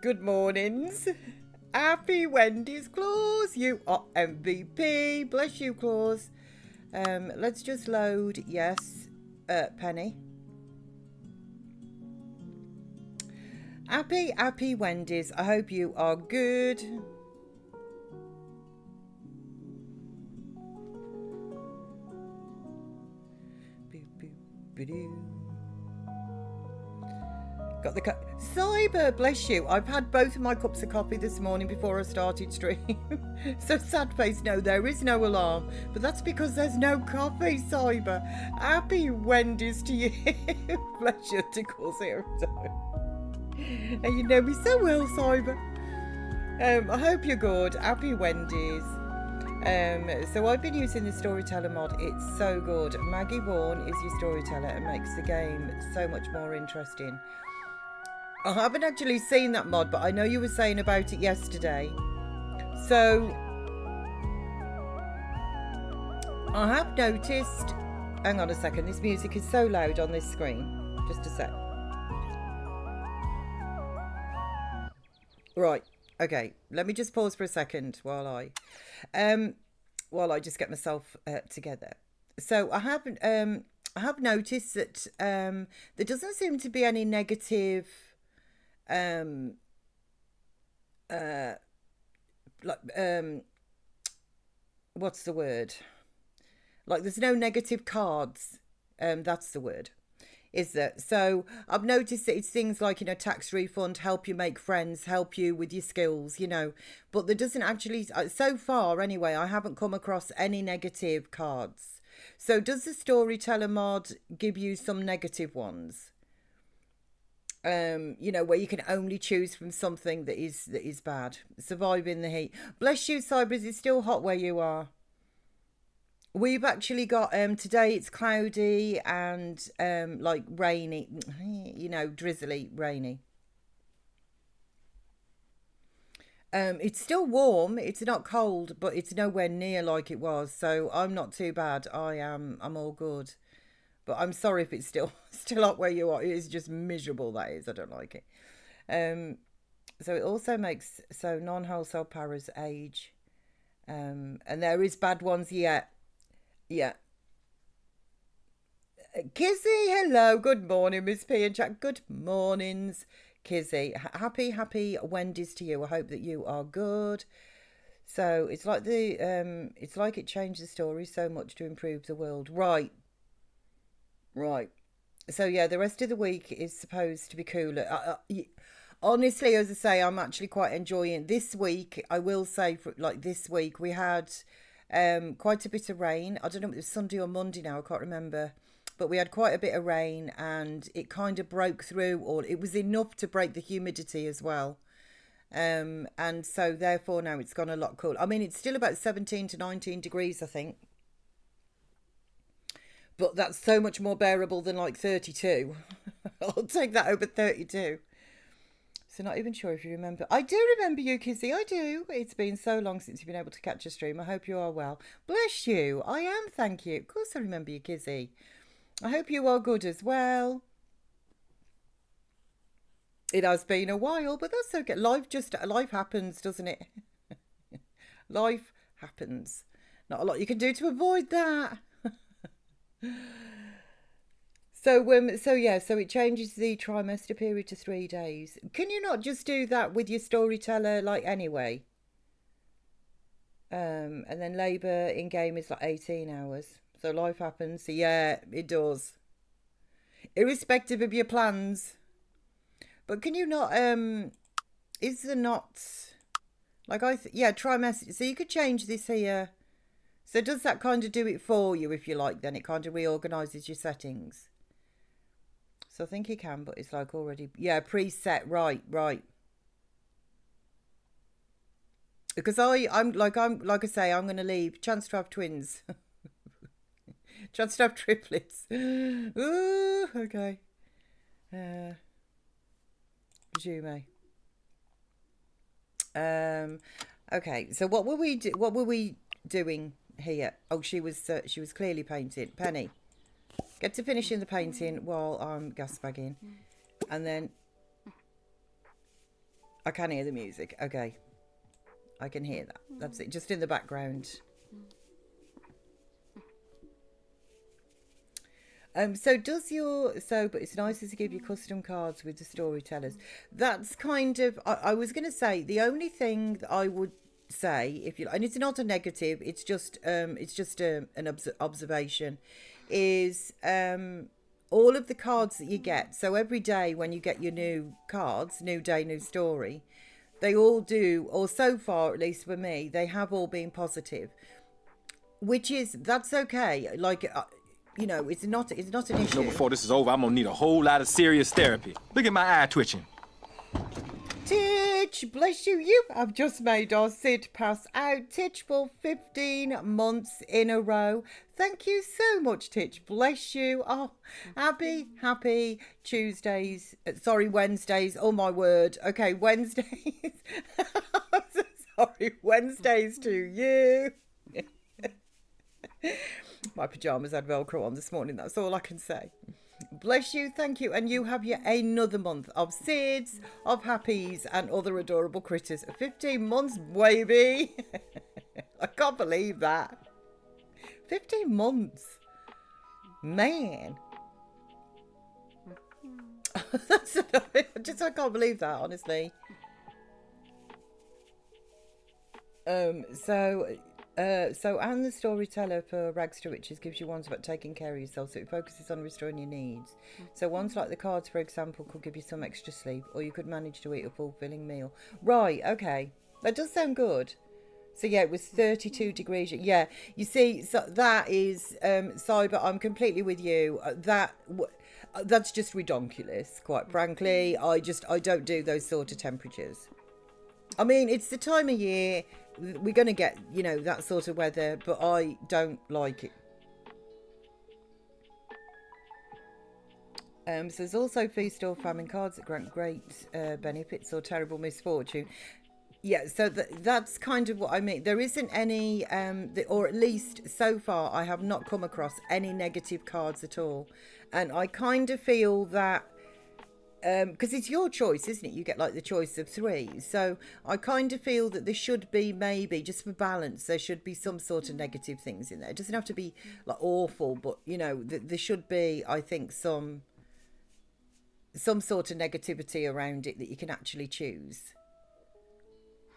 Good mornings. Happy Wendy's, Claus. You are MVP. Bless you, Claus. Let's just load. Yes, Penny. Happy Wendy's. I hope you are good. Got the Cyber, bless you. I've had both of my cups of coffee this morning before I started stream. So sad face, no, there is no alarm. But that's because there's no coffee, Cyber. Happy Wendy's to you. Bless you, tickles here. And you know me so well, Cyber. I hope you're good. Happy Wendy's. So I've been using the storyteller mod. It's so good. Maggie Vaughan is your storyteller and makes the game so much more interesting. I haven't actually seen that mod, but I know you were saying about it yesterday. So I have noticed, hang on a second, this music is so loud on this screen. Just a sec. Right, okay, let me just pause for a second while I just get myself together. So I have noticed that there doesn't seem to be any negative what's the word? Like there's no negative cards. That's the word. Is there? So I've noticed that it's things like, you know, tax refund, help you make friends, help you with your skills, you know, but there doesn't actually, so far anyway, I haven't come across any negative cards. So does the storyteller mod give you some negative ones? You know, where you can only choose from something that is bad. Survive in the heat. Bless you, Cyber. Is it still hot where you are? We've actually got today it's cloudy and like rainy, you know, drizzly, rainy. It's still warm, it's not cold, but it's nowhere near like it was, so I'm not too bad. I'm all good. But I'm sorry if it's still up where you are. It is just miserable, that is. I don't like it. So it also makes, so non-wholesale paras age. And there is bad ones, yeah. Yeah. Kizzy, hello. Good morning, Miss P and Jack. Good mornings, Kizzy. Happy Wendy's to you. I hope that you are good. So it's like it's like it changed the story so much to improve the world. Right. So yeah, the rest of the week is supposed to be cooler. Honestly, as I say, I'm actually quite enjoying this week. I will say, like this week, we had quite a bit of rain. I don't know if it was Sunday or Monday now, I can't remember. But we had quite a bit of rain and it kind of broke through, or it was enough to break the humidity as well. And so therefore now it's gone a lot cooler. I mean, it's still about 17 to 19 degrees, I think. But that's so much more bearable than like 32. I'll take that over 32. So not even sure if you remember. I do remember you, Kizzy. I do. It's been so long since you've been able to catch a stream. I hope you are well. Bless you. I am, thank you. Of course I remember you, Kizzy. I hope you are good as well. It has been a while, but that's okay. Life happens, doesn't it? Life happens. Not a lot you can do to avoid that. So it changes the trimester period to 3 days. Can you not just do that with your storyteller, like, anyway? And then labour in game is like 18 hours. So life happens. So yeah, it does. Irrespective of your plans. But can you not, is there not, like trimester. So you could change this here. So does that kind of do it for you, if you like, then? It kind of reorganises your settings. So I think you can, but it's like already, yeah, preset, right. Because I'm like I say, I'm going to leave. Chance to have twins. Chance to have triplets. Ooh, okay. Resume. Okay, so what were we doing here? Oh, she was clearly painting. Penny, get to finishing the painting while I'm gas bagging, and then I can hear the music. Okay. I can hear that. That's it. Just in the background. So but it's nicer to give you custom cards with the storytellers. That's kind of, I was going to say, the only thing that I would say, if you, and it's not a negative, it's just an observation, is all of the cards that you get. So every day when you get your new cards, new day, new story, they all do, or so far, at least for me, they have all been positive, that's okay. Like, you know, it's not an issue. You know, before this is over, I'm gonna need a whole lot of serious therapy. Look at my eye twitching. Titch, bless you. You have just made our Sid pass out, Titch, for 15 months in a row. Thank you so much, Titch. Bless you. Oh, happy Wednesdays. Oh, my word. Okay, Wednesdays. I'm so sorry. Wednesdays to you. My pyjamas had Velcro on this morning. That's all I can say. Bless you, thank you. And you have another month of Sids, of Happies, and other adorable critters. 15 months, baby. I can't believe that. 15 months. Man. I can't believe that, honestly. So Anne the Storyteller for Rags to Riches gives you ones about taking care of yourself, so it focuses on restoring your needs. So ones like the cards, for example, could give you some extra sleep, or you could manage to eat a fulfilling meal. Right, okay. That does sound good. So yeah, it was 32 degrees. Yeah, you see, so that is, Cyber, I'm completely with you. That's just redonkulous, quite frankly. I don't do those sort of temperatures. I mean, it's the time of year we're going to get, you know, that sort of weather, but I don't like it. So there's also feast or famine cards that grant great benefits or terrible misfortune. Yeah, so that's kind of what I mean. There isn't any, or at least so far, I have not come across any negative cards at all. And I kind of feel that, because it's your choice, isn't it? You get like the choice of 3. So I kind of feel that there should be, maybe just for balance, there should be some sort of negative things in there. It doesn't have to be like awful, but you know, there should be, I think, some sort of negativity around it that you can actually choose.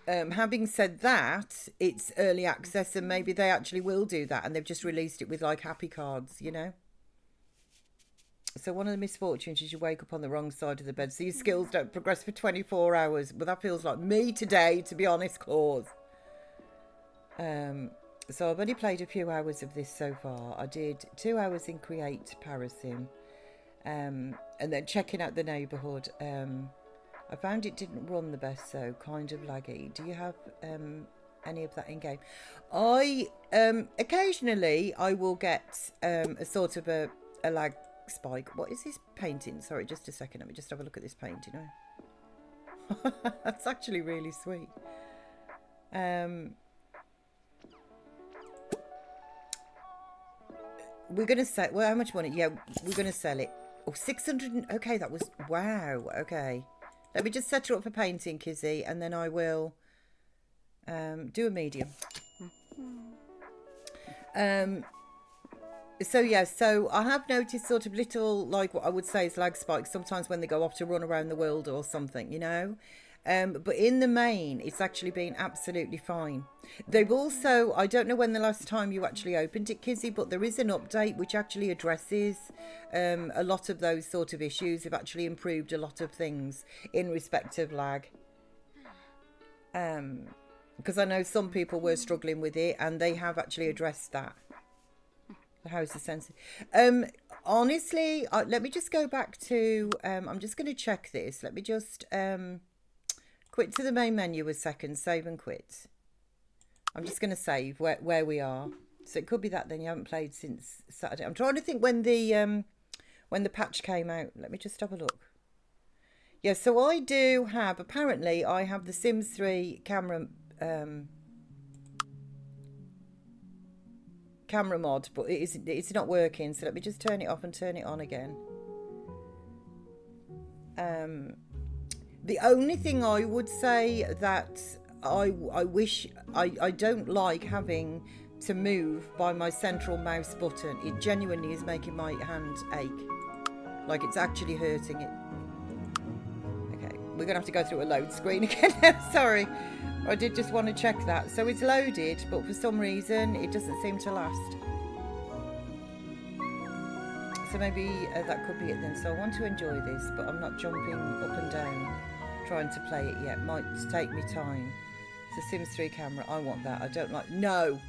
Having said that, it's early access and maybe they actually will do that and they've just released it with like happy cards, you know? So one of the misfortunes is you wake up on the wrong side of the bed, so your skills don't progress for 24 hours. Well, that feels like me today, to be honest, Claus. So I've only played a few hours of this so far. I did 2 hours in Create Parasim, and then checking out the neighbourhood. I found it didn't run the best, so kind of laggy. Do you have any of that in game? I occasionally I will get a sort of a lag spike. What is this painting? Sorry, just a second. Let me just have a look at this painting. That's actually really sweet. We're gonna sell. Well, how much money? Yeah, we're gonna sell it. Oh, 600. Okay, that was wow. Okay, let me just set her up for painting, Kizzy, and then I will do a medium. So yeah, so I have noticed sort of little, like what I would say is lag spikes sometimes when they go off to run around the world or something, you know. But in the main, it's actually been absolutely fine. They've also, I don't know when the last time you actually opened it, Kizzy, but there is an update which actually addresses a lot of those sort of issues. They've actually improved a lot of things in respect of lag. Because I know some people were struggling with it and they have actually addressed that. The house is sensitive. Honestly, let me just go back to, I'm just going to check this. Let me just quit to the main menu a second, save and quit. I'm just going to save where we are. So it could be that then you haven't played since Saturday. I'm trying to think when the patch came out. Let me just have a look. Yeah, so I do have, apparently I have the Sims 3 camera mod, but it's not working, so let me just turn it off and turn it on again. The only thing I would say that I wish I don't like having to move by my central mouse button. It genuinely is making my hand ache. Like it's actually hurting it. Okay, we're gonna have to go through a load screen again now. Sorry. I did just want to check that. So it's loaded, but for some reason it doesn't seem to last. So maybe that could be it then. So I want to enjoy this, but I'm not jumping up and down trying to play it yet. Might take me time. It's a Sims 3 camera. I want that. I don't like... No.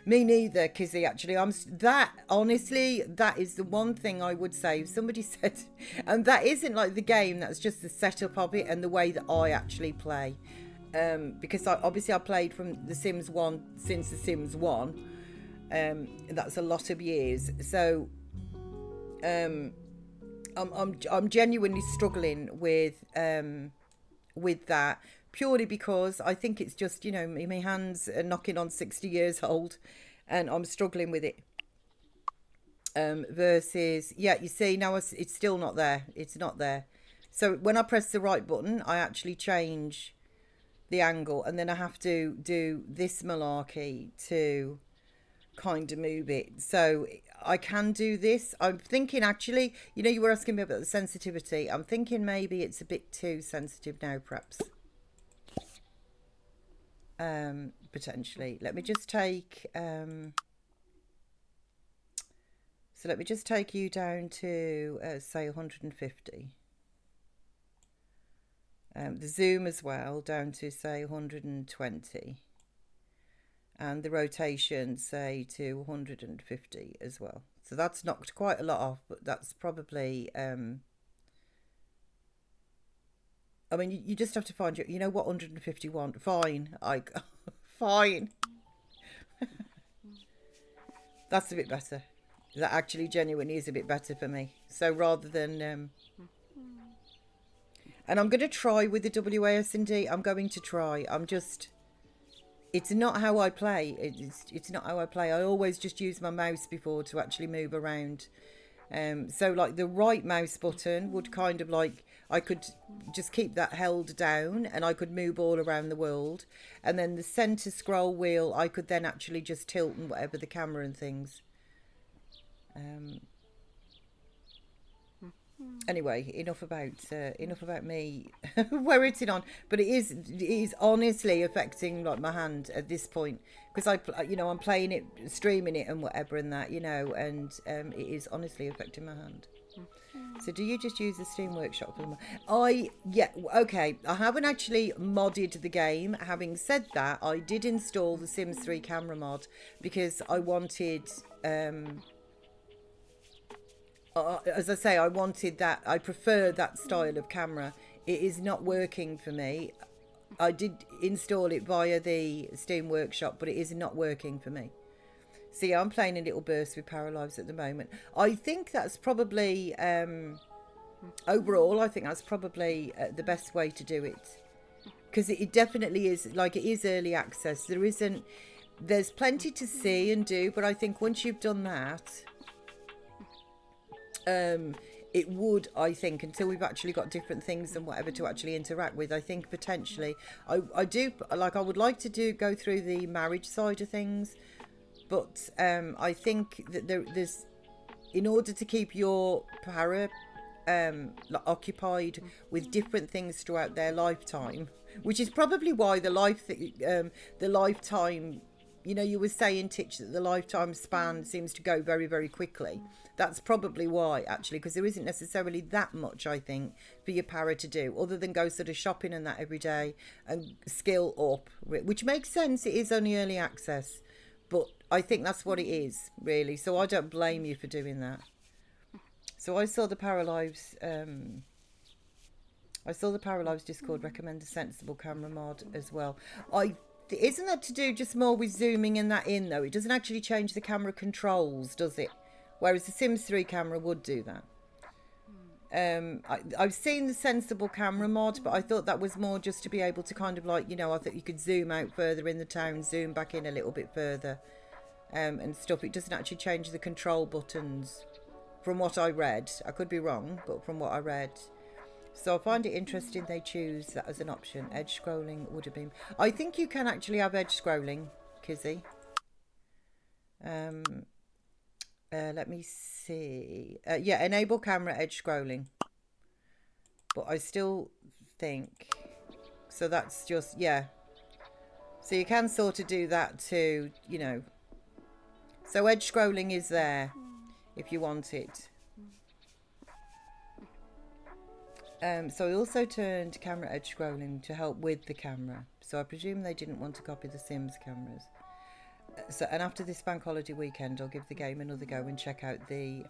Me neither, Kizzy, actually. Honestly, that is the one thing I would say. If somebody said... And that isn't like the game. That's just the setup of it and the way that I actually play. Because obviously I played from The Sims 1 since The Sims 1. That's a lot of years. So... I'm genuinely struggling with that, purely because I think it's just, you know, my hands are knocking on 60 years old and I'm struggling with it. Versus, yeah, you see, now it's still not there. It's not there. So when I press the right button, I actually change the angle, and then I have to do this malarkey to kind of move it. So I can do this. I'm thinking, actually, you know, you were asking me about the sensitivity. I'm thinking maybe it's a bit too sensitive now, perhaps. Potentially. Let me just take so let me just take you down to say 150. The zoom as well down to say 120. And the rotation, say, to 150 as well. So that's knocked quite a lot off, but that's probably... I mean, you just have to find... You know what 150 want? Fine. Fine. That's a bit better. That actually genuinely is a bit better for me. So rather than... And I'm going to try with the WASD. I'm going to try. I'm just... It's not how I play. It's not how I play. I always just use my mouse before to actually move around. So like the right mouse button would kind of like, I could just keep that held down and I could move all around the world. And then the center scroll wheel, I could then actually just tilt and whatever the camera and things. Anyway, enough about me worrying on. But it is honestly affecting like my hand at this point, because I'm playing it, streaming it, and whatever and that, you know, and it is honestly affecting my hand. So do you just use the Steam Workshop for them? Okay. I haven't actually modded the game. Having said that, I did install the Sims 3 camera mod because I wanted. As I say, I wanted that. I prefer that style of camera. It is not working for me. I did install it via the Steam Workshop, but it is not working for me. So yeah, I'm playing a little burst with Paralives at the moment. I think that's probably, overall, I think that's probably the best way to do it. Because it definitely is, like, it is early access. There's plenty to see and do, but I think once you've done that... it would, I think, until we've actually got different things and whatever to actually interact with, I think potentially I would like to go through the marriage side of things, but I think that there's, in order to keep your para occupied with different things throughout their lifetime, which is probably why the lifetime, you know, you were saying, Titch, that the lifetime span seems to go very, very quickly. That's probably why, actually, because there isn't necessarily that much, I think, for your para to do, other than go sort of shopping and that every day and skill up, which makes sense. It is only early access, but I think that's what it is, really. So I don't blame you for doing that. So I saw the Paralives, Discord recommend a sensible camera mod as well. Isn't that to do just more with zooming and that in, though? It doesn't actually change the camera controls, does it? Whereas the Sims 3 camera would do that. I've seen the sensible camera mod, but I thought that was more just to be able to kind of like, you know, I thought you could zoom out further in the town, zoom back in a little bit further, and stuff. It doesn't actually change the control buttons, from what I read. I could be wrong, but from what I read. So I find it interesting they choose that as an option. Edge scrolling would have been. I think you can actually have edge scrolling, Kizzy. Let me see. Yeah, enable camera edge scrolling. But I still think. So that's just, yeah. So you can sort of do that too, you know. So edge scrolling is there if you want it. So I also turned camera edge scrolling to help with the camera. So I presume they didn't want to copy the Sims cameras. So, and after this bank holiday weekend, I'll give the game another go and check out the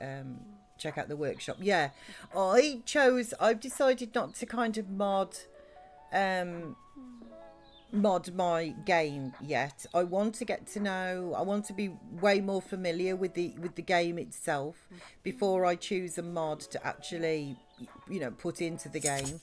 workshop. Yeah, I've decided not to kind of mod my game yet. I want to get to know, I want to be way more familiar with the game itself before I choose a mod to actually, you know, put into the game,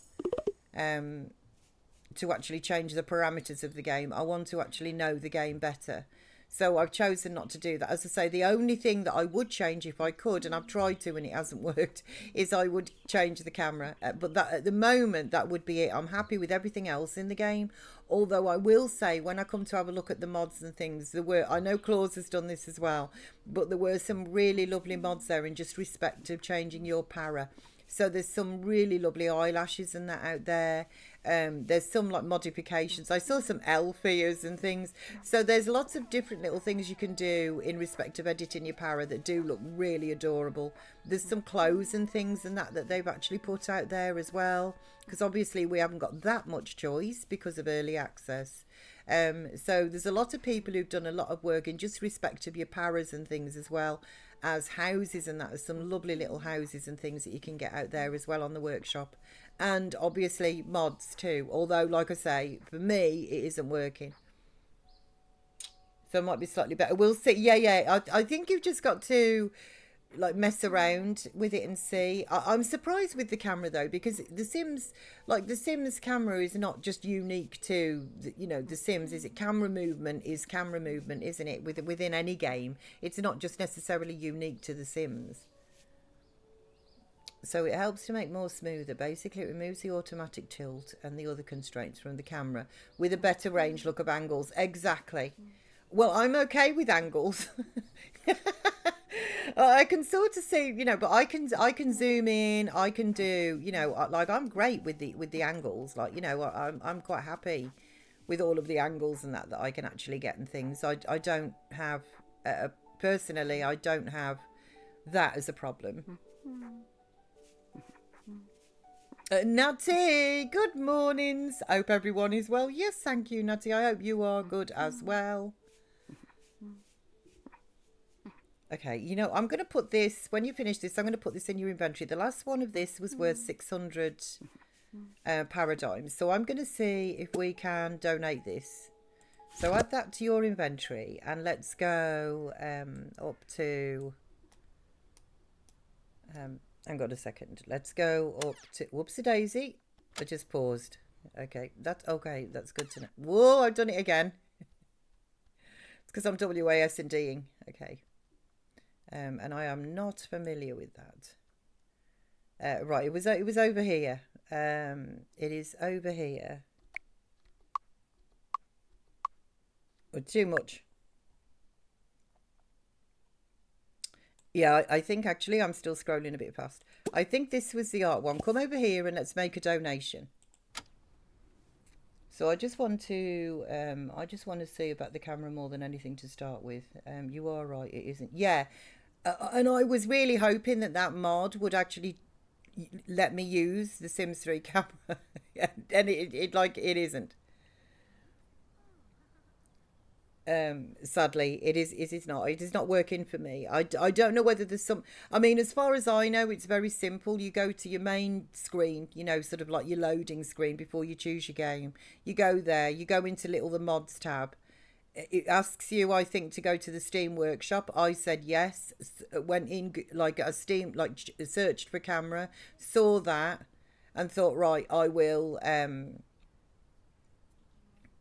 to actually change the parameters of the game. I want to actually know the game better. So I've chosen not to do that. As I say, the only thing that I would change if I could, and I've tried to and it hasn't worked, is I would change the camera. But that, at the moment, that would be it. I'm happy with everything else in the game. Although I will say, when I come to have a look at the mods and things, I know Claus has done this as well, but there were some really lovely mods there in just respect of changing your para. So there's some really lovely eyelashes and that out there. There's some like modifications. I saw some elf ears and things. So there's lots of different little things you can do in respect of editing your para that do look really adorable. There's some clothes and things and that they've actually put out there as well. Because obviously we haven't got that much choice because of early access. So there's a lot of people who've done a lot of work in just respect of your paras and things as well as houses and that. There's some lovely little houses and things that you can get out there as well on the workshop, and obviously mods too, although like I say, for me it isn't working, so it might be slightly better. We'll see. I think you've just got to like mess around with it and see. I'm surprised with the camera though, because the Sims, like the Sims camera is not just unique to the Sims. Is it camera movement is camera movement, isn't it? Within any game, it's not just necessarily unique to the Sims. So it helps to make more smoother. Basically, it removes the automatic tilt and the other constraints from the camera with a better range look of angles. Exactly. Well, I'm okay with angles. I can sort of see, but I can zoom in. I can do, like I'm great with the angles. Like, I'm quite happy with all of the angles and that I can actually get and things. I don't have personally. I don't have that as a problem. Natty, good mornings. I hope everyone is well. Yes, thank you, Natty. I hope you are good as well. Okay, I'm going to put this, when you finish this, I'm going to put this in your inventory. The last one of this was worth 600 paradigms. So I'm going to see if we can donate this. So add that to your inventory and let's go up to... hang on a second. Let's go up to... Whoopsie daisy. I just paused. Okay, that's good to know. Whoa, I've done it again. It's because I'm WASDing. Okay. And I am not familiar with that. Right, it was over here. It is over here. Oh, too much. Yeah, I think actually I'm still scrolling a bit fast. I think this was the art one. Come over here and let's make a donation. So I just want to see about the camera more than anything to start with. You are right, it isn't. Yeah. And I was really hoping that mod would actually let me use the Sims 3 camera, and it isn't. Sadly, it is not. It is not working for me. I don't know whether there's some. I mean, as far as I know, it's very simple. You go to your main screen, sort of like your loading screen before you choose your game. You go there. You go into the mods tab. It asks you, I think, to go to the Steam workshop. I said yes. Went in like a Steam, like searched for camera, saw that, and thought, right, I will.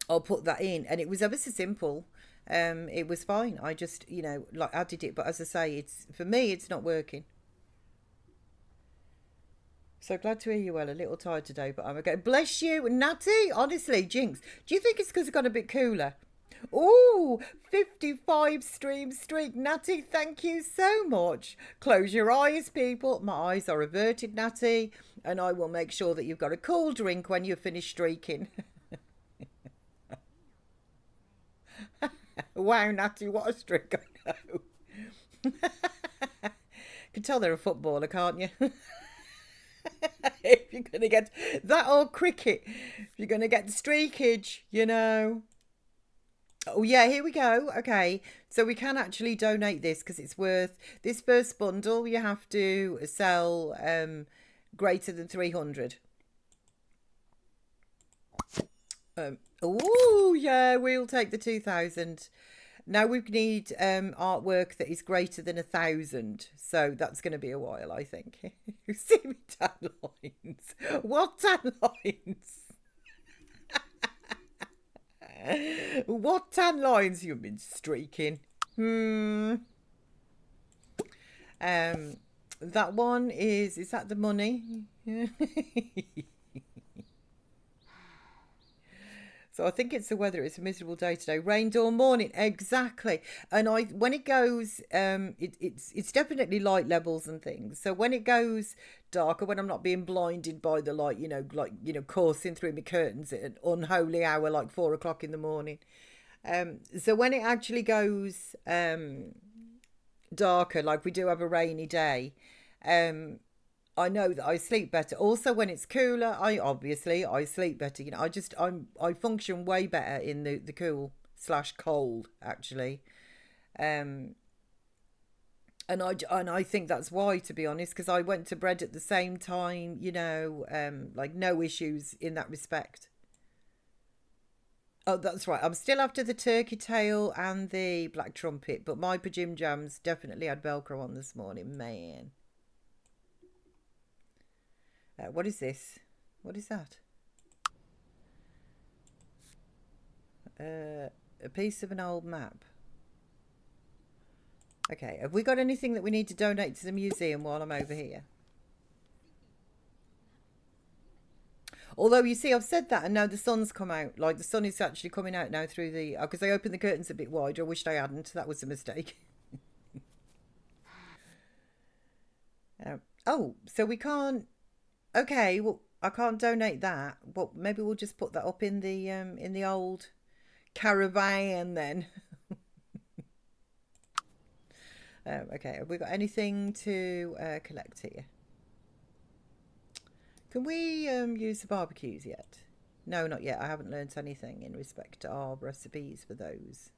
I'll put that in, and it was ever so simple. It was fine. I just, added it, but as I say, for me, it's not working. So glad to hear you well. A little tired today, but I'm okay. Bless you, Natty. Honestly, Jinx, do you think it's because it got a bit cooler? Ooh, 55 stream streak. Natty, thank you so much. Close your eyes, people. My eyes are averted, Natty, and I will make sure that you've got a cool drink when you finish streaking. Wow, Natty, what a streak, I know. Can tell they're a footballer, can't you? If you're going to get that or cricket, if you're going to get the streakage, you know. Oh, yeah, here we go. Okay, so we can actually donate this because it's worth, this first bundle, you have to sell greater than 300. Oh, yeah, we'll take the 2,000. Now we need artwork that is greater than 1,000. So that's going to be a while, I think. You see me tan lines. What tan lines? What tan lines you've been streaking? That one is that the money? So I think it's the weather. It's a miserable day today. Rain, dawn, morning. Exactly. And when it goes, it's definitely light levels and things. So when it goes darker, when I'm not being blinded by the light, coursing through my curtains at an unholy hour, like 4 o'clock in the morning. So when it actually goes darker, like we do have a rainy day, I know that I sleep better. Also, when it's cooler, I sleep better. I function way better in the cool/cold actually, and I think that's why, to be honest, because I went to bed at the same time. Like no issues in that respect. Oh, that's right. I'm still after the turkey tail and the black trumpet, but my pajim jams definitely had Velcro on this morning, man. What is this? What is that? A piece of an old map. Okay, have we got anything that we need to donate to the museum while I'm over here? Although, you see, I've said that and now the sun's come out. Like, the sun is actually coming out now through the... Because I opened the curtains a bit wider. I wished I hadn't. That was a mistake. Oh, so we can't... Okay, well, I can't donate that. Well, maybe we'll just put that up in the old caravan then. Okay, have we got anything to collect here? Can we use the barbecues yet? No, not yet. I haven't learnt anything in respect to our recipes for those.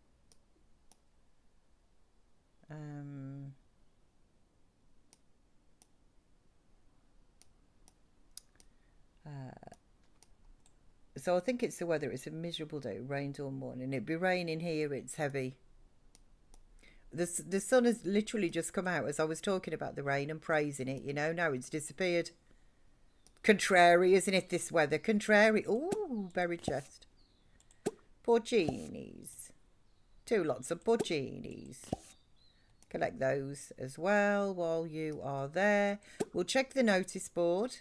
So I think it's the weather. It's a miserable day. It rained all morning. It'd be raining here. It's heavy. The sun has literally just come out as I was talking about the rain and praising it. Now it's disappeared. Contrary, isn't it, this weather? Contrary. Ooh, berry chest. Porcinis. 2 lots of porcinis. Collect those as well while you are there. We'll check the notice board.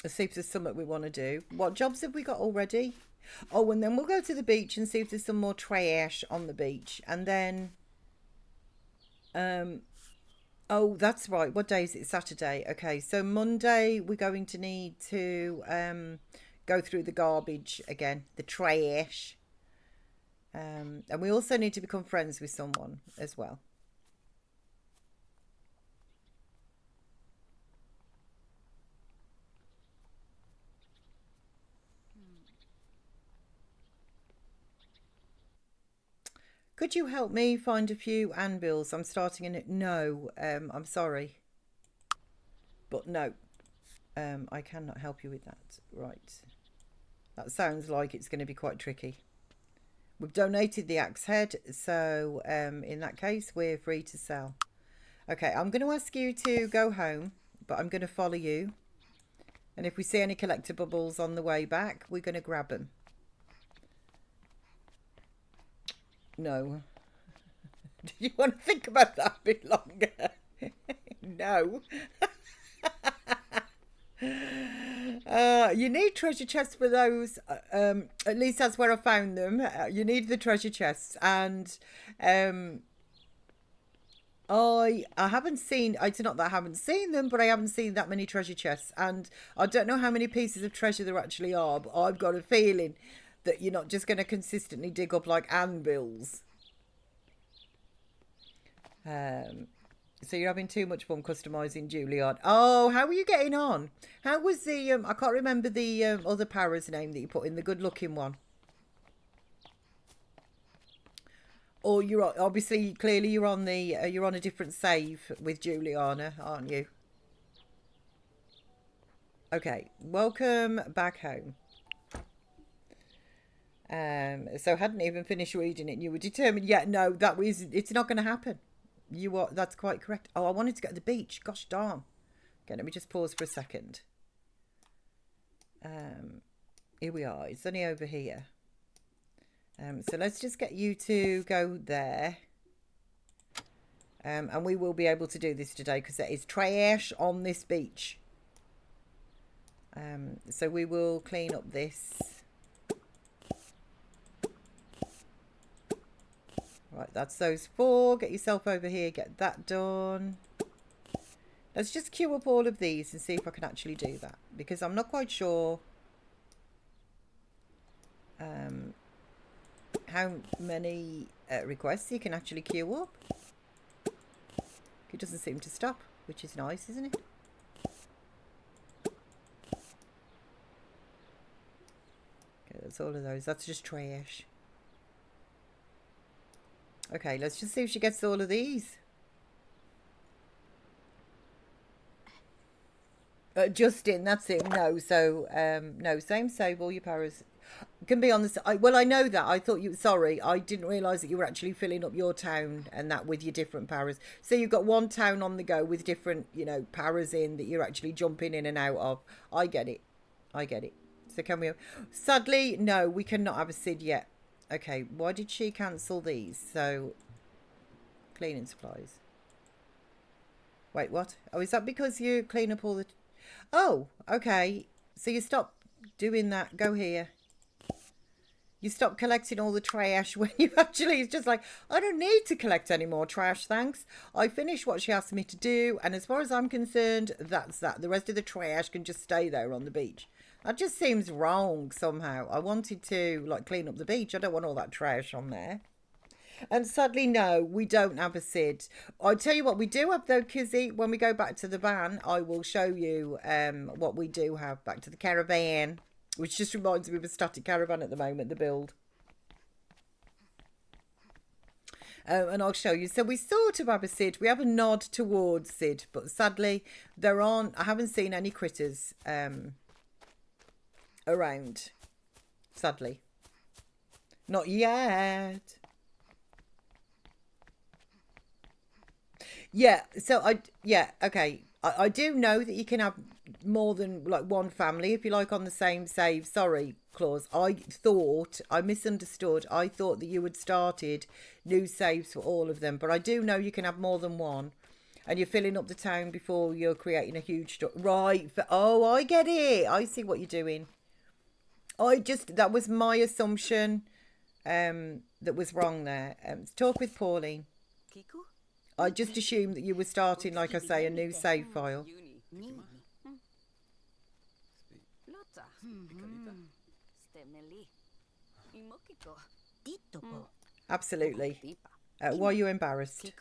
Let's see if there's something we want to do. What jobs have we got already? Oh, and then we'll go to the beach and see if there's some more trash on the beach. And then... oh, that's right. What day is it? Saturday. Okay, so Monday we're going to need to go through the garbage again. The trash. And we also need to become friends with someone as well. Could you help me find a few anvils? I'm starting in it. No, I'm sorry. But no, I cannot help you with that. Right. That sounds like it's going to be quite tricky. We've donated the axe head, so in that case, we're free to sell. Okay, I'm going to ask you to go home, but I'm going to follow you. And if we see any collectibles on the way back, we're going to grab them. No. Do you want to think about that a bit longer? No. You need treasure chests for those. At least that's where I found them. You need the treasure chests, and I haven't seen. It's not that I haven't seen them, but I haven't seen that many treasure chests, and I don't know how many pieces of treasure there actually are. But I've got a feeling that you're not just going to consistently dig up like anvils. So you're having too much fun customizing Juilliard. Oh, how are you getting on? How was the I can't remember the other para's name that you put in, the good looking one. Or you're obviously clearly you're on the you're on a different save with Juliana, aren't you? Okay, welcome back home. So I hadn't even finished reading it and you were determined. Yeah, no, it's not going to happen. That's quite correct. Oh, I wanted to go to the beach. Gosh darn. Okay, let me just pause for a second. Here we are. It's only over here. So let's just get you to go there. And we will be able to do this today because there is trash on this beach. So we will clean up this. Right, that's those 4. Get yourself over here, get that done. Let's just queue up all of these and see if I can actually do that. Because I'm not quite sure how many requests you can actually queue up. It doesn't seem to stop, which is nice, isn't it? Okay, that's all of those. That's just trash. Okay, let's just see if she gets all of these. Justin, that's it. No, so, no, same save, all your paras can be on the... well, I know that. I thought you... Sorry, I didn't realise that you were actually filling up your town and that with your different paras. So you've got one town on the go with different, you know, paras in that you're actually jumping in and out of. I get it. I get it. So can we... Sadly, no, we cannot have a Sid yet. Okay, why did she cancel these? So, cleaning supplies. Wait, what? Oh, is that because you clean up all the... Oh, okay. So you stop doing that. Go here. You stop collecting all the trash when you actually... It's just like, I don't need to collect any more trash, thanks. I finished what she asked me to do. And as far as I'm concerned, that's that. The rest of the trash can just stay there on the beach. That just seems wrong somehow. I wanted to like clean up the beach. I don't want all that trash on there. And sadly, no, we don't have a Sid. I'll tell you what we do have though, Kizzy. When we go back to the van, I will show you what we do have back to the caravan. Which just reminds me of a static caravan at the moment, the build. And I'll show you. So we sort of have a Sid. We have a nod towards Sid. But sadly, I haven't seen any critters around, sadly. Not yet. Yeah, so okay. I do know that you can have more than like one family if you like on the same save. Sorry, Claus. I misunderstood. I thought that you had started new saves for all of them, but I do know you can have more than one. And you're filling up the town before you're creating a huge store. Right. Oh, I get it. I see what you're doing. That was my assumption that was wrong there. Talk with Pauline. I just assumed that you were starting, like I say, a new save file. Absolutely. Why are you embarrassed?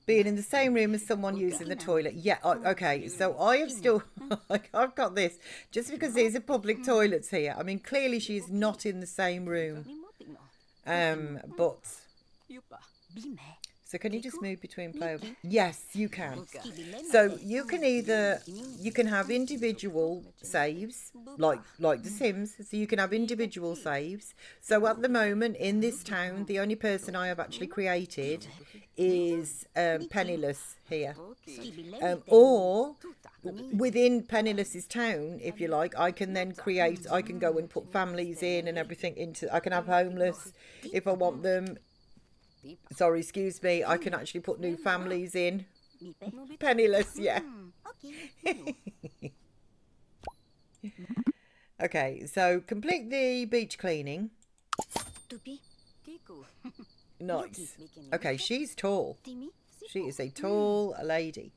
Being in the same room as someone using the toilet. Yeah, okay. So I have still... I've got this. Just because these are public toilets here. I mean, clearly she's not in the same room. But... So can you just move between player? Yes, you can. So you can have individual saves, like The Sims. So you can have individual saves. So at the moment in this town, the only person I have actually created is Penniless here. Or within Penniless's town, if you like, I can go and put families in and everything into. I can have homeless if I want them. Sorry, excuse me. I can actually put new families in. Penniless, yeah. Okay, so complete the beach cleaning. Nice. Okay, she's tall. She is a tall lady.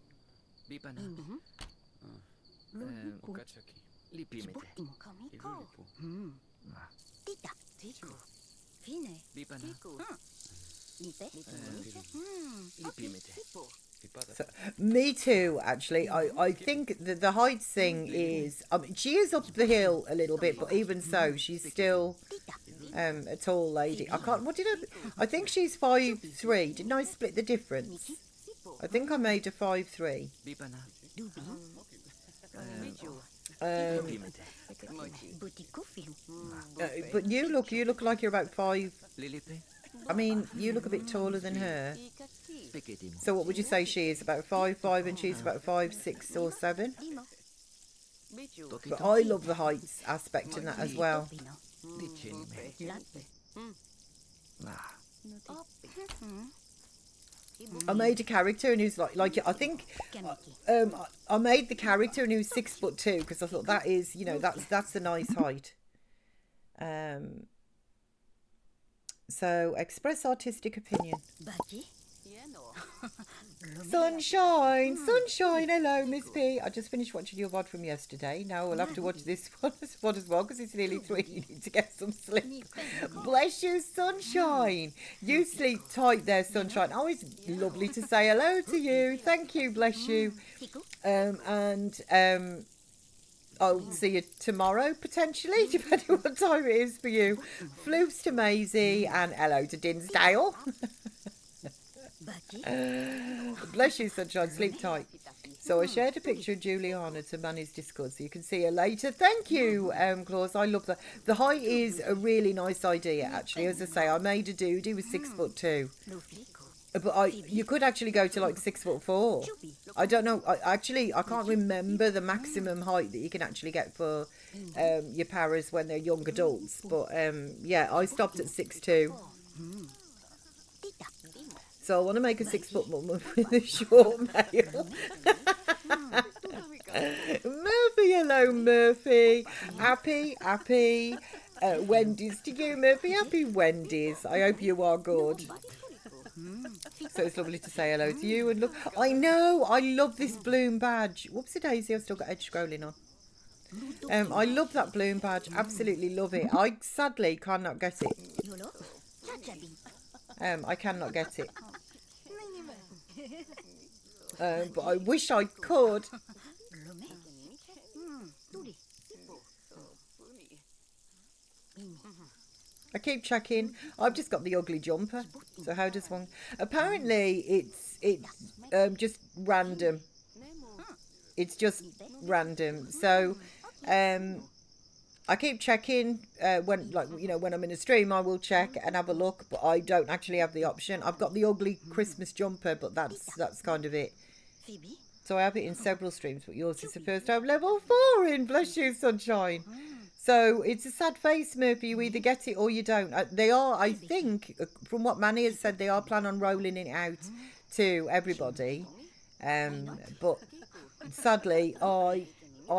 So, me too, actually. I think the height thing is... I mean, she is up the hill a little bit, but even so, she's still a tall lady. I can't... What did I... I think she's 5'3". Didn't I split the difference? I think I made her 5'3". But you look like you're about 5... I mean, you look a bit taller than her. So what would you say she is? About 5'5", and she's about 5'6" or 7? But I love the heights aspect in that as well. I made a character and who's like I think I made the character and who's 6'2" because I thought that is, you know, that's a nice height. So express artistic opinion. Sunshine, sunshine. Hello, Miss P. I just finished watching your VOD from yesterday. Now we'll have to watch this one as well because it's nearly 3. You need to get some sleep. Bless you, sunshine. You sleep tight there, sunshine. Oh, it's lovely to say hello to you. Thank you, bless you. I'll see you tomorrow, potentially, depending on what time it is for you. Floofs to Maisie and hello to Dinsdale. Bless you, sunshine. Sleep tight. So I shared a picture of Juliana to manage Discord so you can see her later. Thank you, Claus. I love that. The height is a really nice idea, actually. As I say, I made a dude. He was 6'2". But you could actually go to like 6'4". I don't know. I can't remember the maximum height that you can actually get for your paras when they're young adults. But yeah, I stopped at 6'2". So I want to make a 6-foot mum with a short nail. Murphy, hello Murphy. Happy Wendy's to you, Murphy. Happy Wendy's. I hope you are good. So it's lovely to say hello to you. And look, I know, I love this bloom badge. Whoopsie daisy, I've still got edge scrolling on. I love that bloom badge. Absolutely love it. I sadly cannot get it. I cannot get it. But I wish I could. I keep checking. I've just got the ugly jumper. So how does one... Apparently it's just random. It's just random. So I keep checking when, like, you know, when I'm in a stream I will check and have a look, but I don't actually have the option. I've got the ugly Christmas jumper, but that's kind of it. So I have it in several streams, but yours is the first time level 4 in. Bless you, sunshine. So it's a sad face, Murphy. You either get it or you don't. They are, I think, from what Manny has said, they are planning on rolling it out to everybody. But sadly, I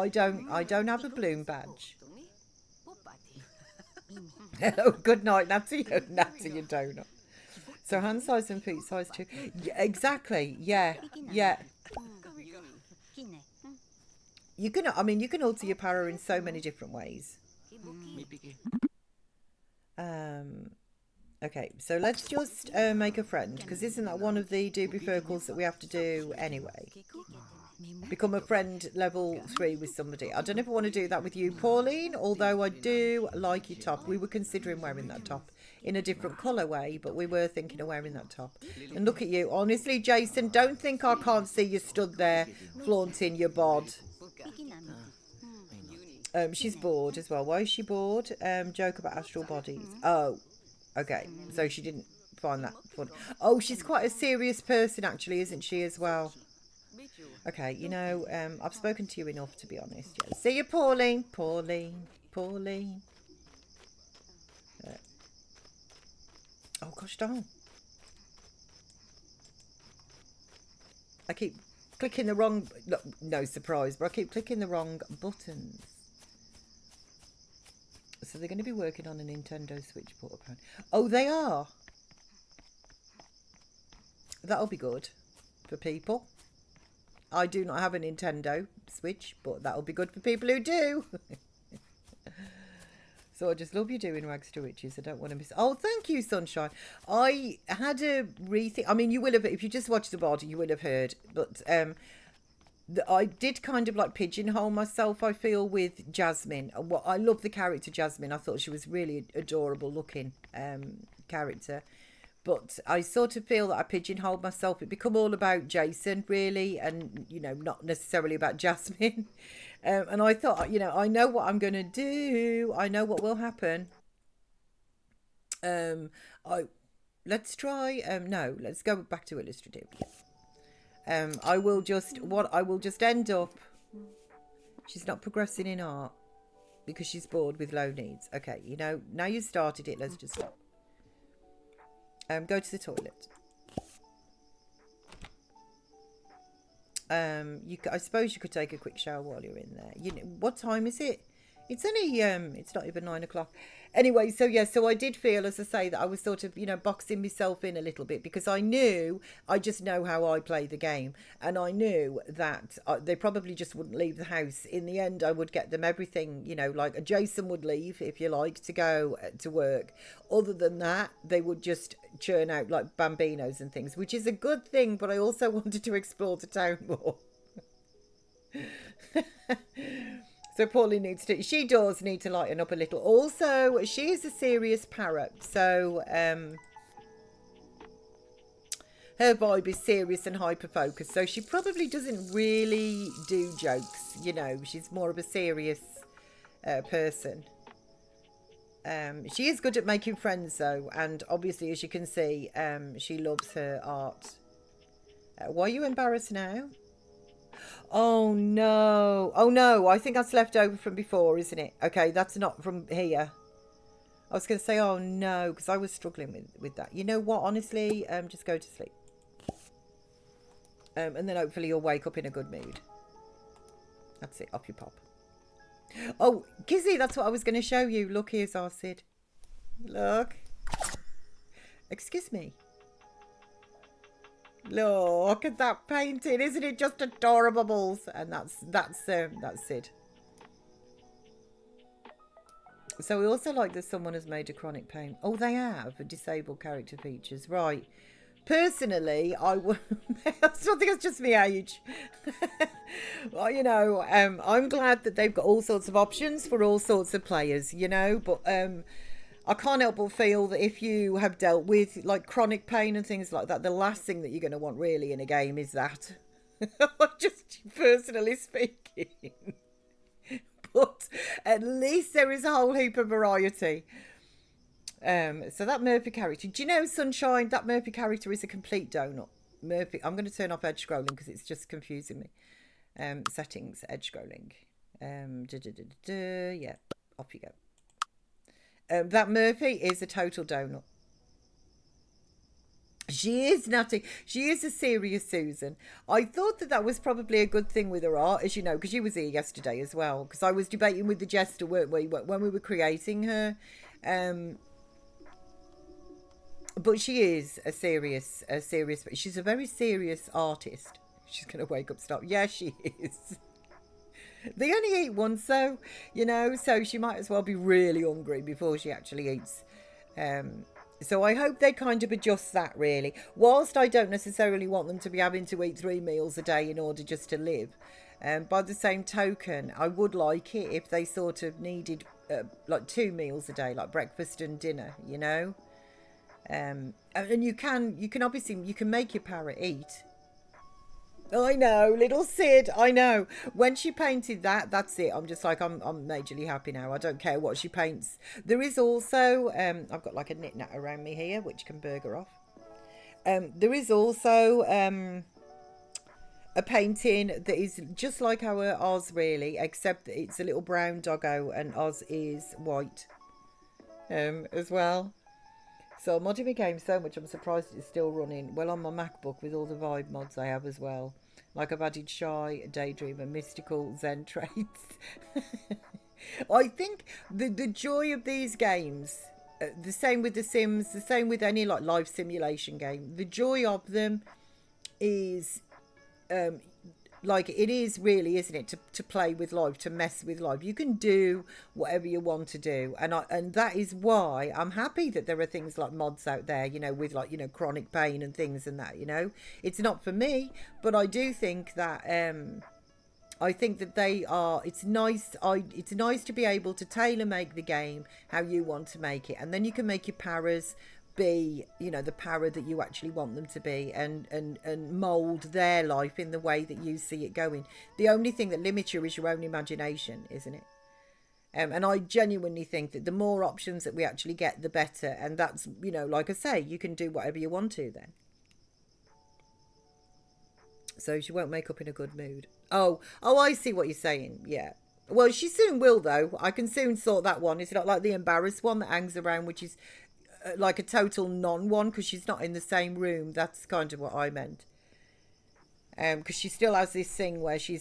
don't have a bloom badge. Hello, good night, Natty. Natty, you donut. So hand size and feet size too. Yeah, exactly. Yeah. You can, I mean, you can alter your para in so many different ways. Okay, so let's just make a friend, because isn't that one of the do prefer calls that we have to do anyway? Become a friend level 3 with somebody. I don't know if I want to do that with you, Pauline, although I do like your top. We were considering wearing that top in a different colourway, but we were thinking of wearing that top. And look at you. Honestly, Jason, don't think I can't see you stood there flaunting your bod. She's bored as well. Why is she bored? Joke about astral bodies. Oh, okay. So she didn't find that funny. Oh, she's quite a serious person, actually, isn't she, as well? Okay, you know, I've spoken to you enough, to be honest. Yeah. See you, Pauline. Pauline. Oh, gosh darn. I keep clicking the wrong... No surprise, but I keep clicking the wrong buttons. So they're going to be working on a Nintendo Switch port, apparently. Oh, they are? That'll be good for people. I do not have a Nintendo Switch, but that'll be good for people who do. So I just love you doing rags to riches. I don't want to miss... Oh, thank you, Sunshine. I had a rethink. I mean, you will have... If you just watched the body, you would have heard. But I did kind of like pigeonhole myself, I feel, with Jasmine. Well, I love the character Jasmine. I thought she was really adorable looking character. But I sort of feel that I pigeonholed myself. It become all about Jason, really, and, you know, not necessarily about Jasmine. And I thought, you know, I know what I'm going to do. I know what will happen. Let's try, no, let's go back to illustrative. I will just end up, she's not progressing in art because she's bored with low needs. Okay, you know, now you started it, let's just stop. Go to the toilet. I suppose you could take a quick shower while you're in there. You know, what time is it? It's only it's not even 9 o'clock. Anyway, so yeah, so I did feel, as I say, that I was sort of, you know, boxing myself in a little bit because I just know how I play the game, and I knew that they probably just wouldn't leave the house. In the end, I would get them everything, you know, like Jason would leave, if you like, to go to work. Other than that, they would just churn out like bambinos and things, which is a good thing, but I also wanted to explore the town more. So Pauline she does need to lighten up a little. Also, she is a serious parrot. So her vibe is serious and hyper-focused. So she probably doesn't really do jokes. You know, she's more of a serious person. She is good at making friends, though. And obviously, as you can see, she loves her art. Why are you embarrassed now? Oh no, I think that's left over from before, isn't it? Okay, that's not from here. I was going to say, oh no, because I was struggling with that. You know what, honestly, just go to sleep. And then hopefully you'll wake up in a good mood. That's it, up you pop. Oh, Kizzy, that's what I was going to show you. Look, here's our Sid. Look. Excuse me. Look at that painting, isn't it just adorable? And that's Sid. So we also like that someone has made a chronic pain. Oh, they have a disabled character features, right? Personally, I would. I still think it's just my age. Well, you know, I'm glad that they've got all sorts of options for all sorts of players. You know, but I can't help but feel that if you have dealt with like chronic pain and things like that, the last thing that you're going to want really in a game is that. Just personally speaking. But at least there is a whole heap of variety. So that Murphy character, do you know, Sunshine, that Murphy character is a complete donut. Murphy, I'm going to turn off edge scrolling because it's just confusing me. Settings, edge scrolling. Yeah, off you go. That Murphy is a total donut. She is nutty. She is a serious Susan. I thought that was probably a good thing with her art, as you know, because she was here yesterday as well. Because I was debating with the Jester, weren't we, when we were creating her. But she is a serious. She's a very serious artist. She's going to wake up, stop. Yeah, she is. They only eat once, though, you know, so she might as well be really hungry before she actually eats. So I hope they kind of adjust that, really. Whilst I don't necessarily want them to be having to eat 3 meals a day in order just to live. By the same token, I would like it if they sort of needed like 2 meals a day, like breakfast and dinner, you know. And you can obviously, you can make your parrot eat. I know, little Sid, I know. When she painted that's it. I'm just like, I'm majorly happy now. I don't care what she paints. There is also, I've got like a knit-knat around me here, which can burger off. There is also a painting that is just like our Oz, really, except that it's a little brown doggo and Oz is white as well. So I'm modding my game so much, I'm surprised it's still running well on my MacBook with all the Vibe mods I have as well. Like I've added shy, daydreamer, mystical, zen traits. I think the joy of these games, the same with The Sims, the same with any like life simulation game. The joy of them is like it is really, isn't it, to play with life, to mess with life. You can do whatever you want to do, and that is why I'm happy that there are things like mods out there, you know, with like, you know, chronic pain and things and that, you know. It's not for me, but I do think that I think that they are. It's nice. It's nice to be able to tailor make the game how you want to make it, and then you can make your paras be, you know, the para that you actually want them to be, and mold their life in the way that you see it going. The only thing that limits you is your own imagination, isn't it? And I genuinely think that the more options that we actually get, the better. And that's, you know, like I say, you can do whatever you want to then. So she won't make up in a good mood. Oh, I see what you're saying. Yeah. Well, she soon will, though. I can soon sort that one. It's not like the embarrassed one that hangs around, which is like a total non-one because she's not in the same room. That's kind of what I meant. Because she still has this thing where she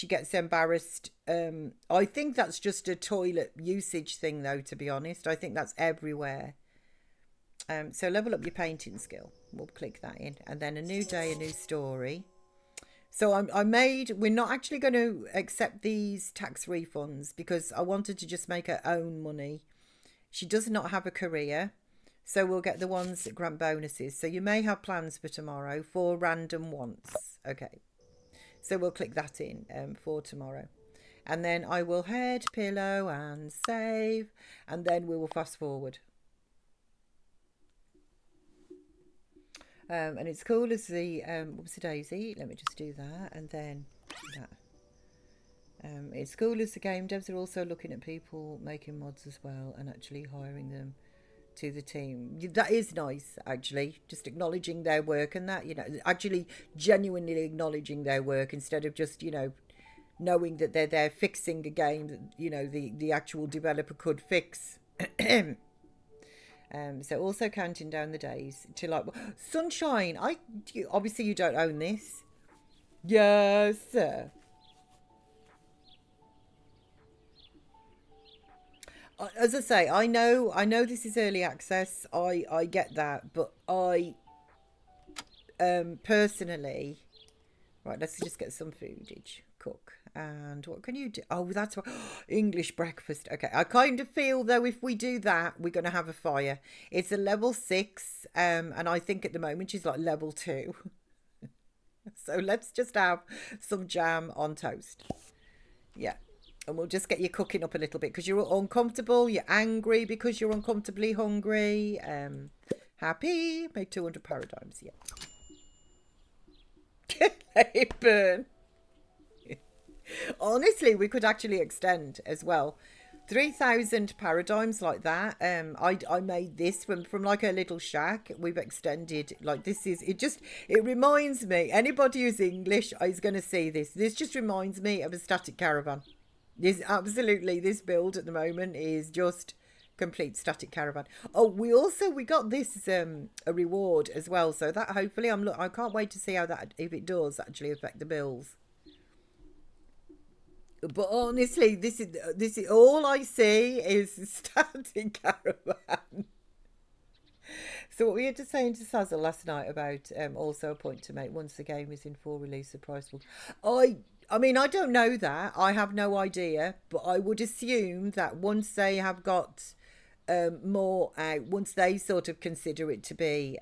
gets embarrassed. I think that's just a toilet usage thing, though, to be honest. I think that's everywhere. So level up your painting skill. We'll click that in. And then a new day, a new story. So we're not actually going to accept these tax refunds because I wanted to just make her own money. She does not have a career, so we'll get the ones that grant bonuses. So you may have plans for tomorrow for random wants. Okay, so we'll click that in for tomorrow. And then I will head, pillow and save, and then we will fast forward. And it's cool as the whoopsie daisy. Let me just do that, and then that. It's cool as the game devs are also looking at people making mods as well and actually hiring them to the team. That is nice, actually. Just acknowledging their work and that, you know, actually genuinely acknowledging their work instead of just, you know, knowing that they're there fixing a game that, you know, the actual developer could fix. So also counting down the days to like sunshine. Obviously you don't own this. Yes, sir. As I say, I know this is early access. I get that, but I personally, right. Let's just get some foodage. Cook. And what can you do? Oh, that's what English breakfast. Okay, I kind of feel though if we do that, we're gonna have a fire. It's a level 6, and I think at the moment she's like level 2. So let's just have some jam on toast. Yeah, and we'll just get you cooking up a little bit because you're uncomfortable. You're angry because you're uncomfortably hungry. Happy. Make 200 paradigms. Yeah. Let it burn. Honestly, we could actually extend as well. 3,000 paradigms like that. I made this from like a little shack. We've extended like this is it reminds me, anybody who's English is going to see this. This just reminds me of a static caravan. This build at the moment is just complete static caravan. Oh, we got this a reward as well. So that hopefully I can't wait to see how that, if it does actually affect the bills. But honestly, this is all I see is static caravan. So what we had to say to Sazzle last night about also a point to make once the game is in full release, the price will. I mean I don't know that. I have no idea, but I would assume that once they have got more out, once they sort of consider it to be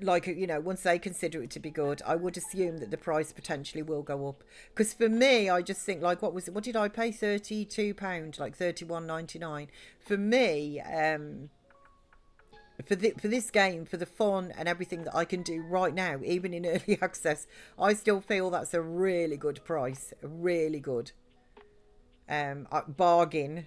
like, you know, once they consider it to be good, I would assume that the price potentially will go up. Because for me, I just think like, what did I pay? £32, like £31.99 for me. For this game, for the fun and everything that I can do right now, even in early access, I still feel that's a really good price, really good bargain.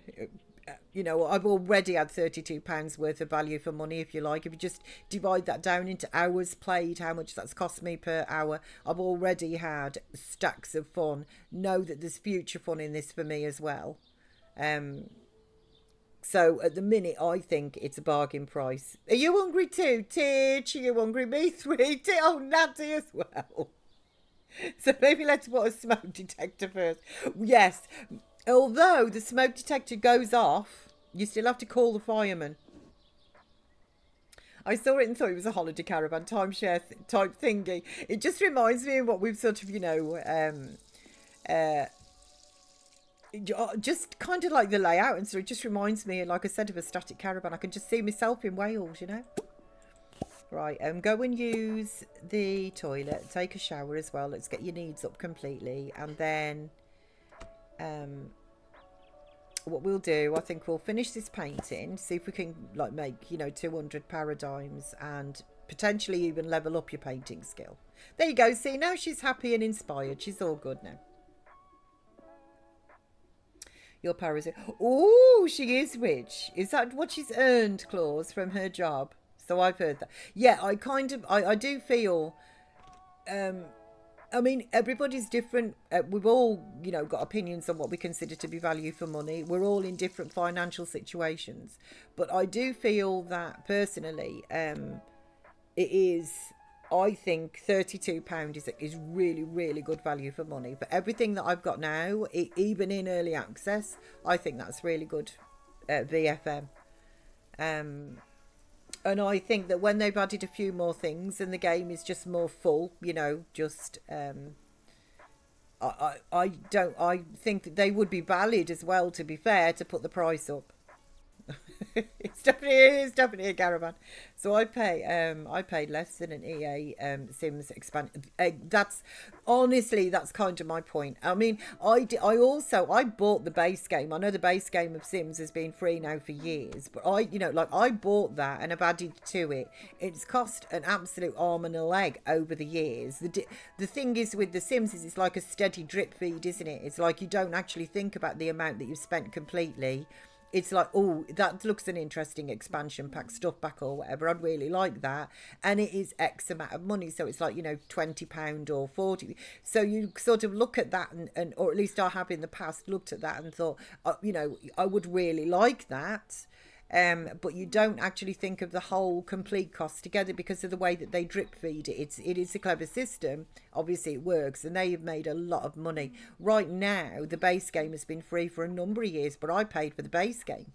You know, I've already had £32 worth of value for money, if you like. If you just divide that down into hours played, how much that's cost me per hour, I've already had stacks of fun. Know that there's future fun in this for me as well. So at the minute, I think it's a bargain price. Are you hungry too, Titch? Are you hungry? Me, sweetie? Oh, Natty as well. So maybe let's put a smoke detector first. Yes, although the smoke detector goes off, you still have to call the fireman. I saw it and thought it was a holiday caravan timeshare type thingy. It just reminds me of what we've sort of, just kind of like the layout and so it just reminds me, like I said, of a static caravan. I can just see myself in Wales, Right, go and use the toilet, take a shower as well. Let's get your needs up completely. And then what we'll do, I think we'll finish this painting, see if we can like make, 200 paradigms and potentially even level up your painting skill. There you go. See, now she's happy and inspired. She's all good now. Your parasite. Oh, she is rich. Is that what she's earned, Claus, from her job? So I've heard that. Yeah, I do feel, I mean, everybody's different. We've all, got opinions on what we consider to be value for money. We're all in different financial situations. But I do feel that personally, it is, I think £32 is really, really good value for money. For everything that I've got now, even in early access, I think that's really good VFM. And I think that when they've added a few more things and the game is just more full, just I think that they would be valid as well, to be fair, to put the price up. It's definitely a caravan. So I paid less than an EA Sims expand. That's kind of my point. I mean, I bought the base game. I know the base game of Sims has been free now for years, but I bought that and have added to it. It's cost an absolute arm and a leg over the years. The thing is with the Sims is it's like a steady drip feed, isn't it? It's like you don't actually think about the amount that you've spent completely. It's like, oh, that looks an interesting expansion pack, stuff back or whatever. I'd really like that. And it is X amount of money. So it's like, £20 or 40. So you sort of look at that and or at least I have in the past looked at that and thought, I would really like that. But you don't actually think of the whole complete cost together because of the way that they drip feed it. It is a clever system. Obviously it works and they have made a lot of money. Right now, the base game has been free for a number of years, but I paid for the base game.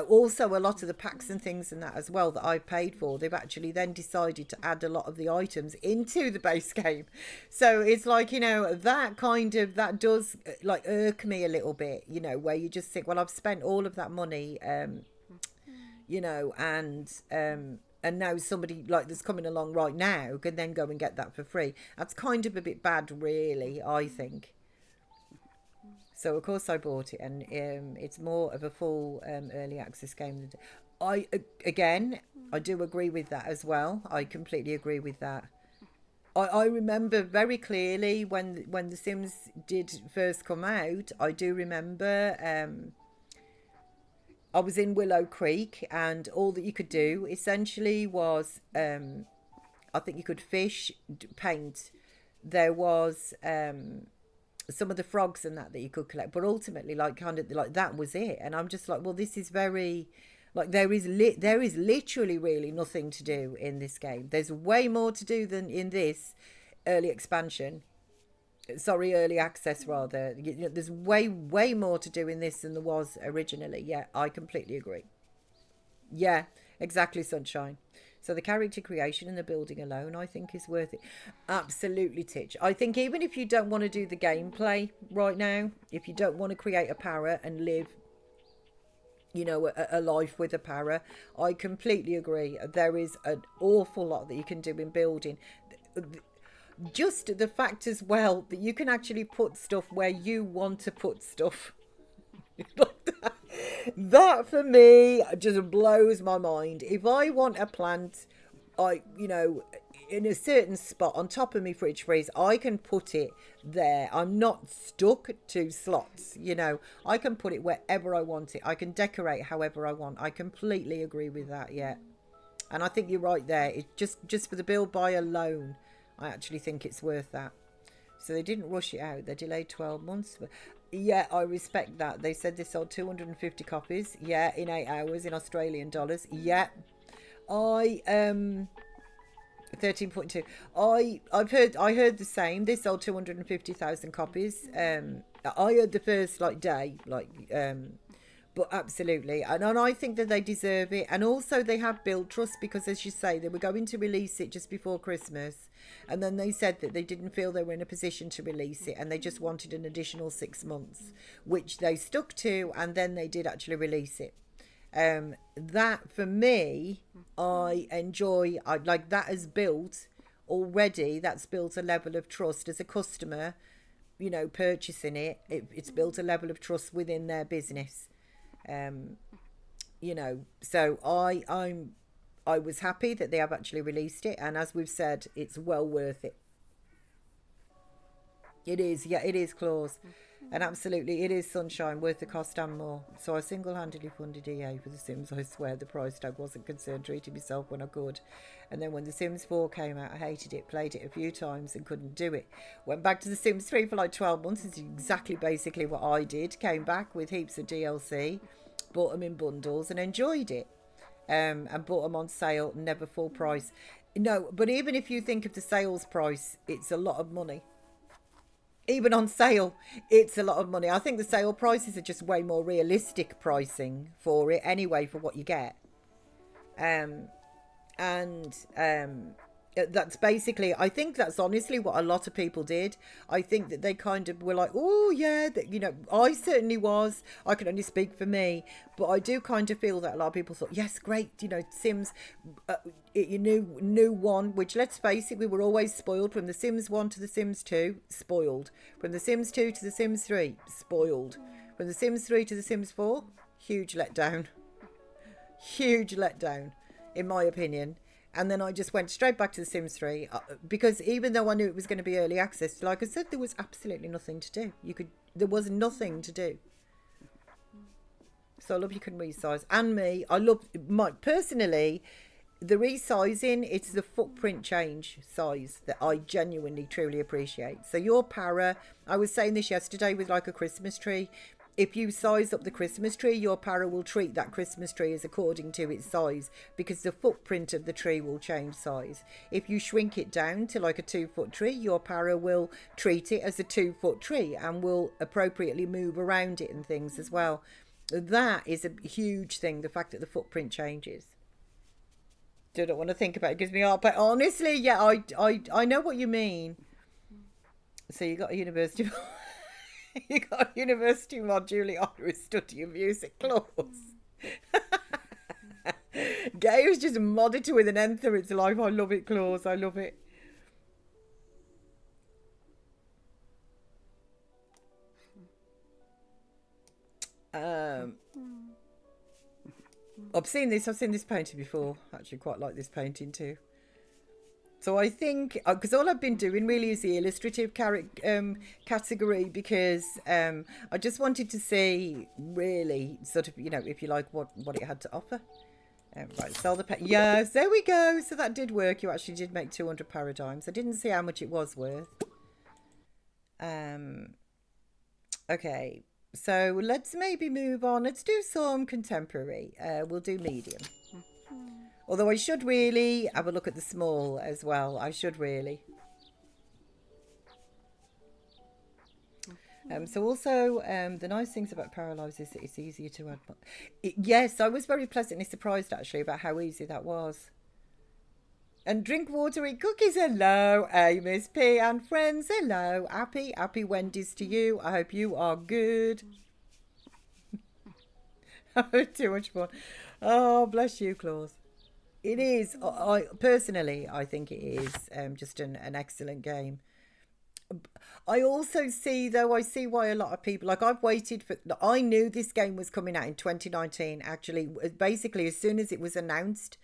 Also a lot of the packs and things and that as well that I paid for, they've actually then decided to add a lot of the items into the base game. So it's like, that does like irk me a little bit, where you just think, well, I've spent all of that money, and now somebody like that's coming along right now can then go and get that for free. That's kind of a bit bad, really, I think. So of course I bought it, and it's more of a full early access game. I do agree with that as well. I completely agree with that. I remember very clearly when The Sims did first come out. I do remember I was in Willow Creek, and all that you could do essentially was I think you could fish, paint. There was some of the frogs and that you could collect, but ultimately that was it. And I'm just like, well, this is very like there is literally really nothing to do in this game. There's way more to do than in this early access rather. There's way more to do in this than there was originally. Yeah, I completely agree. Yeah, exactly, Sunshine. So the character creation and the building alone, I think, is worth it. Absolutely, Titch. I think even if you don't want to do the gameplay right now, if you don't want to create a para and live, a life with a para, I completely agree. There is an awful lot that you can do in building. Just the fact as well that you can actually put stuff where you want to put stuff. That for me just blows my mind. If I want a plant, in a certain spot on top of my fridge freeze, I can put it there. I'm not stuck to slots. I can put it wherever I want it. I can decorate however I want. I completely agree with that. Yeah, and I think you're right there. It's just for the build buy alone, I actually think it's worth that. So they didn't rush it out. They delayed 12 months. But yeah, I respect that. They said they sold 250 copies. Yeah, in 8 hours in Australian dollars. Yeah. I 13.2. I heard the same. They sold 250,000 copies. I heard the first day, but absolutely, and I think that they deserve it. And also they have built trust, because as you say, they were going to release it just before Christmas, and then they said that they didn't feel they were in a position to release it, and they just wanted an additional 6 months, which they stuck to, and then they did actually release it. That for me, I enjoy. I like that has built already. That's built a level of trust as a customer, purchasing it's built a level of trust within their business. So I was happy that they have actually released it, and as we've said, it's well worth it. It is, yeah, it is, Claus. And absolutely, it is sunshine, worth the cost and more. So I single-handedly funded EA for The Sims. I swear the price tag wasn't concerned, treating myself when I could. And then when The Sims 4 came out, I hated it, played it a few times and couldn't do it. Went back to The Sims 3 for 12 months. It's exactly basically what I did. Came back with heaps of DLC, bought them in bundles and enjoyed it. And bought them on sale, never full price. No, but even if you think of the sales price, it's a lot of money. Even on sale, it's a lot of money. I think the sale prices are just way more realistic pricing for it anyway, for what you get. That's basically, I think that's honestly what a lot of people did. I think that they kind of were like, oh yeah, that, I certainly was. I can only speak for me, but I do kind of feel that a lot of people thought, yes, great, Sims, new one, which, let's face it, we were always spoiled from The Sims 1 to The Sims 2, spoiled. From The Sims 2 to The Sims 3, spoiled. From The Sims 3 to The Sims 4, huge letdown. Huge letdown, in my opinion. And then I just went straight back to The Sims 3 because even though I knew it was going to be early access, like I said, there was absolutely nothing to do. There was nothing to do. So I love you can resize. And me, I love personally, the resizing, it's the footprint change size that I genuinely, truly appreciate. So your para, I was saying this yesterday with a Christmas tree. If you size up the Christmas tree, your para will treat that Christmas tree as according to its size, because the footprint of the tree will change size. If you shrink it down to a 2-foot tree, your para will treat it as a 2-foot tree and will appropriately move around it and things as well. That is a huge thing, the fact that the footprint changes. Don't want to think about it, gives me heart, but honestly, yeah, I know what you mean. So you got a university. You got a university module on studying music, Claus. Gay was just modded to with an nth of its life. I love it, Claus. I love it. I've seen this painting before. Actually, quite like this painting too. So I think, because all I've been doing really is the illustrative category, because I just wanted to see really sort of, if you like, what it had to offer. Right, sell the yes, there we go. So that did work. You actually did make 200 paradigms. I didn't see how much it was worth. Okay, so let's maybe move on. Let's do some contemporary. We'll do medium. Although I should really have a look at the small as well. I should really. So also, the nice things about Paralyze is that it's easier to add. Yes, I was very pleasantly surprised actually about how easy that was. And drink water, eat cookies. Hello, Miss P and friends. Hello, happy Wendy's to you. I hope you are good. Too much fun. Oh, bless you, Claus. It is. I personally, I think it is just an excellent game. I also see why a lot of people, I've waited for, I knew this game was coming out in 2019, actually, basically as soon as it was announced.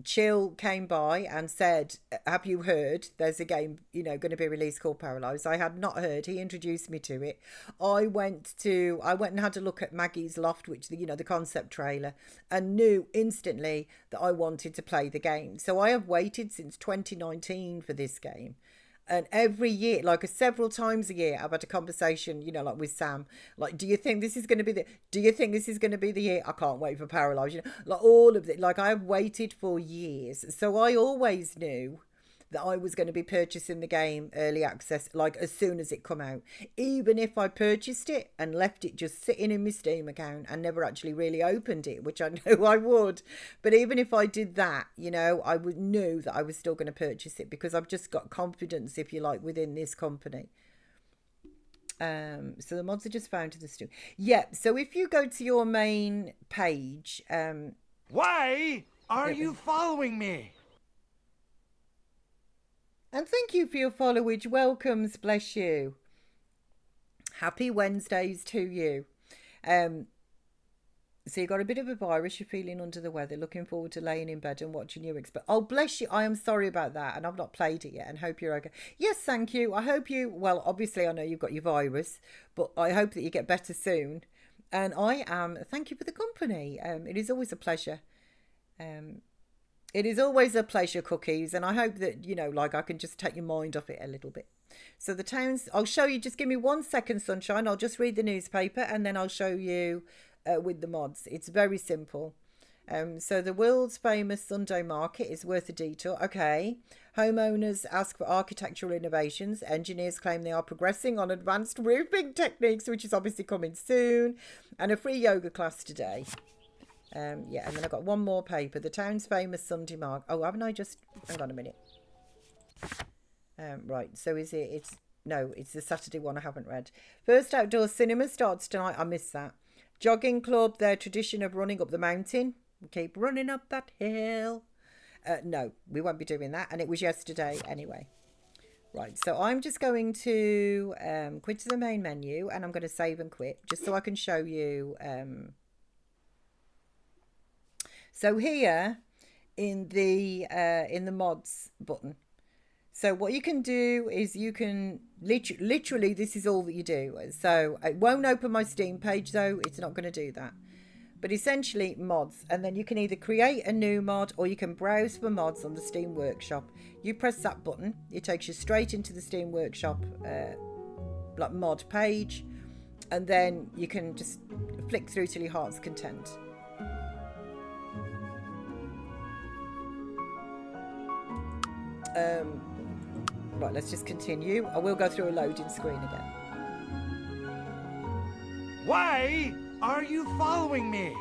Chill came by and said, have you heard there's a game going to be released called Paralyze? I had not heard. He introduced me to it. I went and had a look at Maggie's Loft, which the concept trailer, and knew instantly that I wanted to play the game. So I have waited since 2019 for this game, And every year, like several times a year, I've had a conversation, you know, like with Sam. Like, do you think this is going to be the? Do you think this is going to be the year? I can't wait for Paralyze. You know, like all of it. Like I've waited for years, so I always knew that I was going to be purchasing the game early access, like as soon as it come out. Even if I purchased it and left it just sitting in my Steam account and never actually really opened it, which I know I would. But even if I did that, you know, I would knew that I was still going to purchase it because I've just got confidence, if you like, within this company. So the mods are just found to the Steam. Yeah, so if you go to your main page, why are you following me? And thank you for your followage. Welcomes, bless you. Happy Wednesdays to you. So you got a bit of a virus, you're feeling under the weather, looking forward to laying in bed and watching you oh, bless you. I am sorry about that, and I've not played it yet, and hope you're okay. Yes, thank you. I hope you, well, obviously I know you've got your virus, but I hope that you get better soon. And I am, thank you for the company. It is always a pleasure. It is always a pleasure, Cookies, and I hope that, you know, like I can just take your mind off it a little bit. So the towns, I'll show you, just give me 1 second, Sunshine. I'll just read the newspaper and then I'll show you with the mods. It's very simple. So the world's famous Sunday market is worth a detour. Okay. Homeowners ask for architectural innovations. Engineers claim they are progressing on advanced roofing techniques, which is obviously coming soon. And a free yoga class today. Yeah, and then I've got one more paper. The town's famous Sunday market. Oh, haven't I just... Hang on a minute. Right, so is it... It's the Saturday one I haven't read. First outdoor cinema starts tonight. I missed that. Jogging club, their tradition of running up the mountain. We keep running up that hill. No, we won't be doing that. And it was yesterday anyway. Right, so I'm just going to quit to the main menu. And I'm going to save and quit. Just so I can show you... So here in the mods button, so what you can do is you can literally this is all that you do. So it won't open my Steam page though, it's not going to do that. But essentially mods, and then you can either create a new mod or you can browse for mods on the Steam Workshop. You press that button, it takes you straight into the Steam Workshop like mod page, and then you can just flick through till your heart's content. Right, let's just continue. I will go through a loading screen again. Why are you following me?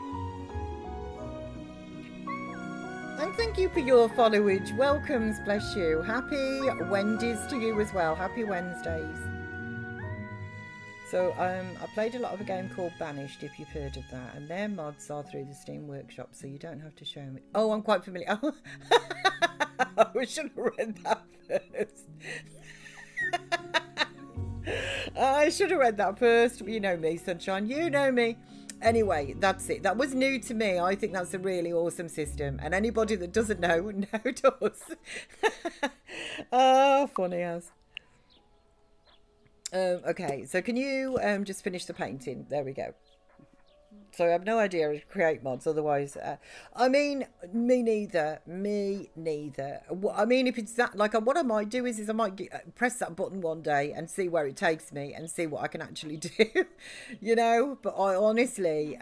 And thank you for your followage. Welcomes, bless you. Happy Wendy's to you as well. Happy Wednesdays. So I played a lot of a game called Banished, if you've heard of that, and their mods are through the Steam Workshop, so you don't have to show me. Oh, I'm quite familiar. Oh. I should have read that first. I should have read that first. You know me, Sunshine. You know me. Anyway, that's it. That was new to me. I think that's a really awesome system. And anybody that doesn't know, now does. Oh, funny as. Okay, so can you just finish the painting? There we go. So I have no idea how to create mods, otherwise, I mean, me neither. I mean, if it's that, like, what I might do is I might press that button one day and see where it takes me and see what I can actually do, you know, but I honestly,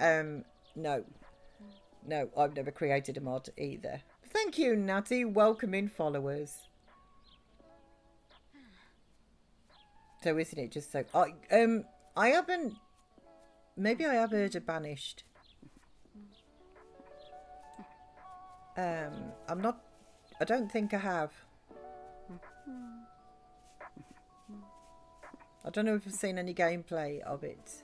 no, I've never created a mod either. Thank you, Natty, welcoming followers. So isn't it just so, I haven't, maybe I have heard of Banished. I'm not, I don't think I have. I don't know if I've seen any gameplay of it.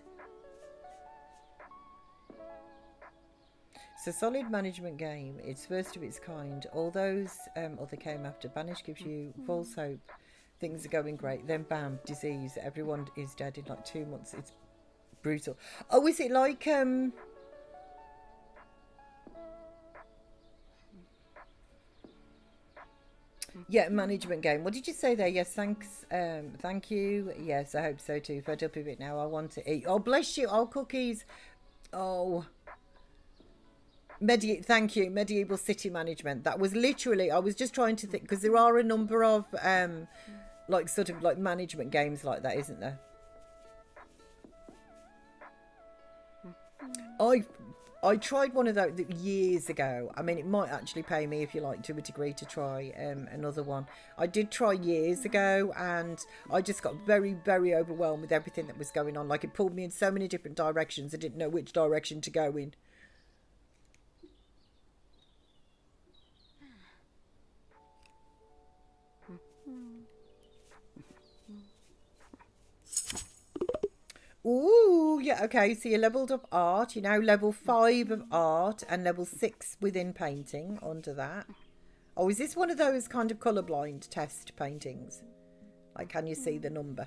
It's a solid management game. It's first of its kind. All those other came after. Banished gives you false hope. Things are going great. Then bam, disease. Everyone is dead in like 2 months. It's brutal. Oh, is it like yeah, management game. What did you say there? Yes, thanks. Thank you. Yes, I hope so too. Fed up with it now. I want to eat. Oh, bless you. Oh, cookies. Oh. Thank you. Medieval city management. That was literally, I was just trying to think, because there are a number of like sort of like management games like that, isn't there? I tried one of those years ago. I mean, it might actually pay me, if you like, to a degree, to try another one. I did try years ago, and I just got very, very overwhelmed with everything that was going on. Like, it pulled me in so many different directions. I didn't know which direction to go in. Ooh, yeah, okay, so you leveled up art. You're now level 5 of art and level 6 within painting under that. Oh, is this one of those kind of colourblind test paintings? Like, can you see the number?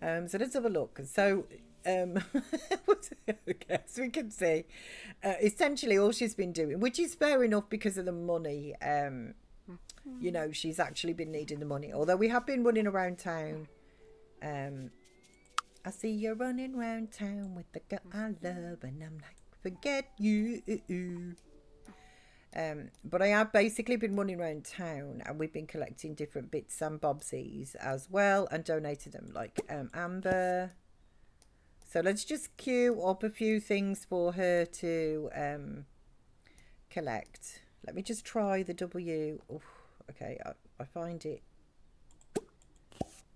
So let's have a look. So, okay, so we can see, essentially all she's been doing, which is fair enough because of the money, you know, she's actually been needing the money. Although we have been running around town. I see you running around town with the girl I love, and I'm like, forget you. But I have basically been running around town, and we've been collecting different bits and bobsies as well, and donated them, like Amber. So let's just queue up a few things for her to collect. Let me just try the W. Oof. Okay, I find it.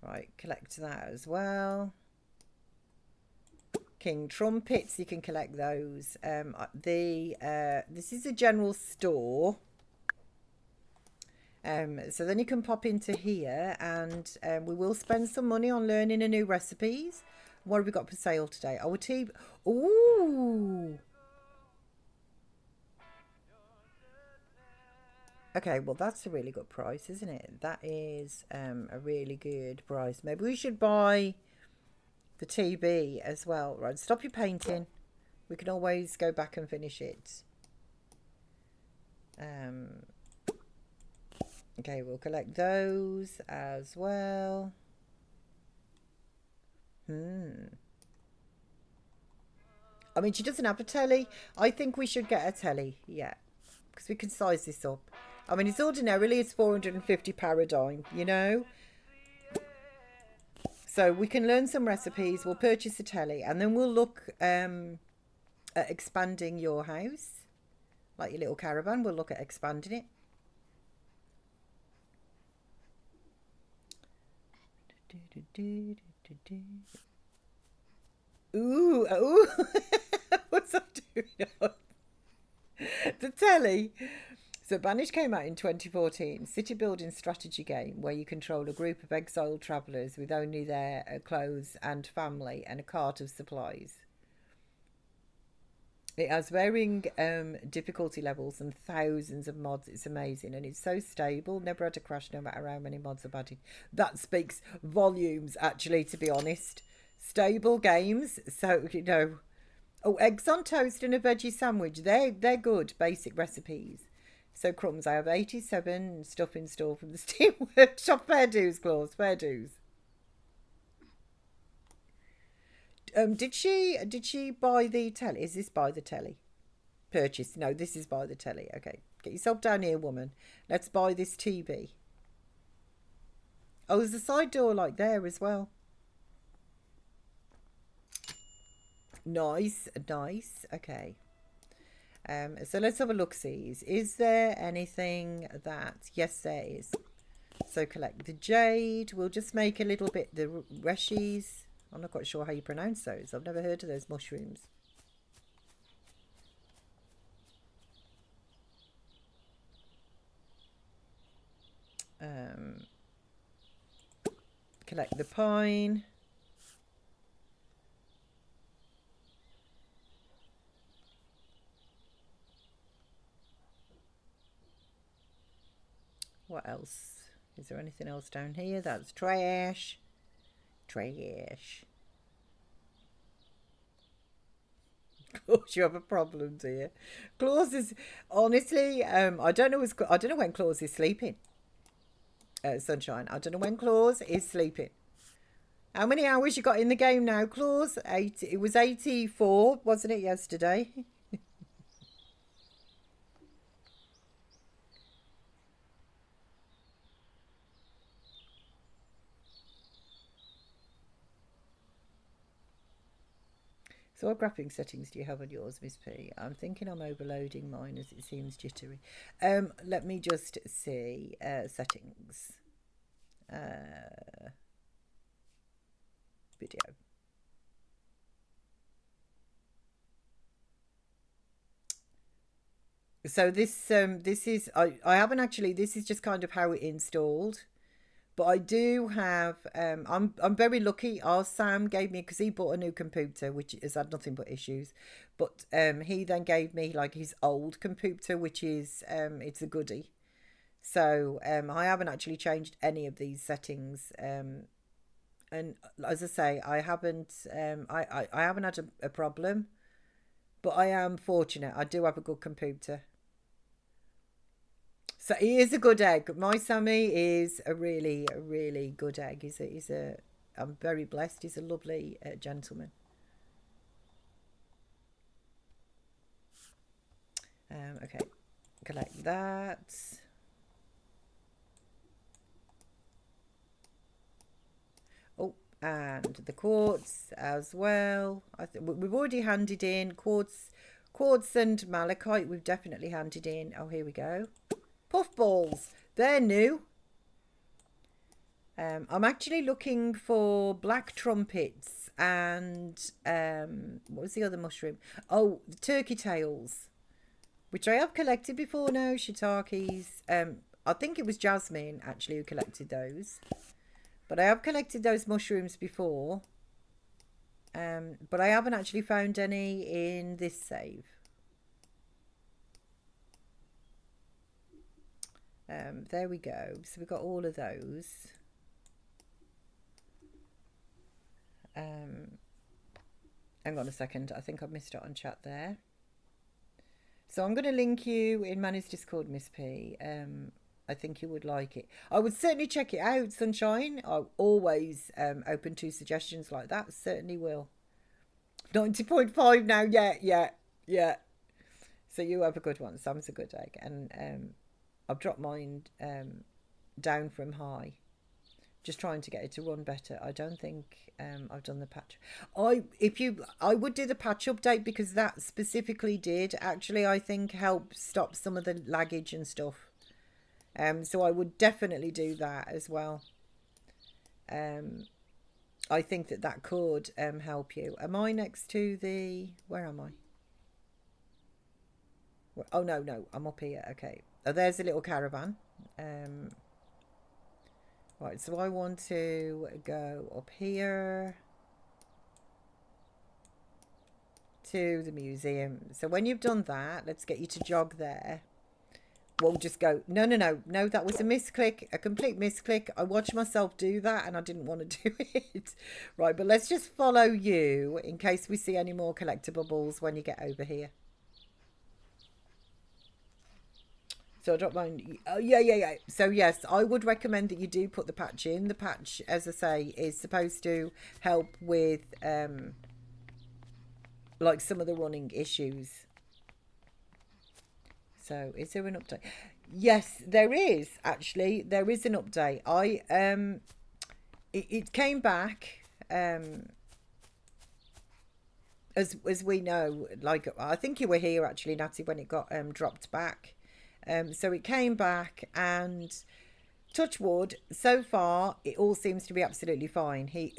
Right, collect that as well. King trumpets, you can collect those. This is a general store. So then you can pop into here, and we will spend some money on learning a new recipes. What have we got for sale today? Our tea. Ooh. Okay, well, that's a really good price, isn't it? That is a really good price. Maybe we should buy the TB as well. Right, stop your painting. We can always go back and finish it. Okay, we'll collect those as well. I mean, she doesn't have a telly. I think we should get a telly, yeah, because we can size this up. I mean, ordinarily it's 450 paradigm, you know. So we can learn some recipes. We'll purchase a telly, and then we'll look at expanding your house, like your little caravan. We'll look at expanding it. Ooh, ooh. What's that doing? The telly. So Banished came out in 2014, city building strategy game where you control a group of exiled travellers with only their clothes and family and a cart of supplies. It has varying difficulty levels and thousands of mods. It's amazing, and it's so stable. Never had a crash no matter how many mods I've added. That speaks volumes, actually, to be honest. Stable games, so, you know. Oh, eggs on toast and a veggie sandwich. They're good, basic recipes. So crumbs, I have 87 stuff in store from the Steam Workshop. Fair dues, Claus, fair dues. Did she buy the telly? Is this buy the telly? Purchase? No, this is buy the telly. Okay, get yourself down here, woman. Let's buy this TV. Oh, there's a side door like there as well. Nice, nice. Okay. So let's have a look-sees. Is there anything that... Yes, there is. So collect the jade. We'll just make a little bit the reshies. I'm not quite sure how you pronounce those. I've never heard of those mushrooms. Collect the pine. What else? Is there anything else down here? That's trash. Trash. Claus, you have a problem, do you? Claus is honestly, I don't know when Claus is sleeping. Sunshine. I don't know when Claus is sleeping. How many hours you got in the game now, Claus? It was 84, wasn't it, yesterday? So what graphics settings do you have on yours, Miss P? I'm thinking I'm overloading mine as it seems jittery. Let me just see. Settings. Video. So this is I haven't actually, this is just kind of how it installed. But I do have, I'm very lucky. Our Sam gave me, because he bought a new computer, which has had nothing but issues. But he then gave me like his old computer, which is, it's a goodie. So I haven't actually changed any of these settings. And as I say, I haven't, I haven't had a problem. But I am fortunate. I do have a good computer. So he is a good egg. My Sammy is a really good egg. I'm very blessed. He's a lovely gentleman. Okay, collect that. Oh, and the quartz as well. We've already handed in quartz and malachite. We've definitely handed in. Oh, here we go. Puffballs, they're new. I'm actually looking for black trumpets and what was the other mushroom? Oh, the turkey tails, which I have collected before now. Shiitakes. I think it was Jasmine actually who collected those, but I have collected those mushrooms before. But I haven't actually found any in this save. There we go. So we've got all of those. Hang on a second. I think I've missed it on chat there. So I'm going to link you in Manny's Discord, Miss P. I think you would like it. I would certainly check it out, Sunshine. I'm always open to suggestions like that. Certainly will. 90.5 now. Yeah. So you have a good one. Sam's a good egg. And I've dropped mine down from high, just trying to get it to run better. I don't think I've done the patch. I would do the patch update, because that specifically did actually, I think, help stop some of the laggage and stuff. So I would definitely do that as well. I think that could help you. Am I next to the... Where am I? Oh, no, I'm up here. Okay. Oh, there's a little caravan. Right, so I want to go up here to the museum. So when you've done that, let's get you to jog there. We'll just go, no, that was a misclick, a complete misclick. I watched myself do that and I didn't want to do it. Right, but let's just follow you in case we see any more collectibles when you get over here. So I don't mind. Oh, yeah. So yes, I would recommend that you do put the patch in. The patch, as I say, is supposed to help with like some of the running issues. So is there an update? Yes, there is actually. There is an update. It came back as we know. Like, I think you were here actually, Natty, when it got dropped back. So it came back, and touch wood, so far it all seems to be absolutely fine. He's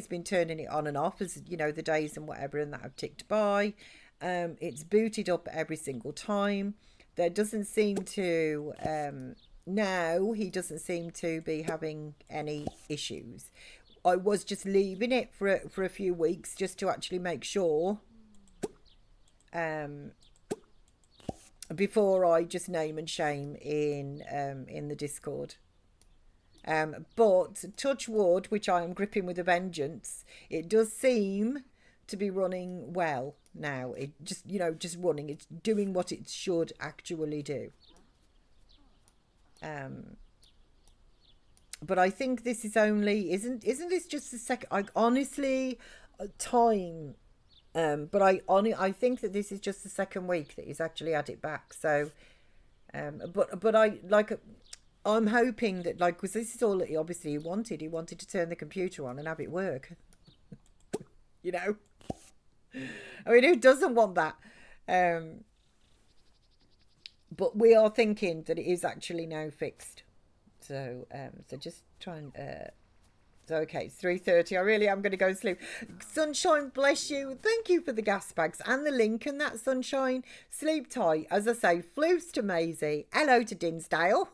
been turning it on and off, as you know, the days and whatever, and that have ticked by. It's booted up every single time. There doesn't seem to now he doesn't seem to be having any issues. I was just leaving it for a few weeks just to actually make sure before I just name and shame in the Discord. But touch wood, which I am gripping with a vengeance, it does seem to be running well now. It just, just running. It's doing what it should actually do. But I think this is only, isn't this just the second? I honestly, time. But I think that this is just the second week that he's actually had it back. So, but I'm hoping that, like, because this is all that he obviously wanted. He wanted to turn the computer on and have it work. I mean, who doesn't want that? But we are thinking that it is actually now fixed. So, so just try and. So okay, it's 3:30. I really am going to go to sleep. Sunshine, bless you. Thank you for the gas bags and the link and that, Sunshine. Sleep tight. As I say, floofs to Maisie. Hello to Dinsdale.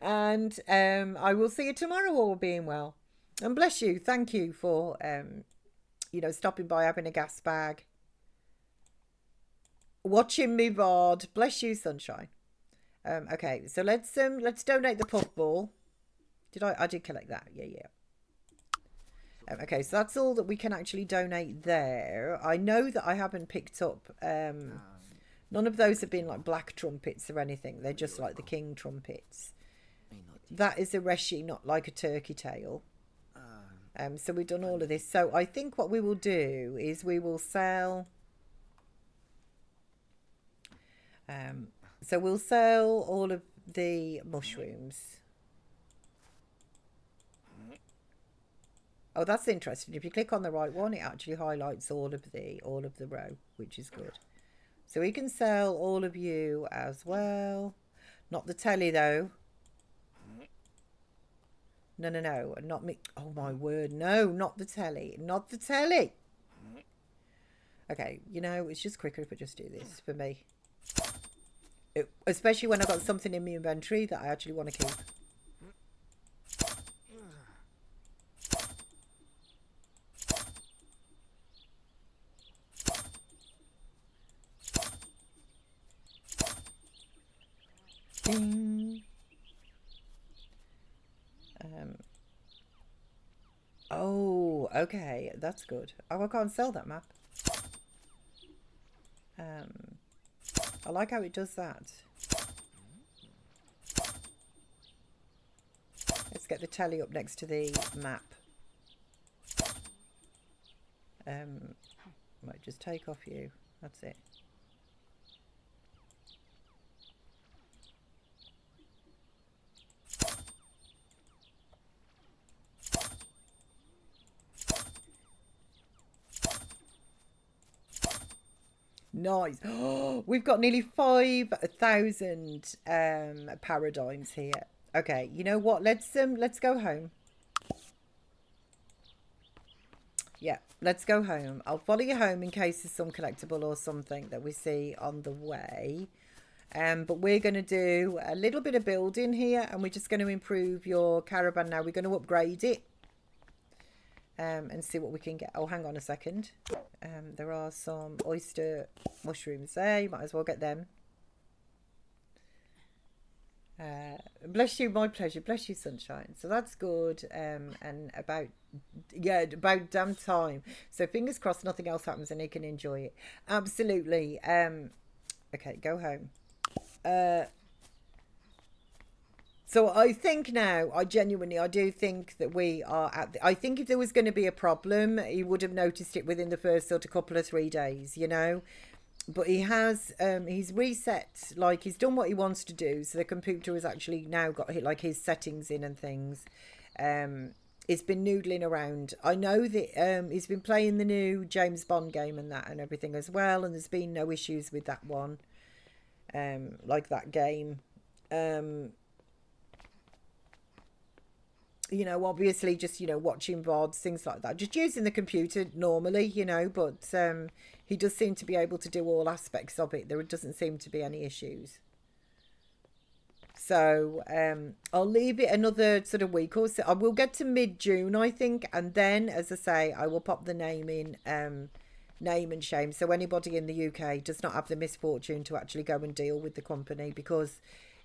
And I will see you tomorrow, all being well. And bless you. Thank you for stopping by, having a gas bag, watching me VOD. Bless you, Sunshine. Okay, so let's donate the puffball. I did collect that. Yeah. Okay, so that's all that we can actually donate there. I know that I haven't picked up. None of those have been like black trumpets or anything. They're just like the king trumpets. That is a reshi, not like a turkey tail. So we've done all of this. So I think what we will do is we will sell. So we'll sell all of the mushrooms. Oh, that's interesting. If you click on the right one, it actually highlights all of the row, which is good. So we can sell all of you as well. Not the telly though. No, not me. Oh my word, no, not the telly, not the telly. Okay, it's just quicker if I just do this for me. Especially when I've got something in my inventory that I actually want to keep. Ding. Oh, okay, that's good. Oh, I can't sell that map. I like how it does that. Let's get the telly up next to the map. Might just take off you. That's it. Nice. Oh, we've got nearly 5,000 paradigms here. Okay, you know what? Let's go home. Yeah, let's go home. I'll follow you home in case there's some collectible or something that we see on the way. But we're going to do a little bit of building here, and we're just going to improve your caravan now. We're going to upgrade it. And see what we can get. Oh, hang on a second. There are some oyster mushrooms there. You might as well get them. Bless you, my pleasure. Bless you, Sunshine. So that's good. And about damn time. So fingers crossed nothing else happens and he can enjoy it. Absolutely. Okay, go home. So I think now, I do think that we are I think if there was going to be a problem, he would have noticed it within the first sort of couple of 3 days, But he has, he's reset, like he's done what he wants to do. So the computer has actually now got like his settings in and things. It's been noodling around. I know that he's been playing the new James Bond game and that and everything as well. And there's been no issues with that one, like that game. Obviously just, watching VODs, things like that. Just using the computer normally, but he does seem to be able to do all aspects of it. There doesn't seem to be any issues. So I'll leave it another sort of week or so. I will get to mid-June, I think. And then, as I say, I will pop the name in, name and shame. So anybody in the UK does not have the misfortune to actually go and deal with the company, because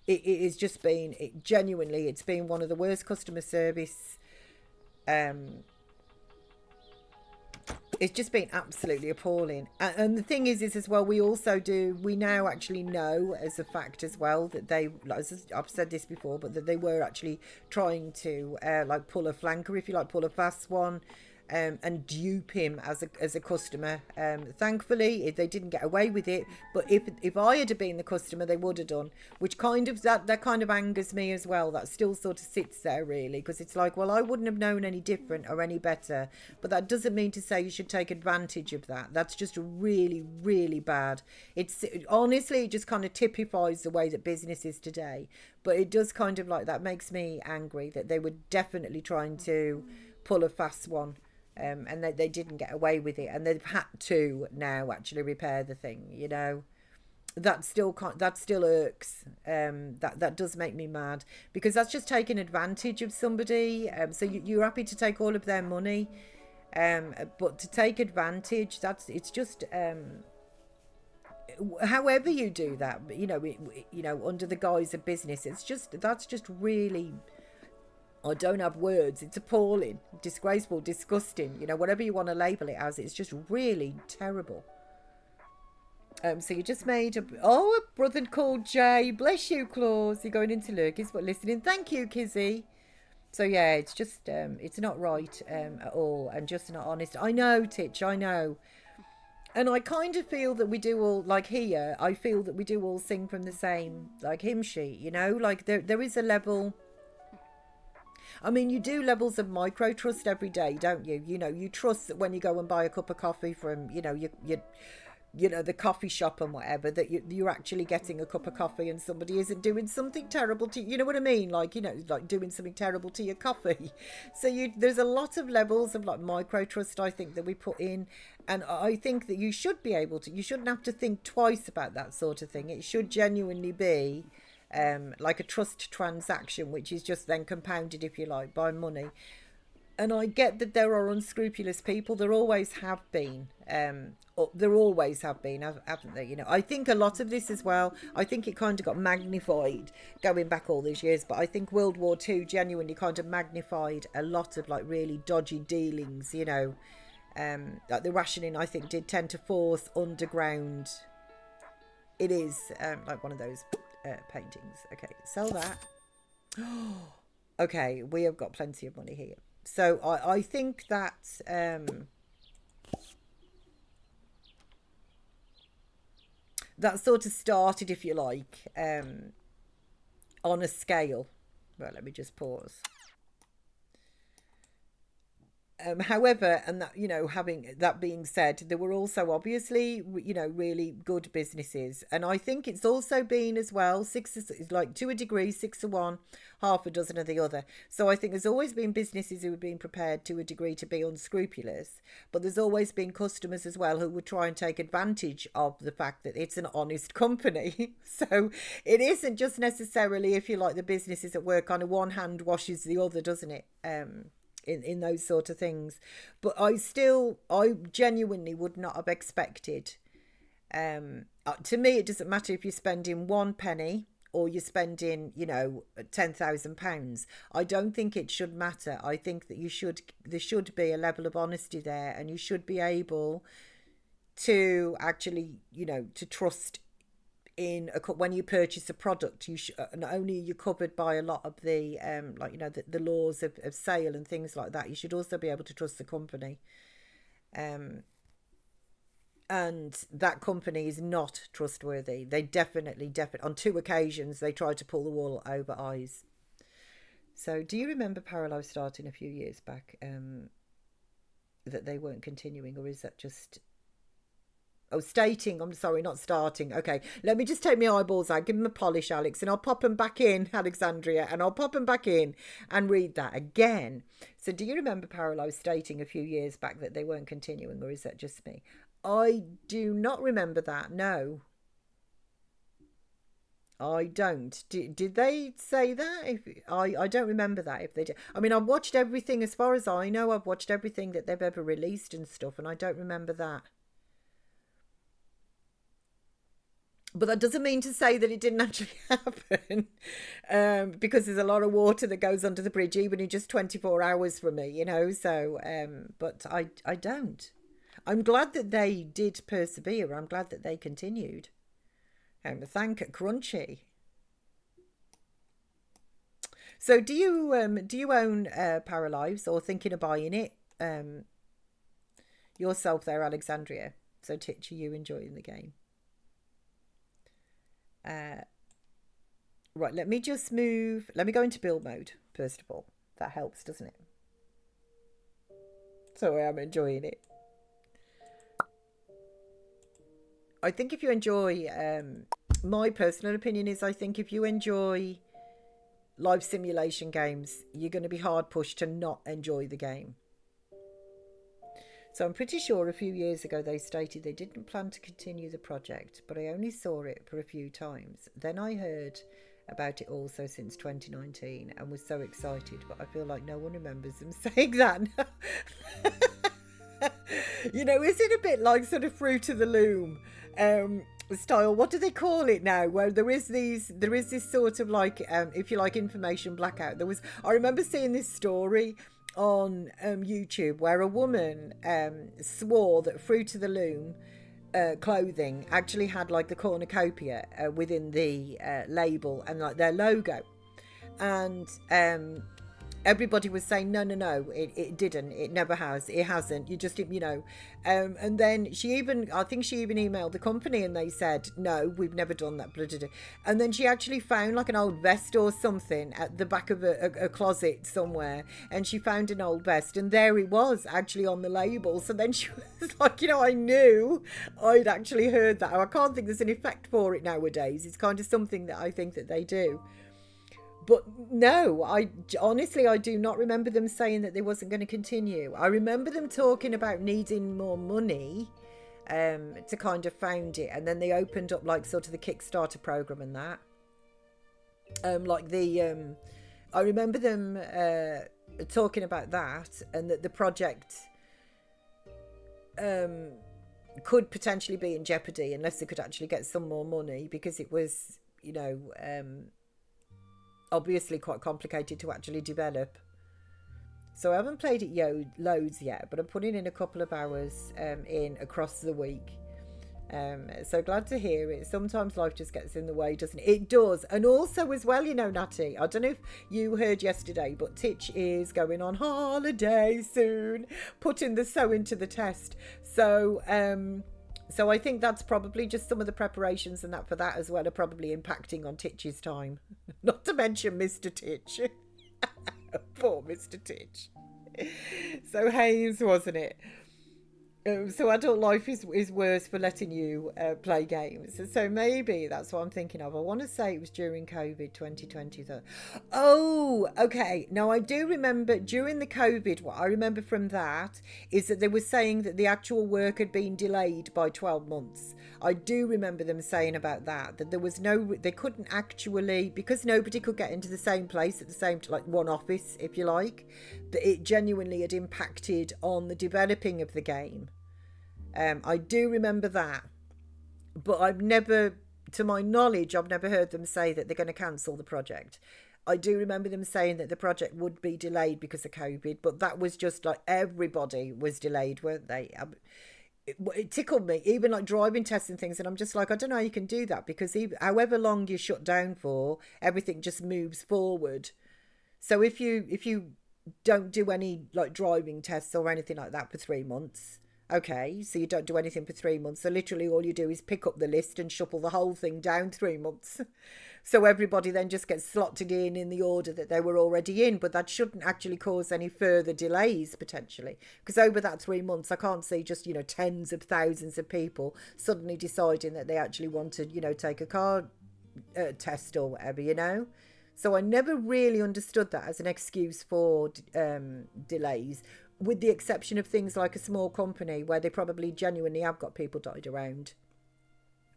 it has just been, it's been one of the worst customer service. It's just been absolutely appalling. And the thing is as well, we now actually know as a fact as well that they, I've said this before, but that they were actually trying to like pull a flanker, if you like, pull a fast one. and dupe him as a customer. Thankfully, they didn't get away with it. But if I had been the customer, they would have done. Which kind of that kind of angers me as well. That still sort of sits there really, because it's like, well, I wouldn't have known any different or any better. But that doesn't mean to say you should take advantage of that. That's just really, really bad. It's honestly, it just kind of typifies the way that business is today. But it does kind of like, that makes me angry that they were definitely trying to pull a fast one. And they didn't get away with it, and they've had to now actually repair the thing. You know, that still irks. That does make me mad, because that's just taking advantage of somebody. So you're happy to take all of their money, but to take advantage, it's just however you do that. You know, under the guise of business, that's just really. I don't have words. It's appalling, disgraceful, disgusting. You know, whatever you want to label it as, it's just really terrible. So you just made a brother called Jay. Bless you, Claus. You're going into Lurkies, but listening. Thank you, Kizzy. So yeah, it's just it's not right at all, and just not honest. I know, Titch. I know. And I kind of feel that we do all, like here, I feel that we do all sing from the same, like, hymn sheet, you know? Like, there is a level. I mean, you do levels of micro trust every day, don't you? You know, you trust that when you go and buy a cup of coffee from, you know, the coffee shop and whatever, that you're actually getting a cup of coffee and somebody isn't doing something terrible to you. You know what I mean? Like, you know, like doing something terrible to your coffee. So there's a lot of levels of like micro trust, I think, that we put in. And I think that you should be able to, you shouldn't have to think twice about that sort of thing. It should genuinely be like a trust transaction, which is just then compounded, if you like, by money. And I get that there are unscrupulous people. There always have been. There always have been, haven't there? You know, I think a lot of this as well, I think it kind of got magnified going back all these years. But I think World War II genuinely kind of magnified a lot of like really dodgy dealings, you know. Like the rationing, I think, did tend to force underground. It is like one of those paintings. Okay, sell that. Okay, we have got plenty of money here. So I think that that sort of started, if you like, on a scale. Right, let me just pause. However, and that, you know, having that being said, there were also obviously, you know, really good businesses. And I think it's also been as well, like to a degree, 6 of one, half a dozen of the other. So I think there's always been businesses who have been prepared to a degree to be unscrupulous, but there's always been customers as well who would try and take advantage of the fact that it's an honest company. So it isn't just necessarily, if you like, the businesses at work, kind of one hand washes the other, doesn't it? In those sort of things. But I genuinely would not have expected, to me it doesn't matter if you're spending 1 penny or you're spending, you know, £10,000. I don't think it should matter. I think that there should be a level of honesty there, and you should be able to actually, you know, to trust when you purchase a product. You not only are you covered by a lot of the like, you know, the laws of sale and things like that, you should also be able to trust the company, and that company is not trustworthy. They definitely on 2 occasions they tried to pull the wool over eyes. So do you remember Parallel starting a few years back, that they weren't continuing, or is that just stating? I'm sorry, not starting. Okay, let me just take my eyeballs out, give them a polish, Alex, and I'll pop them back in, Alexandria, and I'll pop them back in and read that again. So do you remember Parallel stating a few years back that they weren't continuing, or is that just me? I do not remember that, no. I don't. Did they say that? I don't remember that, if they did. I mean, I've watched everything, as far as I know, I've watched everything that they've ever released and stuff, and I don't remember that. But that doesn't mean to say that it didn't actually happen, because there's a lot of water that goes under the bridge, even in just 24 hours for me, you know. So, but I don't. I'm glad that they did persevere. I'm glad that they continued. Thank Crunchy. So, do you own Paralives, or thinking of buying it? yourself there, Alexandria. So, Titch, are you enjoying the game? Right, let me just move. Let me go into build mode, first of all. That helps, doesn't it? So I am enjoying it. I think if you enjoy, my personal opinion is I think if you enjoy life simulation games, you're going to be hard pushed to not enjoy the game. So I'm pretty sure a few years ago they stated they didn't plan to continue the project, but I only saw it for a few times. Then I heard about it also since 2019 and was so excited, but I feel like no one remembers them saying that. You know, is it a bit like sort of Fruit of the Loom style? What do they call it now, where there is this sort of like if you like, information blackout? I remember seeing this story on YouTube where a woman swore that Fruit of the Loom clothing actually had like the cornucopia within the label and like their logo, and everybody was saying no, it didn't, it never has, it hasn't, you just, you know, and then I think she even emailed the company and they said no, we've never done that, and then she actually found like an old vest or something at the back of a closet somewhere, and she found an old vest and there it was actually on the label. So then she was like, you know, I knew I'd actually heard that. I can't think there's an effect for it nowadays. It's kind of something that I think that they do. But no, I do not remember them saying that they wasn't going to continue. I remember them talking about needing more money to kind of found it. And then they opened up like sort of the Kickstarter program and that. I remember them talking about that, and that the project could potentially be in jeopardy unless they could actually get some more money, because it was, you know, obviously quite complicated to actually develop. So I haven't played it loads yet, but I'm putting in a couple of hours in across the week. So glad to hear it. Sometimes life just gets in the way, doesn't it? It does. And also as well, you know, Natty, I don't know if you heard yesterday, but Titch is going on holiday soon, putting the sewing to the test. So I think that's probably just some of the preparations and that for that as well are probably impacting on Titch's time. Not to mention Mr. Titch. Poor Mr. Titch. So Hayes, wasn't it? So adult life is worse for letting you play games. So maybe that's what I'm thinking of. I want to say it was during COVID 2020. Oh, okay. Now I do remember during the COVID, what I remember from that is that they were saying that the actual work had been delayed by 12 months. I do remember them saying about that there was they couldn't actually, because nobody could get into the same place at the same time, like one office, if you like, that it genuinely had impacted on the developing of the game. I do remember that, but I've never, to my knowledge, I've never heard them say that they're going to cancel the project. I do remember them saying that the project would be delayed because of COVID, but that was just like everybody was delayed, weren't they? It tickled me, even like driving tests and things, and I'm just like, I don't know how you can do that, because however long you shut down for, everything just moves forward. So if you don't do any like driving tests or anything like that for 3 months, okay, so you don't do anything for 3 months. So literally all you do is pick up the list and shuffle the whole thing down 3 months. So everybody then just gets slotted in the order that they were already in. But that shouldn't actually cause any further delays potentially. Because over that 3 months, I can't see just, you know, tens of thousands of people suddenly deciding that they actually want to, you know, take a car test or whatever, you know. So I never really understood that as an excuse for delays, with the exception of things like a small company where they probably genuinely have got people dotted around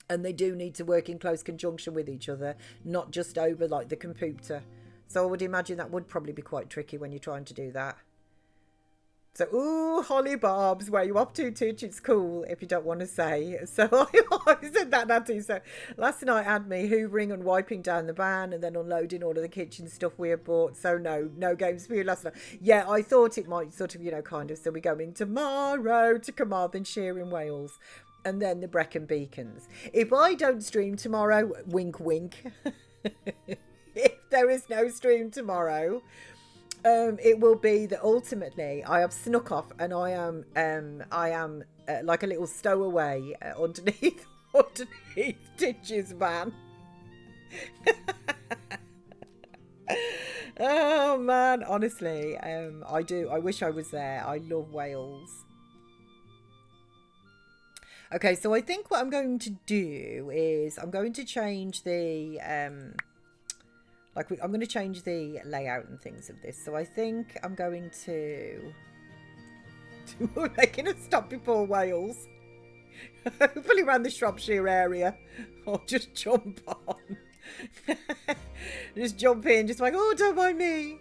and they do need to work in close conjunction with each other, not just over like the computer. So I would imagine that would probably be quite tricky when you're trying to do that. So, ooh, Holly Barbs, where you up to, Titch? It's cool if you don't want to say. So I said that, Natty. So last night had me hoovering and wiping down the van and then unloading all of the kitchen stuff we had bought. So no games for you last night. Yeah, I thought it might sort of, you know, kind of. So we're going tomorrow to Carmarthenshire in Wales. And then the Brecon Beacons. If I don't stream tomorrow, wink, wink. If there is no stream tomorrow, It will be that ultimately I have snuck off and I am like a little stowaway underneath Ditch's van. Oh man, honestly, I wish I was there. I love Wales. Okay, so I think what I'm going to do is I'm going to change the I'm going to change the layout and things of this. So I think I'm going to we're making a stop before Wales. Hopefully around the Shropshire area. I'll just jump on. Just jump in, just like, oh, don't mind me.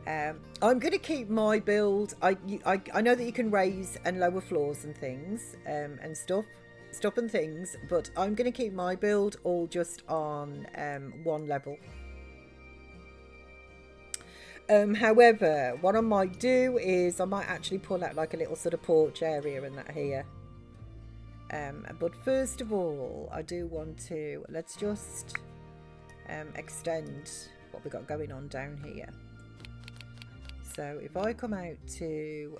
I'm going to keep my build. I know that you can raise and lower floors and things and stuff and things, but I'm going to keep my build all just on one level. However, what I might do is I might actually pull out like a little sort of porch area and that here. But first of all, I do want to, let's just extend what we got going on down here. So if I come out to,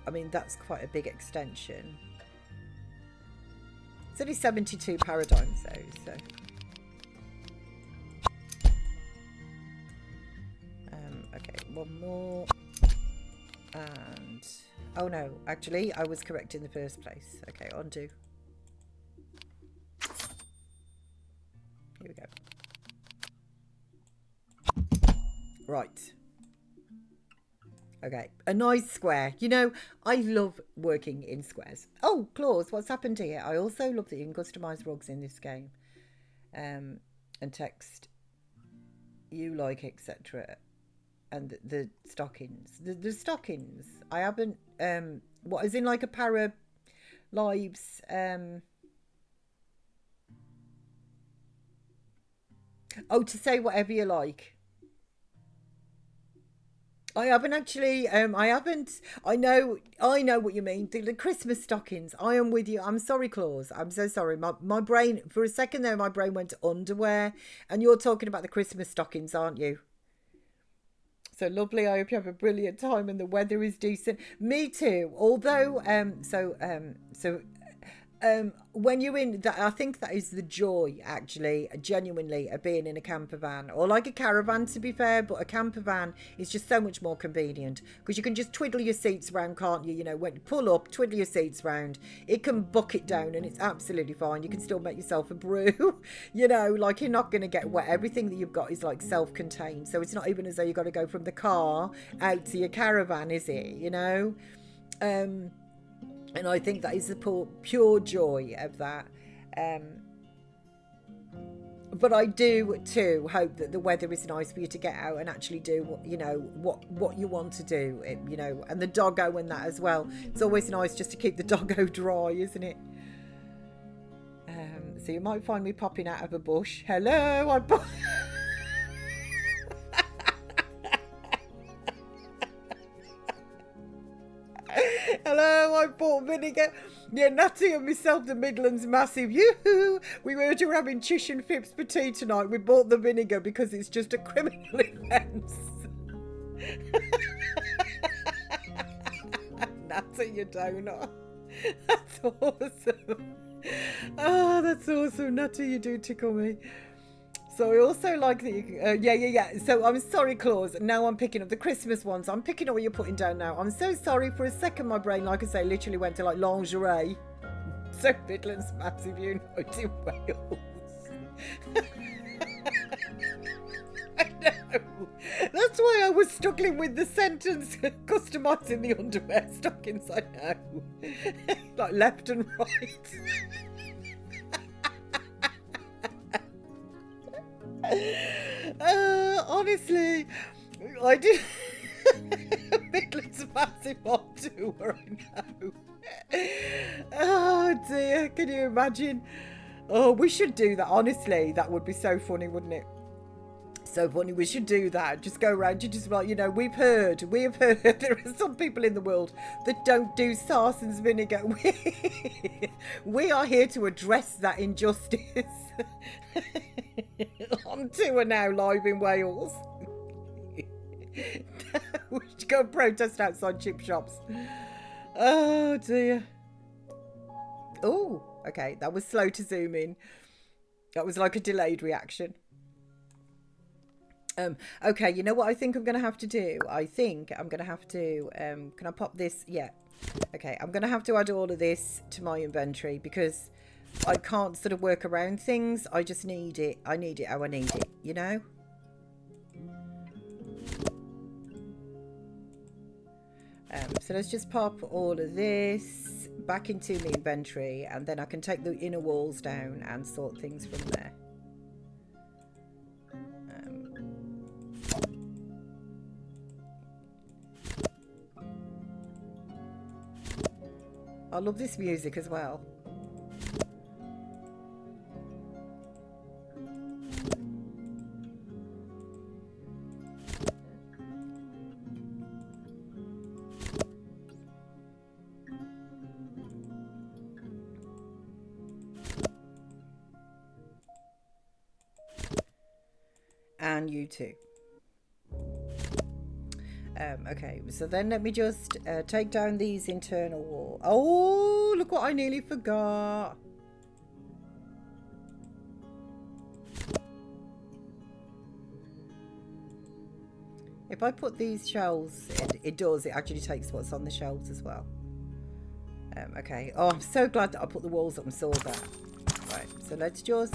I mean, that's quite a big extension. It's only 72 paradigms though, so. Okay, one more. And, oh no, actually, I was correct in the first place. Okay, undo. Here we go. Right. Okay, a nice square. You know, I love working in squares. Oh, Claus, what's happened here? I also love that you can customise rugs in this game. And text you like, etc. And the stockings. The stockings. I haven't, what is in like a para lives, oh, to say whatever you like. I haven't actually, I know what you mean. The Christmas stockings. I am with you. I'm sorry, Claus. I'm so sorry. My brain, for a second there, my brain went to underwear. And you're talking about the Christmas stockings, aren't you? So lovely. I hope you have a brilliant time and the weather is decent. Me too. Although, when you're in that, I think that is the joy, actually, genuinely, of being in a camper van or like a caravan, to be fair. But a camper van is just so much more convenient because you can just twiddle your seats around, can't you? You know, when you pull up, twiddle your seats around, it can bucket down and it's absolutely fine. You can still make yourself a brew, you know, like you're not going to get wet. Everything that you've got is like self-contained. So it's not even as though you've got to go from the car out to your caravan, is it? You know? And I think that is the pure joy of that. But I do too hope that the weather is nice for you to get out and actually do what you want to do. You know, and the doggo and that as well. It's always nice just to keep the doggo dry, isn't it? So you might find me popping out of a bush. Hello, Hello, I bought vinegar. Yeah, Natty and myself, the Midlands Massive. Yoo-hoo! We were having Chish and Phipps for tea tonight. We bought the vinegar because it's just a criminal offence. Natty, you donut. That's awesome. Oh, that's awesome. Natty, you do tickle me. So I also like that you can, yeah. So I'm sorry, Claus. Now I'm picking up the Christmas ones. I'm picking up what you're putting down now. I'm so sorry. For a second, my brain, like I say, literally went to like lingerie. So Midlands Massive United Wales. I know. That's why I was struggling with the sentence, customising the underwear stockings. I know. Like left and right. Honestly, I did Midlands Massive on tour, I know. Oh dear, can you imagine? Oh, we should do that. Honestly, that would be so funny, wouldn't it? So funny. We should do that. Just go around. You just like, you know, we have heard there are some people in the world that don't do Sarson's vinegar. We are here to address that injustice. On tour now, live in Wales. We should go and protest outside chip shops. Oh dear. Oh, okay, that was slow to zoom in. That was like a delayed reaction. Okay, you know what I think I'm going to have to do? I think I'm going to have to, can I pop this? Yeah. Okay, I'm going to have to add all of this to my inventory because I can't sort of work around things. I just need it. I need it how I need it, you know? So let's just pop all of this back into my inventory and then I can take the inner walls down and sort things from there. I love this music as well. And you too. Okay, so then let me just take down these internal walls. Oh, look what I nearly forgot. If I put these shelves, it does. It actually takes what's on the shelves as well. Okay. Oh, I'm so glad that I put the walls up and saw that. Right, so let's just...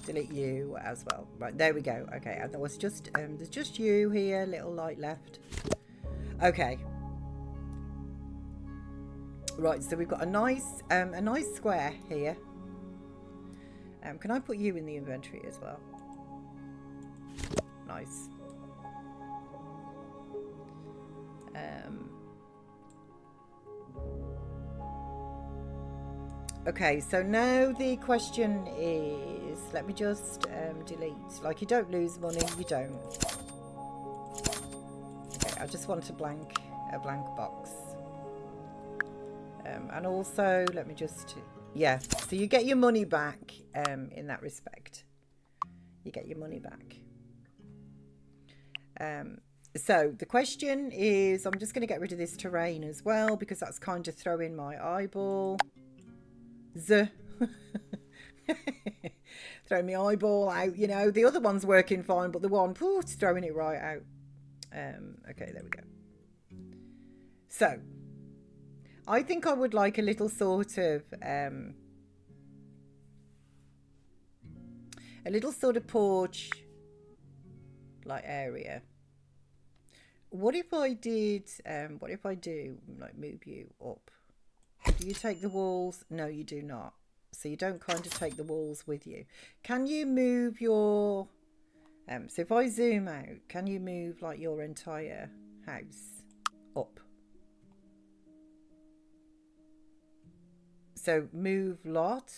delete you as well. Right, there we go. Okay, and there was just there's just you here, little light left. Okay. Right, so we've got a nice square here. Can I put you in the inventory as well? Nice. Okay, so now the question is, let me just delete. Like, you don't lose money, you don't. Okay, I just want a blank box. And also, let me just, yeah. So you get your money back in that respect. You get your money back. So the question is, I'm just going to get rid of this terrain as well because that's kind of throwing my eyeball. Throwing my eyeball out, you know. The other one's working fine, but the one, pooh, it's throwing it right out. Okay, there we go. So I think I would like a little sort of porch like area. What if I did like move you up? Do you take the walls? No, you do not. So you don't kind of take the walls with you. Can you move your... so if I zoom out, can you move like your entire house up? So move lot.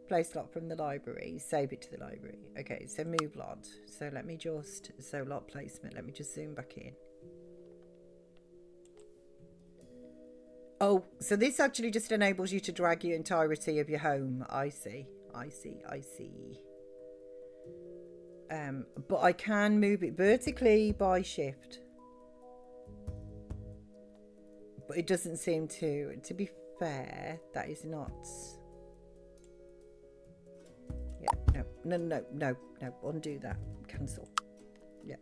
Place lot from the library. Save it to the library. Okay, so move lot. So let me just... So lot placement. Let me just zoom back in. Oh, so this actually just enables you to drag the entirety of your home. I see. But I can move it vertically by shift. But it doesn't seem to be fair, that is not... Yeah, no, undo that. Cancel. Yeah.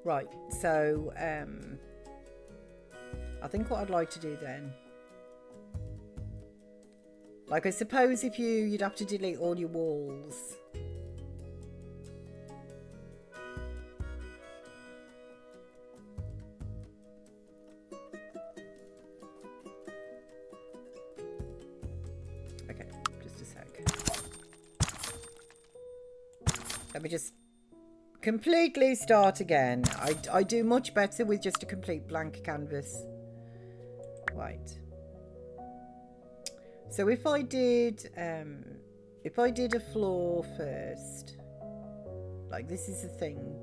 Right, so... I think what I'd like to do then, like I suppose if you'd have to delete all your walls. Okay, just a sec. Let me just completely start again. I do much better with just a complete blank canvas. Right. So if I did a floor first, like this is the thing.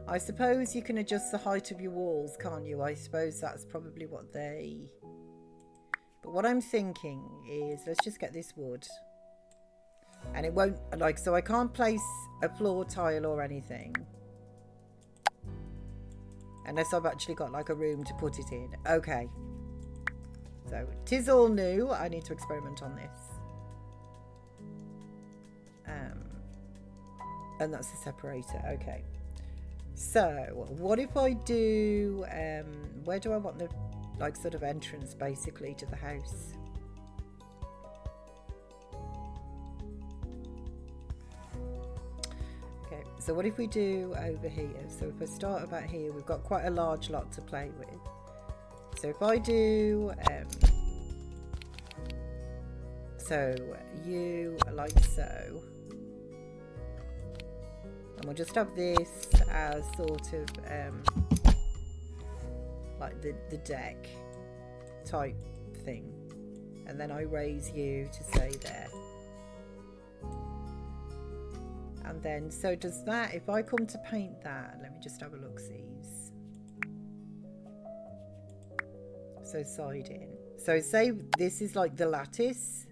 I suppose you can adjust the height of your walls, can't you? I suppose that's probably what they... But what I'm thinking is, let's just get this wood. And it won't, like, so I can't place a floor tile or anything. Unless I've actually got like a room to put it in. Okay. So, 'tis all new. I need to experiment on this. And that's the separator. Okay. So, what if I do, where do I want the, like, sort of entrance, basically, to the house? Okay, so what if we do over here? So if I start about here, we've got quite a large lot to play with. So if I do, so you like so. And we'll just have this as sort of like the deck type thing. And then I raise you to say there. And then, so does that, if I come to paint that, let me just have a look-sees. So siding. So say this is like the lattice.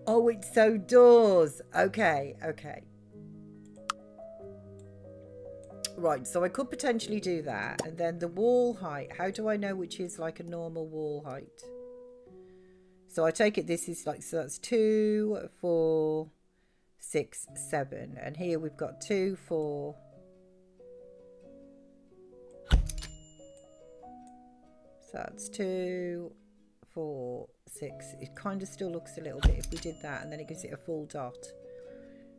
Oh, it so does. Okay, okay. Right, so I could potentially do that. And then the wall height, how do I know which is like a normal wall height? So I take it this is like, so that's 2, 4, 6, 7. And here we've got 2, 4. So that's 2, 4, 6. It kind of still looks a little bit if we did that, and then it gives it a full dot.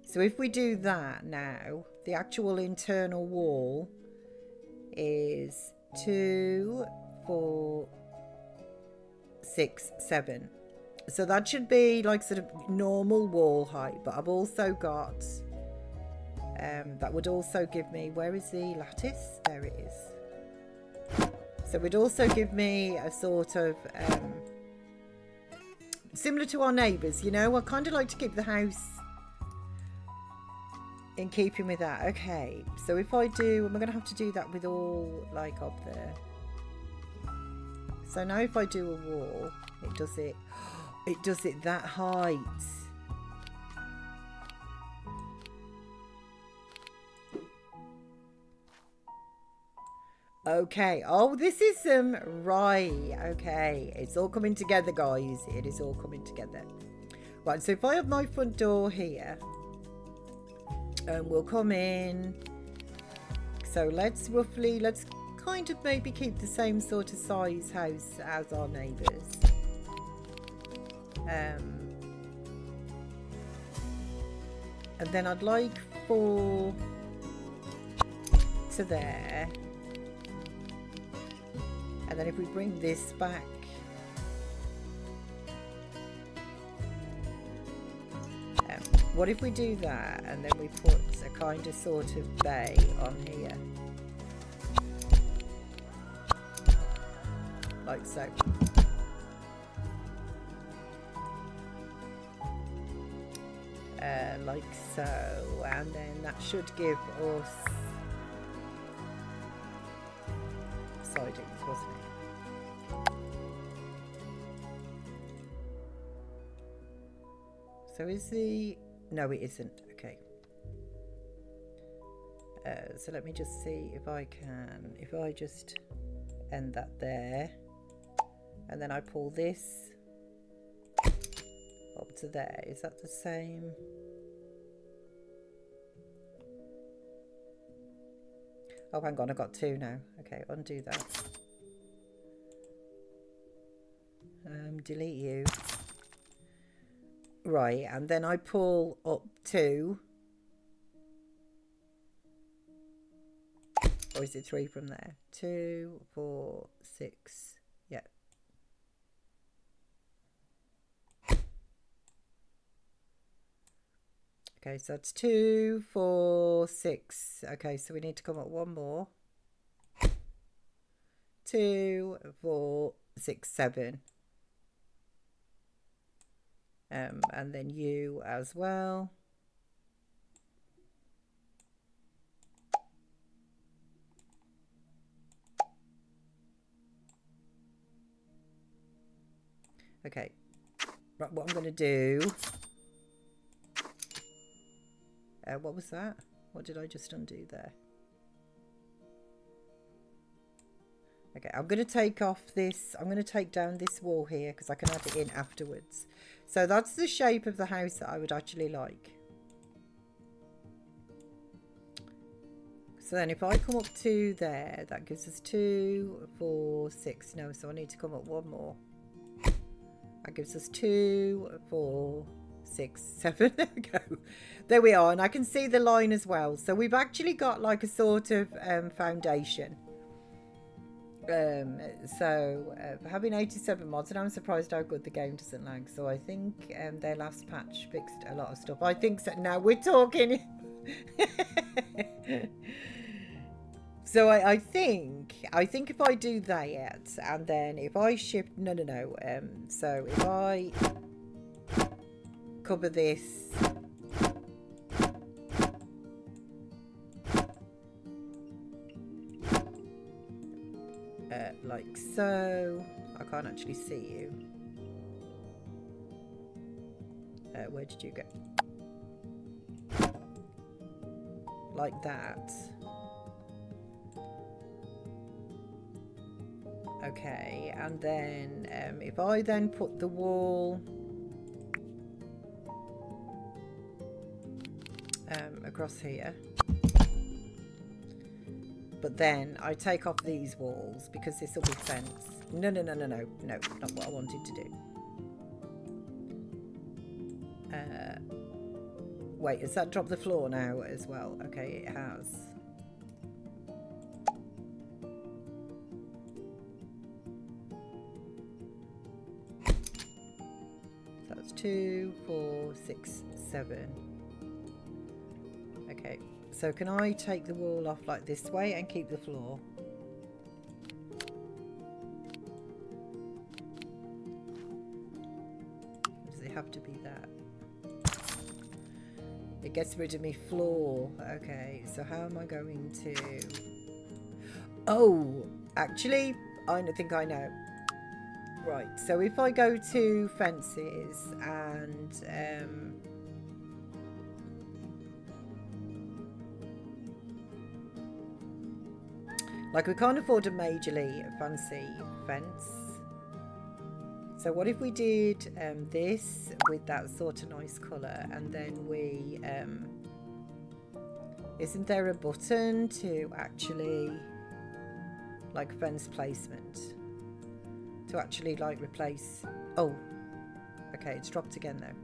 So if we do that now, the actual internal wall is 2, 4, 6, 7. So that should be like sort of normal wall height, but I've also got, that would also give me, where is the lattice? There it is. So it would also give me a sort of, similar to our neighbours, you know, I kind of like to keep the house in keeping with that. Okay, so if I do, am I going to have to do that with all like up there? So now if I do a wall, it does it that height. Okay, oh, this is right, okay, it's all coming together, guys. It is all coming together. Right, so if I have my front door here, we'll come in. So let's kind of maybe keep the same sort of size house as our neighbours. And then I'd like 4 to there. And then if we bring this back, what if we do that and then we put a kind of sort of bay on here, like so. Like so, and then that should give us sidings, wasn't it? So is the, no it isn't, okay. So let me just see if I can, if I just end that there, and then I pull this up to there, is that the same? Oh, hang on, I got 2 now. Okay, undo that. Delete you. Right, and then I pull up 2. Or is it 3 from there? 2, 4, 6. Yeah. Okay, so that's 2, 4, 6. Okay, so we need to come up 1 more. 2, 4, 6, 7. And then you as well. Okay, right, what I'm going to do What was that? What did I just undo there? Okay, I'm going to take off this. I'm going to take down this wall here because I can add it in afterwards. So that's the shape of the house that I would actually like. So then if I come up to there, that gives us 2, 4, 6. No, so I need to come up one more. That gives us 2, 4, 6, 7. There we go. There we are. And I can see the line as well. So we've actually got like a sort of foundation. For having 87 mods, and I'm surprised how good the game doesn't lag. So I think their last patch fixed a lot of stuff. I think so. Now we're talking. So I think if I do that, and then if I shift, no. So if I cover this, like so, I can't actually see you. Where did you go? Like that. Okay, and then if I then put the wall across here, but then I take off these walls because this will be fence. No, not what I wanted to do. Wait, has that dropped the floor now as well? Okay, it has. So that's 2, 4, 6, 7. Okay, so can I take the wall off like this way and keep the floor? Does it have to be that? It gets rid of me floor. Okay, so how am I going to... Oh, actually, I think I know. Right, so if I go to fences and... like, we can't afford a majorly fancy fence. So what if we did this with that sort of nice colour, and then we... isn't there a button to actually... like fence placement? To actually like replace... Oh, okay, it's dropped again though.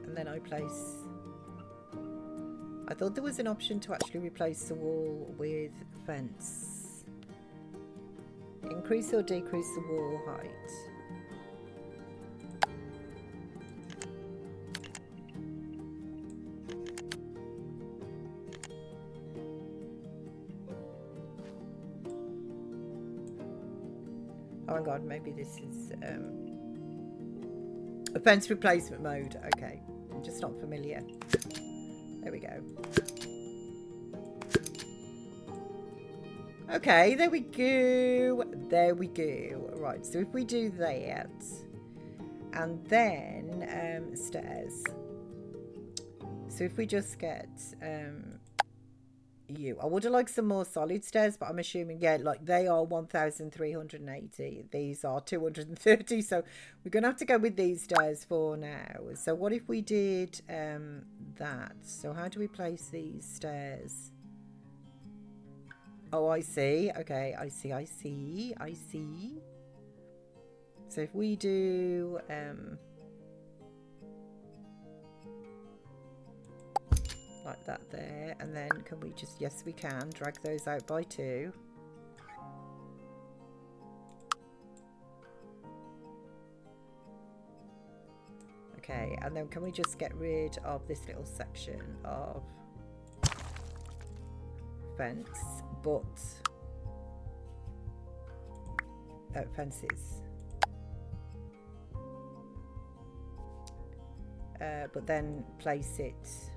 Then I place... I thought there was an option to actually replace the wall with fence. Increase or decrease the wall height. Oh my god, maybe this is a fence replacement mode. Okay. I'm just not familiar. There we go. Okay, there we go. There we go. Right, so if we do that, and then stairs. So if we just get you. I would have liked some more solid stairs, but I'm assuming, yeah, like they are 1,380. These are 230. So we're going to have to go with these stairs for now. So what if we did that? So how do we place these stairs? Oh, I see. Okay, I see. So if we do... like that there, and then can we just, yes we can, drag those out by 2. Okay, and then can we just get rid of this little section of fence, but fences, but then place it.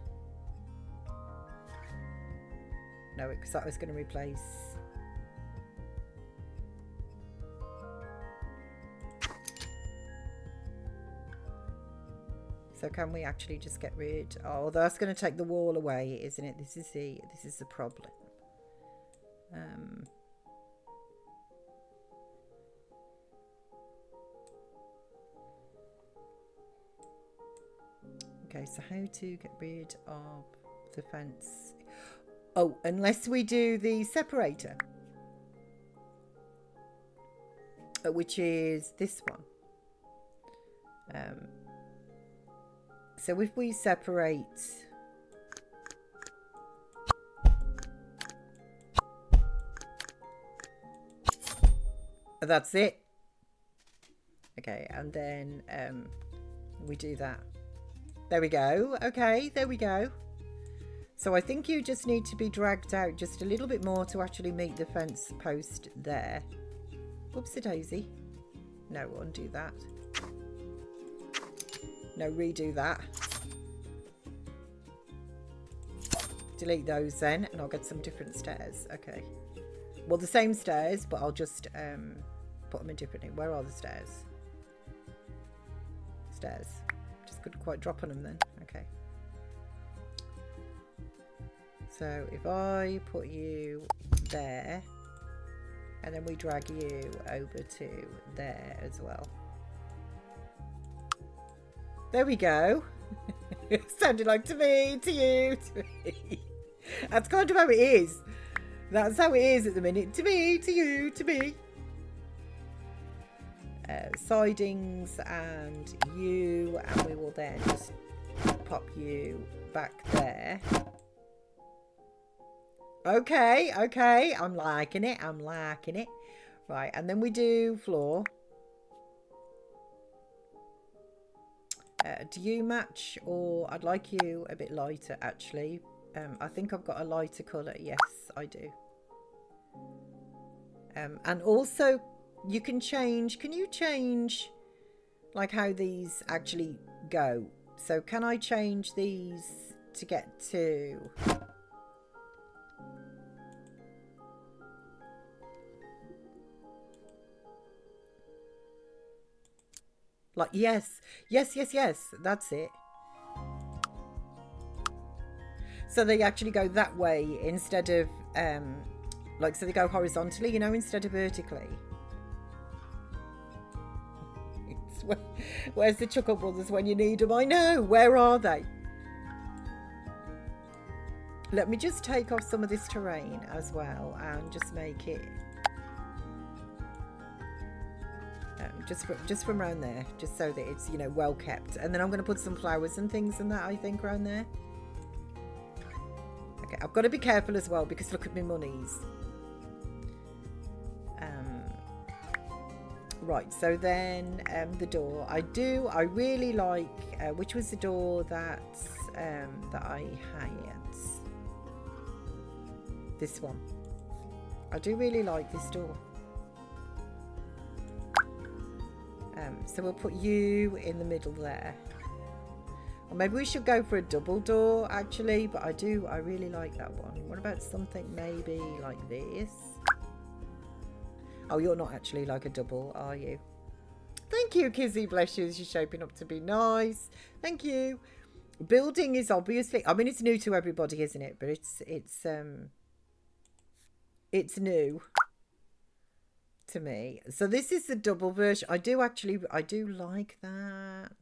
No, because that was going to replace... So can we actually just get rid? Oh, that's going to take the wall away, isn't it? This is the problem. Okay, so how to get rid of the fence? Oh, unless we do the separator, which is this one. So if we separate, that's it. Okay, and then we do that. There we go. Okay, there we go. So I think you just need to be dragged out just a little bit more to actually meet the fence post there. Whoopsie daisy. No, undo that. No, redo that. Delete those then, and I'll get some different stairs. Okay. Well, the same stairs, but I'll just put them in differently. Where are the stairs? Stairs. Just couldn't quite drop on them then. Okay. So if I put you there, and then we drag you over to there as well. There we go. It sounded like to me, to you, to me. That's kind of how it is. That's how it is at the minute. To me, to you, to me. Sidings and you, and we will then just pop you back there. Okay, okay. I'm liking it. I'm liking it. Right, and then we do floor. Do you match, or I'd like you a bit lighter actually. I think I've got a lighter colour. Yes, I do. And also you can change, can you change like how these actually go? So can I change these to get to... Like, yes, yes, yes, yes, that's it. So they actually go that way instead of, like, so they go horizontally, you know, instead of vertically. Where's the Chuckle Brothers when you need them? I know, where are they? Let me just take off some of this terrain as well and just make it... just from around there, just so that it's, you know, well kept. And then I'm going to put some flowers and things and that, I think, around there. Okay, I've got to be careful as well because look at my monies. Right, so then the door. I really like, which was the door that that I had. This one. I do really like this door. So we'll put you in the middle there. Or maybe we should go for a double door actually, but I really like that one. What about something maybe like this? Oh, you're not actually like a double, are you? Thank you, Kizzy, bless you. You're shaping up to be nice. Thank you. Building is obviously, I mean, it's new to everybody, isn't it? But it's new to me. So this is the double version. I do like that,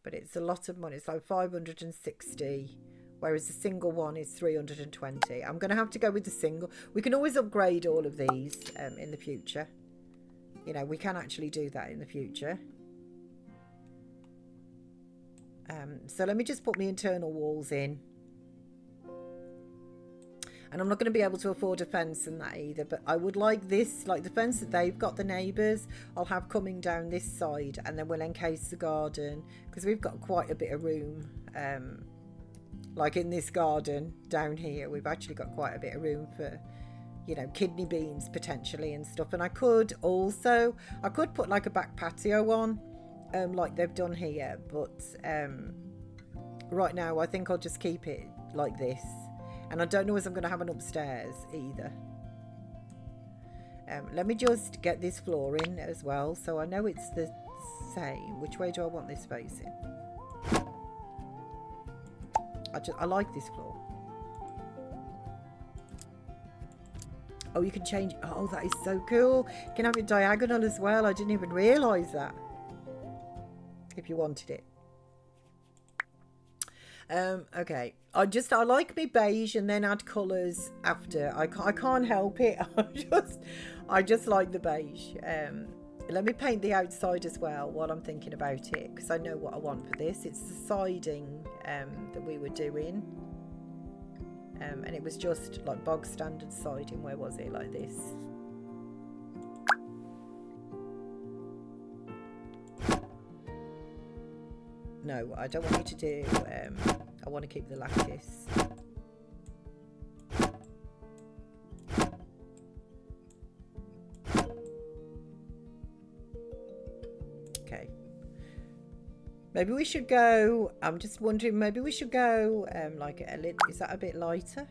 but it's a lot of money. It's like 560, whereas the single one is 320. I'm going to have to go with the single. We can always upgrade all of these in the future. You know, we can actually do that in the future. So let me just put my internal walls in. And I'm not going to be able to afford a fence and that either. But I would like this, like the fence that they've got, the neighbours, I'll have coming down this side. And then we'll encase the garden. Because we've got quite a bit of room. Like in this garden down here, we've actually got quite a bit of room for, you know, kidney beans potentially and stuff. And I could put like a back patio on, like they've done here. But right now, I think I'll just keep it like this. And I don't know if I'm going to have an upstairs either. Let me just get this floor in as well. So I know it's the same. Which way do I want this facing? I like this floor. Oh, you can change. Oh, that is so cool. You can have it diagonal as well. I didn't even realise that. If you wanted it. Okay. I like me beige and then add colours after. I can't help it. I just like the beige. Let me paint the outside as well while I'm thinking about it, because I know what I want for this. It's the siding that we were doing. And it was just like bog standard siding. Where was it? Like this. No, I don't want you to do, I want to keep the lattice. Okay. Maybe we should go, I'm just wondering, maybe we should go like a little, is that a bit lighter?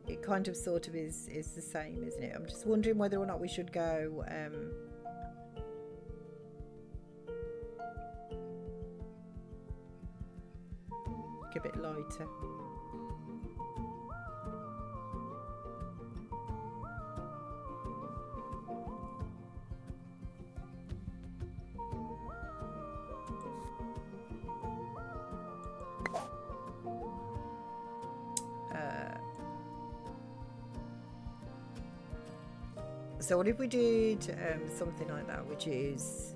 It kind of sort of is the same, isn't it? I'm just wondering whether or not we should go a bit lighter. So what if we did something like that, which is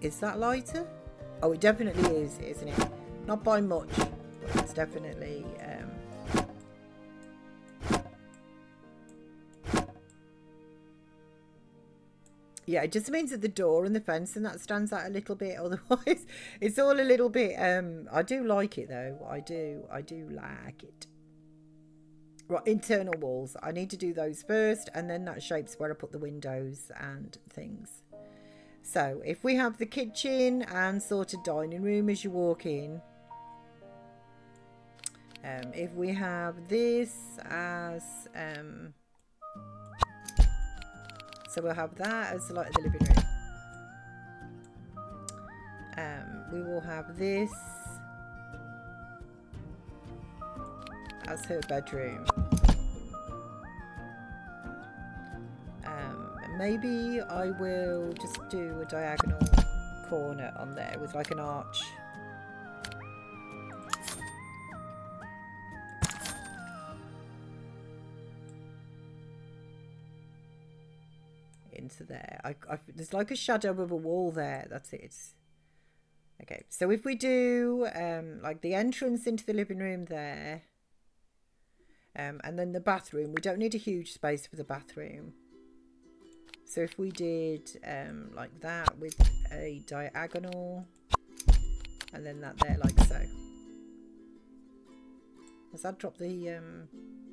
is that lighter? Oh, it definitely is, isn't it? Not by much, but it's definitely yeah, it just means that the door and the fence and that stands out a little bit. Otherwise, it's all a little bit. I do like it though. I do like it. Right, internal walls. I need to do those first, and then that shapes where I put the windows and things. So if we have the kitchen and sort of dining room as you walk in. If we have this as so we'll have that as like the living room. We will have this as her bedroom. Maybe I will just do a diagonal corner on there with like an arch. Into there. There's like a shadow of a wall there. That's it. Okay, so if we do like the entrance into the living room there, and then the bathroom, we don't need a huge space for the bathroom. So if we did like that with a diagonal, and then that there like so. Does that drop the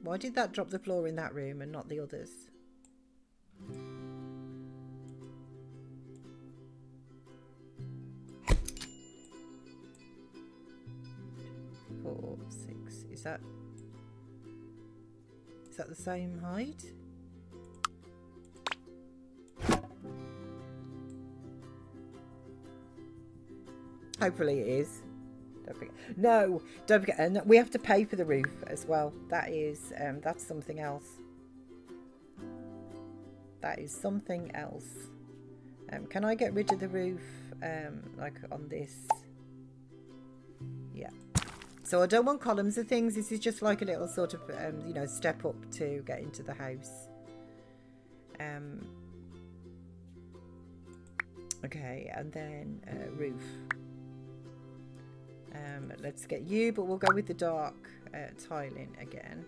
why did that drop the floor in that room and not the others? 4, 6. Is that the same height? Hopefully it is. Don't forget. No, don't forget. And we have to pay for the roof as well. That is that's something else. That is something else. Can I get rid of the roof like on this? Yeah. So I don't want columns of things. This is just like a little sort of you know, step up to get into the house. Okay, and then roof. Let's get you, but we'll go with the dark tiling again.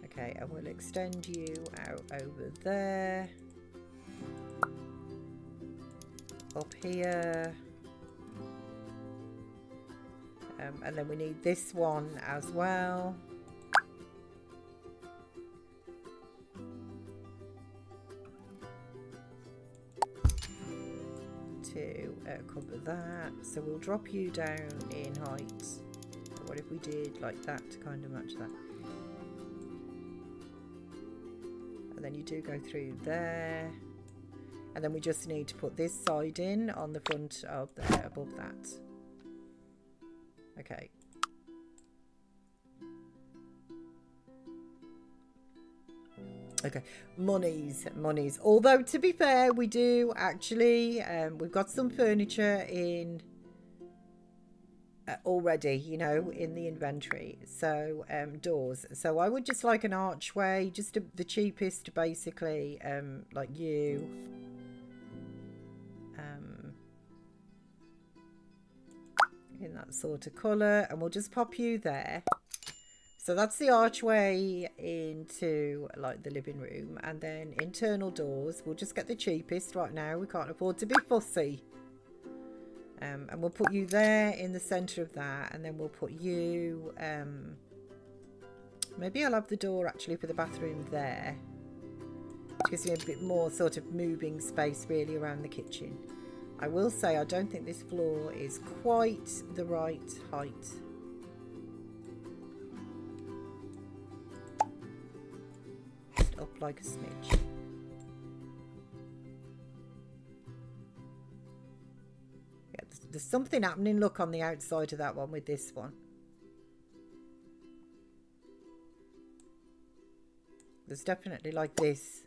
Okay, and we'll extend you out over there. Up here. And then we need this one as well. To cover that. So we'll drop you down in height a what if we did like that to kind of match that? And then you do go through there. And then we just need to put this side in on the front of there, above that. Okay. Okay, monies. Although, to be fair, we do actually, we've got some furniture in already, you know, in the inventory. So, doors. So I would just like an archway, just the cheapest, basically, like you. In that sort of colour. And we'll just pop you there. So that's the archway into like the living room, and then internal doors. We'll just get the cheapest right now. We can't afford to be fussy. And we'll put you there in the centre of that, and then we'll put you. Maybe I'll have the door actually for the bathroom there. It gives me a bit more sort of moving space really around the kitchen. I will say I don't think this floor is quite the right height. Up like a smidge. Yeah, there's something happening, look, on the outside of that one with this one. There's definitely like this.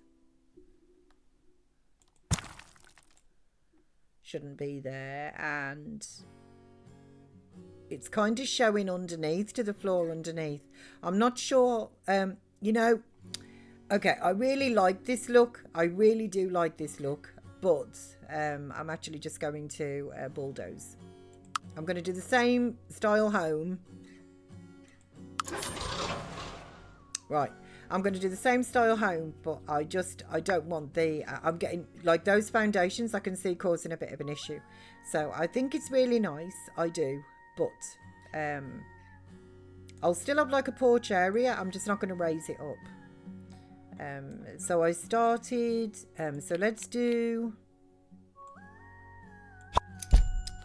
Shouldn't be there, and it's kind of showing underneath to the floor underneath. I'm not sure, you know. Okay, I really like this look. I really do like this look, but I'm actually just going to bulldoze. I'm going to do the same style home. Right, I'm going to do the same style home, but I don't want the, I'm getting, like those foundations I can see causing a bit of an issue. So I think it's really nice, I do, but I'll still have like a porch area. I'm just not going to raise it up. So I started, so let's do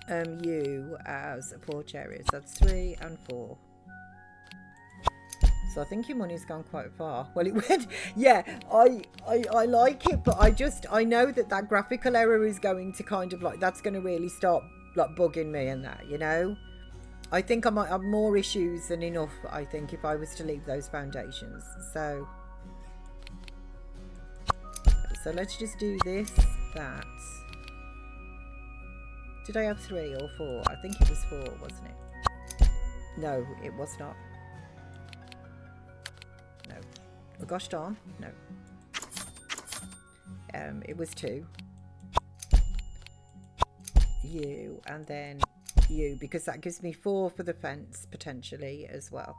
you as a porch area. So that's 3 and 4. So I think your money's gone quite far. Well, it went, yeah, I like it, but I know that graphical error is going to kind of like, that's going to really start like bugging me and that, you know. I think I might have more issues than enough, I think, if I was to leave those foundations. So let's just do this, that. Did I have 3 or 4? I think it was 4, wasn't it? No, it was not. No. Oh gosh darn, no. It was 2. You, and then you, because that gives me 4 for the fence, potentially, as well.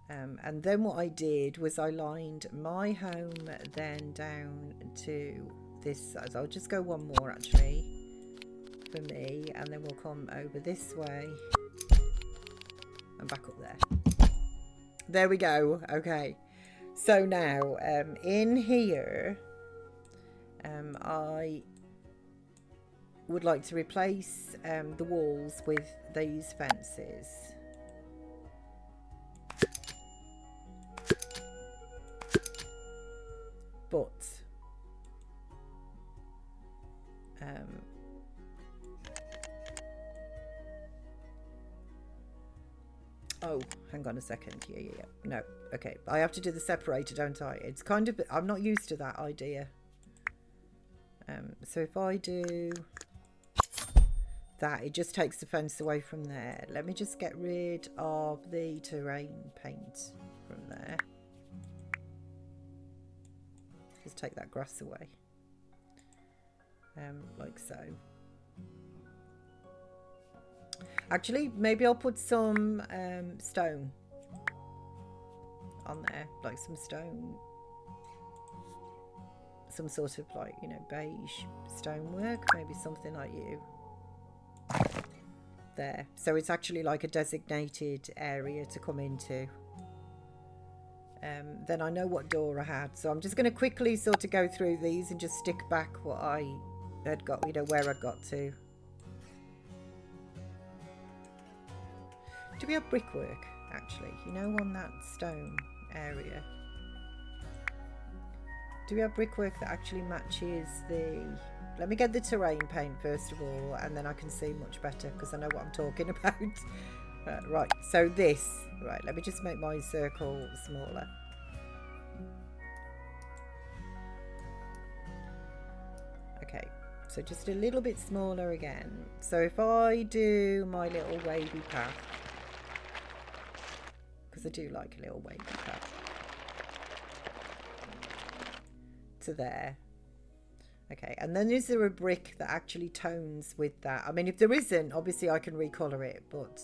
And then what I did was I lined my home then down to this side. So I'll just go one more actually for me, and then we'll come over this way and back up there. There we go. Okay, so now in here I would like to replace the walls with these fences. But oh, hang on a second. Yeah. No, okay. I have to do the separator, don't I? It's kind of, I'm not used to that idea. So if I do that, it just takes the fence away from there. Let me just get rid of the terrain paint from there. Just take that grass away, like so. Actually, maybe I'll put some stone on there, like some stone, some sort of like, you know, beige stonework, maybe something like you. There, so it's actually like a designated area to come into. Then I know what door I had, so I'm just going to quickly sort of go through these and just stick back what I had got, you know, where I'd got to. Do we have brickwork, actually? You know, on that stone area. Do we have brickwork that actually matches the... Let me get the terrain paint first of all, and then I can see much better because I know what I'm talking about. Right, so this. Right, let me just make my circle smaller. Okay, so just a little bit smaller again. So if I do my little wavy path, because I do like a little wavy path, to there. Okay, and then is there a brick that actually tones with that? I mean, if there isn't, obviously I can recolor it, but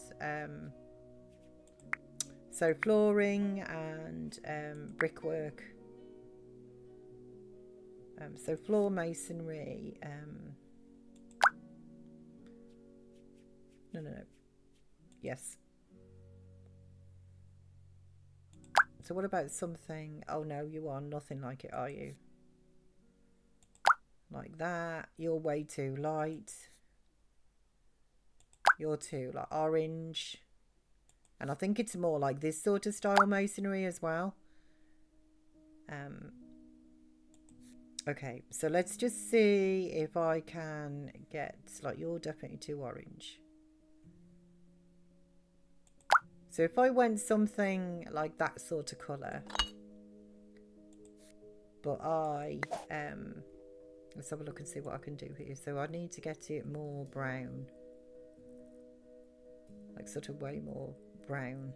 so flooring and brickwork. So floor masonry. No. Yes. So what about something? Oh no, you are nothing like it, are you? Like that. You're way too light. You're too like orange. And I think it's more like this sort of style masonry as well. Okay, so let's just see if I can get, like, you're definitely too orange. So if I went something like that sort of colour, but let's have a look and see what I can do here. So I need to get it more brown, like sort of way more brown.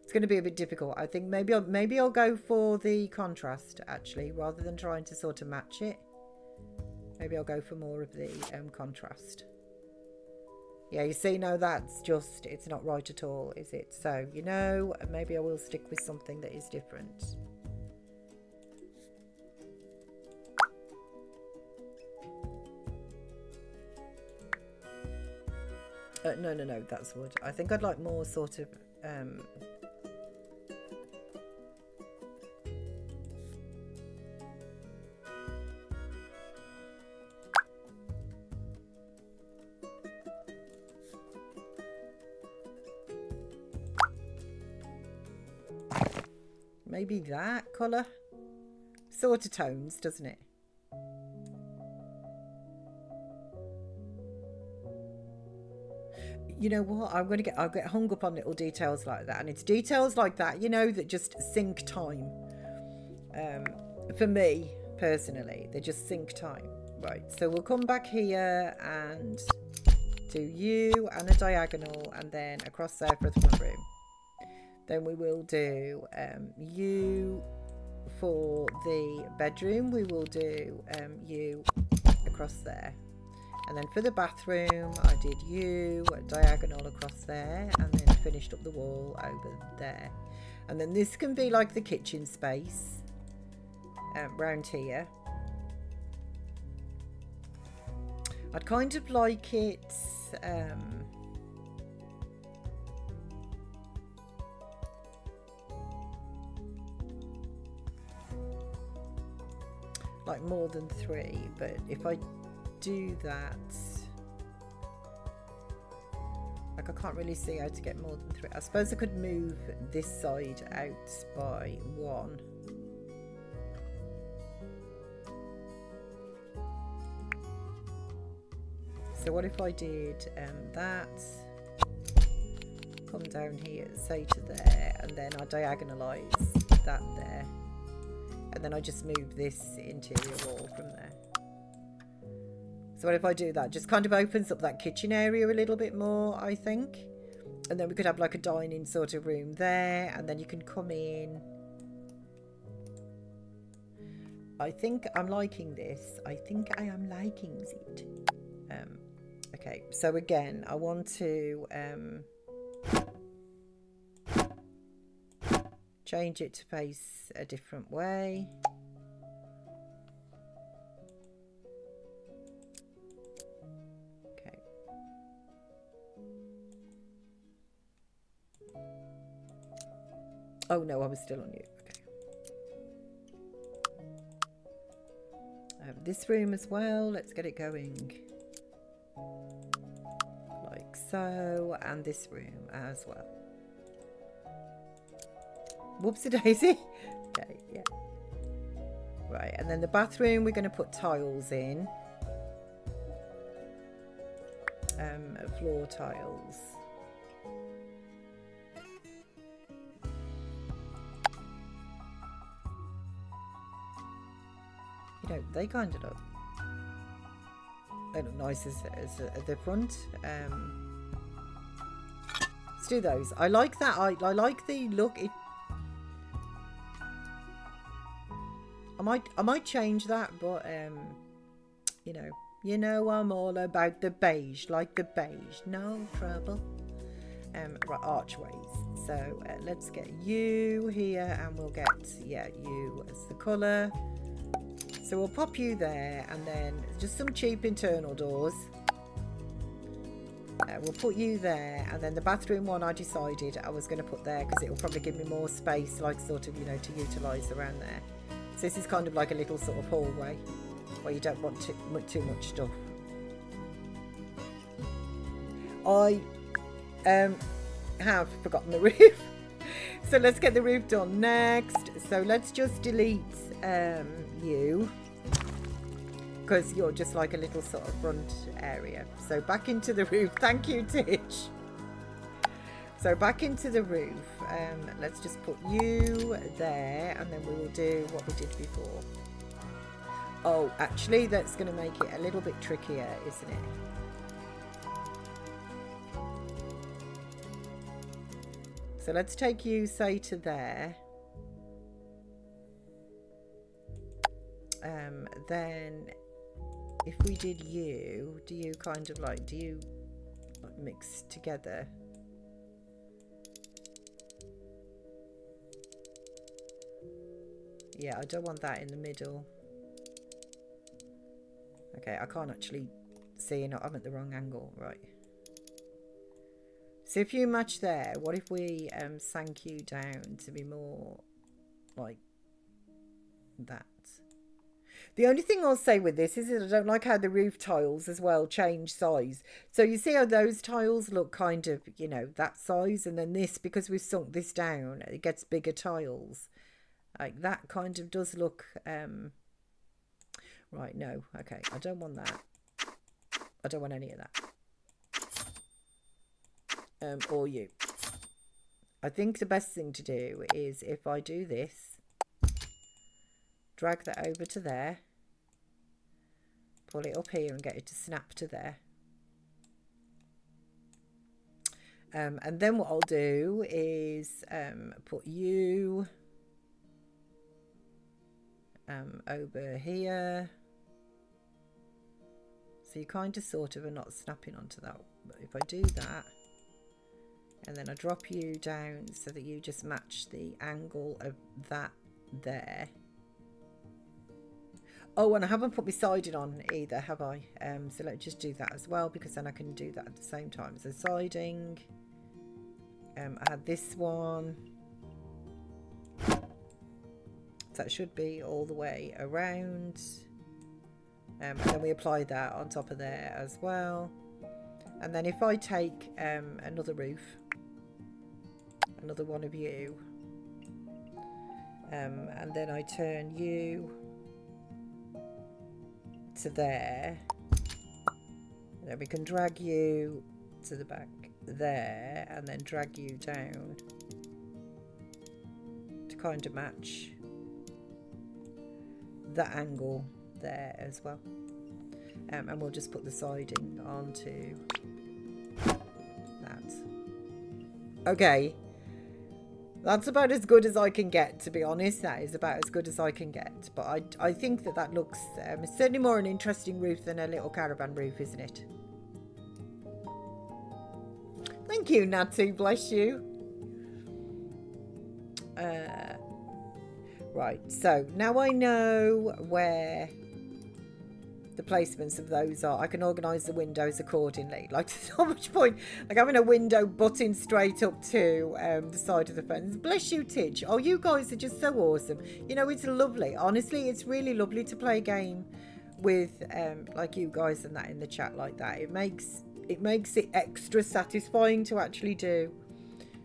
It's going to be a bit difficult. I think maybe I'll go for the contrast actually, rather than trying to sort of match it. Maybe I'll go for more of the contrast. Yeah, you see, no, that's just, it's not right at all, is it? So, you know, maybe I will stick with something that is different. No, that's wood. I think I'd like more sort of maybe that colour sort of tones, doesn't it? You know what? I'll get hung up on little details like that, and it's details like that, you know, that just sink time. For me personally, they just sink time. Right, so we'll come back here and do you and a diagonal, and then across there for the front room. Then we will do you for the bedroom. We will do you across there. And then for the bathroom, I did you diagonal across there, and then finished up the wall over there. And then this can be like the kitchen space round here. I'd kind of like it like more than 3, but if I do that, like, I can't really see how to get more than 3. I suppose I could move this side out by 1. So what if I did that, come down here, say to there, and then I diagonalise that there, and then I just move this interior wall from there. So what if I do that? Just kind of opens up that kitchen area a little bit more, I think. And then we could have like a dining sort of room there, and then you can come in. I think I'm liking this. I think I am liking it. Okay, so again, I want to change it to face a different way. Okay. Oh no, I was still on you. Okay. This room as well. Let's get it going. Like so, and this room as well. Whoopsie daisy. Okay, yeah. Right, and then the bathroom, we're going to put tiles in. Floor tiles. You know, they kind of look. They look nice as at the front. Let's do those. I like that. I like the look. I might change that, but you know I'm all about the beige, like the beige, no trouble. Right, archways. So let's get you here, and we'll get you as the colour. So we'll pop you there, and then just some cheap internal doors. We'll put you there, and then the bathroom one I decided I was going to put there because it will probably give me more space, like sort of, to utilise around there. So this is kind of like a little sort of hallway where you don't want too much stuff. I have forgotten the roof. So let's get the roof done next. So let's just delete you, because you're just like a little sort of front area. So back into the roof. Thank you, Titch. So back into the roof. Let's just put you there, and then we will do what we did before. Oh, actually, that's going to make it a little bit trickier, isn't it? So let's take you, say, to there. Then if we did you, do you mix together? Yeah, I don't want that in the middle. Okay, I can't actually see, I'm at the wrong angle, right. So if you match there, what if we sank you down to be more like that? The only thing I'll say with this is that I don't like how the roof tiles as well change size. So you see how those tiles look kind of, that size, and then this, because we've sunk this down, it gets bigger tiles. Like that kind of does look right. No, okay, I don't want that. I don't want any of that. Or you. I think the best thing to do is if I do this, drag that over to there, pull it up here and get it to snap to there. And then what I'll do is put you over here. So you kind of sort of are not snapping onto that. But if I do that, and then I drop you down so that you just match the angle of that there. Oh, and I haven't put my siding on either, have I? So let's just do that as well, because then I can do that at the same time. So siding. I had this one. So that should be all the way around. And then we apply that on top of there as well. And then if I take another roof, another one of you, and then I turn you to there, then we can drag you to the back there, and then drag you down to kind of match that angle there as well. And we'll just put the siding onto that. Okay, that's about as good as I can get, to be honest. That is about as good as I can get. But I think that looks certainly more an interesting roof than a little caravan roof, isn't it? Thank you, Natsu, bless you. Right, so now I know where the placements of those are. I can organise the windows accordingly. Like, there's so much point like having a window butting straight up to the side of the fence. Bless you, Tidge. Oh, you guys are just so awesome. It's lovely. Honestly, it's really lovely to play a game with like you guys and that in the chat like that. It makes it makes it extra satisfying to actually do.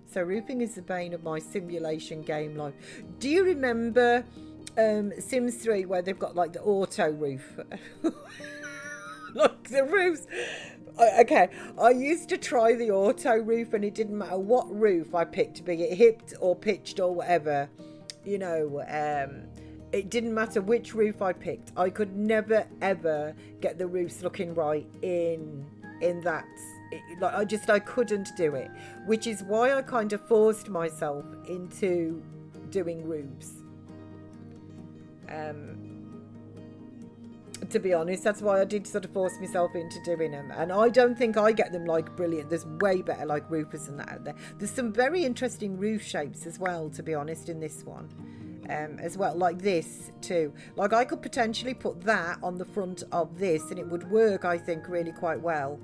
So roofing is the bane of my simulation game life. Do you remember Sims 3 where they've got like the auto roof? Like the roofs. Okay, I used to try the auto roof and it didn't matter what roof I picked, be it hipped or pitched or whatever, you know, it didn't matter which roof I picked. I could never ever get the roofs looking right in that. I couldn't do it, which is why I kind of forced myself into doing roofs. To be honest, that's why I did sort of force myself into doing them. And I don't think I get them like brilliant. There's way better like roofers than that out there. There's some very interesting roof shapes as well, to be honest, in this one. As well, like this too. Like I could potentially put that on the front of this and it would work, I think, really quite well.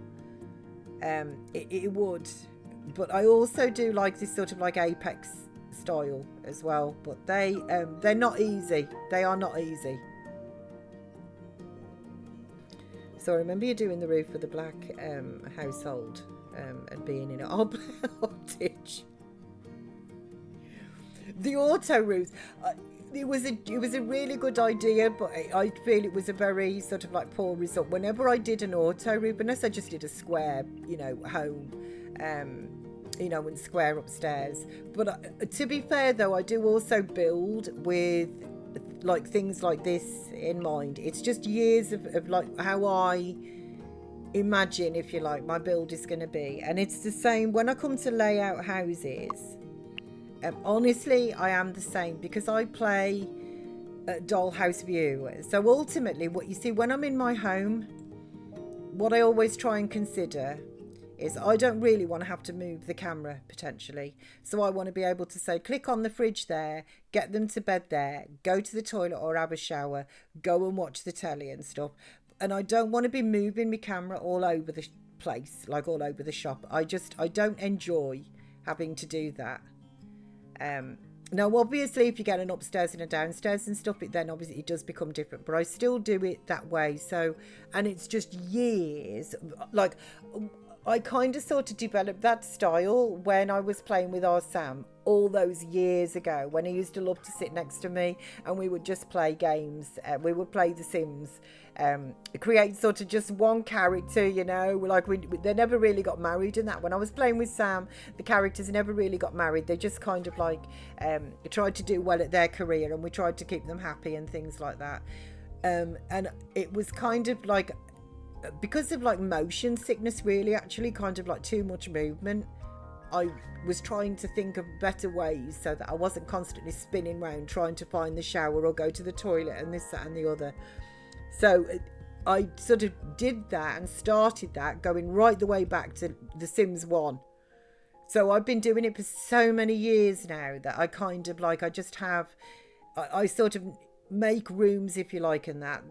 It would. But I also do like this sort of like Apex style as well. But they're not easy. They are not easy. So I remember you doing the roof for the black household and being in it. Oh, ditch. The auto roofs. It was a really good idea, but I feel it was a very sort of like poor result. Whenever I did an auto roof, unless I just did a square, you know, home, you know, and square upstairs. But to be fair though, I do also build with like things like this in mind. It's just years of like how I imagine, if you like, my build is going to be. And it's the same when I come to lay out houses. Honestly, I am the same because I play dollhouse view. So ultimately what you see when I'm in my home, what I always try and consider is I don't really want to have to move the camera potentially. So I want to be able to say, click on the fridge there, get them to bed there, go to the toilet or have a shower, go and watch the telly and stuff. And I don't want to be moving my camera all over the place, like all over the shop. I don't enjoy having to do that. Now obviously if you get an upstairs and a downstairs and stuff, then obviously it does become different, but I still do it that way. So, and it's just years, like I kind of sort of developed that style when I was playing with our Sam all those years ago, when he used to love to sit next to me and we would just play games. We would play The Sims, create sort of just one character, you know, like they never really got married in that. When I was playing with Sam, the characters never really got married. They just kind of like tried to do well at their career and we tried to keep them happy and things like that. And it was kind of like, because of like motion sickness, really, actually kind of like too much movement, I was trying to think of better ways so that I wasn't constantly spinning around trying to find the shower or go to the toilet and this, that and the other. So I sort of did that and started that going right the way back to The Sims 1. So I've been doing it for so many years now that I kind of like, I just have, I sort of make rooms, if you like, in that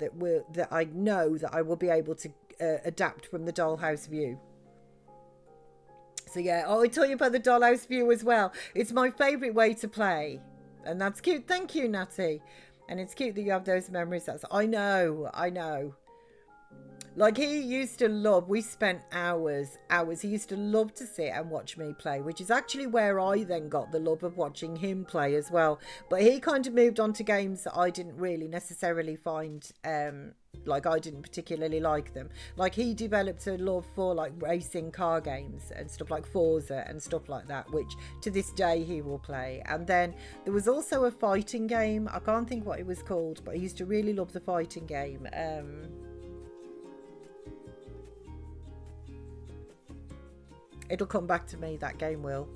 I know that I will be able to adapt from the dollhouse view. So yeah, I tell you about the dollhouse view as well. It's my favourite way to play, and that's cute. Thank you, Natty. And it's cute that you have those memories. I know. Like he used to love, we spent hours. He used to love to sit and watch me play, which is actually where I then got the love of watching him play as well. But he kind of moved on to games that I didn't really necessarily find, like I didn't particularly like them. Like he developed a love for like racing car games and stuff like Forza and stuff like that, which to this day he will play. And then there was also a fighting game. I can't think what it was called, but he used to really love the fighting game. It'll come back to me, that game will.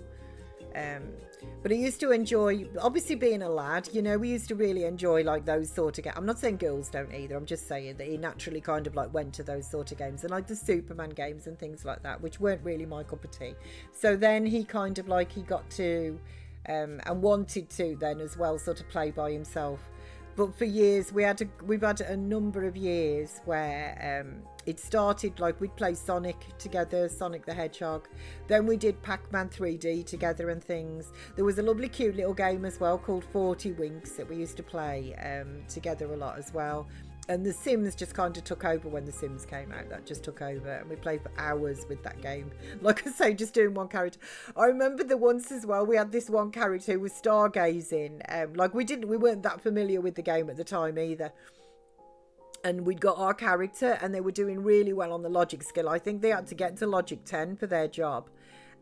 But he used to enjoy, obviously being a lad, you know, we used to really enjoy like those sort of games. I'm not saying girls don't either, I'm just saying that he naturally kind of like went to those sort of games and like the Superman games and things like that, which weren't really my cup of tea. So then he kind of like, he got to and wanted to then as well sort of play by himself. But for years we've had a number of years where it started like we'd play Sonic together, Sonic the Hedgehog. Then we did Pac-Man 3D together and things. There was a lovely cute little game as well called 40 Winks that we used to play together a lot as well. And The Sims just kind of took over when The Sims came out. That just took over, and we played for hours with that game. Like I say, just doing one character. I remember the once as well, we had this one character who was stargazing. Like we weren't that familiar with the game at the time either. And we'd got our character, and they were doing really well on the logic skill. I think they had to get to logic 10 for their job.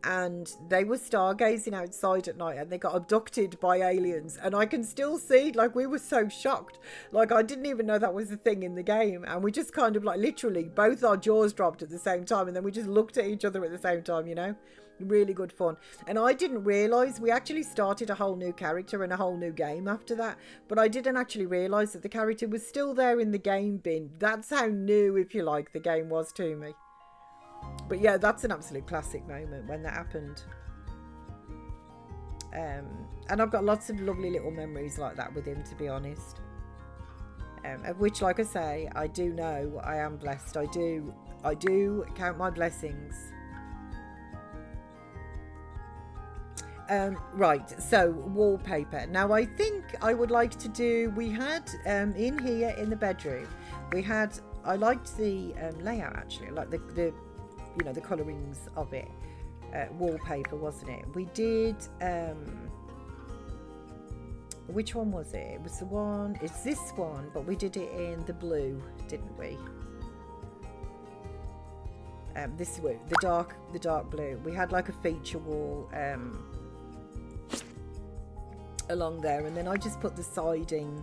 And they were stargazing outside at night, and they got abducted by aliens. And I can still see, like, we were so shocked. Like, I didn't even know that was a thing in the game. And we just kind of, like, literally, both our jaws dropped at the same time. And then we just looked at each other at the same time, you know. Really good fun. And I didn't realise, we actually started a whole new character and a whole new game after that. But I didn't actually realise that the character was still there in the game bin. That's how new, if you like, the game was to me. But yeah, that's an absolute classic moment when that happened. And I've got lots of lovely little memories like that with him, to be honest. Of which, like I say, I do know I am blessed. I do count my blessings. Right, so wallpaper. Now I think I would like to do, we had in here in the bedroom, I liked the layout actually, like the you know, the colourings of it. Wallpaper, wasn't it? We did, which one was it? It was the one, it's this one, but we did it in the blue, didn't we? This way, the dark blue. We had like a feature wall along there, and then I just put the siding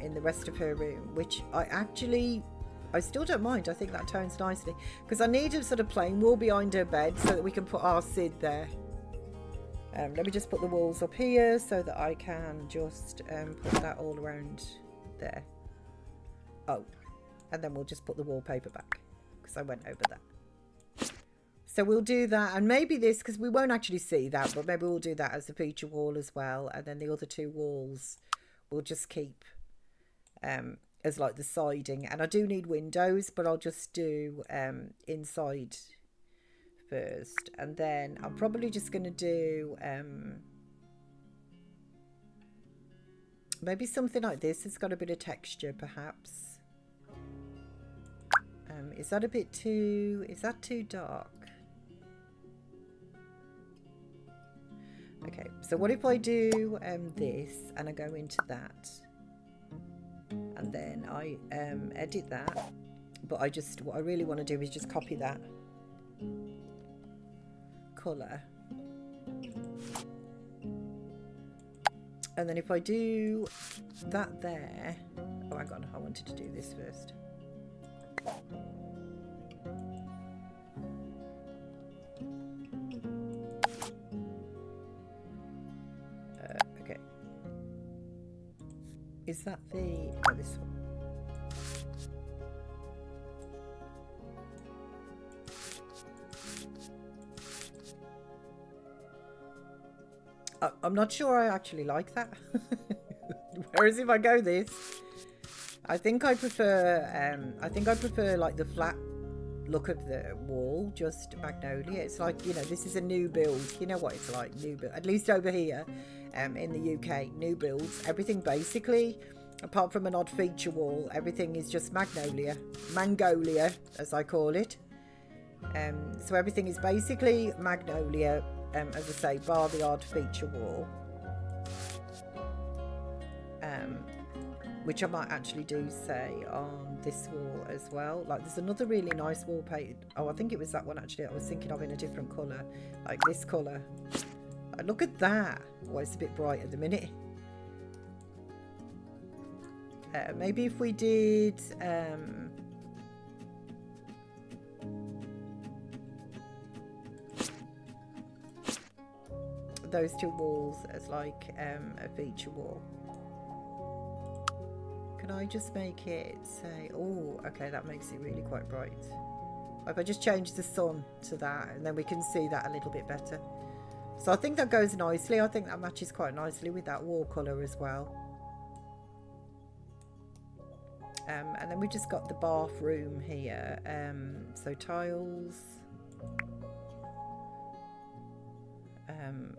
in the rest of her room, which I still don't mind. I think that tones nicely, because I need a sort of plain wall behind her bed so that we can put our Sid there. Let me just put the walls up here so that I can just put that all around there. Oh, and then we'll just put the wallpaper back, because I went over that. So we'll do that, and maybe this, because we won't actually see that, but maybe we'll do that as a feature wall as well, and then the other two walls we'll just keep as like the siding. And I do need windows, but I'll just do inside first, and then I'm probably just going to do maybe something like this. It's got a bit of texture, perhaps. Is that a bit too, is that too dark? Okay, so what if I do this, and I go into that, and then I edit that, but what I really want to do is just copy that colour, and then if I do that there, oh hang on, I wanted to do this first. Okay, is that the, oh, this one? I'm not sure I actually like that. Whereas if I go this, I think I prefer like the flat look of the wall, just magnolia. It's like, you know, this is a new build. You know what it's like, new build. At least over here, in the UK, new builds. Everything basically, apart from an odd feature wall, everything is just magnolia, as I call it. So everything is basically magnolia. As I say, bar the odd feature wall, which I might actually do, say, on this wall as well. Like, there's another really nice wallpaper. Oh, I think it was that one actually I was thinking of in a different colour, like this colour. Look at that. Well, it's a bit bright at the minute. Maybe if we did those two walls as like a feature wall. Can I just make it say, oh, okay, that makes it really quite bright. If I just change the sun to that, and then we can see that a little bit better. So I think that goes nicely. I think that matches quite nicely with that wall colour as well. And then we've just got the bathroom here. So tiles.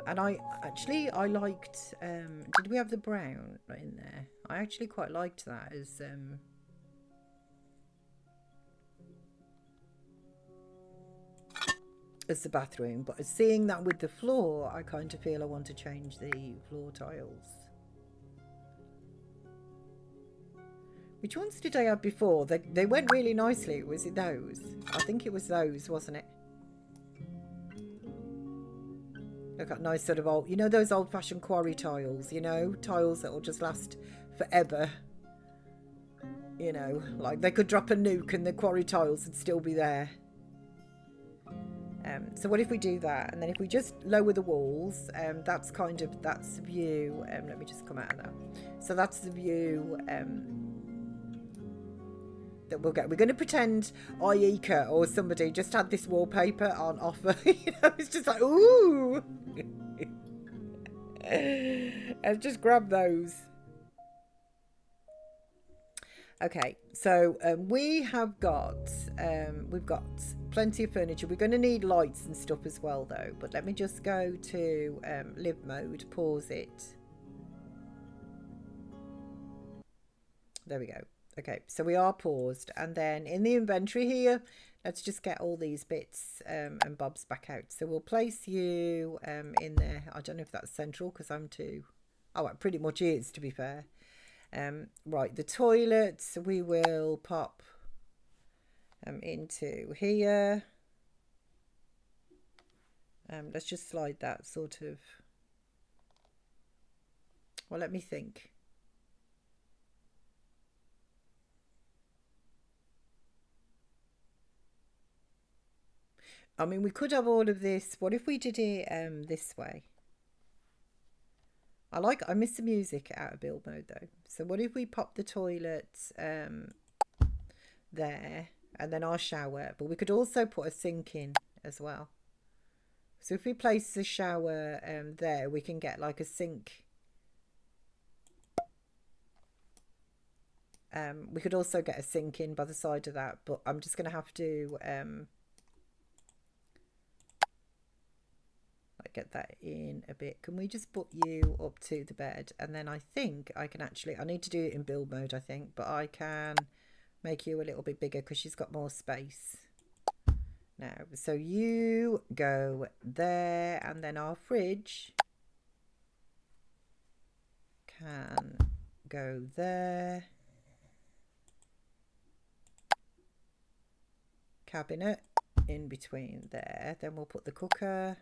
And I liked, did we have the brown in there? I actually quite liked that as the bathroom, but seeing that with the floor, I kind of feel I want to change the floor tiles. Which ones did I have before? They went really nicely. Was it those? I think it was those, wasn't it? Look at nice sort of old, you know, those old-fashioned quarry tiles, you know, tiles that will just last forever. You know, like they could drop a nuke and the quarry tiles would still be there. So what if we do that, and then if we just lower the walls, that's the view. Let me just come out of that. So that's the view that we'll get. We're going to pretend Aika or somebody just had this wallpaper on offer. You know, it's just like, ooh. And just grab those. Okay, so we've got plenty of furniture. We're going to need lights and stuff as well, though. But let me just go to live mode, pause it. There we go. Okay, so we are paused, and then in the inventory here, let's just get all these bits and bobs back out. So we'll place you in there. I don't know if that's central because I'm too. Oh, it pretty much is, to be fair. Right, the toilets we will pop into here. Let's just slide that sort of. Well, let me think. I mean, we could have all of this. What if we did it this way? I miss the music out of build mode though. So what if we pop the toilet there, and then our shower, but we could also put a sink in as well. So if we place the shower there, we can get like a sink. We could also get a sink in by the side of that, but I'm just going to have to get that in a bit. Can we just put you up to the bed, and then I think I can actually, I need to do it in build mode I think, but I can make you a little bit bigger because she's got more space now. So you go there, and then our fridge can go there. Cabinet in between there. Then we'll put the cooker.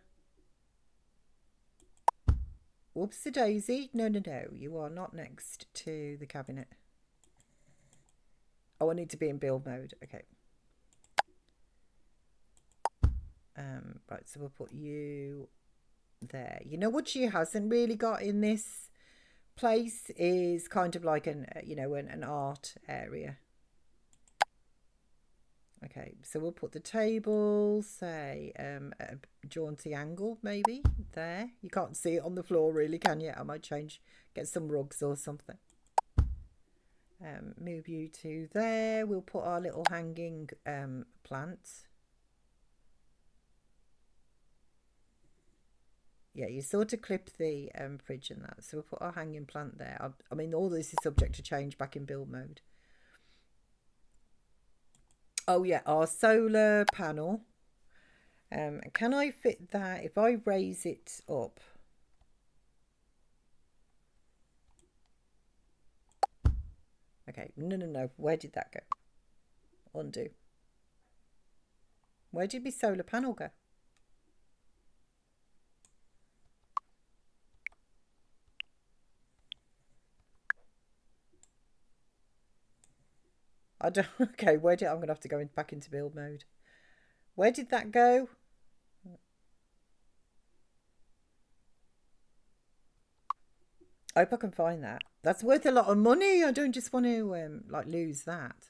Whoopsie daisy. No, no, no. You are not next to the cabinet. Oh, I need to be in build mode. Okay. Right, so we'll put you there. You know what she hasn't really got in this place is kind of like an art area. Okay, so we'll put the table, say, at a jaunty angle, maybe, there. You can't see it on the floor, really, can you? I might get some rugs or something. Move you to there. We'll put our little hanging plants. Yeah, you sort of clip the fridge and that. So we'll put our hanging plant there. I mean, all this is subject to change back in build mode. Oh yeah, our solar panel. Can I fit that if I raise it up? Okay, no. Where did that go? Undo. Where did my solar panel go? I don't. Okay, I'm gonna have to go back into build mode. Where did that go? I hope I can find that. That's worth a lot of money. I don't just want to like lose that.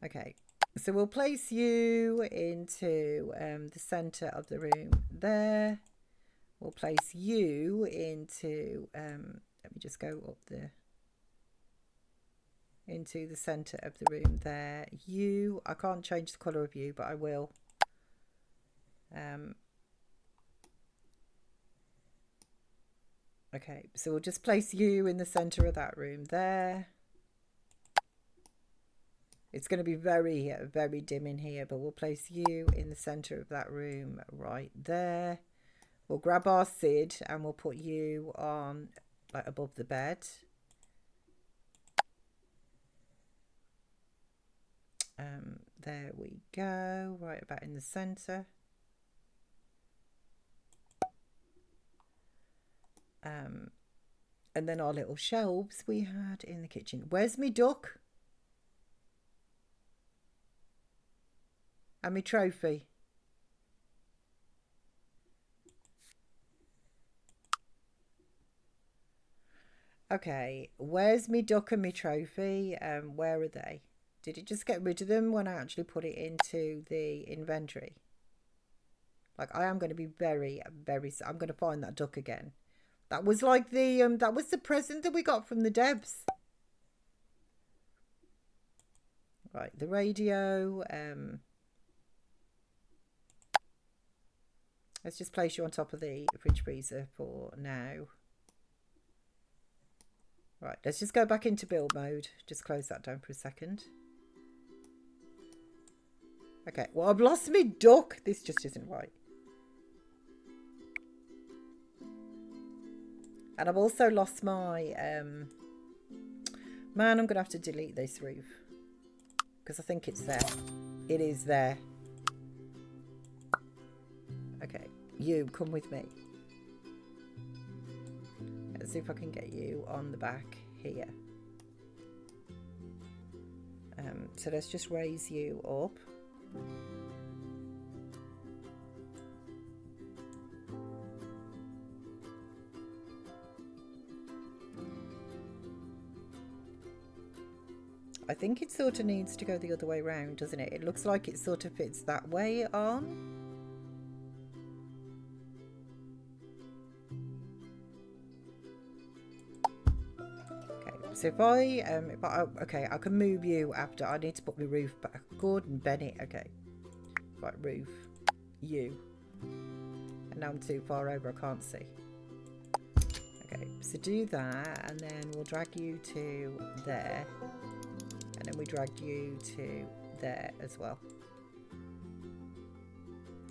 Okay, so we'll place you into the center of the room there. We'll place you into let me just go up there. Into the center of the room there. You, I can't change the color of you, but I will. Okay, so we'll just place you in the centre of that room there. It's going to be very, very dim in here, but we'll place you in the centre of that room right there. We'll grab our Sid and we'll put you on, like, above the bed. There we go, right about in the centre. And then our little shelves we had in the kitchen. Where's me duck? And me trophy. Okay, where's me duck and me trophy? Where are they? Did it just get rid of them when I actually put it into the inventory? Like, I am going to be very, very... I'm going to find that duck again. That was like the... that was the present that we got from the Debs. Right, the radio. Let's just place you on top of the fridge freezer for now. Right, let's just go back into build mode. Just close that down for a second. Okay, well, I've lost me duck. This just isn't right. And I've also lost my... Man, I'm going to have to delete this roof. Because I think it's there. It is there. Okay, you, come with me. Let's see if I can get you on the back here. So let's just raise you up. I think it sort of needs to go the other way around, doesn't it? It looks like it sort of fits that way on. So if I okay, I can move you after. I need to put my roof back. Gordon Bennett, okay. Right, roof. You. And now I'm too far over, I can't see. Okay, so do that, and then we'll drag you to there. And then we drag you to there as well.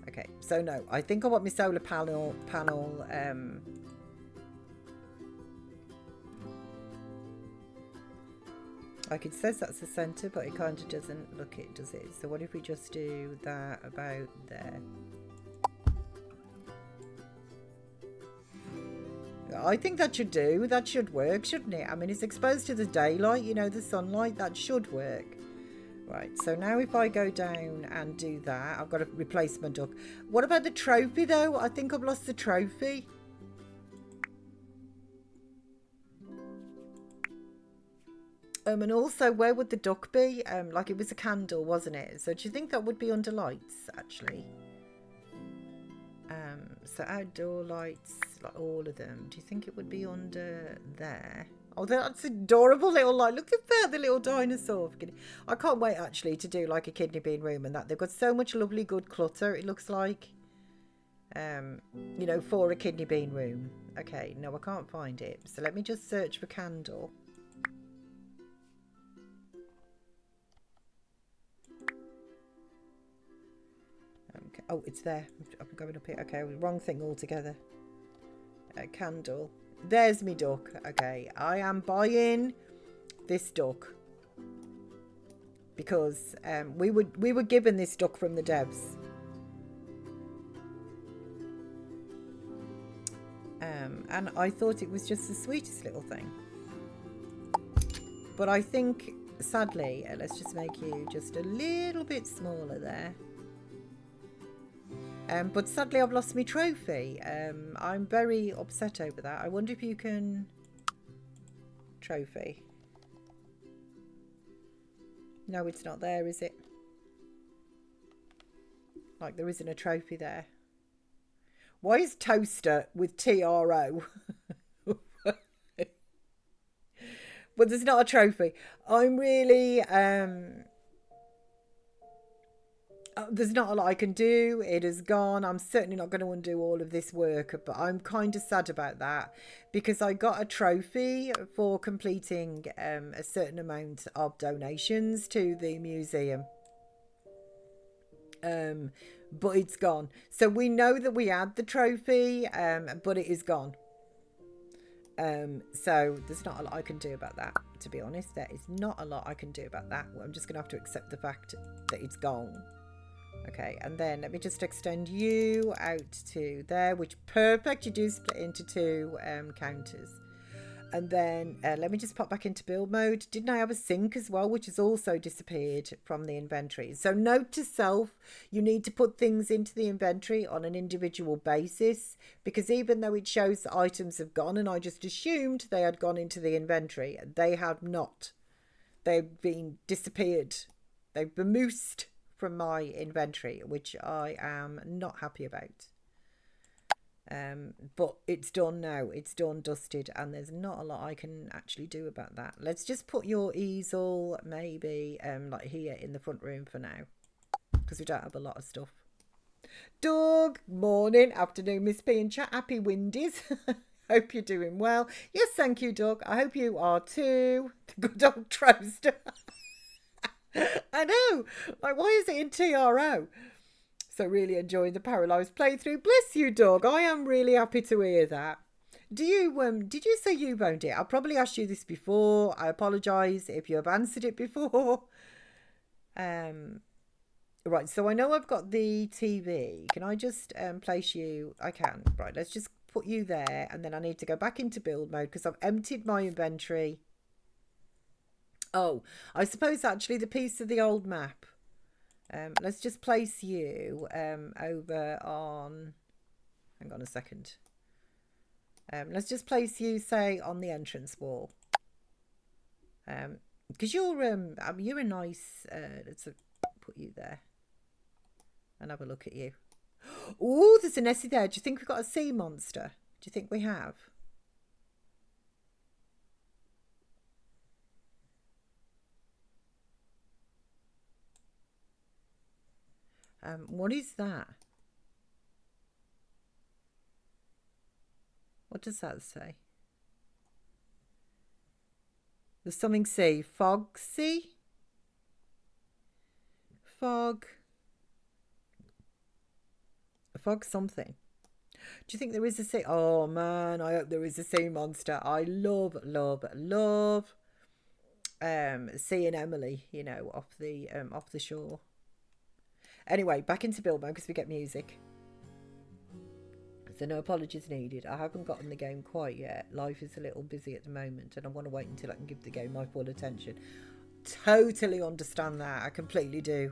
Okay, so no, I think I want my solar panel, like it says that's the centre, but it kind of doesn't look it, does it? So what if we just do that about there? I think that should do. That should work, shouldn't it? I mean, it's exposed to the daylight, you know, the sunlight. That should work. Right, so now if I go down and do that, I've got to replace my duck. What about the trophy, though? I think I've lost the trophy. And also, where would the duck be? Like, it was a candle, wasn't it? So do you think that would be under lights, actually? So outdoor lights, like all of them. Do you think it would be under there? Oh, that's adorable little light. Look at that, the little dinosaur. I can't wait, actually, to do, like, a kidney bean room and that. They've got so much lovely, good clutter, it looks like. You know, for a kidney bean room. Okay, no, I can't find it. So let me just search for candle. Okay. Oh, it's there. I'm going up here. Okay, wrong thing altogether. Candle. There's me duck. Okay, I am buying this duck because we were given this duck from the Debs. And I thought it was just the sweetest little thing. But I think, sadly, let's just make you just a little bit smaller there. But sadly, I've lost my trophy. I'm very upset over that. I wonder if you can... Trophy. No, it's not there, is it? Like, there isn't a trophy there. Why is toaster with TRO? But there's not a trophy. I'm really... There's not a lot I can do. It has gone. I'm certainly not going to undo all of this work, but I'm kind of sad about that because I got a trophy for completing a certain amount of donations to the museum. But it's gone. So we know that we had the trophy, but it is gone. So there's not a lot I can do about that, to be honest. There is not a lot I can do about that. I'm just going to have to accept the fact that it's gone. Okay, and then let me just extend you out to there, which perfect. You do split into two counters. And then let me just pop back into build mode. Didn't I have a sink as well, which has also disappeared from the inventory? So note to self, you need to put things into the inventory on an individual basis, because even though it shows that items have gone, and I just assumed they had gone into the inventory, they have not. They've been disappeared. They've been moosed from my inventory, which I am not happy about. But it's done now. It's done, dusted, and there's not a lot I can actually do about that. Let's just put your easel maybe like here in the front room for now, because we don't have a lot of stuff. Doug, morning, afternoon, Miss P and chat. Happy Windies. Hope you're doing well. Yes, thank you, Doug. I hope you are too. The good old toaster. I know. Like, why is it in TRO? So really enjoying the Paralysed playthrough. Bless you, Doug. I am really happy to hear that. Do you did you say you owned it? I probably asked you this before. I apologise if you have answered it before. Right, so I know I've got the TV. Can I just place you? I can. Right, let's just put you there, and then I need to go back into build mode because I've emptied my inventory. Oh, I suppose actually the piece of the old map. Let's just place you over on, hang on a second. Let's just place you, say, on the entrance wall. Because you're a nice, let's put you there and have a look at you. Oh, there's a Nessie there. Do you think we've got a sea monster? Do you think we have? What is that? What does that say? There's something say Fogsy? Fog something. Do you think there is a sea? Oh man, I hope there is a sea monster. I love seeing Emily, you know, off the shore. Anyway, back into build mode because we get music. So no apologies needed. I haven't gotten the game quite yet. Life is a little busy at the moment and I want to wait until I can give the game my full attention. Totally understand that. I completely do.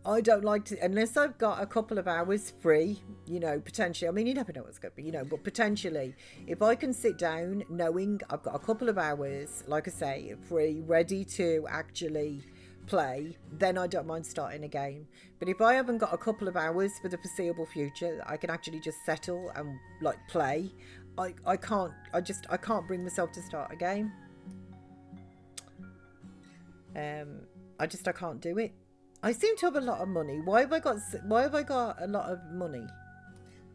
I don't like to, unless I've got a couple of hours free, you know, potentially. I mean, you never know what's going to be, you know, but potentially, if I can sit down knowing I've got a couple of hours, like I say, free, ready to actually play, then I don't mind starting a game. But if I haven't got a couple of hours for the foreseeable future, I can actually just settle and like play. I can't bring myself to start a game. I can't do it. I seem to have a lot of money. Why have I got a lot of money?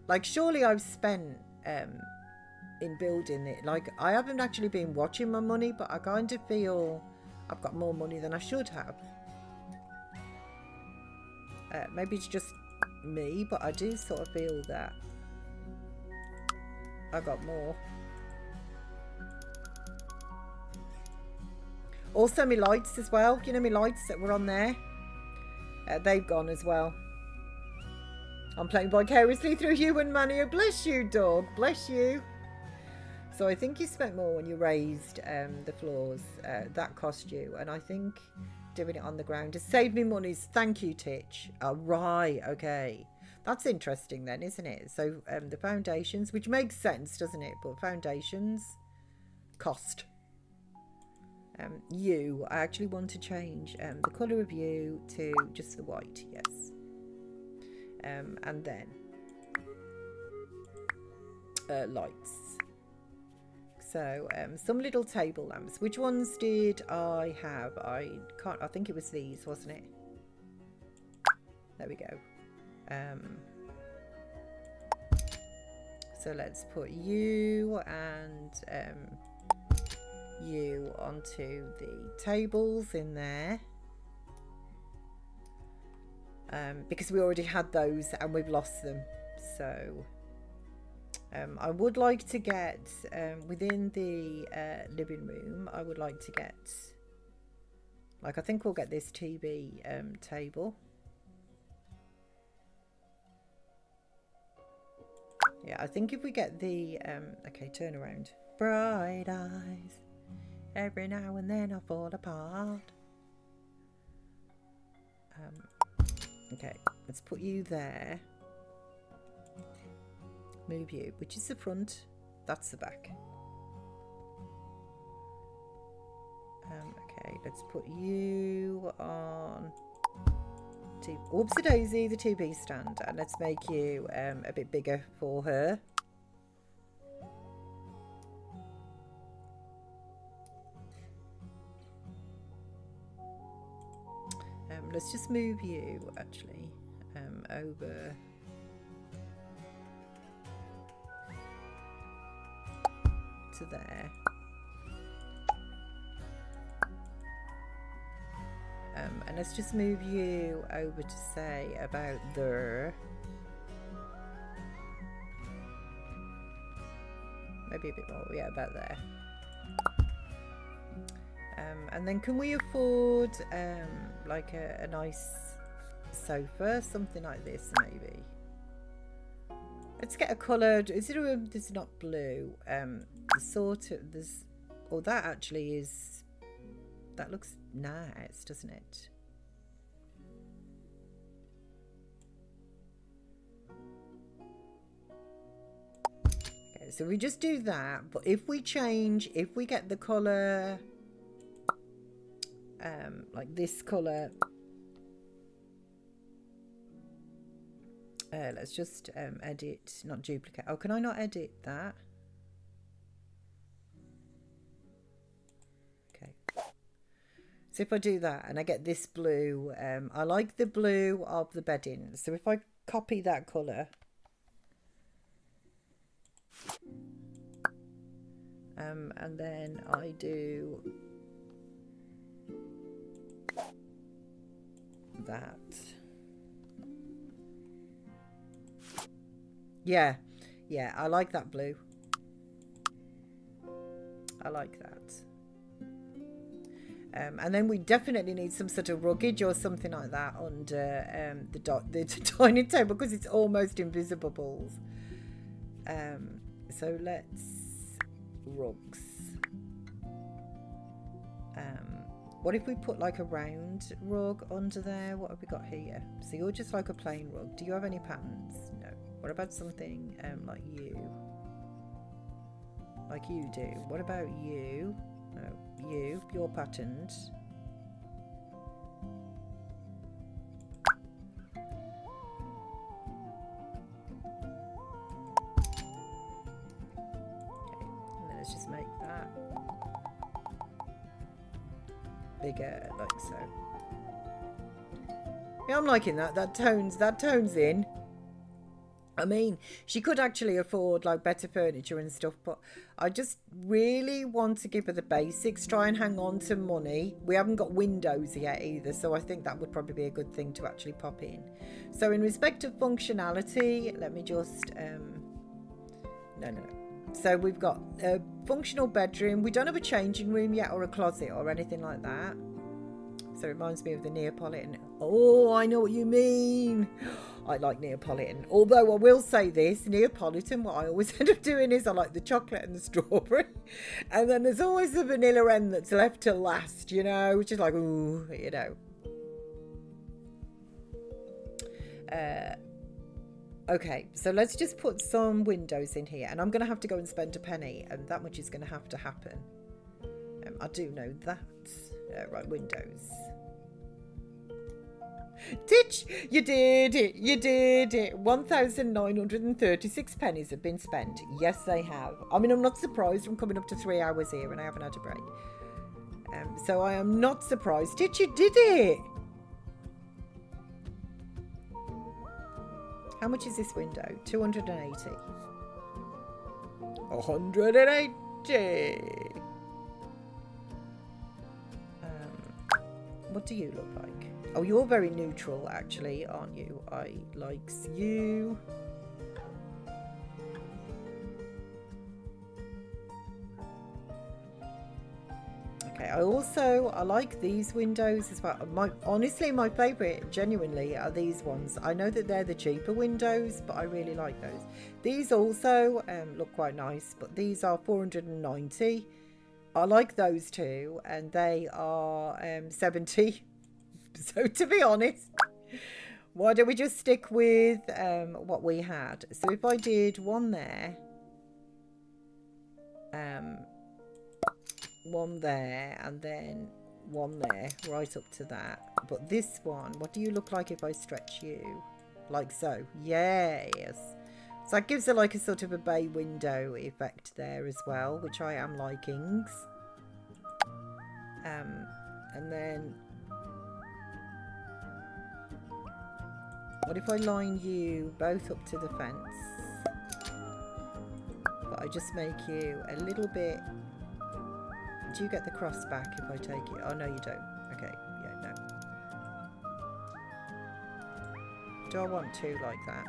Like, surely I've spent in building it. Like, I haven't actually been watching my money, but I kind of feel I've got more money than I should have. Maybe it's just me, but I do sort of feel that I got more. Also, my lights as well. You know, my lights that were on there. They've gone as well. I'm playing vicariously through you and Mania. Bless you, dog. Bless you. So I think you spent more when you raised the floors. That cost you. And I think doing it on the ground has saved me monies. Thank you, Titch. Oh, right. Okay. That's interesting then, isn't it? So the foundations, which makes sense, doesn't it? But foundations cost. I actually want to change the colour of you to just the white, yes. And then lights. So some little table lamps. Which ones did I have? I think it was these, wasn't it? There we go. So let's put you and you onto the tables in there. Because we already had those and we've lost them. So I would like to get within the living room, I would like to get, like, I think we'll get this TV table. Yeah, I think if we get the okay, turn around. Bright eyes, every now and then I fall apart. Okay, let's put you there. Move you, which is the front, that's the back. Okay, let's put you on oopsie daisy, the TV stand, and let's make you a bit bigger for her. Let's just move you actually over to there. And let's just move you over to say about there. Maybe a bit more, yeah, about there. And then can we afford like a nice sofa, something like this maybe? Let's get a coloured, is it a, this is not blue, sort of, there's, oh that actually is, that looks nice, doesn't it? Okay, so we just do that, but if we change, if we get the colour, like this colour, let's just edit, not duplicate. Oh, can I not edit that? Okay. So if I do that and I get this blue, I like the blue of the bedding. So if I copy that colour, and then I do that. Yeah, I like that blue. I like that. And then we definitely need some sort of ruggage or something like that under the dining table because it's almost invisible. So let's rugs. What if we put like a round rug under there? What have we got here? So you're just like a plain rug. Do you have any patterns? No. What about something like you? Like you do. What about you? No, you're patterned. Okay, and then let's just make that bigger, like so. Yeah, I'm liking that. That tones in. I mean, she could actually afford like better furniture and stuff, but I just really want to give her the basics, try and hang on to money. We haven't got windows yet either, so I think that would probably be a good thing to actually pop in. So in respect of functionality, let me just no. So we've got a functional bedroom. We don't have a changing room yet or a closet or anything like that. So it reminds me of the Neapolitan. Oh, I know what you mean. I like Neapolitan. Although I will say this, Neapolitan, what I always end up doing is I like the chocolate and the strawberry. And then there's always the vanilla end that's left to last, you know, which is like, ooh, you know. Okay, so let's just put some windows in here. And I'm going to have to go and spend a penny. And that much is going to have to happen. I do know that. Right, windows. Titch, you did it. 1,936 pennies have been spent. Yes, they have. I mean, I'm not surprised. I'm coming up to 3 hours here and I haven't had a break. So I am not surprised. Titch, you did it. How much is this window? 280. 180. What do you look like? Oh, you're very neutral, actually, aren't you? I likes you. Okay, I like these windows as well. Honestly, my favourite, genuinely, are these ones. I know that they're the cheaper windows, but I really like those. These also look quite nice, but these are 490. I like those two, and they are 70. So to be honest, why don't we just stick with what we had? So if I did one there, one there, and then one there, right up to that. But this one, what do you look like if I stretch you? Like so. Yes. So that gives it like a sort of a bay window effect there as well, which I am likings. And then what if I line you both up to the fence? But I just make you a little bit. Do you get the cross back if I take it? Oh, no, you don't. Okay, yeah, no. Do I want two like that?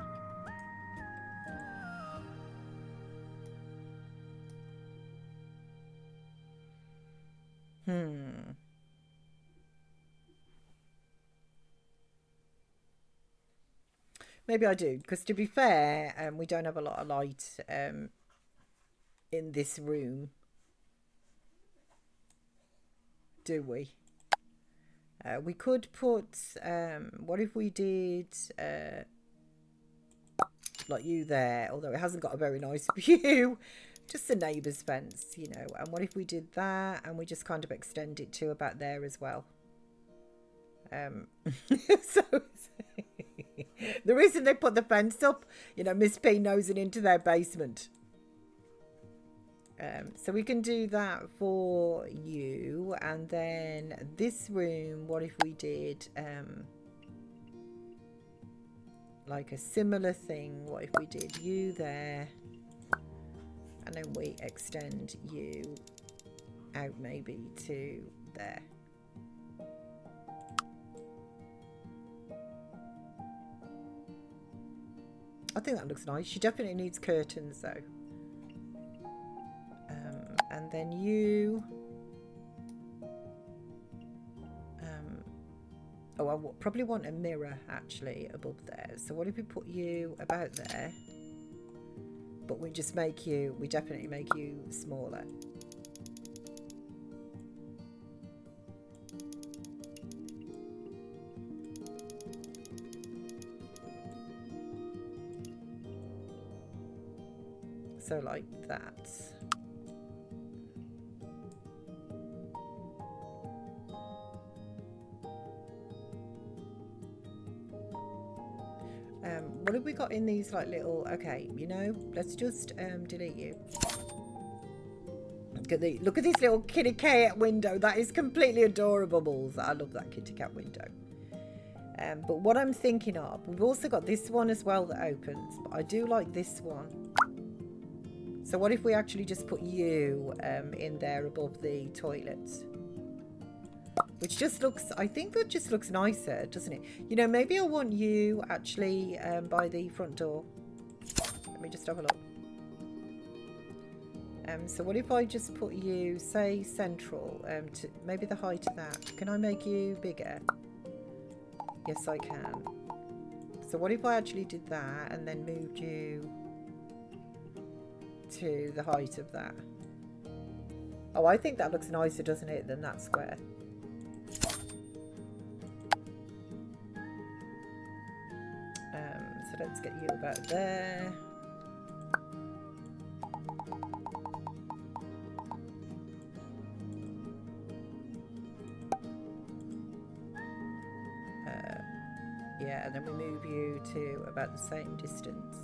Maybe I do, because to be fair, we don't have a lot of light in this room. Do we? We could put, what if we did, like you there, although it hasn't got a very nice view, just the neighbour's fence, you know. And what if we did that and we just kind of extend it to about there as well? So the reason they put the fence up, you know, Miss P nosing into their basement. So we can do that for you. And then this room, what if we did like a similar thing? What if we did you there, and then we extend you out maybe to there? I think that looks nice. She definitely needs curtains though. And then you, oh, I probably want a mirror actually above there. So what if we put you about there, but we just make you, we definitely make you smaller. So like that. What have we got in these like little, okay, you know, let's just delete you. Look at this little kitty cat window. That is completely adorable, balls. I love that kitty cat window. But what I'm thinking of, we've also got this one as well that opens, but I do like this one. So what if we actually just put you in there above the toilets? Which just looks, I think that just looks nicer, doesn't it? You know, maybe I want you actually by the front door. Let me just have a look. So what if I just put you, say, central, to maybe the height of that. Can I make you bigger? Yes, I can. So what if I actually did that and then moved you to the height of that? Oh, I think that looks nicer, doesn't it, than that square? So let's get you about there. Yeah, and then we move you to about the same distance.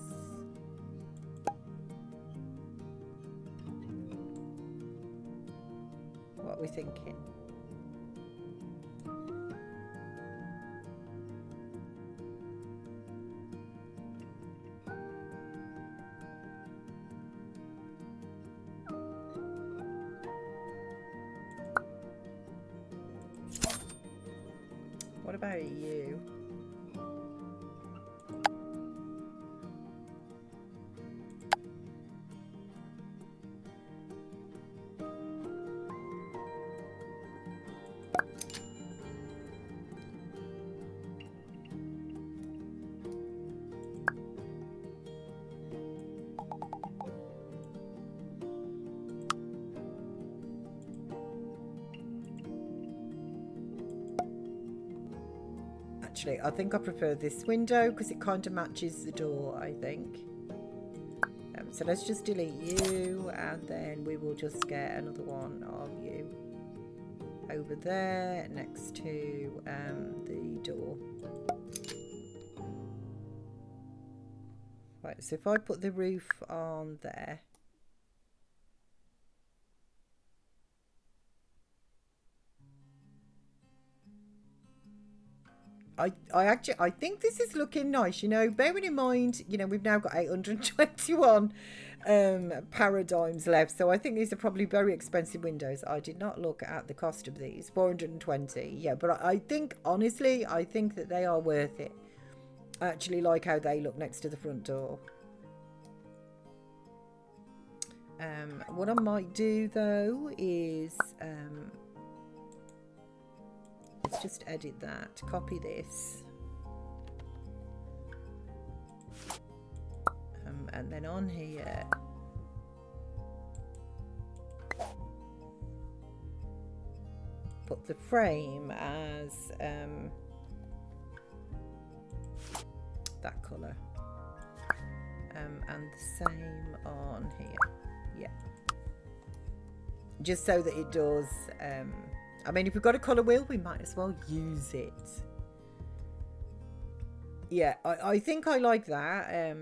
What are we thinking? about you? Actually, I think I prefer this window because it kind of matches the door, I think. So let's just delete you, and then we will just get another one of you over there next to the door. Right, so if I put the roof on there. I think this is looking nice, you know, bearing in mind, you know, we've now got 821 paradigms left, so I think these are probably very expensive windows. I did not look at the cost of these. 420, yeah, but I think, honestly, I think that they are worth it. I actually like how they look next to the front door. What I might do, though, is... let's just edit that, copy this, and then on here, put the frame as that colour, and the same on here, yeah, just so that it does. I mean, if we've got a colour wheel, we might as well use it. Yeah, I think I like that.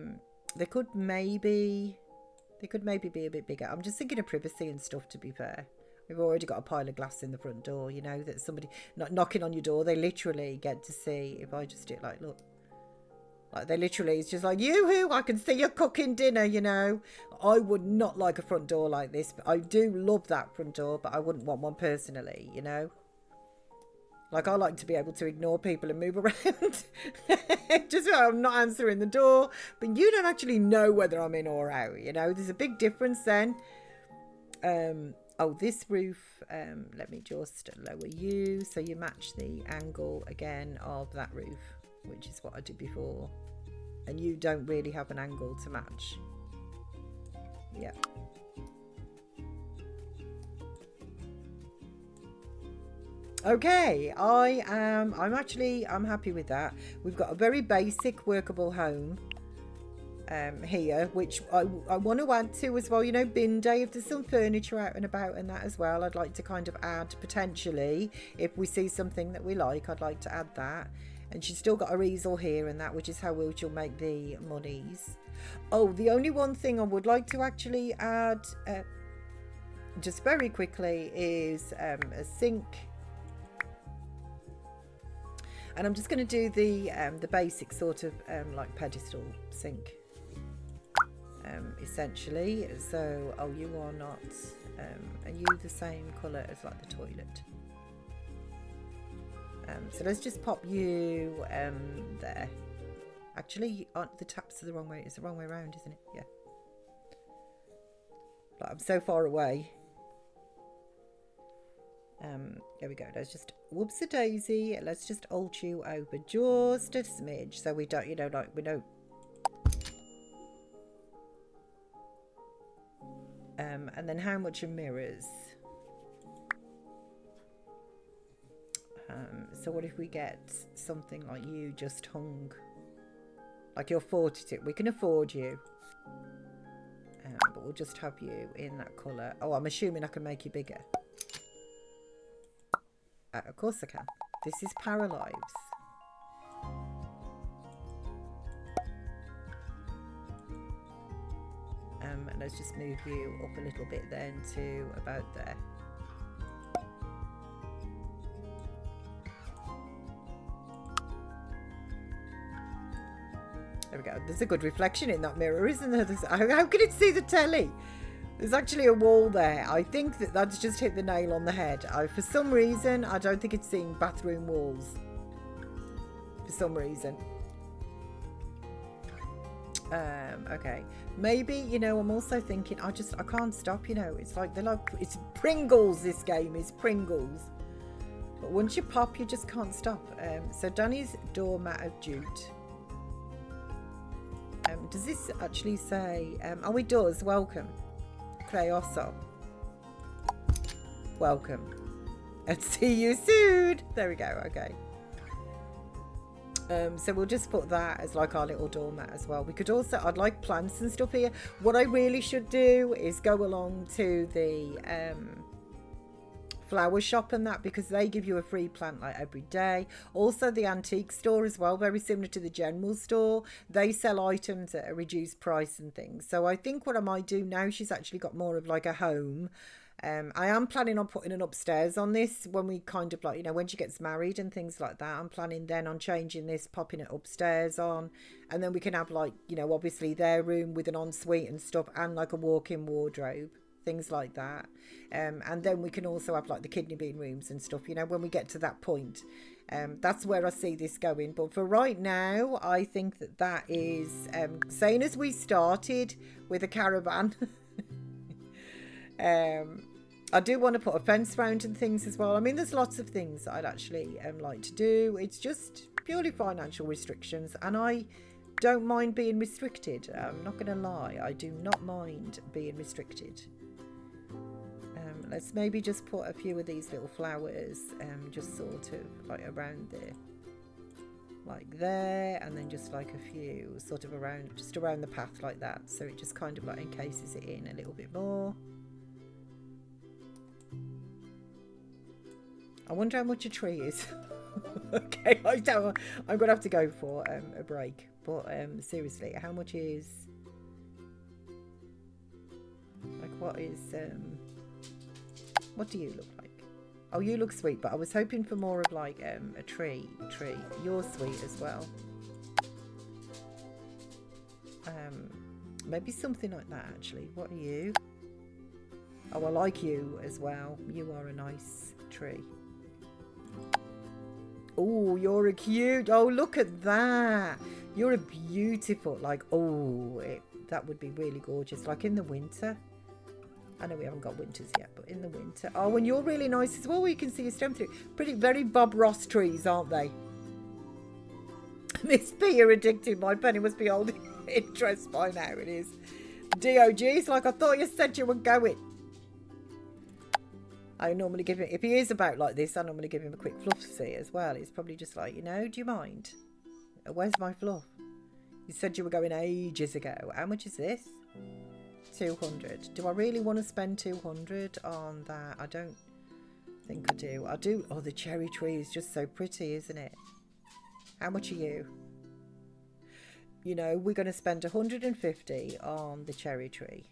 They could maybe be a bit bigger. I'm just thinking of privacy and stuff, to be fair. We've already got a pile of glass in the front door, you know, that somebody not knocking on your door, they literally get to see. If I just do it like, look. Like, they literally, it's just like, yoo-hoo, I can see you cooking dinner, you know. I would not like a front door like this, but I do love that front door, but I wouldn't want one personally, you know. Like, I like to be able to ignore people and move around. Just so I'm not answering the door, but you don't actually know whether I'm in or out, you know. There's a big difference then. Oh, this roof, let me just lower you so you match the angle again of that roof, which is what I did before, and you don't really have an angle to match. Yeah. Okay, I'm happy with that. We've got a very basic workable home here, which I want to add to as well, you know, bin day, if there's some furniture out and about and that as well, I'd like to kind of add potentially, if we see something that we like, I'd like to add that. And she's still got her easel here and that, which is how she'll make the monies. Oh, the only one thing I would like to actually add, just very quickly, is a sink. And I'm just going to do the basic sort of like pedestal sink, essentially. So, oh, you are not, are you the same colour as like the toilet? So let's just pop you there. Actually, aren't the taps are the wrong way? It's the wrong way around, isn't it? Yeah. Like, I'm so far away. There we go. Let's just whoops a daisy. Let's just alt you over just a smidge so we don't, you know, like we don't. And then how much are mirrors? So what if we get something like you just hung, like you're 42? We can afford you, but we'll just have you in that colour. Oh, I'm assuming I can make you bigger. Of course I can. This is Paralives. And let's just move you up a little bit then to about there. There we go. There's a good reflection in that mirror, isn't there? How can it see the telly? There's actually a wall there. I think that that's just hit the nail on the head. For some reason, I don't think it's seeing bathroom walls. for some reason. Okay, maybe, you know, I'm also thinking I can't stop, you know. It's like it's Pringles. This game is Pringles, but once you pop, you just can't stop. So Danny's doormat of jute. Does this actually say oh, it does. Welcome Cleoso, welcome and see you soon. There we go. Okay. So we'll just put that as like our little doormat as well. We could also, I'd like plants and stuff here. What I really should do is go along to the flower shop and that, because they give you a free plant like every day. Also the antique store as well, very similar to the general store. They sell items at a reduced price and things. So I think what I might do now, she's actually got more of like a home. I am planning on putting an upstairs on this when we kind of like, you know, when she gets married and things like that. I'm planning then on changing this, popping it upstairs on, and then we can have like, you know, obviously their room with an ensuite and stuff, and like a walk-in wardrobe, things like that. And then we can also have like the kidney bean rooms and stuff, you know, when we get to that point. That's where I see this going. But for right now, I think that is same as we started with a caravan. I do want to put a fence round and things as well. I mean, there's lots of things that I'd actually like to do. It's just purely financial restrictions, and I don't mind being restricted. I'm not going to lie, I do not mind being restricted. Let's maybe just put a few of these little flowers just sort of like around there, like there, and then just like a few sort of around, just around the path like that, so it just kind of like encases it in a little bit more. I wonder how much a tree is. Okay, I'm gonna have to go for a break. But seriously, how much is, like, what is what do you look like? Oh, you look sweet, but I was hoping for more of like a tree. You're sweet as well. Maybe something like that actually. What are you? Oh, I like you as well. You are a nice tree. Oh, you're a cute. Oh, look at that. You're a beautiful, like, oh, that would be really gorgeous. Like in the winter. I know we haven't got winters yet, but in the winter. Oh, and you're really nice as well. You can see your stem through. Pretty, very Bob Ross trees, aren't they? Miss P, you're addicted. My penny must be holding interest by now. It is. DOG's like, I thought you said you were going. I normally give him, if he is about like this, I normally give him a quick fluff see as well. He's probably just like, you know, do you mind? Where's my fluff? You said you were going ages ago. How much is this? 200. Do I really want to spend 200 on that? I don't think I do. I do. Oh, the cherry tree is just so pretty, isn't it? How much are you? You know, we're going to spend 150 on the cherry tree.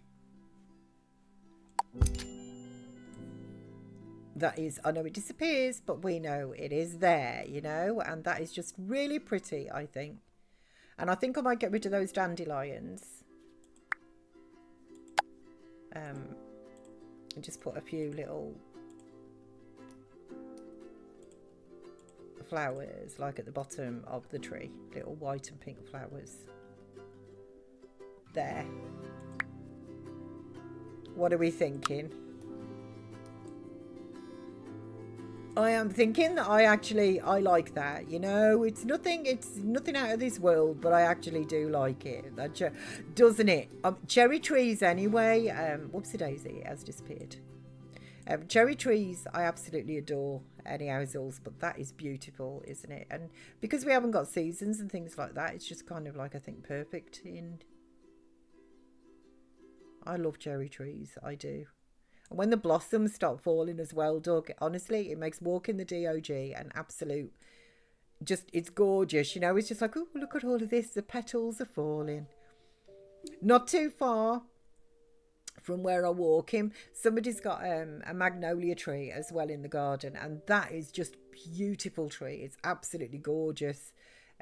That is, I know it disappears, but we know it is there, you know, and that is just really pretty, I think. And I think I might get rid of those dandelions. And just put a few little flowers, like at the bottom of the tree, little white and pink flowers. There. What are we thinking? I am thinking that I like that, you know. It's nothing out of this world, but I actually do like it. That doesn't it? Cherry trees anyway. Whoopsie daisy, it has disappeared. Cherry trees I absolutely adore anyhow, but that is beautiful, isn't it? And because we haven't got seasons and things like that, it's just kind of like, I think, perfect. I love cherry trees, I do. And when the blossoms stop falling as well, Doug, honestly, it makes walking the DOG an absolute, just, it's gorgeous, you know. It's just like, oh, look at all of this. The petals are falling. Not too far from where I walk in, somebody's got a magnolia tree as well in the garden, and that is just beautiful tree. It's absolutely gorgeous.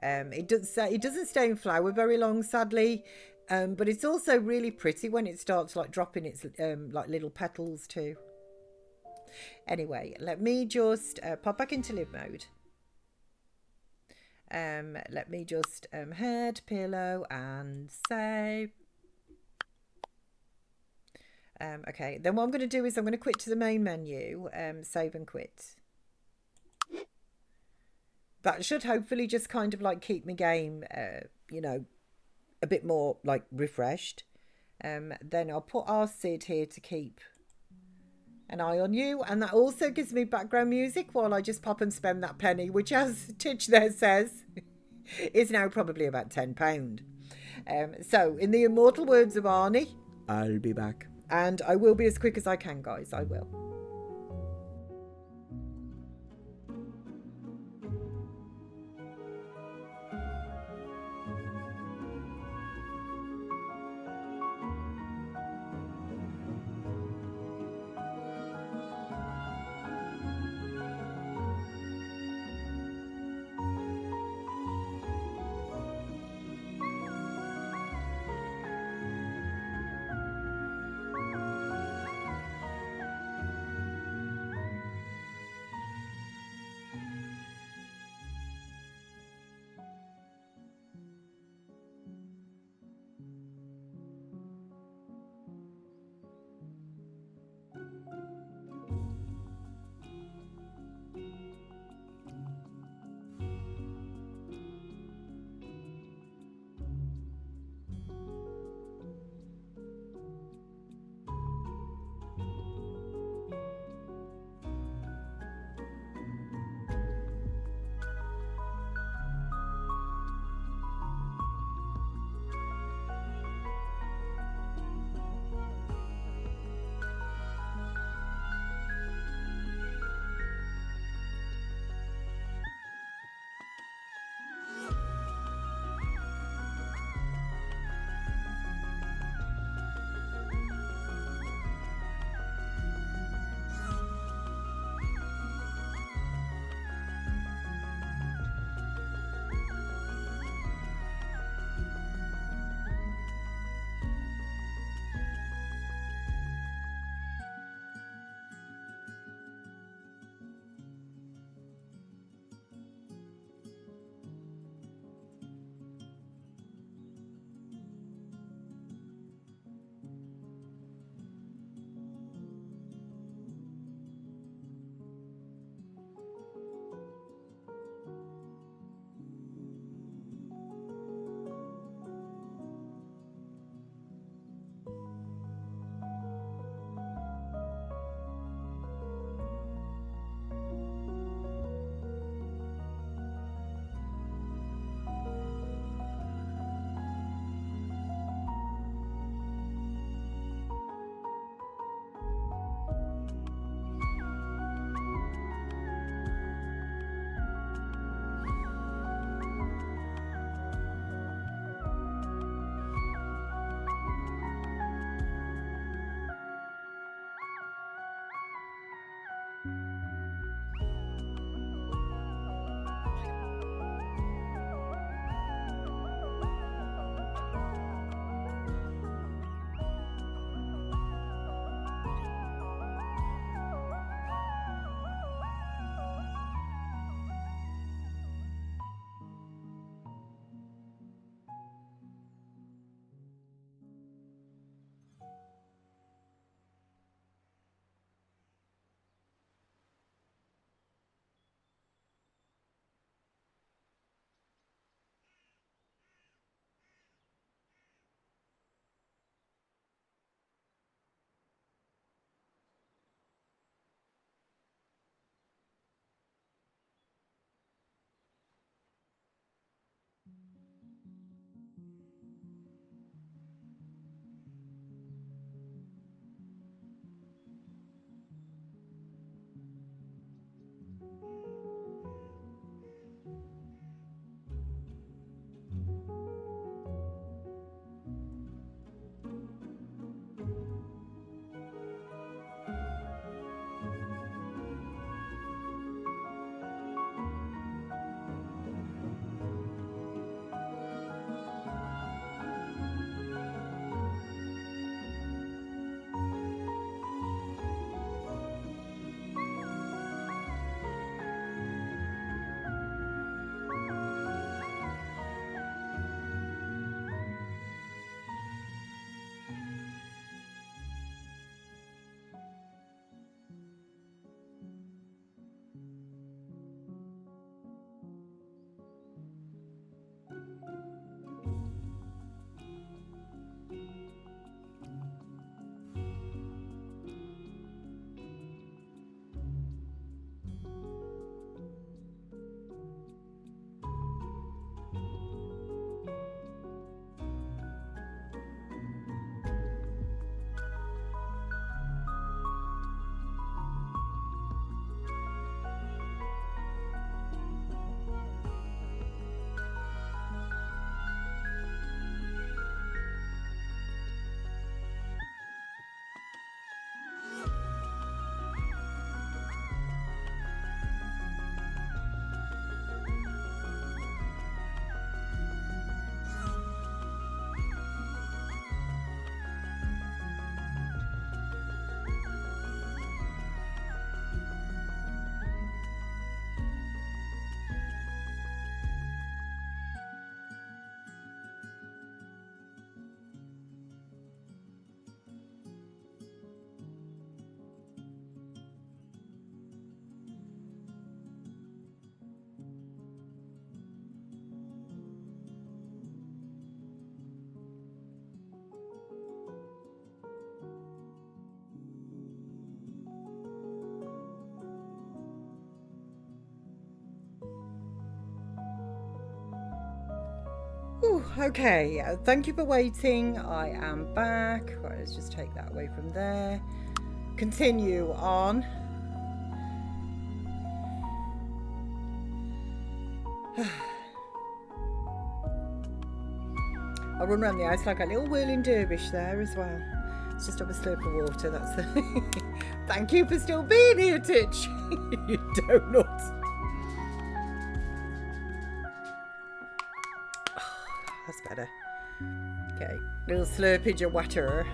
It doesn't stay in flower very long, sadly. But it's also really pretty when it starts like dropping its like little petals too. Anyway, let me just pop back into live mode. Let me just head, pillow, and save. Okay, then what I'm going to do is I'm going to quit to the main menu, save and quit. That should hopefully just kind of like keep my game, you know, a bit more like refreshed. Then I'll put our Sid here to keep an eye on you, and that also gives me background music while I just pop and spend that penny, which, as Titch there says, is now probably about £10. So in the immortal words of Arnie, I'll be back, and I will be as quick as I can, guys. I will. Okay, thank you for waiting. I am back. Right, let's just take that away from there. Continue on. I run around the house like a little whirling dervish there as well. It's just have a slurp of water, that's the... Thank you for still being here, Titch. You donut. Oh, that's better. Okay, little slurpage of water.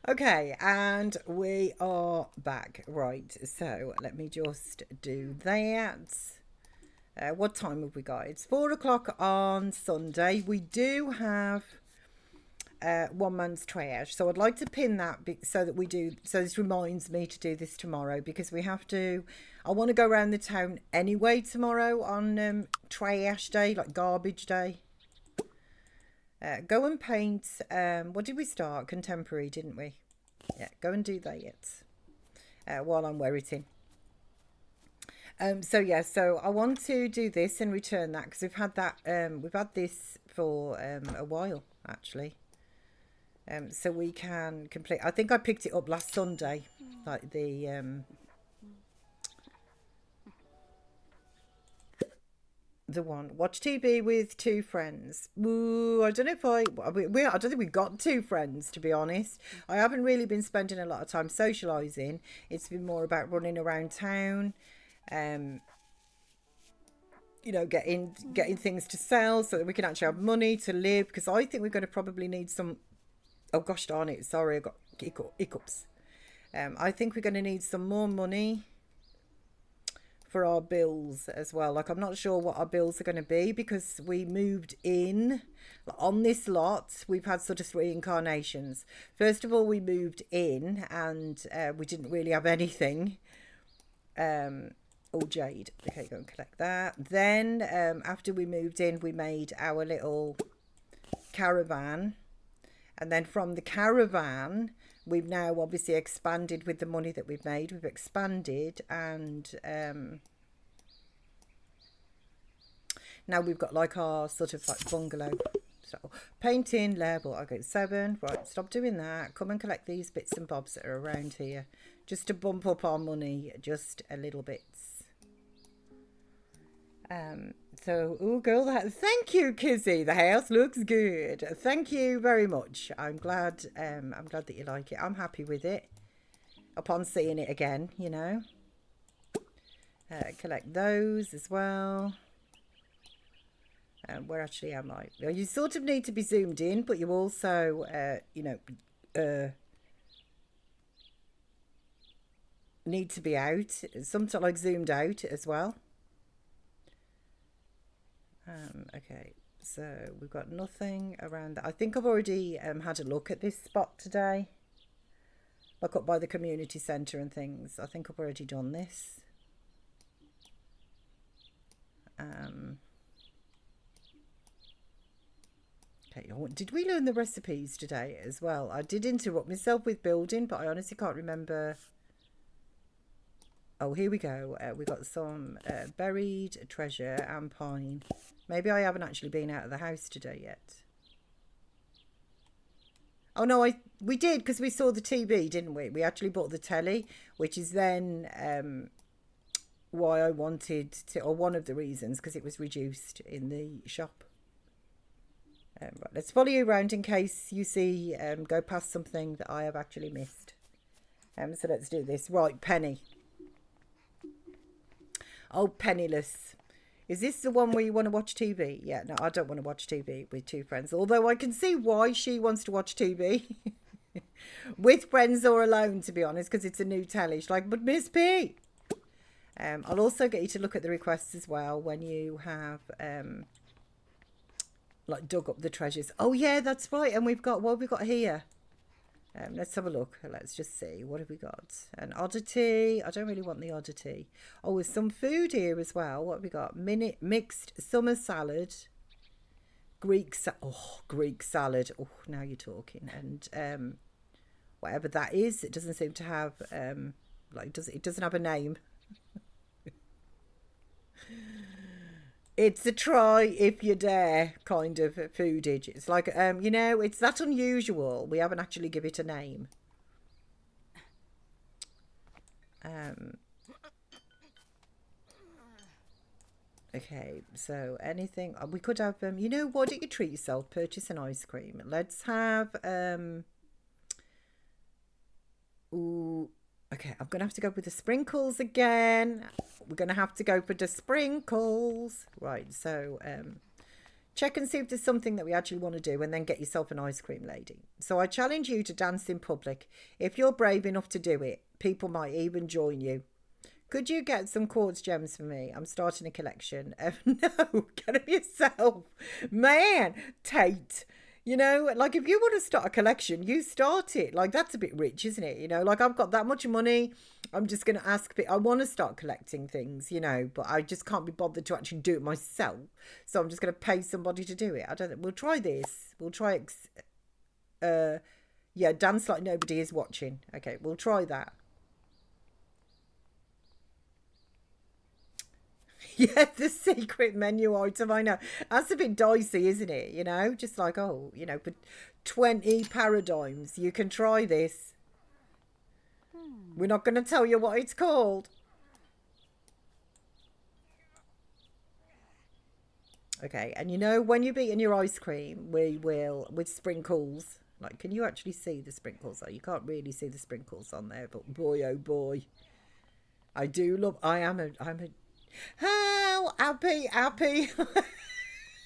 Okay, and we are back. Right, so let me just do that. What time have we got? It's 4 o'clock on Sunday. We do have one man's trash, so I'd like to pin that so that we do. So this reminds me to do this tomorrow, because we have to. I want to go around the town anyway tomorrow on trash day, like garbage day. Go and paint. What did we start? Contemporary, didn't we? Yeah, go and do that while I'm waiting. So yeah, so I want to do this and return that, because we've had that. We've had this for a while actually. So we can complete. I think I picked it up last Sunday, like the one watch TV with two friends. Ooh, I don't know if I don't think we got two friends, to be honest. I haven't really been spending a lot of time socializing. It's been more about running around town, you know, getting things to sell so that we can actually have money to live, because I think we're going to probably need some. Oh gosh darn it, sorry, I got hiccups. I think we're going to need some more money for our bills as well. Like, I'm not sure what our bills are going to be, because we moved in on this lot. We've had sort of three incarnations. First of all, we moved in and we didn't really have anything. Oh, jade. Okay, go and collect that. Then after we moved in, we made our little caravan, and then from the caravan we've now obviously expanded with the money that we've made. We've expanded, and now we've got like our sort of like bungalow. So painting level, okay, 7. Right, stop doing that. Come and collect these bits and bobs that are around here, just to bump up our money just a little bit. So, oh girl, thank you, Kizzy. The house looks good. Thank you very much. I'm glad that you like it. I'm happy with it upon seeing it again, you know. Collect those as well. Where actually am I? You sort of need to be zoomed in, but you also, you know, need to be out. Sometimes like zoomed out as well. Okay, so we've got nothing around that. I think I've already had a look at this spot today, like up by the community centre and things. I think I've already done this. Okay, did we learn the recipes today as well? I did interrupt myself with building, but I honestly can't remember. Oh, here we go. We got some buried treasure and pine. Maybe I haven't actually been out of the house today yet. Oh no, we did, because we saw the TV, didn't we? We actually bought the telly, which is then why I wanted to, or one of the reasons, because it was reduced in the shop. Right, let's follow you around in case you see go past something that I have actually missed. So let's do this. Right, Penny. Oh, Penniless. Is this the one where you want to watch TV? Yeah, no, I don't want to watch TV with two friends. Although I can see why she wants to watch TV. With friends or alone, to be honest, because it's a new telly. She's like, but Miss P. I'll also get you to look at the requests as well when you have like dug up the treasures. Oh yeah, that's right. And we've got, what have we got here? Let's have a look. Let's just see. What have we got? An oddity. I don't really want the oddity. Oh, there's some food here as well. What have we got? Mixed summer salad. Greek salad. Oh, now you're talking. And whatever that is, it doesn't seem to have it doesn't have a name. It's a try if you dare kind of foodage. It's like it's that unusual. We haven't actually give it a name. Okay, so anything we could have. Why don't you treat yourself? Purchase an ice cream. Let's have. Ooh. Okay, I'm going to have to go with the sprinkles again. We're going to have to go for the sprinkles. Right, so check and see if there's something that we actually want to do and then get yourself an ice cream lady. So I challenge you to dance in public. If you're brave enough to do it, people might even join you. Could you get some quartz gems for me? I'm starting a collection. No, get them yourself. Man, Tate. Like if you want to start a collection, you start it. Like that's a bit rich, isn't it? Like I've got that much money. I'm just going to ask people. I want to start collecting things, but I just can't be bothered to actually do it myself. So I'm just going to pay somebody to do it. I don't think we'll try this. We'll try dance like nobody is watching. Okay, we'll try that. Yeah, the secret menu item, I know. That's a bit dicey, isn't it? Just like, for 20 paradigms, you can try this. We're not going to tell you what it's called. Okay, and when you're eating your ice cream, we will, with sprinkles, like, can you actually see the sprinkles? Oh, you can't really see the sprinkles on there, but boy, oh boy. I am a how happy.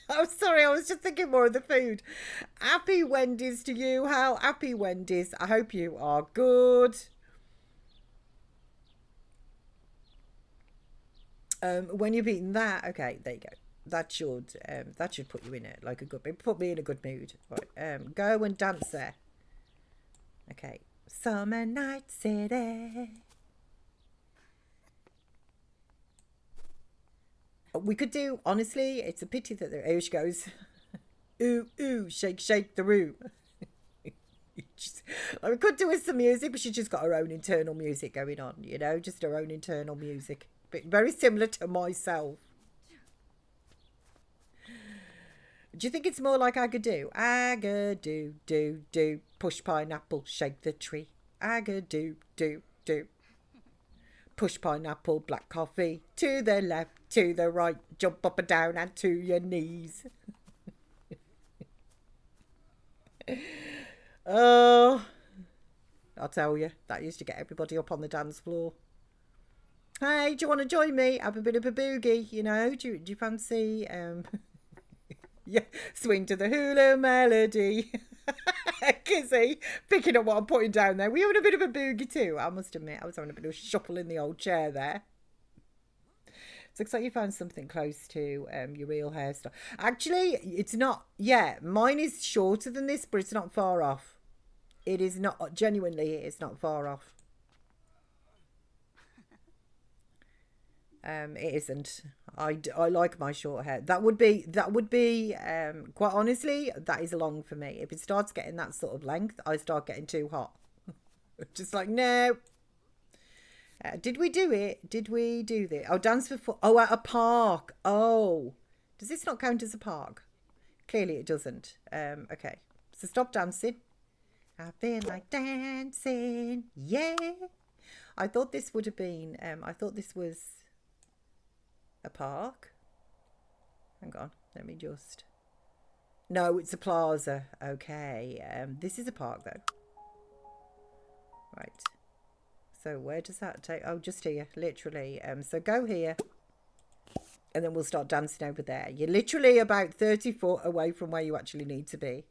I'm sorry, I was just thinking more of the food. Happy Wendy's to you. How happy Wendy's. I hope you are good. When you've eaten that, okay, there you go. That should put you in it like a good mood. Put me in a good mood. Right, go and dance there. Okay, Summer Night City. We could do, honestly, it's a pity that here she goes. Ooh, ooh, shake, shake the room. We could do with some music, but she's just got her own internal music going on, just her own internal music. But very similar to myself. Do you think it's more like Agadoo? Agadoo, do, do, push pineapple, shake the tree. Agadoo, do, do. Push pineapple, black coffee, to the left, to the right, jump up and down and to your knees. Oh, I'll tell you, that used to get everybody up on the dance floor. Hey, do you want to join me? Have a bit of a boogie, Do you fancy, yeah, swing to the hula melody. Kizzy, picking up what I'm putting down there. Were you having a bit of a boogie too? I must admit, I was having a bit of a shuffle in the old chair there. It looks like you found something close to your real hairstyle. Actually, it's not. Yeah, mine is shorter than this, but it's not far off. It is not. Genuinely, it's not far off. It isn't. I like my short hair. That would be quite honestly, that is long for me. If it starts getting that sort of length, I start getting too hot. Just like, no. Did we do it? Did we do this? Oh, dance for foot. Oh, at a park. Oh, does this not count as a park? Clearly it doesn't. Okay, so stop dancing. I feel like dancing. Yeah. I thought this would have been. I thought this was a park. Hang on, let me just. No, it's a plaza. Okay. This is a park though. Right. So where does that take? Oh, just here, literally. So go here, and then we'll start dancing over there. You're literally about 30 foot away from where you actually need to be.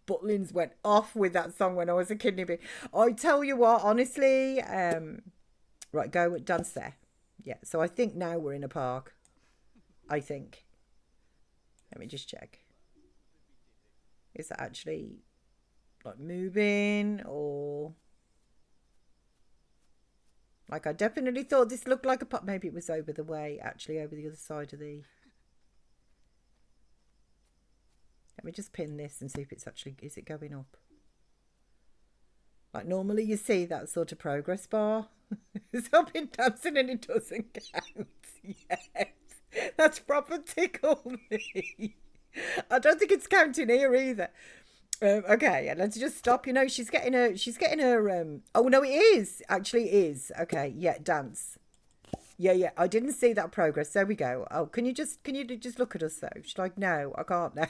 Butlins went off with that song when I was a kidney bean. I tell you what, honestly, right, go dance there. Yeah, so I think now we're in a park. I think. Let me just check. Is that actually... like moving, or like I definitely thought this looked like a pot. Maybe it was over the way, actually over the other side of the. Let me just pin this and see if it's actually, is it going up? Like normally you see that sort of progress bar. So I've been dancing and it doesn't count. Yes, that's proper tickled me. I don't think it's counting here either. Okay, and let's just stop. You know, she's getting her. Oh no, it is actually it is. Okay, yeah, dance. Yeah. I didn't see that progress. There we go. Oh, can you just look at us though? She's like, no, I can't now.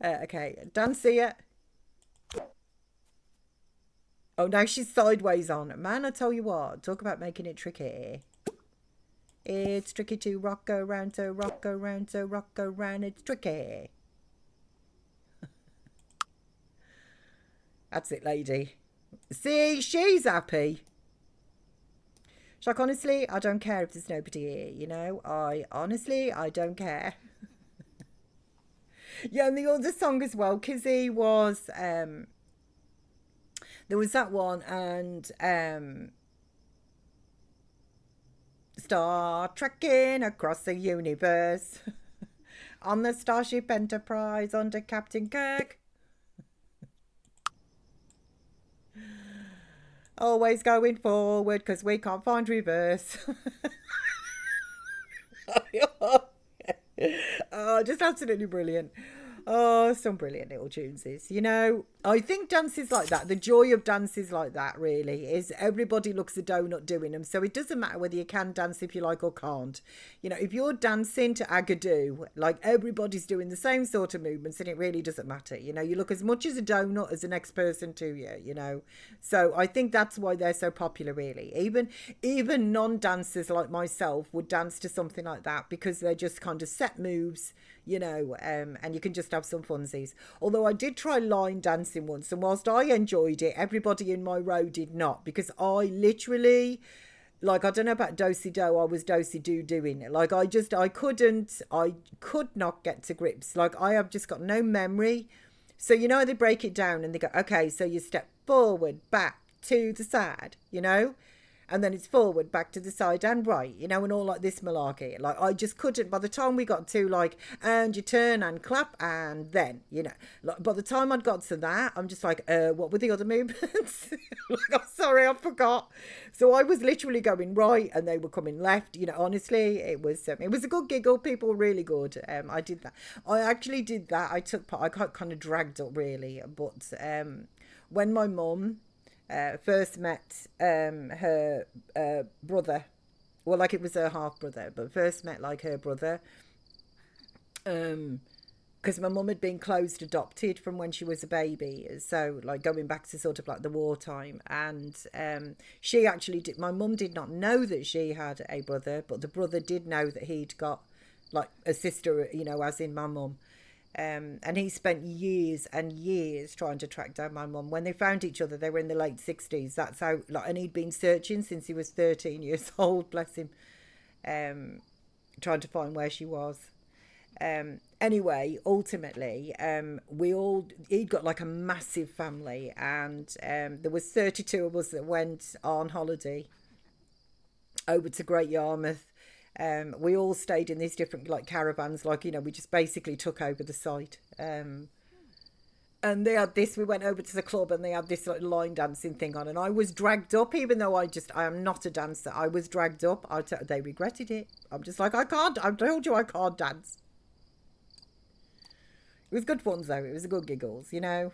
Okay, dance here. Oh, now she's sideways on. Man, I tell you what, talk about making it tricky. It's tricky to rock around, so rock around, so rock around. It's tricky. That's it, lady. See, she's happy. She's like, honestly, I don't care if there's nobody here, you know? I don't care. Yeah, and the other song as well, Kizzy was, there was that one, and Star Trekking across the universe on the Starship Enterprise under Captain Kirk. Always going forward because we can't find reverse. Oh, just absolutely brilliant. Oh, some brilliant little tunes this. You know, I think dances like that, the joy of dances like that really is everybody looks a donut doing them. So it doesn't matter whether you can dance if you like or can't. You know, if you're dancing to Agadoo, like everybody's doing the same sort of movements, then it really doesn't matter. You know, you look as much as a donut as the next person to you, you know. So I think that's why they're so popular really. Even non-dancers like myself would dance to something like that because they're just kind of set moves, you know, and you can just have some funsies. Although I did try line dancing once, and whilst I enjoyed it, everybody in my row did not, because I literally, like, I don't know about do-si-do, I was do-si-do doing it. Like, I could not get to grips. Like, I have just got no memory. So, you know, they break it down and they go, okay, so you step forward, back, to the side, you know? And then it's forward, back to the side and right, you know, and all like this malarkey. Like, I just couldn't, by the time we got to like, and you turn and clap and then, you know, like by the time I'd got to that, I'm just like, what were the other movements? Like, I'm sorry, I forgot. So I was literally going right and they were coming left, you know, honestly, it was a good giggle. People were really good. I did that. I actually did that. I took part, I got kind of dragged up really, but when my mum, first met her brother, well, like it was her half brother, but first met like her brother, because my mum had been closed adopted from when she was a baby, so like going back to sort of like the wartime, and she actually did, my mum did not know that she had a brother, but the brother did know that he'd got like a sister, you know, as in my mum. And he spent years and years trying to track down my mum. When they found each other, they were in the late 60s. That's how, like, and he'd been searching since he was 13 years old, bless him, trying to find where she was. Anyway, ultimately, he'd got like a massive family, and there was 32 of us that went on holiday over to Great Yarmouth. We all stayed in these different like caravans, like, you know, we just basically took over the site. And they had this, we went over to the club and they had this like line dancing thing on, and I was dragged up, even though I am not a dancer. I was dragged up. They regretted it. I'm just like, I can't, I told you I can't dance. It was good fun though. It was a good giggles, you know.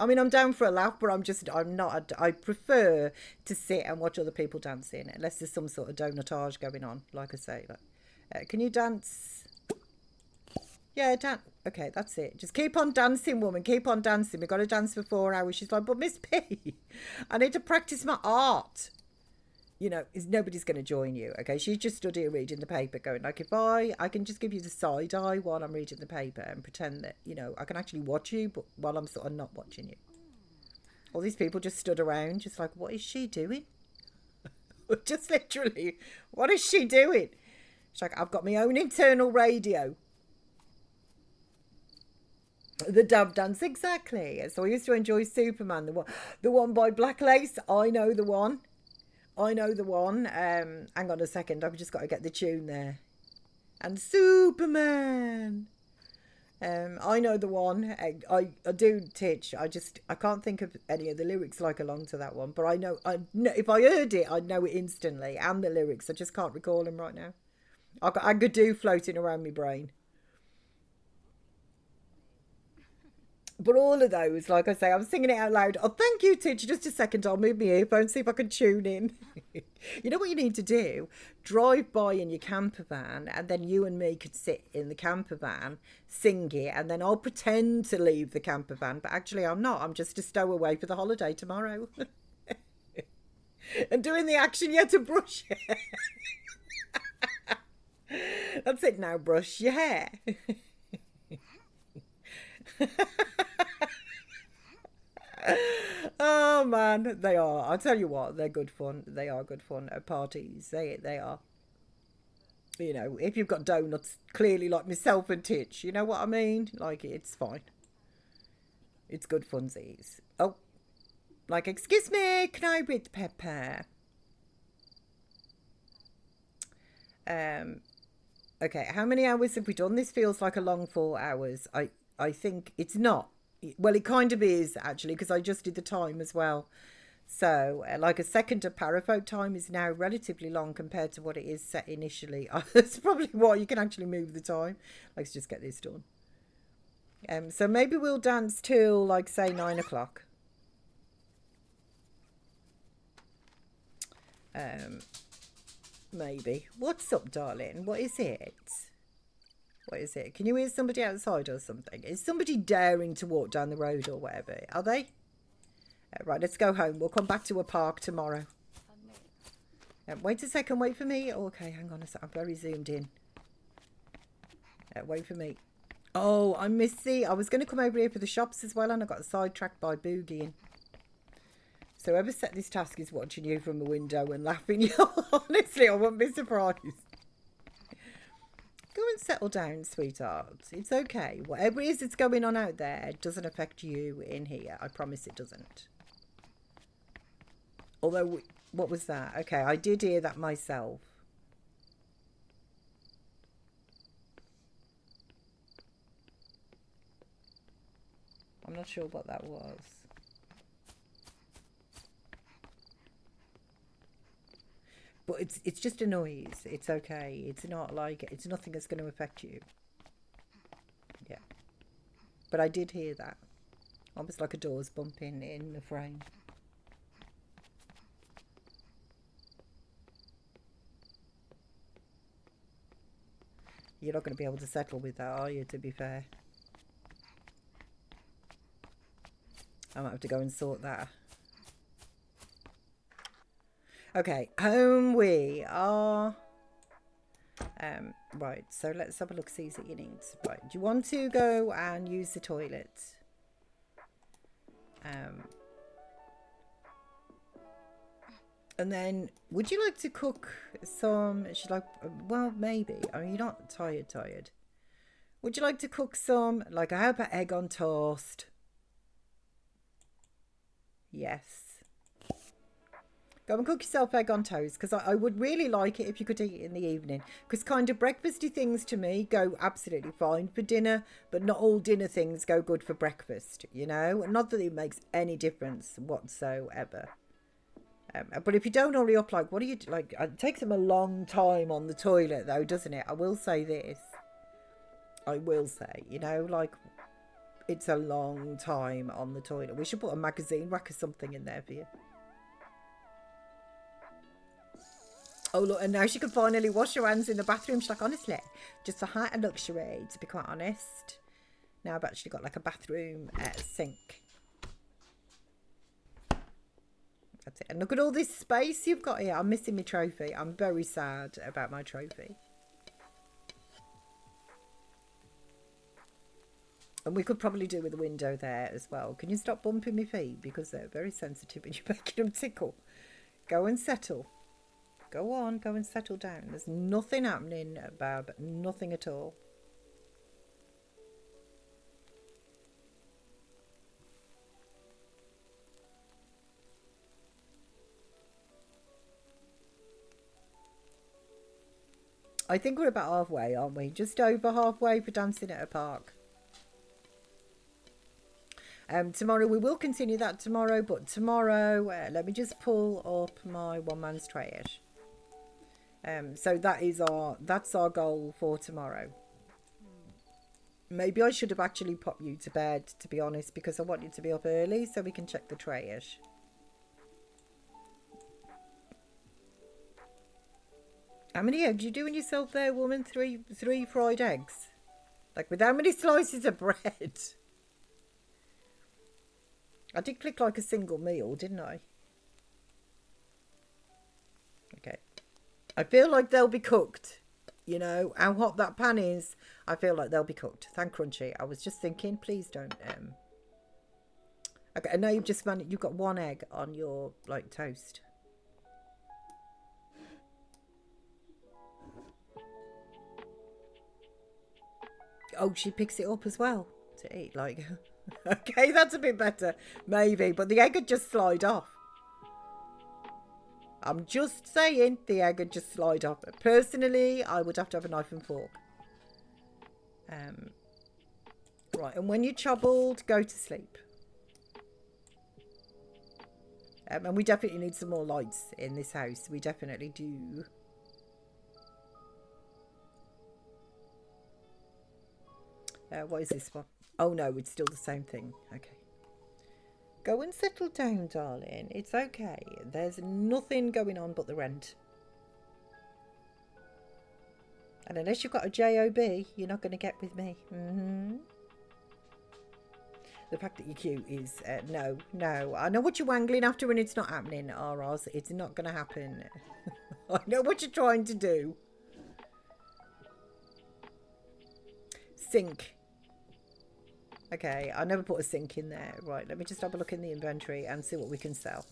I mean, I'm down for a laugh, but I prefer to sit and watch other people dancing, unless there's some sort of donutage going on, like I say. Like, can you dance? Yeah, dance. Okay, that's it. Just keep on dancing, woman. Keep on dancing. We've got to dance for 4 hours. She's like, but Miss P, I need to practice my art. You know, nobody's going to join you, okay? She's just stood here reading the paper going, like, if I can just give you the side eye while I'm reading the paper and pretend that, you know, I can actually watch you, but while I'm sort of not watching you. All these people just stood around, just like, what is she doing? Just literally, what is she doing? She's like, I've got my own internal radio. The dub dance, exactly. So I used to enjoy Superman, the one by Black Lace. I know the one. I know the one. Hang on a second. I've just got to get the tune there. And Superman. I know the one. I do Titch. I can't think of any of the lyrics like along to that one. But I know if I heard it, I'd know it instantly. And the lyrics. I just can't recall them right now. I've got Agadoo floating around my brain. But all of those, like I say, I'm singing it out loud. Oh, thank you, Titch. Just a second, I'll move my earphones, see if I can tune in. You know what you need to do? Drive by in your camper van, and then you and me could sit in the camper van, sing it, and then I'll pretend to leave the camper van, but actually I'm not. I'm just a stowaway for the holiday tomorrow. And doing the action, you had to brush your hair. That's it now, brush your hair. Oh man, they are. I'll tell you what, they're good fun. They are good fun at parties. They are. You know, if you've got donuts, clearly like myself and Titch, you know what I mean? Like, it's fine. It's good funsies. Oh, like, excuse me, can I read the pepper? Okay, how many hours have we done? This feels like a long 4 hours. I think it's not. Well, it kind of is, actually, because I just did the time as well. So, like a second of paraphote time is now relatively long compared to what it is set initially. That's probably why you can actually move the time. Let's just get this done. So maybe we'll dance till, like, say, 9 o'clock. Maybe. What's up, darling? What is it? What is it? Can you hear somebody outside or something? Is somebody daring to walk down the road or whatever? Are they? Right, let's go home. We'll come back to a park tomorrow. Wait a second. Wait for me. Okay, hang on a sec. I'm very zoomed in. Wait for me. Oh, I missed the... I was going to come over here for the shops as well, and I got sidetracked by boogieing. So whoever set this task is watching you from the window and laughing. Honestly, I wouldn't be surprised. Go and settle down, sweetheart. It's okay. Whatever it is that's going on out there doesn't affect you in here. I promise it doesn't. Although, what was that? Okay, I did hear that myself. I'm not sure what that was. But it's just a noise. It's okay. It's not like... It's nothing that's going to affect you. Yeah. But I did hear that. Almost like a door's bumping in the frame. You're not going to be able to settle with that, are you, to be fair? I might have to go and sort that. Okay, home we are. Right, so let's have a look, see what you need. Right, do you want to go and use the toilet? And then, would you like to cook some, she's like, well, maybe. I mean, you're not tired. Would you like to cook some, like, how about egg on toast? Yes. Go and cook yourself egg on toast, because I would really like it if you could eat it in the evening. Because kind of breakfasty things to me go absolutely fine for dinner, but not all dinner things go good for breakfast, you know? Not that it makes any difference whatsoever. But if you don't hurry up, like, what do you... Like, it takes them a long time on the toilet, though, doesn't it? I will say this. I will say, you know, like, it's a long time on the toilet. We should put a magazine rack or something in there for you. Oh, look, and now she can finally wash her hands in the bathroom. She's like, honestly, just a height of luxury, to be quite honest. Now I've actually got, like, a bathroom sink. That's it. And look at all this space you've got here. I'm missing my trophy. I'm very sad about my trophy. And we could probably do with a window there as well. Can you stop bumping my feet? Because they're very sensitive and you're making them tickle. Go and settle. Go on, go and settle down. There's nothing happening, Bab. Nothing at all. I think we're about halfway, aren't we? Just over halfway for dancing at a park. Tomorrow, we will continue that tomorrow, but tomorrow, let me just pull up my one man's trash. So that's our goal for tomorrow. Maybe I should have actually popped you to bed, to be honest, because I want you to be up early so we can check the trash. How many eggs you doing yourself there, woman? Three fried eggs? Like, with how many slices of bread? I did click like a single meal, didn't I? Okay. I feel like they'll be cooked. You know, how hot that pan is, I feel like they'll be cooked. Thank Crunchy. I was just thinking, please don't... Okay, I know you've got one egg on your, like, toast. Oh, she picks it up as well to eat, like... Okay, that's a bit better. Maybe, but the egg would just slide off. I'm just saying the egg would just slide off. Personally, I would have to have a knife and fork. Right, and when you're troubled, go to sleep. And we definitely need some more lights in this house. We definitely do. What is this one? Oh no, it's still the same thing. Okay. Go and settle down, darling. It's okay. There's nothing going on but the rent. And unless you've got a job, you're not going to get with me. The fact that you're cute is... no. I know what you're wangling after when it's not happening, RRs. It's not going to happen. I know what you're trying to do. Sink. Okay, I never put a sink in there. Right, let me just have a look in the inventory and see what we can sell.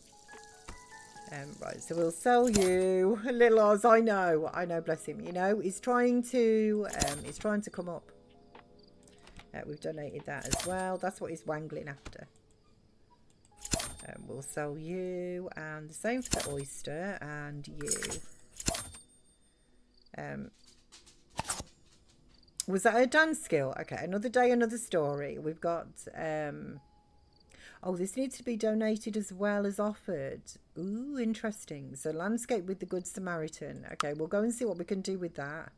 Right, so we'll sell you. Little Oz, I know, bless him. You know, he's trying to come up. We've donated that as well. That's what he's wangling after. We'll sell you, and the same for the oyster, and you. Was that a dance skill? Okay, another day, another story. We've got... oh, this needs to be donated as well as offered. Ooh, interesting. So, landscape with the Good Samaritan. Okay, we'll go and see what we can do with that.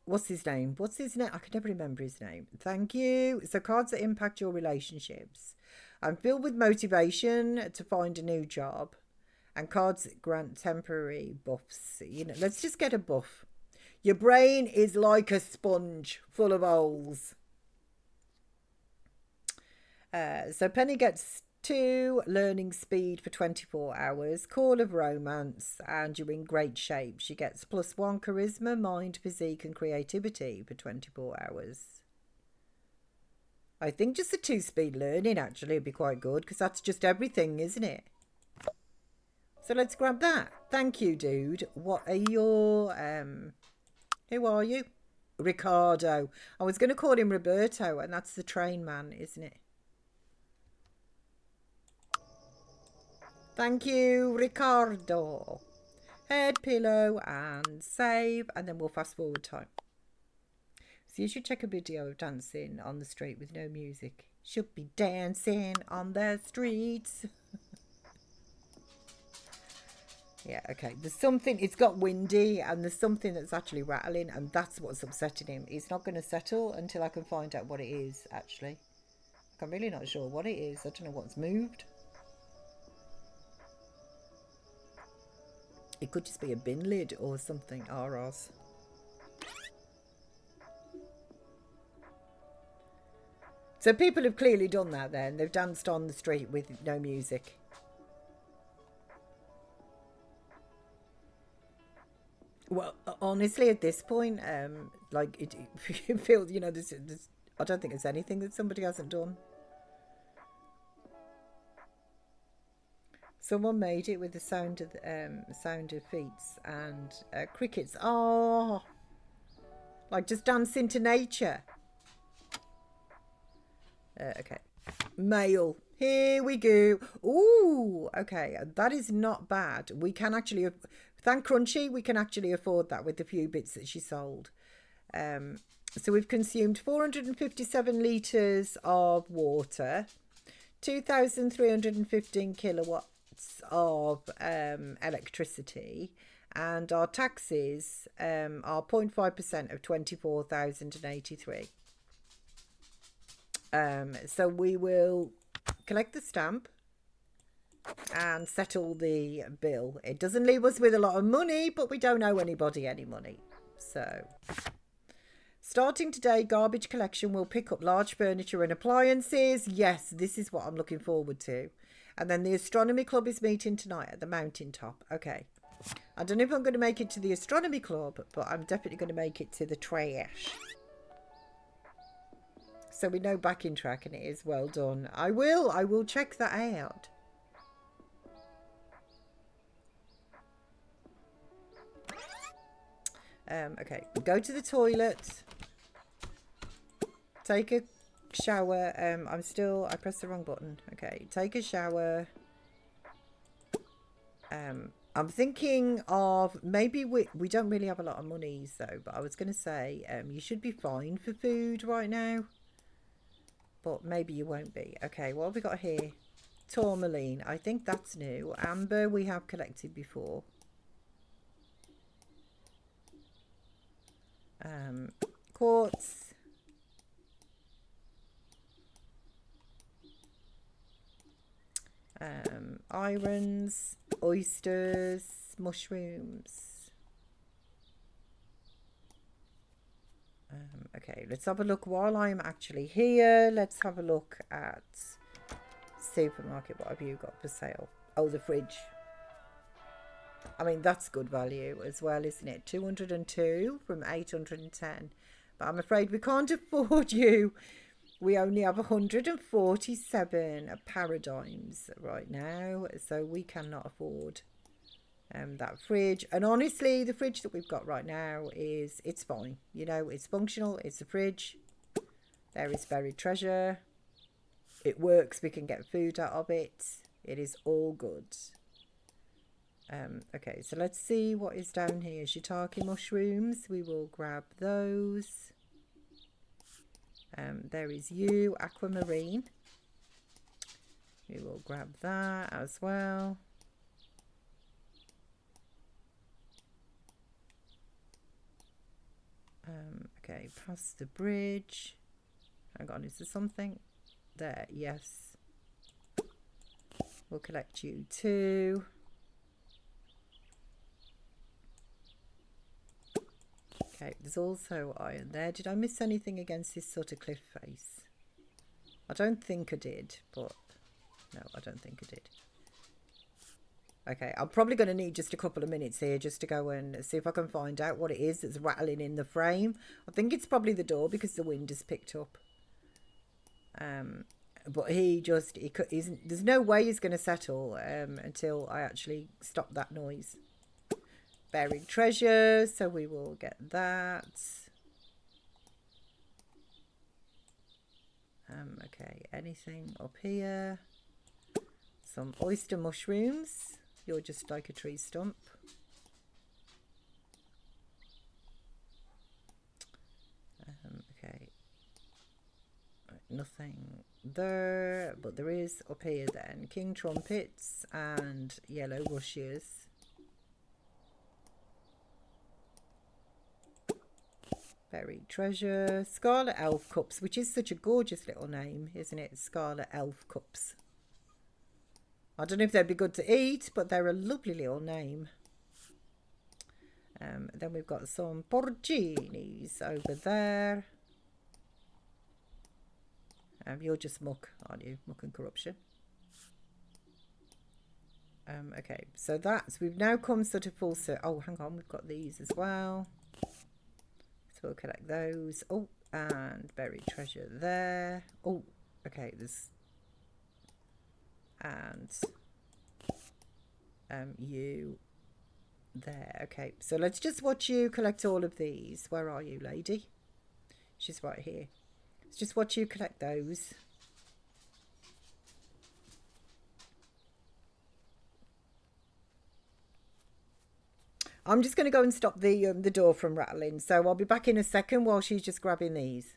What's his name? What's his name? I can never remember his name. Thank you. So, cards that impact your relationships. I'm filled with motivation to find a new job. And cards that grant temporary buffs. You know, let's just get a buff. Your brain is like a sponge full of holes. So Penny gets 2 learning speed for 24 hours. Call of romance. And you're in great shape. She gets +1 charisma, mind, physique and creativity for 24 hours. I think just a 2-speed learning actually would be quite good. Because that's just everything, isn't it? So let's grab that. Thank you, dude. What are your... who are you? Ricardo. I was going to call him Roberto, and that's the train man, isn't it? Thank you, Ricardo. Head pillow and save, and then we'll fast forward time. So you should check a video of dancing on the street with no music. Should be dancing on the streets. Yeah, okay. There's something, it's got windy and there's something that's actually rattling and that's what's upsetting him. He's not going to settle until I can find out what it is, actually. I'm really not sure what it is. I don't know what's moved. It could just be a bin lid or something, RRs. So people have clearly done that then. They've danced on the street with no music. Well, honestly, at this point, like, it feels, you know, there's, I don't think there's anything that somebody hasn't done. Someone made it with the sound of feet and crickets. Oh, like just dancing to nature. Okay, mail. Here we go. Ooh, okay, that is not bad. We can actually Thank Crunchy, we can actually afford that with the few bits that she sold. So we've consumed 457 litres of water, 2,315 kilowatts of electricity, and our taxes are 0.5% of 24,083. So we will collect the stamp and settle the bill. It doesn't leave us with a lot of money, but we don't owe anybody any money. So, starting today, garbage collection will pick up large furniture and appliances. Yes, this is what I'm looking forward to. And then the astronomy club is meeting tonight at the mountaintop. Okay. I don't know if I'm going to make it to the astronomy club, but I'm definitely going to make it to the trash. So we know backing track, and it is well done. I will check that out. Okay, go to the toilet, take a shower. I pressed the wrong button. Okay, take a shower. I'm thinking of maybe we don't really have a lot of money though, but I was going to say you should be fine for food right now, but maybe you won't be. Okay, what have we got here? Tourmaline, I think that's new. Amber we have collected before. Quartz, irons, oysters, mushrooms. Okay, let's have a look while I'm actually here. Let's have a look at supermarket. What have you got for sale? Oh, the fridge. I mean, that's good value as well, isn't it? 202 from 810. But I'm afraid we can't afford you. We only have 147 paradigms right now. So we cannot afford that fridge. And honestly, the fridge that we've got right now it's fine. You know, it's functional. It's a fridge. There is buried treasure. It works. We can get food out of it. It is all good. Okay, so let's see what is down here. Shiitake mushrooms, we will grab those. There is you, aquamarine. We will grab that as well. Okay, past the bridge. Hang on, is there something? There, yes. We'll collect you too. Okay, there's also iron there. Did I miss anything against this sort of cliff face? I don't think I did, but no, I don't think I did. Okay, I'm probably going to need just a couple of minutes here just to go and see if I can find out what it is that's rattling in the frame. I think it's probably the door because the wind has picked up. But there's no way he's going to settle until I actually stop that noise. Buried treasure, so we will get that. Okay, anything up here? Some oyster mushrooms. You're just like a tree stump. Okay. Nothing there, but there is up here then. King trumpets and yellow rushes. Buried treasure. Scarlet elf cups, which is such a gorgeous little name, isn't it? Scarlet elf cups. I don't know if they'd be good to eat, but they're a lovely little name. Then we've got some porcinis over there. You're just muck, aren't you? Muck and corruption. Okay, so we've now come sort of full circle. Oh, hang on, we've got these as well. So we'll collect those. Oh, and buried treasure there. Oh, okay, there's... And you there. Okay, so let's just watch you collect all of these. Where are you, lady? She's right here. Let's just watch you collect those. I'm just going to go and stop the door from rattling. So I'll be back in a second while she's just grabbing these.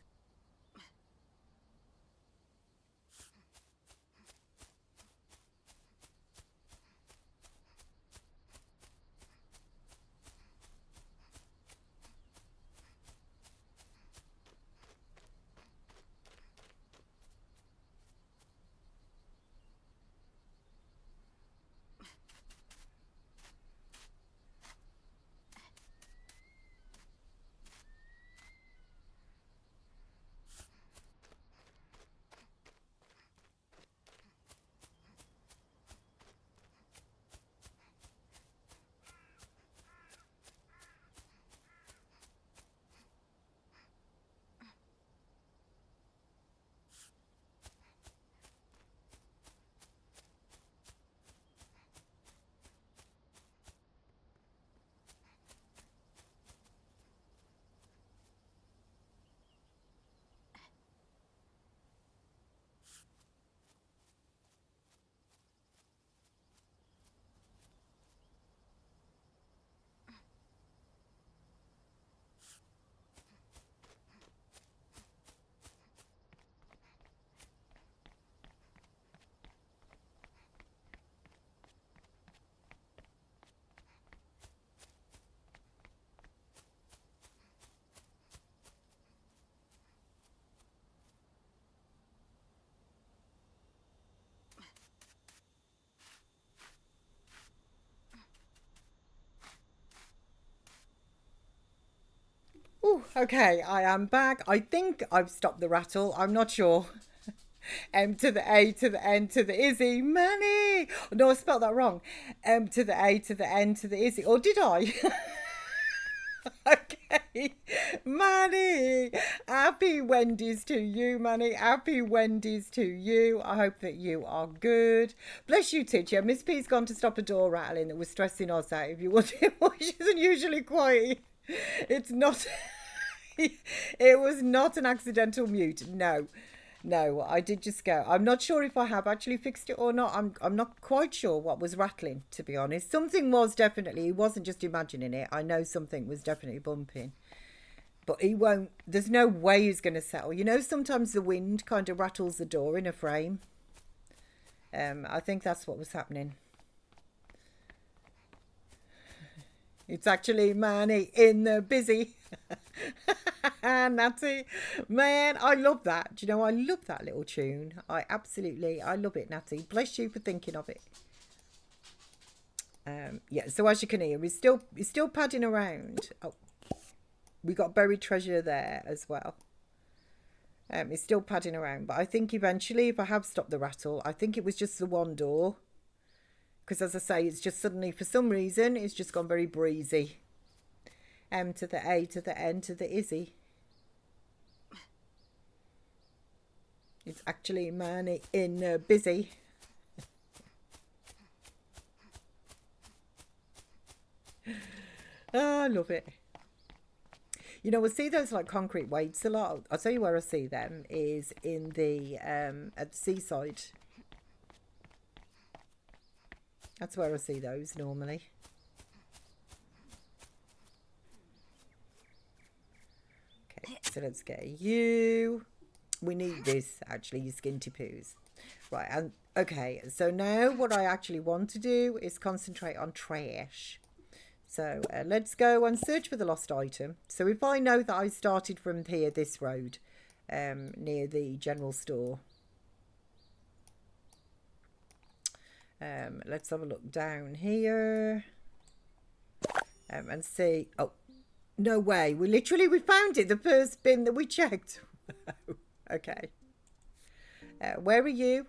Oh, okay, I am back. I think I've stopped the rattle. I'm not sure. M to the A to the N to the Izzy. Manny! No, I spelled that wrong. M to the A to the N to the Izzy. Or did I? Okay. Manny! Happy Wendy's to you, Manny. Happy Wendy's to you. I hope that you are good. Bless you, teacher. Miss P's gone to stop a door rattling that was stressing us out. If you wonder why she isn't usually quiet. It's not... It was not an accidental mute. No, I did just go. I'm not sure if I have actually fixed it or not. I'm not quite sure what was rattling, to be honest. Something was definitely, he wasn't just imagining it. I know something was definitely bumping. But he won't, there's no way he's going to settle. You know, sometimes the wind kind of rattles the door in a frame. I think that's what was happening. It's actually Manny in the busy. Natty, man, I love that. Do you know, I love that little tune. I love it, Natty. Bless you for thinking of it. Yeah, so as you can hear, he's still padding around. Oh, we got buried treasure there as well. He's still padding around, but I think eventually, if I have stopped the rattle, I think it was just the one door. Because as I say, it's just suddenly, for some reason, it's just gone very breezy. M to the A to the N to the Izzy. It's actually Manny in busy. Oh, I love it. You know, I see those like concrete weights a lot. I'll tell you where I see them is in the at the seaside. That's where I see those normally. Okay, so let's get you. We need this, actually, you skinty poos. Right, and okay, so now what I actually want to do is concentrate on trash. So let's go and search for the lost item. So if I know that I started from here, this road, near the general store. Let's have a look down here and see. Oh, no way. We found it. The first bin that we checked. Okay. Where are you?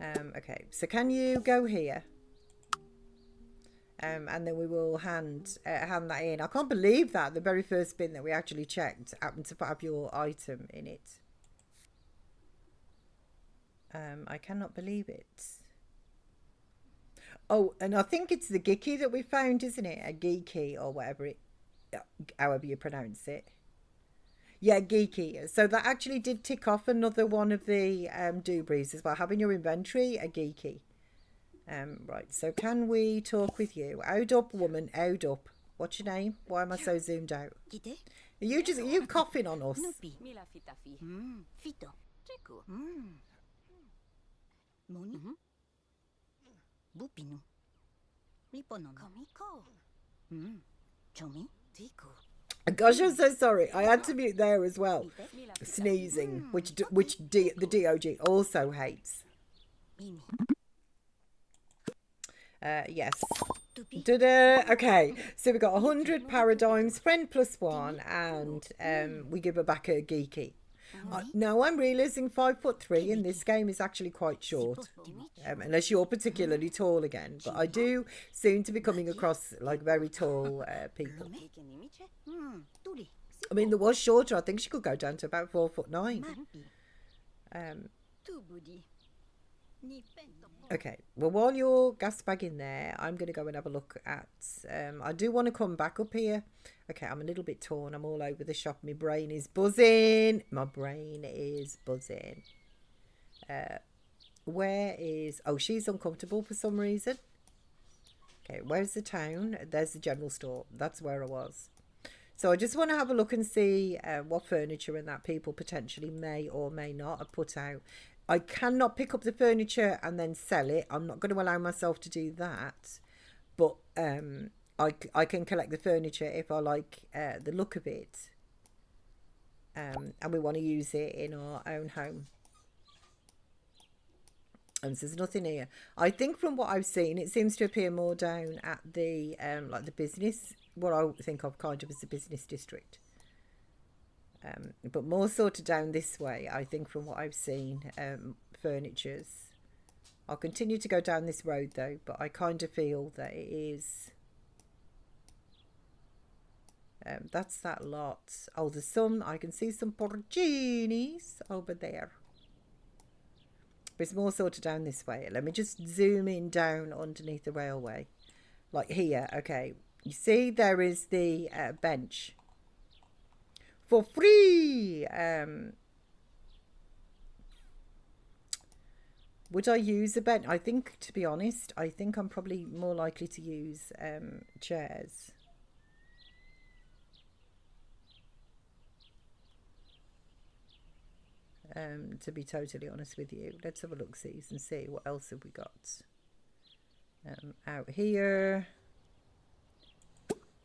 Okay. So can you go here? And then we will hand that in. I can't believe that the very first bin that we actually checked happened to have your item in it. I cannot believe it. Oh, and I think it's the Geeky that we found, isn't it? A Geeky or whatever however you pronounce it. Yeah, Geeky. So that actually did tick off another one of the doobies as well. Having your inventory, a Geeky. Right, so can we talk with you? Out up, woman, out up. What's your name? Why am I so zoomed out? Are you coughing on us? Mila fitafi. Fito. Chiku. Moni. Bupinu. Lipono. Komiko. Chomi. Tiku. Gosh, I'm so sorry. I had to mute there as well. Sneezing, which the DOG also hates. Mimi. Yes. Ta-da. Okay, so we got 100 paradigms, friend plus one, and we give her back a geeky. Now I'm realising 5'3" in this game is actually quite short, unless you're particularly tall again. But I do seem to be coming across like very tall people. I mean, there was shorter. I think she could go down to about 4'9". Okay, well, while you're gas bagging there, I'm going to go and have a look at... I do want to come back up here. Okay, I'm a little bit torn. I'm all over the shop. My brain is buzzing. My brain is buzzing. Where is... Oh, she's uncomfortable for some reason. Okay, where's the town? There's the general store. That's where I was. So I just want to have a look and see what furniture and that people potentially may or may not have put out. I cannot pick up the furniture and then sell it. I'm not going to allow myself to do that. But I can collect the furniture if I like the look of it. And we want to use it in our own home. And so there's nothing here. I think from what I've seen, it seems to appear more down at the like the business, what I think of kind of as the business district. But more sort of down this way, I think, from what I've seen, furnitures. I'll continue to go down this road though, but I kind of feel that it is... that's that lot. Oh, there's some, I can see some porcinis over there. But it's more sort of down this way. Let me just zoom in down underneath the railway. Like here, okay. You see there is the bench. For free. Would I use a bench? I think, to be honest, I think I'm probably more likely to use chairs. To be totally honest with you. Let's have a look-see and see what else have we got. Out here.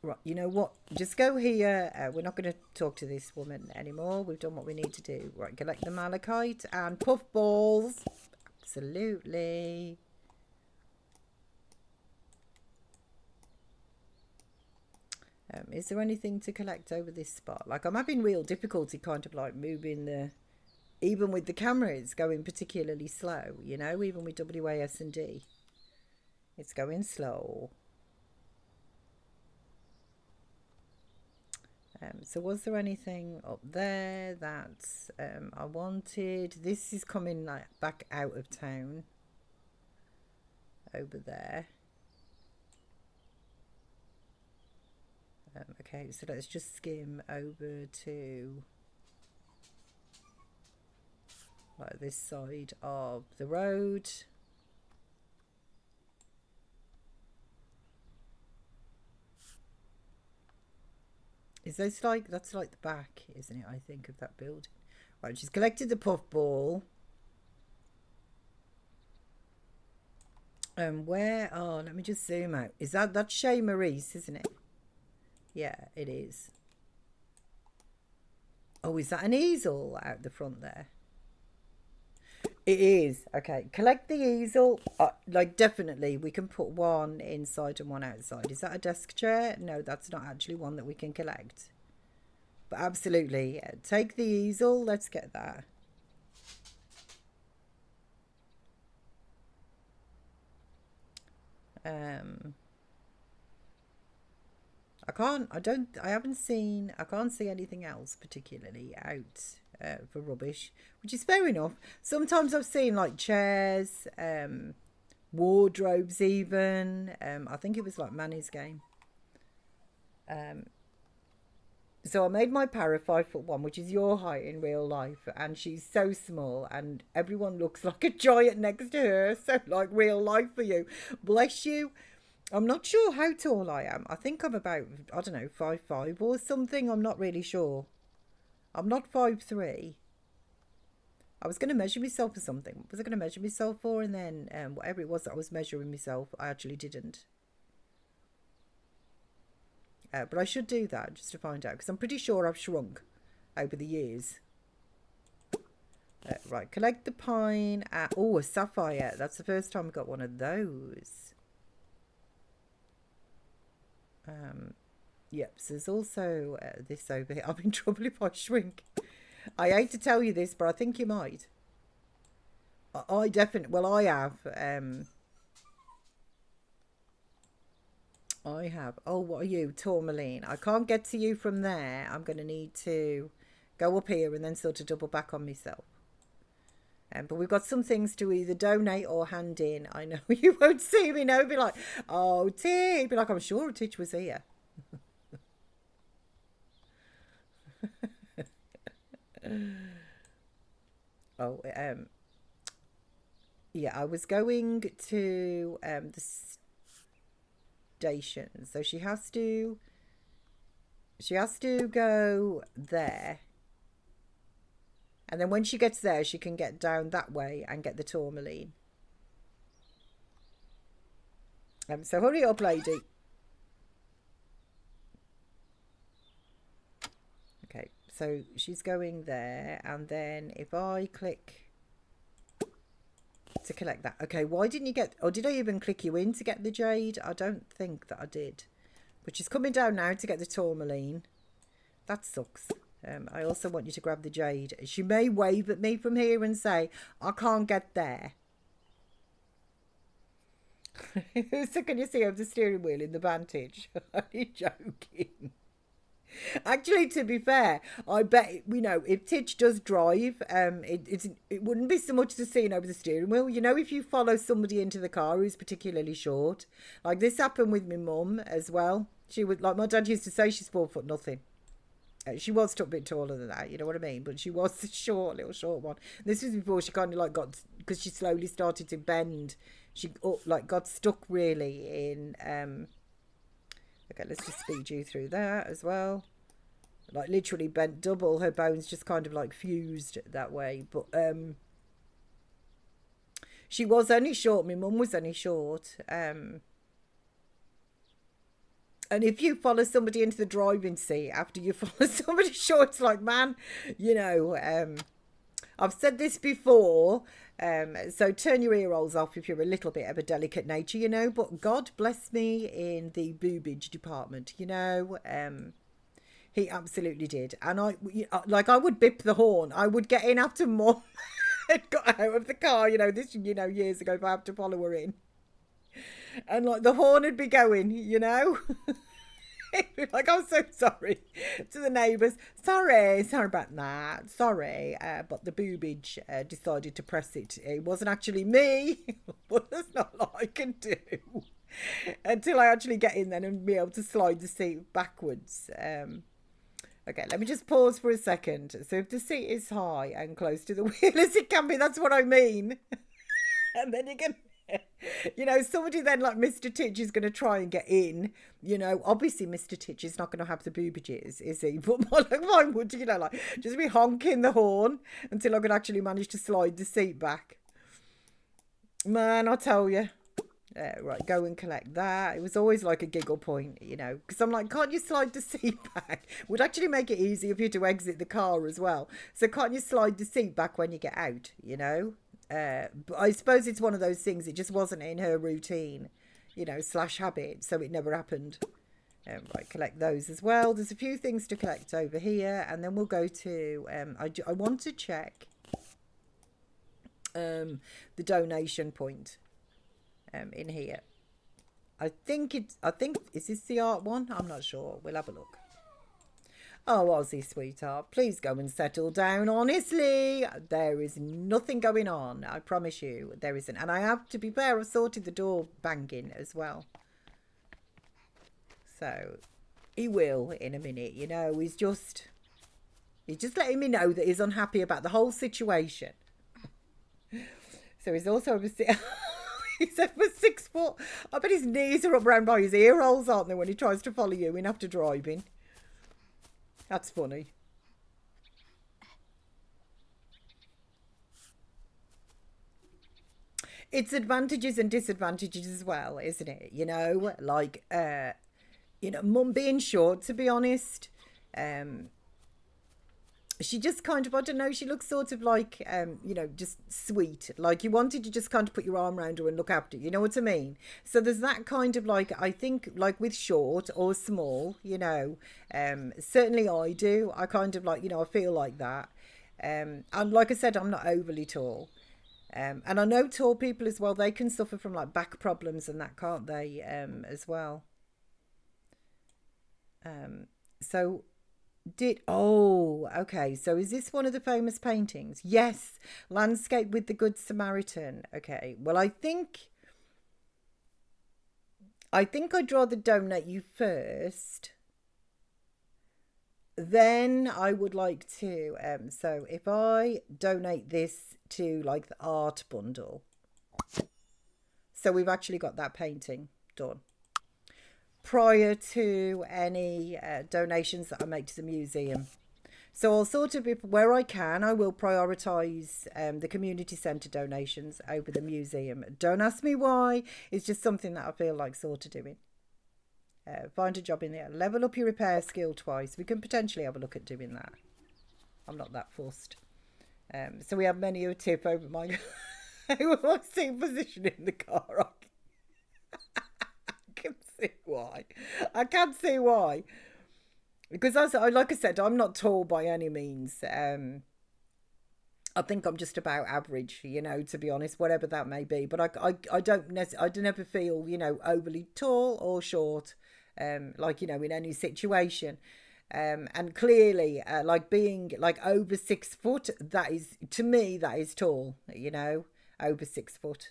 Right, you know what? Just go here. We're not going to talk to this woman anymore. We've done what we need to do. Right, collect the malachite and puffballs. Absolutely. Is there anything to collect over this spot? Like, I'm having real difficulty kind of like moving the... Even with the cameras going particularly slow, you know, even with WASD. It's going slow. So was there anything up there that I wanted? This is coming like back out of town. Over there. Okay, so let's just skim over to like this side of the road. Is this like, that's like the back, isn't it, I think, of that building. Right, she's collected the puffball. Where, oh, let me just zoom out. Is that's Chez Maurice, isn't it? Yeah, it is. Oh, is that an easel out the front there? It is. Okay, collect the easel. Like, definitely, we can put one inside and one outside. Is that a desk chair? No, that's not actually one that we can collect. But absolutely, take the easel. Let's get that. I can't see anything else particularly out for rubbish, which is fair enough. Sometimes I've seen like chairs, wardrobes even. I think it was like Manny's game. So I made my para 5'1", which is your height in real life, and she's so small, and everyone looks like a giant next to her. So like real life for you, bless you. I'm not sure how tall I am. I think I'm about, I don't know, 5'5" or something. I'm not really sure. I'm not 5'3". I was going to measure myself for something. What was I going to measure myself for? And then whatever it was that I was measuring myself, I actually didn't. But I should do that just to find out, because I'm pretty sure I've shrunk over the years. Right, collect the pine. Oh, a sapphire. That's the first time I got one of those. Yep, so there's also this over here. I'm in trouble if I shrink. I hate to tell you this, but I think you might. I definitely, well, I have. I have. Oh, what are you? Tourmaline. I can't get to you from there. I'm going to need to go up here and then sort of double back on myself. But we've got some things to either donate or hand in. I know you won't see me now. Be like, oh, Titch. Be like, I'm sure Titch was here. Oh, yeah, I was going to the station, so she has to go there, and then when she gets there she can get down that way and get the tourmaline. So hurry up, lady. Okay, so she's going there, and then if I click to collect that. Okay, why didn't you get... Oh, did I even click you in to get the jade? I don't think that I did. But she's coming down now to get the tourmaline. That sucks. I also want you to grab the jade. She may wave at me from here and say, I can't get there. So can you see over the steering wheel in the Vantage? Are you joking? Actually, to be fair, I bet, you know, if Titch does drive, it wouldn't be so much the scene over the steering wheel. You know, if you follow somebody into the car who's particularly short, like this happened with my mum as well. She would, like my dad used to say, she's 4 foot nothing. She was a bit taller than that, you know what I mean? But she was the little short one. This was before she kind of like got, because she slowly started to bend. She like got stuck really in, okay, let's just speed you through that as well. Like literally bent double. Her bones just kind of like fused that way. But she was only short. My mum was only short. And if you follow somebody into the driving seat after you follow somebody short, it's like, man, you know, I've said this before. So turn your ear rolls off if you're a little bit of a delicate nature, you know. But God bless me in the boobage department, you know. He absolutely did. And I would bip the horn. I would get in after Mum had got out of the car, you know, this, you know, years ago, if I have to follow her in. And like the horn would be going, you know. Like, I'm so sorry to the neighbours. Sorry about that. Sorry. But the boobage decided to press it. It wasn't actually me. But there's not a lot I can do. Until I actually get in then and be able to slide the seat backwards. Okay, let me just pause for a second. So if the seat is high and close to the wheel as it can be, that's what I mean. And then you can... You know, somebody then like Mr. Titch is going to try and get in. You know, obviously Mr. Titch is not going to have the boobages, is he? But mine would, you know, like just be honking the horn until I could actually manage to slide the seat back. Man, I'll tell you. Right, go and collect that. It was always like a giggle point, you know, because I'm like, can't you slide the seat back? Would actually make it easier for you to exit the car as well. So can't you slide the seat back when you get out, you know? But I suppose it's one of those things, it just wasn't in her routine, you know, / habit, so it never happened. Right, collect those as well. There's a few things to collect over here, and then we'll go to, I want to check the donation point in here. I think, is this the art one? I'm not sure. We'll have a look. Oh, Aussie sweetheart, please go and settle down. Honestly, there is nothing going on. I promise you, there isn't. And I have, to be fair, I've sorted the door banging as well. So, He will in a minute, you know. He's just letting me know that he's unhappy about the whole situation. So he's also he's over 6 foot. I bet his knees are up round by his ear holes, aren't they, when he tries to follow you in after driving. That's funny. It's advantages and disadvantages as well, isn't it? You know, like, Mum being short, to be honest. She just kind of, I don't know, she looks sort of like, just sweet. Like you wanted to just kind of put your arm around her and look after her, you know what I mean? So there's that kind of like, I think like with short or small, certainly I do. I kind of like, I feel like that. And like I said, I'm not overly tall. And I know tall people as well, they can suffer from like back problems and that, can't they, as well? Okay, so is this one of the famous paintings? Yes, Landscape with the Good Samaritan. Okay, well, I think I'd rather donate you first. Then I would like to, so if I donate this to like the art bundle. So we've actually got that painting done. Prior to any donations that I make to the museum. So I'll sort of, where I can, I will prioritise the community centre donations over the museum. Don't ask me why, it's just something that I feel like sort of doing. Find a job in there. Level up your repair skill twice. We can potentially have a look at doing that. I'm not that fussed. So we have many a tip over my seat position in the car. I can see why. Because like I said, I'm not tall by any means. I think I'm just about average, to be honest, whatever that may be. But I never feel, overly tall or short, in any situation. And clearly, like being like over 6 foot, that is, to me, that is tall, over 6 foot.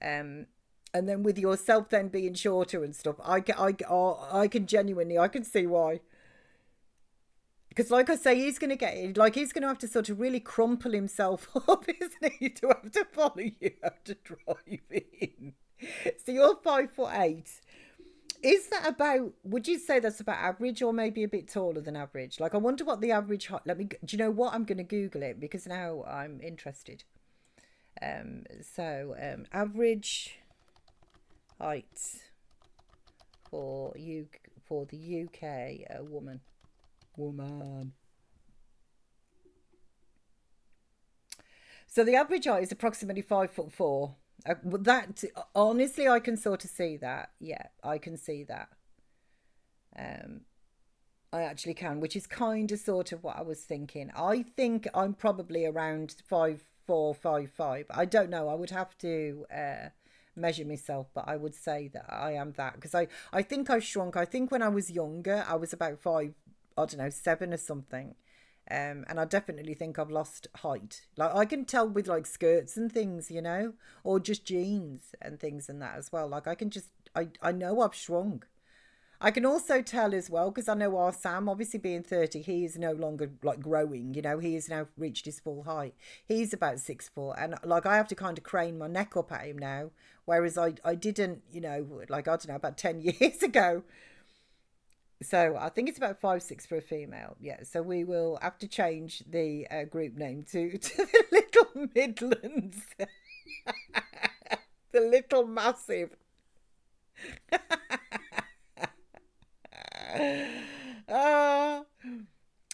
And then with yourself then being shorter and stuff, I can genuinely, I can see why. Because like I say, he's going to have to sort of really crumple himself up, isn't he, to have to follow you, have to drive in. So you're 5'8". Is that about, would you say that's about average or maybe a bit taller than average? Like, I wonder what the average height, do you know what? I'm going to Google it because now I'm interested. Average height for the UK woman. So the average height is approximately 5'4". That honestly, I can sort of see that. Yeah, I can see that. I actually can, which is kind of sort of what I was thinking. I think I'm probably around 5'4", 5'5". I don't know. I would have to measure myself, but I would say that I am that, because I think I've shrunk. I think when I was younger I was about 7 or something, and I definitely think I've lost height. Like I can tell with like skirts and things, or just jeans and things and that as well. Like I can just I know I've shrunk. I can also tell as well, because I know our Sam, obviously being 30, he is no longer like growing, he has now reached his full height. He's about 6 foot, and like I have to kind of crane my neck up at him now, whereas I didn't, like, I don't know, about 10 years ago. So I think it's about 5'6" for a female. Yeah, so we will have to change the group name to the Little Midlands. The Little Massive.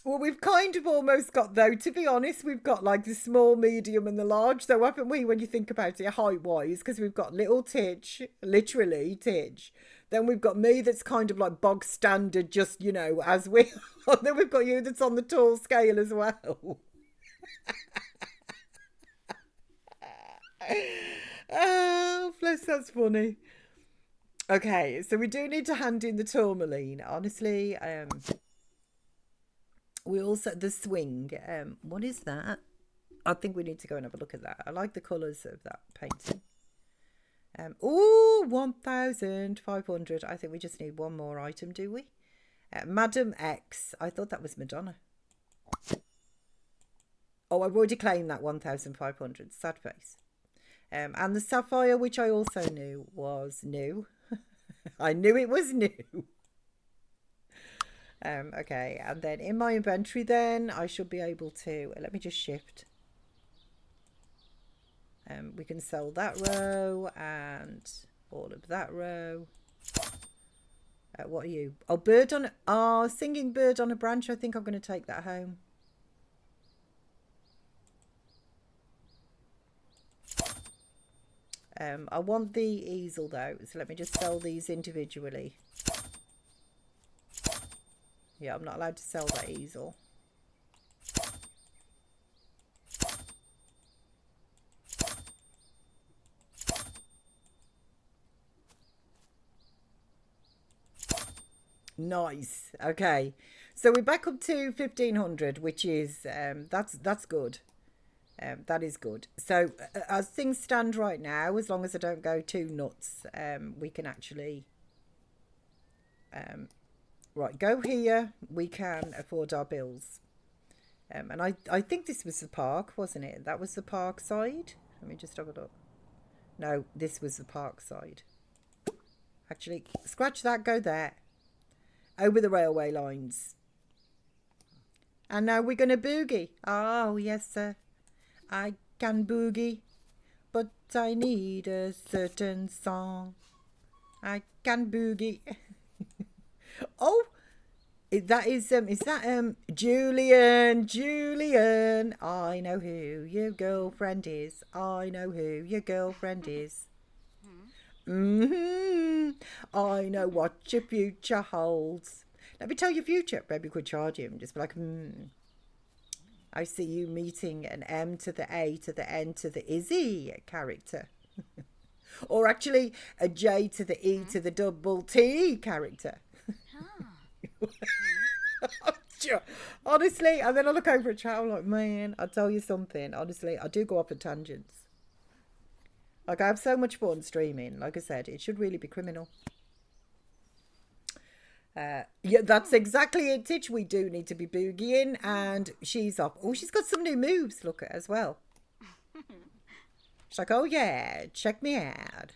Well, we've kind of almost got, though, to be honest, we've got like the small, medium and the large, though, haven't we, when you think about it height-wise, because we've got little Titch, literally Titch. Then we've got me that's kind of like bog standard, just, as we are. Then we've got you that's on the tall scale as well. Oh, bless, that's funny. Okay, so we do need to hand in the tourmaline. Honestly, we also, the swing. What is that? I think we need to go and have a look at that. I like the colours of that painting. 1,500. I think we just need one more item, do we? Madam X. I thought that was Madonna. Oh, I've already claimed that 1,500. Sad face. And the sapphire, which I also knew was new. I knew it was new. Okay, and then in my inventory then, I should be able to... Let me just shift. We can sell that row and all of that row. What are you? Oh, bird on... Oh, singing bird on a branch. I think I'm going to take that home. I want the easel though, so let me just sell these individually. Yeah, I'm not allowed to sell that easel. Nice. Okay, so we're back up to 1,500, which is that's good. That is good. So as things stand right now, as long as I don't go too nuts, we can actually right, go here. We can afford our bills. And I think this was the park, wasn't it? That was the park side. Let me just have a look. No, this was the park side. Actually, scratch that, go there. Over the railway lines. And now we're going to boogie. Oh, yes, sir. I can boogie, but I need a certain song. I can boogie. Oh, is that Julian, I know who your girlfriend is. I know who your girlfriend is. I know what your future holds. Let me tell your future. Maybe we could charge him. Just be like, I see you meeting an M to the A to the N to the Izzy character. Or actually a J to the E to the double T character. Honestly, and then I look over at chat, I'm like, man, I'll tell you something. Honestly, I do go off at tangents. Like, I have so much fun streaming. Like I said, it should really be criminal. Yeah, that's exactly it, Titch. We do need to be boogieing, and she's up. Oh, she's got some new moves, look at as well. She's like, oh yeah, check me out.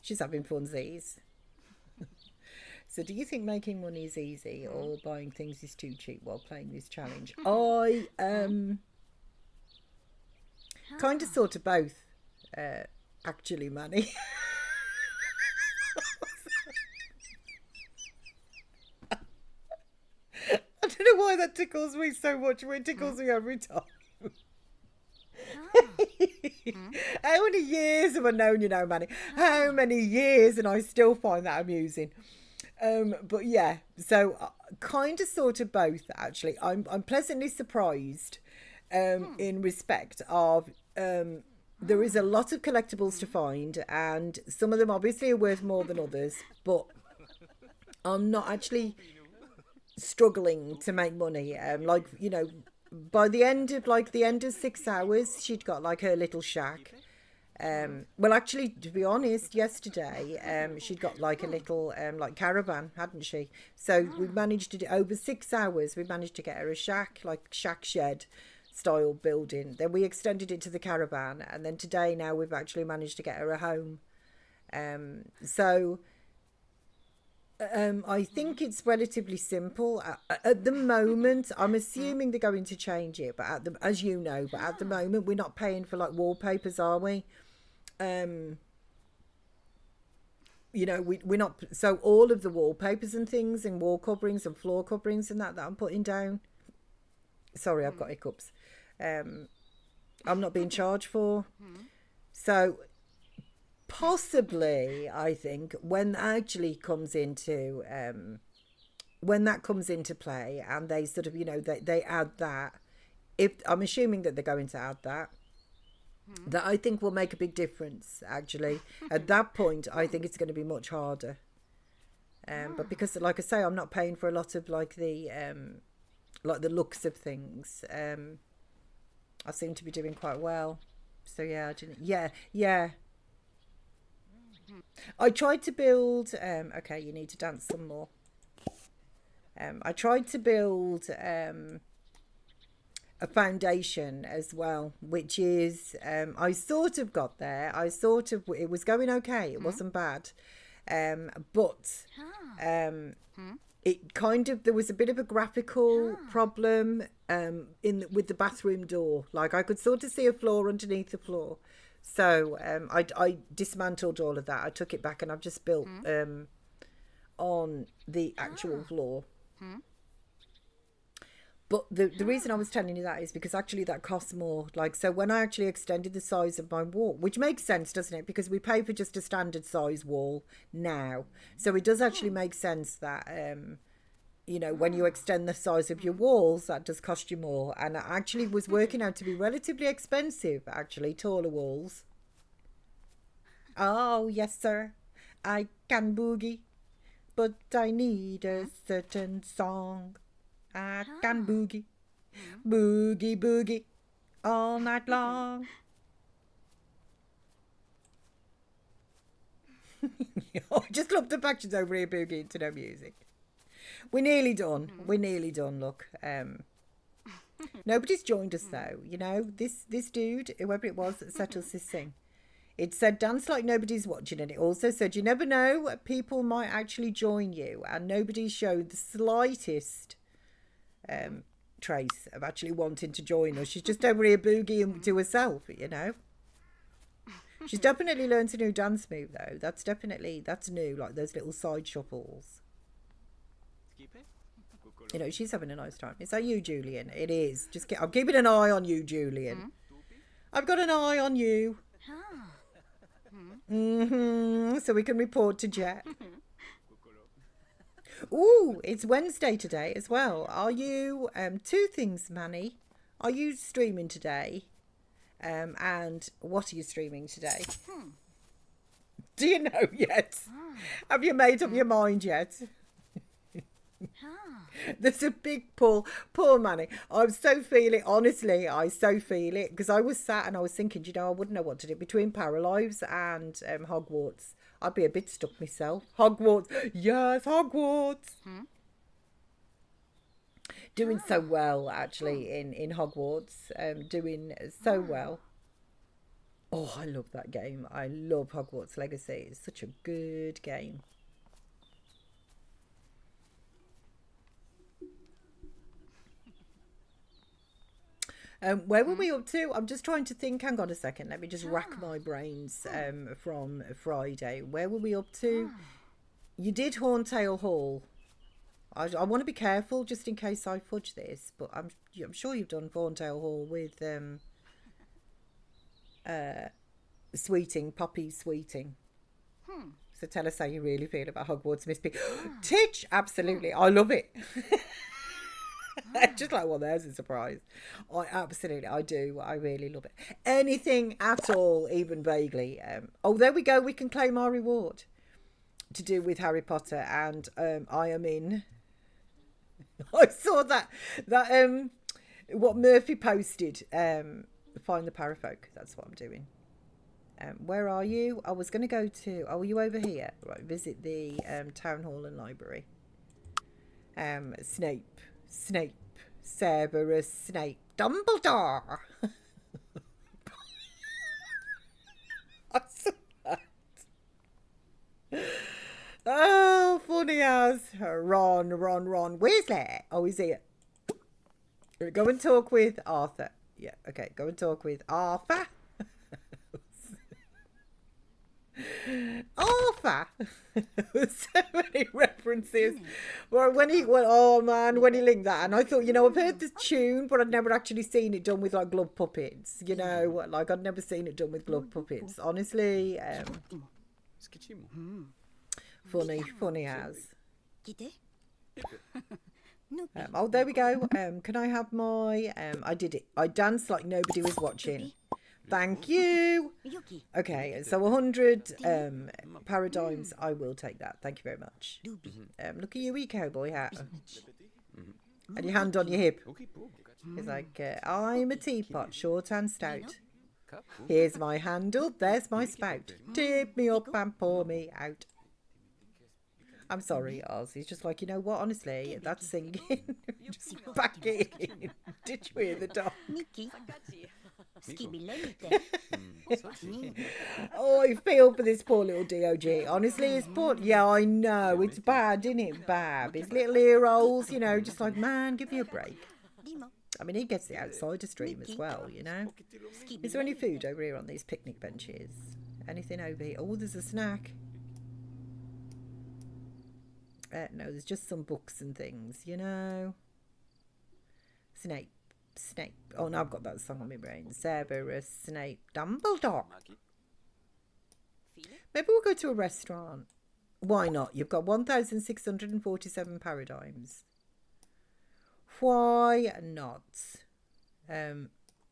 She's having funsies. So do you think making money is easy or buying things is too cheap while playing this challenge? I kind of sort of both, actually, Manny. I don't know why that tickles me so much, but it tickles me every time. How many years have I known you now, Manny? How many years, and I still find that amusing. But yeah, so kind of sort of both, actually. I'm pleasantly surprised in respect of there is a lot of collectibles to find, and some of them obviously are worth more than others, but I'm not actually struggling to make money. Like, you know, by the end of 6 hours, she'd got like her little shack. Well, actually, to be honest, yesterday she'd got like a little like caravan, hadn't she? So we managed to do over 6 hours. We managed to get her a shack, like shack shed style building. Then we extended it to the caravan, and then today now we've actually managed to get her a home. I think it's relatively simple at the moment. I'm assuming they're going to change it, but as you know, but at the moment we're not paying for like wallpapers, are we? You know, we're not. So all of the wallpapers and things and wall coverings and floor coverings and that I'm putting down. Sorry, I've got hiccups. I'm not being charged for. So possibly, I think when that actually comes into play, and they sort of, you know, they add that. If I'm assuming that they're going to add that. That I think will make a big difference, actually. At that point, I think it's going to be much harder. But because, like I say, I'm not paying for a lot of like the looks of things. I seem to be doing quite well. So yeah, yeah. I tried to build. Okay, you need to dance some more. I tried to build a foundation as well, which is I sort of got there. It was going okay. It wasn't bad, but it kind of, there was a bit of a graphical problem with the bathroom door. Like I could sort of see a floor underneath the floor. So I dismantled all of that. I took it back and I've just built on the actual floor. But the reason I was telling you that is because actually that costs more. Like, so when I actually extended the size of my wall, which makes sense, doesn't it? Because we pay for just a standard size wall now. So it does actually make sense that, you know, when you extend the size of your walls, that does cost you more. And it actually was working out to be relatively expensive, actually, taller walls. Oh, yes, sir. I can boogie, but I need a certain song. I can boogie, boogie, boogie, all night long. I just love the fact she's over here boogieing to no music. We're nearly done. We're nearly done, look. Nobody's joined us, though. You know, this dude, whoever it was that set us this thing, it said dance like nobody's watching, and it also said you never know, people might actually join you, and nobody showed the slightest trace of actually wanting to join us. She's just over here boogieing to herself, you know. She's definitely learned a new dance move, though. That's new, like those little side shuffles. You know, she's having a nice time. Is that you, Julian? It is. I'm keeping an eye on you, Julian. I've got an eye on you. So we can report to Jet. Ooh, it's Wednesday today as well. Are you, two things, Manny. Are you streaming today? And what are you streaming today? Do you know yet? Have you made up your mind yet? There's a big pull. Poor Manny. I so feel it. Honestly, I so feel it. Because I was sat and I was thinking, you know, I wouldn't know what to do. Between Paralives and Hogwarts, I'd be a bit stuck myself. Hogwarts. Yes, Hogwarts. Doing so well, actually, in Hogwarts. Doing so well. Oh, I love that game. I love Hogwarts Legacy. It's such a good game. Where were we up to? I'm just trying to think. Hang on a second. Let me just rack my brains from Friday. Where were we up to? You did Horntail Hall. I want to be careful just in case I fudge this, but I'm sure you've done Horntail Hall with Poppy Sweeting. So tell us how you really feel about Hogwarts, Miss P. Titch, absolutely. I love it. Just like, well, there's a surprise. I do. I really love it. Anything at all, even vaguely. Oh, there we go. We can claim our reward to do with Harry Potter, and I am in. I saw that what Murphy posted. Find the Parafolk. That's what I'm doing. Where are you? I was going to go to. Oh, are you over here? Right. Visit the town hall and library. Snape, Severus Snape, Dumbledore. I saw that. Oh, funny as Ron Weasley. Oh, he's here. Go and talk with Arthur. Yeah, okay. Go and talk with Arthur. Arthur. So many references. Well, when he linked that, and I thought, you know, I've heard the tune, but I'd never actually seen it done with like glove puppets. You know, like I'd never seen it done with glove puppets. Honestly, funny as. Oh, there we go. Can I have my? I did it. I danced like nobody was watching. Thank you. Okay, so 100 paradigms. I will take that. Thank you very much. Look at you, wee cowboy hat. And your hand on your hip. It's like, I'm a teapot, short and stout. Here's my handle, there's my spout. Tip me up and pour me out. I'm sorry, Oz. He's just like, you know what, honestly, that's singing. Just back it in. Did you hear the dog? Miki. Skibile mite. Oh, I feel for this poor little DOG. Honestly, it's poor. Yeah, I know. It's bad, isn't it, Bab? His little ear rolls, you know, just like, man, give me a break. Dimo. I mean, he gets the outsider stream as well, you know. Is there any food over here on these picnic benches? Anything over here? Oh, there's a snack. No, there's just some books and things, you know. Snape. Oh, no, I've got that song on my brain. Severus Snape. Dumbledore. Maybe we'll go to a restaurant. Why not? You've got 1,647 paradigms. Why not?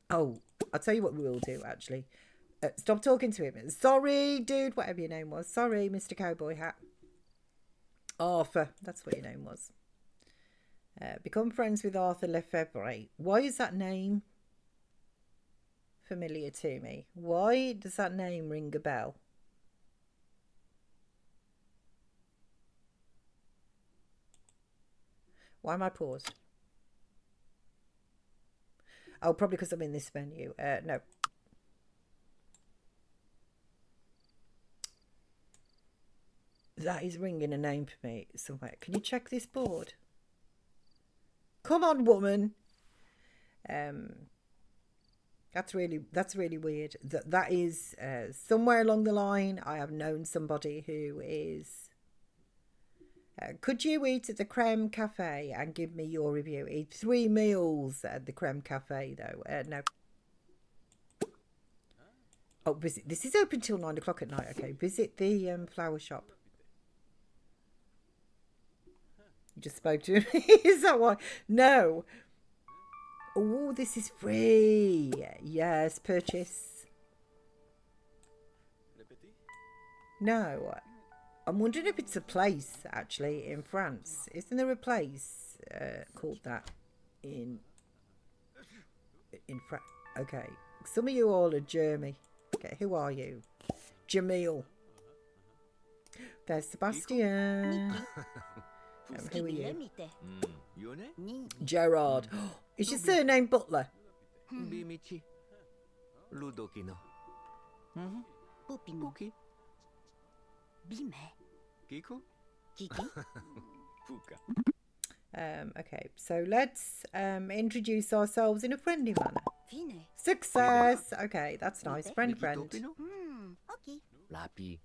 Oh, I'll tell you what we will do, actually. Stop talking to him. Sorry, dude, whatever your name was. Sorry, Mr. Cowboy Hat. Arthur, that's what your name was. Become friends with Arthur Lefebvre. Why is that name familiar to me? Why does that name ring a bell? Why am I paused? Oh, probably because I'm in this menu. No. That is ringing a name for me somewhere. Can you check this board? Come on, woman. That's really weird. That is somewhere along the line. I have known somebody who is. Could you eat at the Creme Cafe and give me your review? Eat 3 meals at the Creme Cafe, though. No. Oh, visit. This is open till 9 o'clock at night. Okay, visit the flower shop. You just spoke to him. Is that why? No. Oh, this is free. Yes, purchase. No. I'm wondering if it's a place, actually, in France. Isn't there a place called that in France? Okay. Some of you all are Jeremy. Okay, who are you? Jamil. There's Sebastian. Who are you? Gerard. Is your surname Butler? Pupino. Bime. Kiku? Kiki. Okay, so let's introduce ourselves in a friendly manner. Fine. Success! Okay, that's nice. Friend. Okay. Lapi.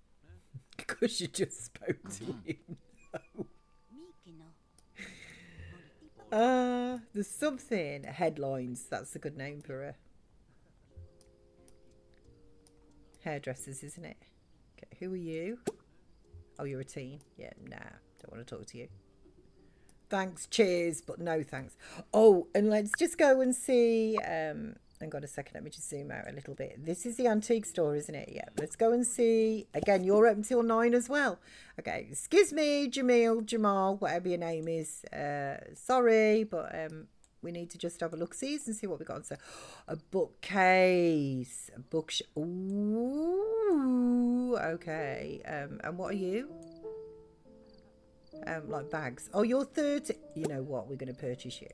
Because you just spoke to him. Mikino. There's something. Headlines. That's a good name for a hairdressers, isn't it? Okay, who are you? Oh, you're a teen. Yeah, nah, don't want to talk to you. Thanks, cheers, but no thanks. Oh, and let's just go and see. Hang on a second, let me just zoom out a little bit. This is the antique store, isn't it? Yeah, let's go and see. Again, you're open till 9 as well. Okay, excuse me, Jamil, Jamal, whatever your name is. Sorry, but we need to just have a look-see and see what we got. So, a bookcase, a bookshelf. Ooh, okay. And what are you? Like bags. Oh, you're 30. You know what? We're going to purchase you.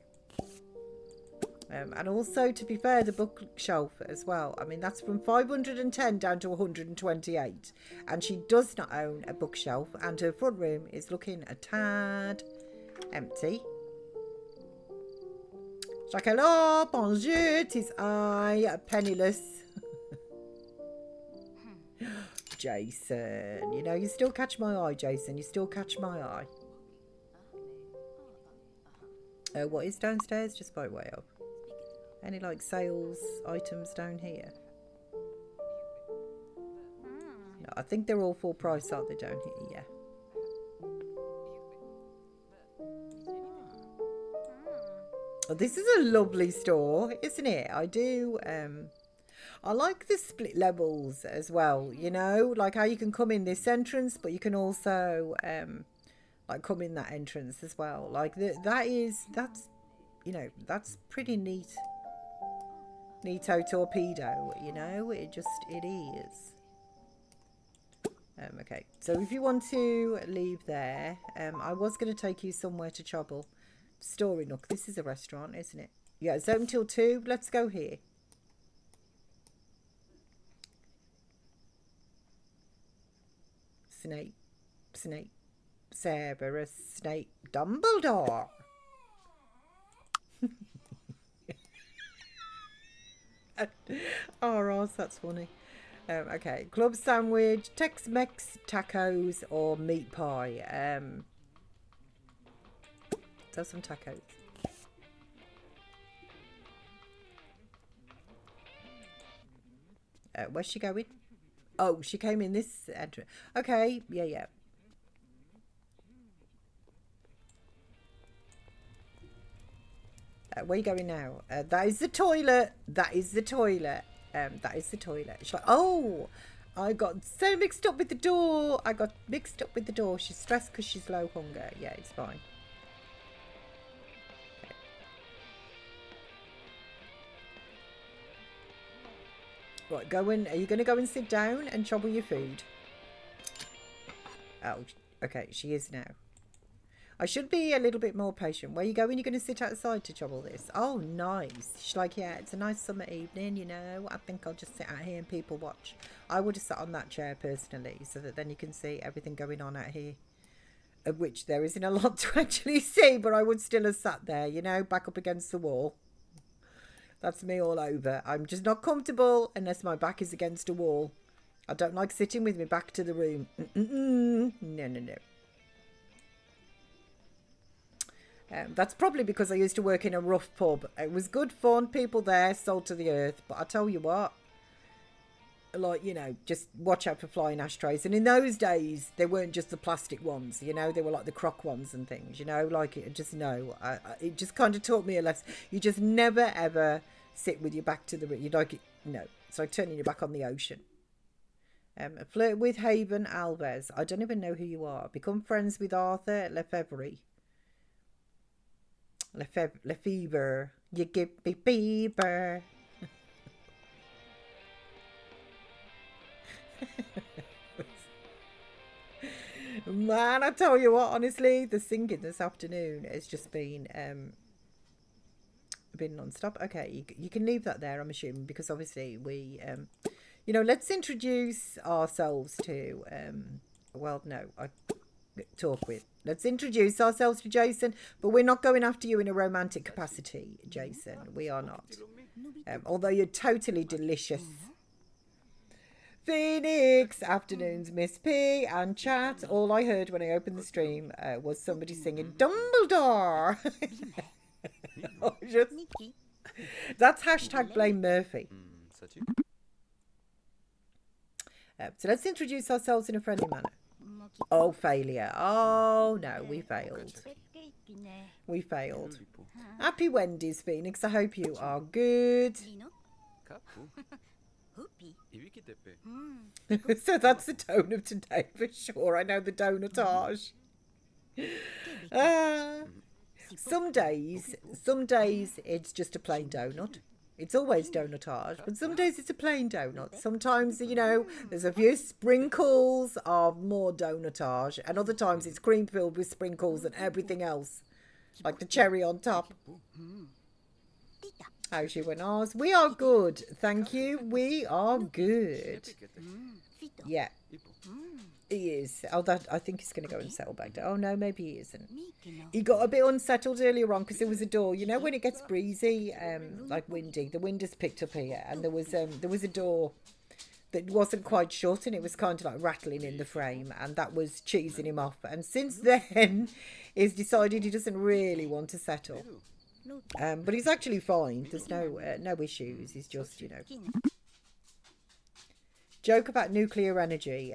And also, to be fair, the bookshelf as well. I mean, that's from 510 down to 128. And she does not own a bookshelf. And her front room is looking a tad empty. She's like, hello, bonjour, 'tis I, penniless. Jason, you know, you still catch my eye, Jason. You still catch my eye. What is downstairs? Just by way of. Any, like, sales items down here? No, I think they're all full price, aren't they, down here? Yeah. Oh, this is a lovely store, isn't it? I do, I like the split levels as well, you know, like how you can come in this entrance, but you can also, like, come in that entrance as well. Like, that's, you know, that's pretty neat. Neato torpedo, you know, it is. Okay, so if you want to leave there, I was going to take you somewhere to trouble. Story Nook. This is a restaurant, isn't it? Yeah, it's open till 2. Let's go here. Snape, Severus Snape, Dumbledore. Oh, Ross, that's funny. Okay, club sandwich, Tex-Mex, tacos, or meat pie. Let's have some tacos. Where's she going? Oh, she came in this entrance. Okay, yeah. Where are you going now? That is the toilet. That is the toilet. That is the toilet. She's like, oh, I got so mixed up with the door. She's stressed because she's low hunger. Yeah, it's fine. Okay. Right, go in. Are you going to go and sit down and trouble your food? Oh, okay. She is now. I should be a little bit more patient. Where are you going? You're going to sit outside to trouble this? Oh, nice. She's like, yeah, it's a nice summer evening, you know. I think I'll just sit out here and people watch. I would have sat on that chair personally so that then you can see everything going on out here. Of which there isn't a lot to actually see, but I would still have sat there, you know, back up against the wall. That's me all over. I'm just not comfortable unless my back is against a wall. I don't like sitting with my back to the room. No. That's probably because I used to work in a rough pub. It was good fun, people there, sold to the earth. But I tell you what, like, you know, just watch out for flying ashtrays. And in those days, they weren't just the plastic ones, you know, they were like the crock ones and things, you know, like, it just, no. It just kind of taught me a lesson. You just never, ever sit with your back to the, you like, no. It's like turning your back on the ocean. Flirt with Haven Alves. I don't even know who you are. Become friends with Arthur Lefebvre. Lefebvre, you give me fever. Man, I tell you what, honestly, the singing this afternoon has just been non-stop. Okay, you can leave that there, I'm assuming, because obviously we, you know, let's introduce ourselves to, well, no, talk with. Let's introduce ourselves to Jason, but we're not going after you in a romantic capacity, Jason. We are not. Although you're totally delicious. Phoenix, afternoons, Miss P, and chat. All I heard when I opened the stream was somebody singing Dumbledore. That's hashtag blame Murphy. So let's introduce ourselves in a friendly manner. Oh, failure. Oh, no, we failed. We failed. Happy Wendy's, Phoenix. I hope you are good. So that's the tone of today for sure. I know the donutage. Some days it's just a plain donut. It's always donutage, but some days it's a plain donut. Sometimes, you know, there's a few sprinkles of more donutage, and other times it's cream filled with sprinkles and everything else, like the cherry on top. How's you and ours? We are good, thank you. We are good. Yeah, he is. Oh, that I think he's going to go and settle back down. Oh no, maybe he isn't. He got a bit unsettled earlier on because there was a door. You know when it gets breezy, like windy. The wind has picked up here, and there was a door that wasn't quite shut, and it was kind of like rattling in the frame, and that was cheesing him off. And since then, he's decided he doesn't really want to settle. But he's actually fine. There's no issues. He's just, you know. Joke about nuclear energy.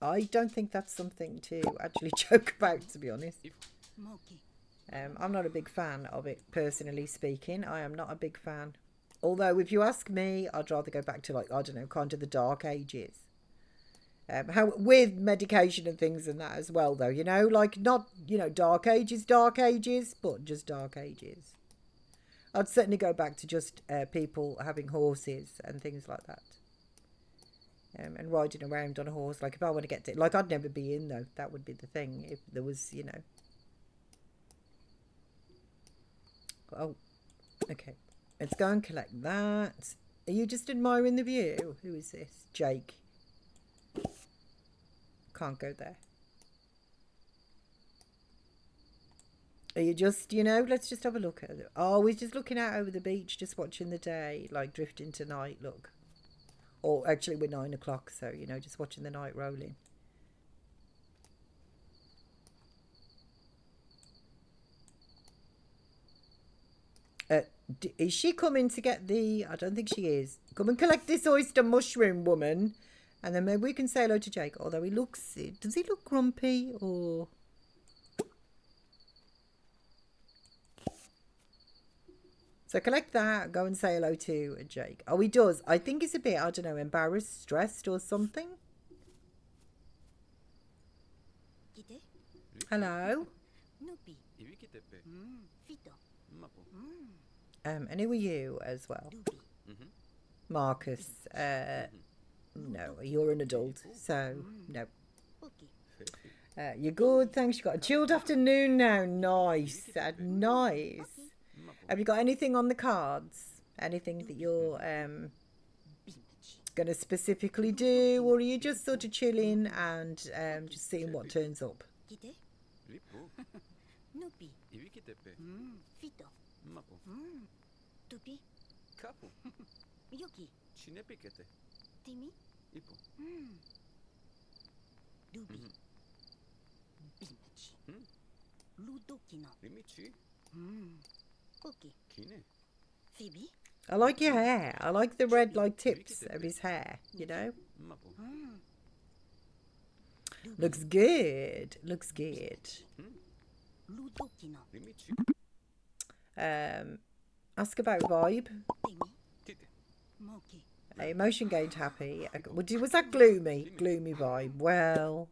I don't think that's something to actually joke about, to be honest. I'm not a big fan of it, personally speaking. I am not a big fan. Although, if you ask me, I'd rather go back to, like, I don't know, kind of the dark ages. How with medication and things and that as well, though, you know, like not, you know, dark ages, but just dark ages. I'd certainly go back to just people having horses and things like that. and riding around on a horse. Like if I want to get to, like I'd never be in though. That would be the thing if there was, you know. Oh, okay. Let's go and collect that. Are you just admiring the view? Who is this? Jake. Can't go there. Are you just, you know, let's just have a look at it. Oh, we're just looking out over the beach, just watching the day, like drifting to night, look. Or actually we're 9 o'clock, so, you know, just watching the night rolling. Is she coming to get the... I don't think she is. Come and collect this oyster mushroom, woman. And then maybe we can say hello to Jake. Although he looks... Does he look grumpy or... So collect that. Go and say hello to Jake. Oh, he does. I think he's a bit, I don't know, embarrassed, stressed or something. Hello. And who are you as well? Marcus. No, you're an adult, so no. You're good, thanks. You got a chilled afternoon now. Nice. Nice. Have you got anything on the cards? Anything that you're going to specifically do? Or are you just sort of chilling and just seeing what turns up? I like your hair. I like the red like tips of his hair, you know. Looks good. Looks good. Ask about vibe. Emotion gained happy. Was that gloomy? Gloomy vibe. Well.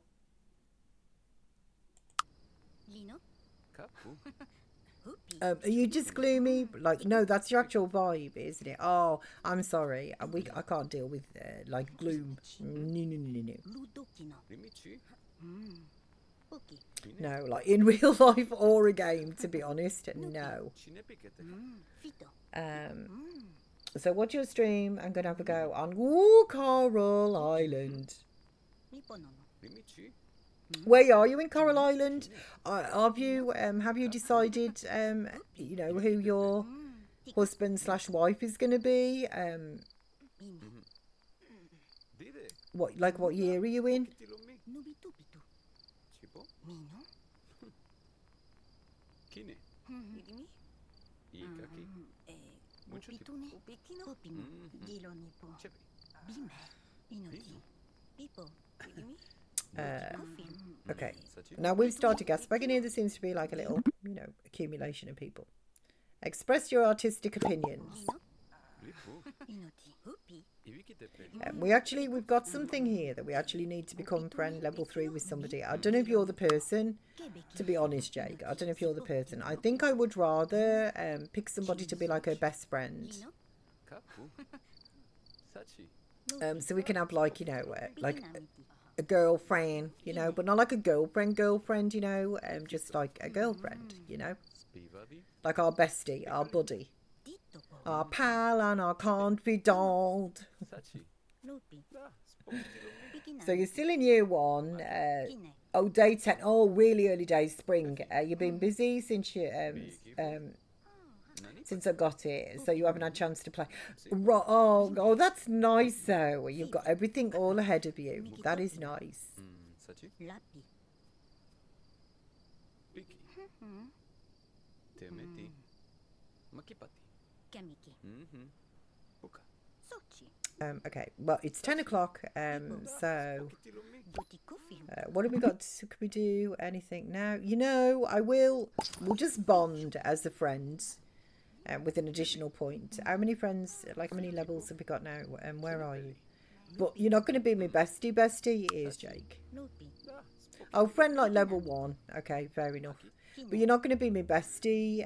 Are you just gloomy? Like, no, that's your actual vibe, isn't it? Oh, I'm sorry. I can't deal with, like, gloom. No. No, like, in real life or a game, to be honest, no. So what's your stream? I'm going to have a go on Coral Island. Where are you in Coral Island? Have you decided, you know, who your husband / wife is going to be? What year are you in? Okay. Now we've started gas back in here. There seems to be like a little, you know, accumulation of people. Express your artistic opinions. We've got something here that we actually need to become friend level 3 with somebody. I don't know if you're the person, to be honest, Jake. I don't know if you're the person. I think I would rather pick somebody to be like her best friend. So we can have like, you know, like a girlfriend, you know, but not like a girlfriend, you know, just like a girlfriend, you know, like our bestie, our buddy, our pal and our confidant. So you're still in year 1. Oh, day 10. Oh, really early days, spring. You've been busy since you since I got it, so you haven't had a chance to play. Oh, that's nice though. You've got everything all ahead of you. That is nice. Okay, well, it's 10 o'clock, so what have we got? Could we do anything now? You know, we'll just bond as the friends. With an additional point. How many friends, like how many levels have we got now? Where are you? But you're not going to be my bestie. It is Jake. Oh, friend like level 1. Okay, fair enough. But you're not going to be my bestie.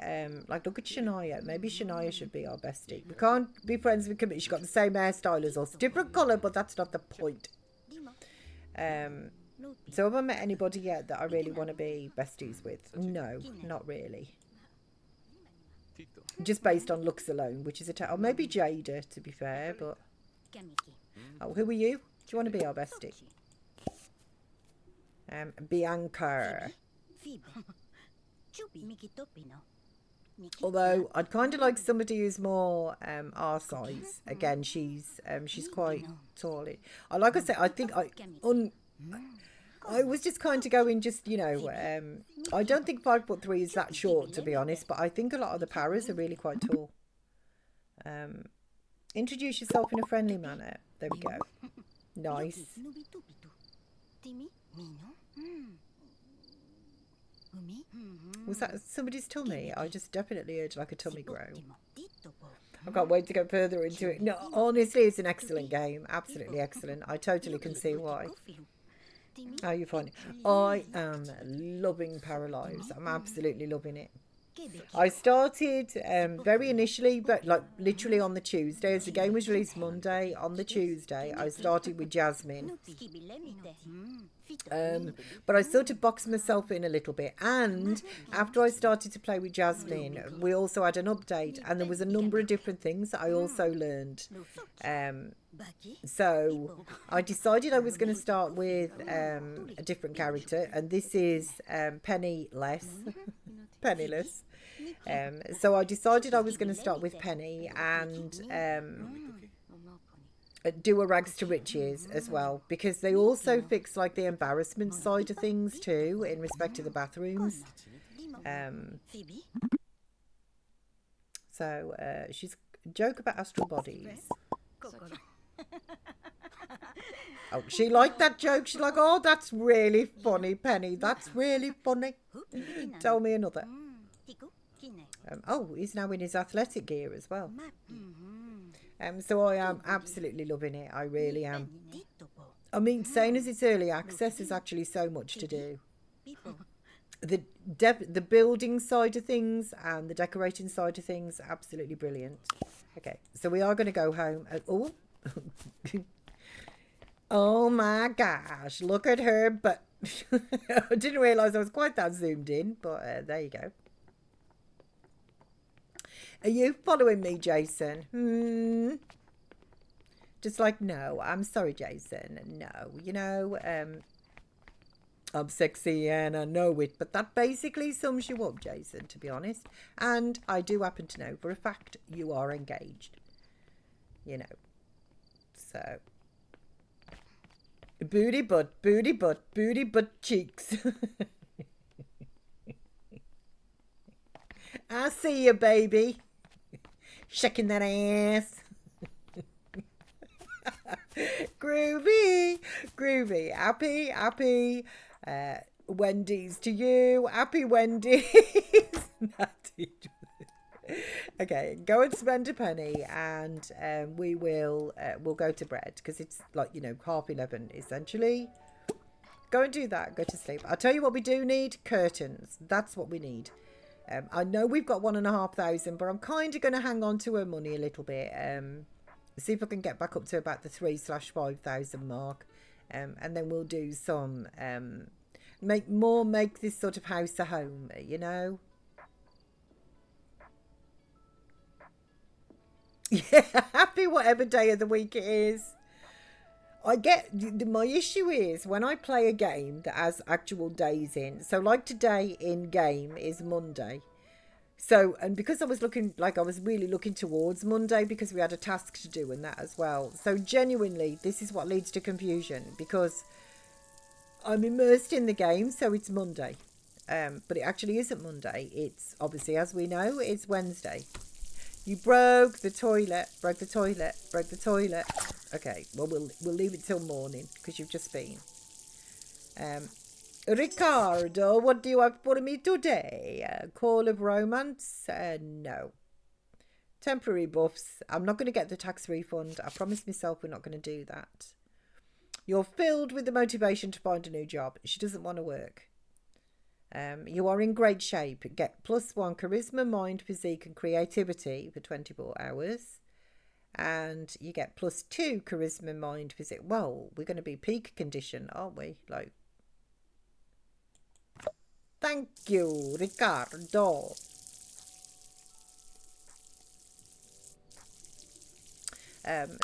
Like, look at Shania. Maybe Shania should be our bestie. We can't be friends with Camille. She's got the same hairstyle as us. Different colour, but that's not the point. So have I met anybody yet that I really want to be besties with? No, not really. Just based on looks alone, which is or maybe Jada, to be fair, but... Oh, who are you? Do you want to be our bestie? Bianca. Although I'd kind of like somebody who's more our size. Again, she's quite tall. Like I said, I think I was just kind of going, just, you know, I don't think 5'3" is that short, to be honest, but I think a lot of the paras are really quite tall. Introduce yourself in a friendly manner. There we go. Nice. Was that somebody's tummy? I just definitely heard like a tummy groan. I can't wait to go further into it. No, honestly, it's an excellent game. Absolutely excellent. I totally can see why. How you find it? I am loving Paralives. I'm absolutely loving it. I started very initially, but like literally on the Tuesday, as the game was released Monday, on the Tuesday, I started with Jasmine. But I sort of boxed myself in a little bit, and after I started to play with Jasmine, we also had an update, and there was a number of different things that I also learned. So I decided I was going to start with a different character, and this is Penniless. Penniless. So I decided I was going to start with Penny and do a rags to riches as well, because they also fix like the embarrassment side of things too in respect to the bathrooms. So she's a joke about astral bodies. Oh, she liked that joke. She's like, oh, that's really funny, Penny. That's really funny. Tell me another. Oh, he's now in his athletic gear as well. So I am absolutely loving it. I really am. I mean, saying as it's early access, there's actually so much to do. The building side of things and the decorating side of things, absolutely brilliant. Okay, so we are going to go home. Oh, oh my gosh! Look at her, but I didn't realise I was quite that zoomed in. But there you go. Are you following me, Jason? Just like, no, I'm sorry, Jason. No, you know, I'm sexy and I know it. But that basically sums you up, Jason, to be honest. And I do happen to know for a fact you are engaged. You know. So. Booty butt, booty butt, booty butt cheeks. I see you, baby. Shaking that ass. Groovy. Groovy. Happy. Wendy's to you. Happy Wendy's. Okay, go and spend a penny, and we'll go to bed, because it's like, you know, 11:30 essentially. Go and do that. Go to sleep. I'll tell you what we do need. Curtains. That's what we need. I know we've got 1,500, but I'm kind of going to hang on to her money a little bit. See if I can get back up to about the 3,000/5,000 mark. And then we'll do some, make this sort of house a home, you know? Yeah, happy whatever day of the week it is. My issue is when I play a game that has actual days in. So like today in game is Monday. So, and because I was really looking towards Monday because we had a task to do and that as well. So genuinely, this is what leads to confusion, because I'm immersed in the game. So it's Monday. But it actually isn't Monday. It's obviously, as we know, it's Wednesday. You broke the toilet. Okay, well, we'll leave it till morning because you've just been. Ricardo, what do you have for me today? Call of romance? No. Temporary buffs. I'm not going to get the tax refund. I promised myself we're not going to do that. You're filled with the motivation to find a new job. She doesn't want to work. You are in great shape. Get +1 charisma, mind, physique, and creativity for 24 hours. And you get +2 charisma, mind, physique. Well, we're going to be peak condition, aren't we? Like, thank you, Ricardo.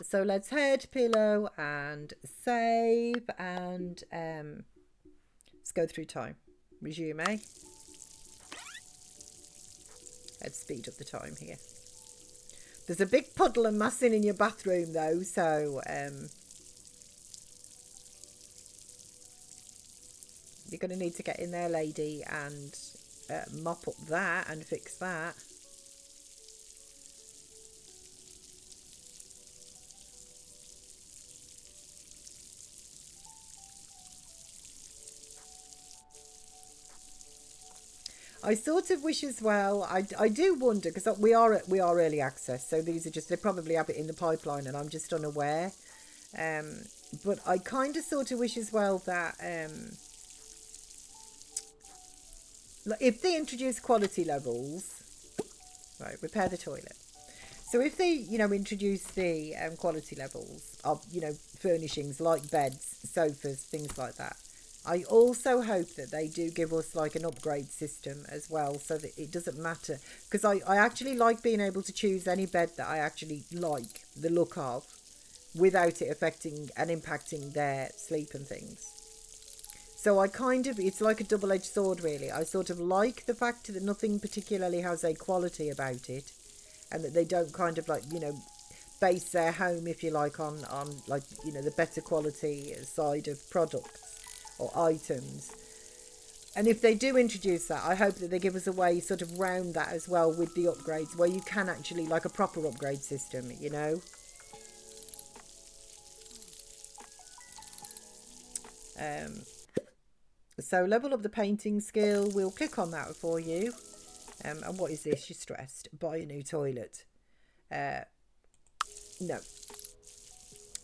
So let's head pillow and save and let's go through time. Resume. Let's speed up the time here. There's a big puddle of massing in your bathroom though, so you're going to need to get in there, lady, and mop up that and fix that. I sort of wish as well, I do wonder, because we are early access, so these are just, they probably have it in the pipeline and I'm just unaware. But I kind of sort of wish as well that if they introduce quality levels, right, repair the toilet. So if they, you know, introduce the quality levels of, you know, furnishings like beds, sofas, things like that, I also hope that they do give us like an upgrade system as well, so that it doesn't matter. Because I actually like being able to choose any bed that I actually like the look of without it affecting and impacting their sleep and things. So I kind of, it's like a double-edged sword really. I sort of like the fact that nothing particularly has a quality about it, and that they don't kind of like, you know, base their home, if you like, on like, you know, the better quality side of products or items. And if they do introduce that, I hope that they give us a way sort of round that as well with the upgrades, where you can actually, like a proper upgrade system, you know. So level up the painting skill, we'll click on that for you. And what is this? You're stressed. Buy a new toilet. No.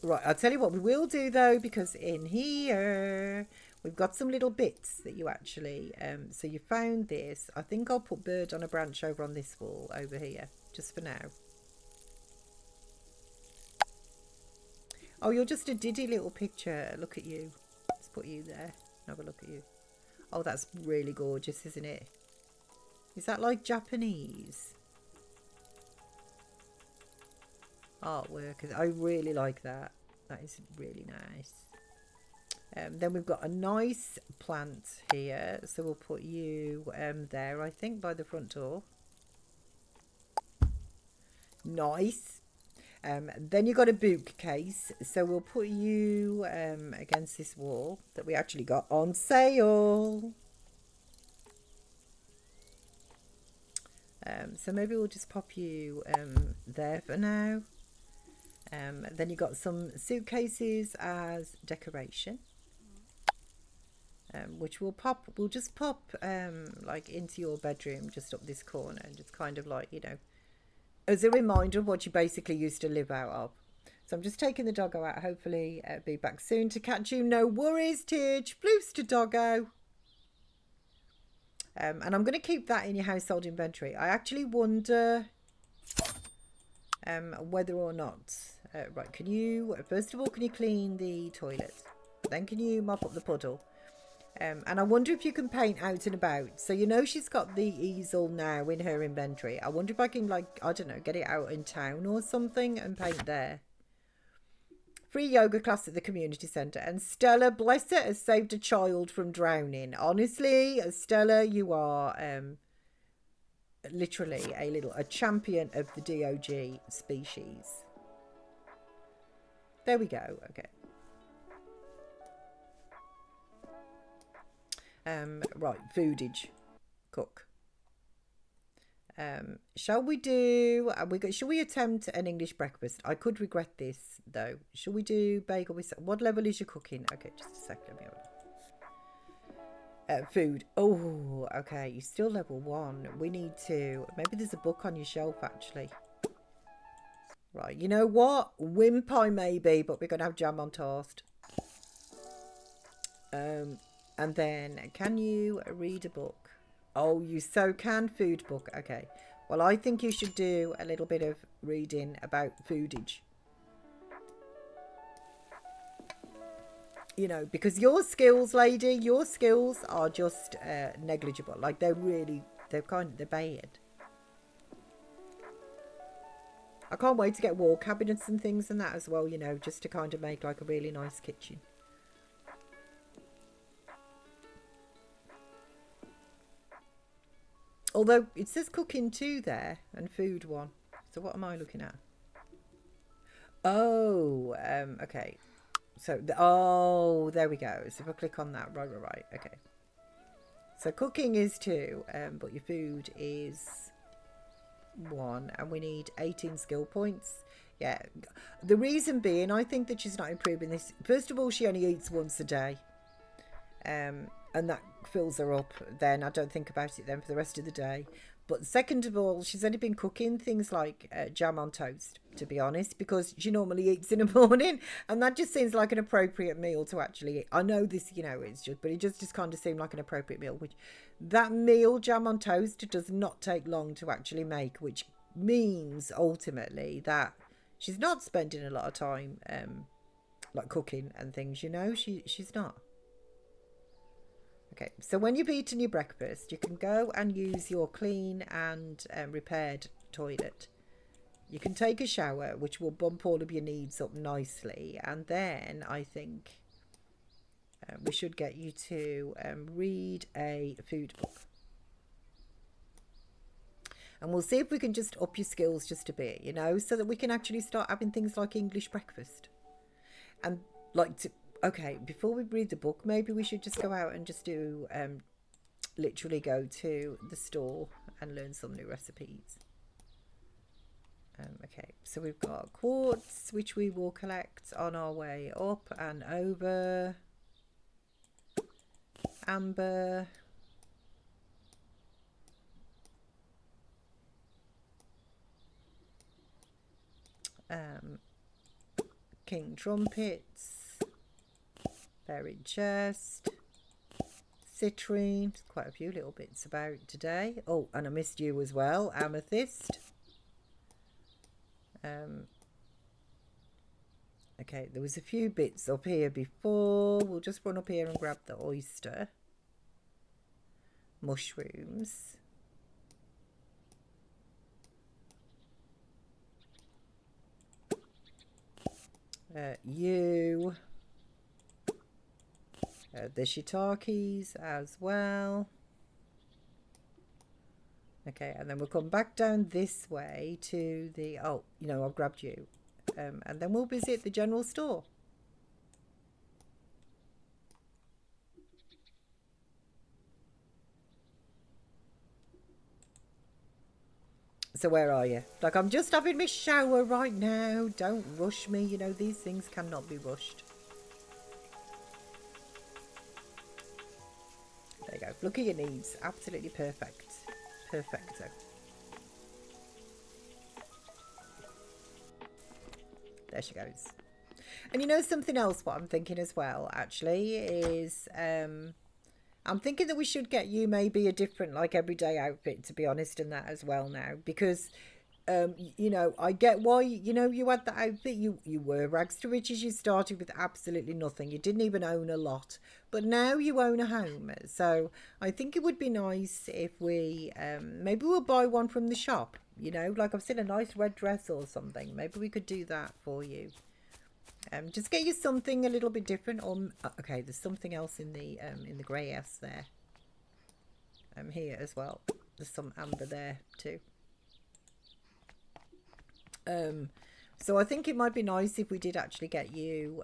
Right, I'll tell you what we will do though, because in here we've got some little bits that you actually, so you found this. I think I'll put bird on a branch over on this wall over here, just for now. Oh, you're just a diddy little picture. Look at you. Let's put you there. Have a look at you. Oh, that's really gorgeous, isn't it? Is that like Japanese artwork? I really like that. That is really nice. Then we've got a nice plant here, so we'll put you there, I think, by the front door. Nice. Then you've got a bookcase, so we'll put you against this wall that we actually got on sale. So maybe we'll just pop you there for now. Then you've got some suitcases as decoration, which we'll just pop like into your bedroom, just up this corner, and just kind of like, you know, as a reminder of what you basically used to live out of. So I'm just taking the doggo out. Hopefully be back soon to catch you. No worries, Tidge. Bloofs to doggo. And I'm going to keep that in your household inventory. I actually wonder whether or not... right, can you... First of all, can you clean the toilet? Then can you mop up the puddle? And I wonder if you can paint out and about. So you know she's got the easel now in her inventory. I wonder if I can, like, I don't know, get it out in town or something and paint there. Free yoga class at the community centre. And Stella, bless her, has saved a child from drowning. Honestly, Stella, you are literally a champion of the DOG species. There we go. Okay. Right, foodage, cook. Shall we do? Shall we attempt an English breakfast? I could regret this though. Shall we do bagel with? What level is your cooking? Okay, just a second. Let me have food. Oh, okay. You're still level 1. We need to. Maybe there's a book on your shelf actually. Right. You know what? Wimp I may be, but we're gonna have jam on toast. And then, can you read a book? Oh, you so can food book. Okay. Well, I think you should do a little bit of reading about foodage. You know, because your skills, lady, your skills are just negligible. Like, they're bad. I can't wait to get wall cabinets and things and that as well, you know, just to kind of make like a really nice kitchen. Although it says cooking 2 there and food 1. So what am I looking at? Oh, okay. So, there we go. So if I click on that, right. Okay. So cooking is 2, but your food is 1, and we need 18 skill points. Yeah. The reason being, I think that she's not improving this. First of all, she only eats once a day. And that fills her up. Then I don't think about it then for the rest of the day. But second of all, she's only been cooking things like jam on toast, to be honest, because she normally eats in the morning, and that just seems like an appropriate meal to actually eat. I know this, you know, it's just, but it just kind of seemed like an appropriate meal. Which that meal, jam on toast, does not take long to actually make, which means ultimately that she's not spending a lot of time like cooking and things. You know, she's not. Okay, so when you've eaten your breakfast, you can go and use your clean and repaired toilet. You can take a shower, which will bump all of your needs up nicely. And then I think we should get you to read a food book. And we'll see if we can just up your skills just a bit, you know, so that we can actually start having things like English breakfast. And like to... Okay, before we read the book, maybe we should just go out and just do, literally go to the store and learn some new recipes. Okay, so we've got quartz, which we will collect on our way up and over. Amber. King trumpets. Buried chest, citrine, quite a few little bits about today. Oh, and I missed you as well, amethyst. Okay, there was a few bits up here before. We'll just run up here and grab the oyster. Mushrooms. You. The shiitakes as well. Okay, and then we'll come back down this way to the... Oh, you know, I've grabbed you. And then we'll visit the general store. So where are you? Like, I'm just having my shower right now. Don't rush me. You know, these things cannot be rushed. There you go. Look at your needs. Absolutely perfect. Perfecto. There she goes. And you know something else what I'm thinking as well, actually, is I'm thinking that we should get you maybe a different, like, everyday outfit, to be honest, and that as well now. Because, you know, I get why, you know, you had that outfit. You were rags to riches. You started with absolutely nothing. You didn't even own a lot. But now you own a home. So I think it would be nice if we, maybe we'll buy one from the shop. You know, like I've seen a nice red dress or something. Maybe we could do that for you. Just get you something a little bit different. Or okay, there's something else in the grey S there. Here as well. There's some amber there too. So I think it might be nice if we did actually get you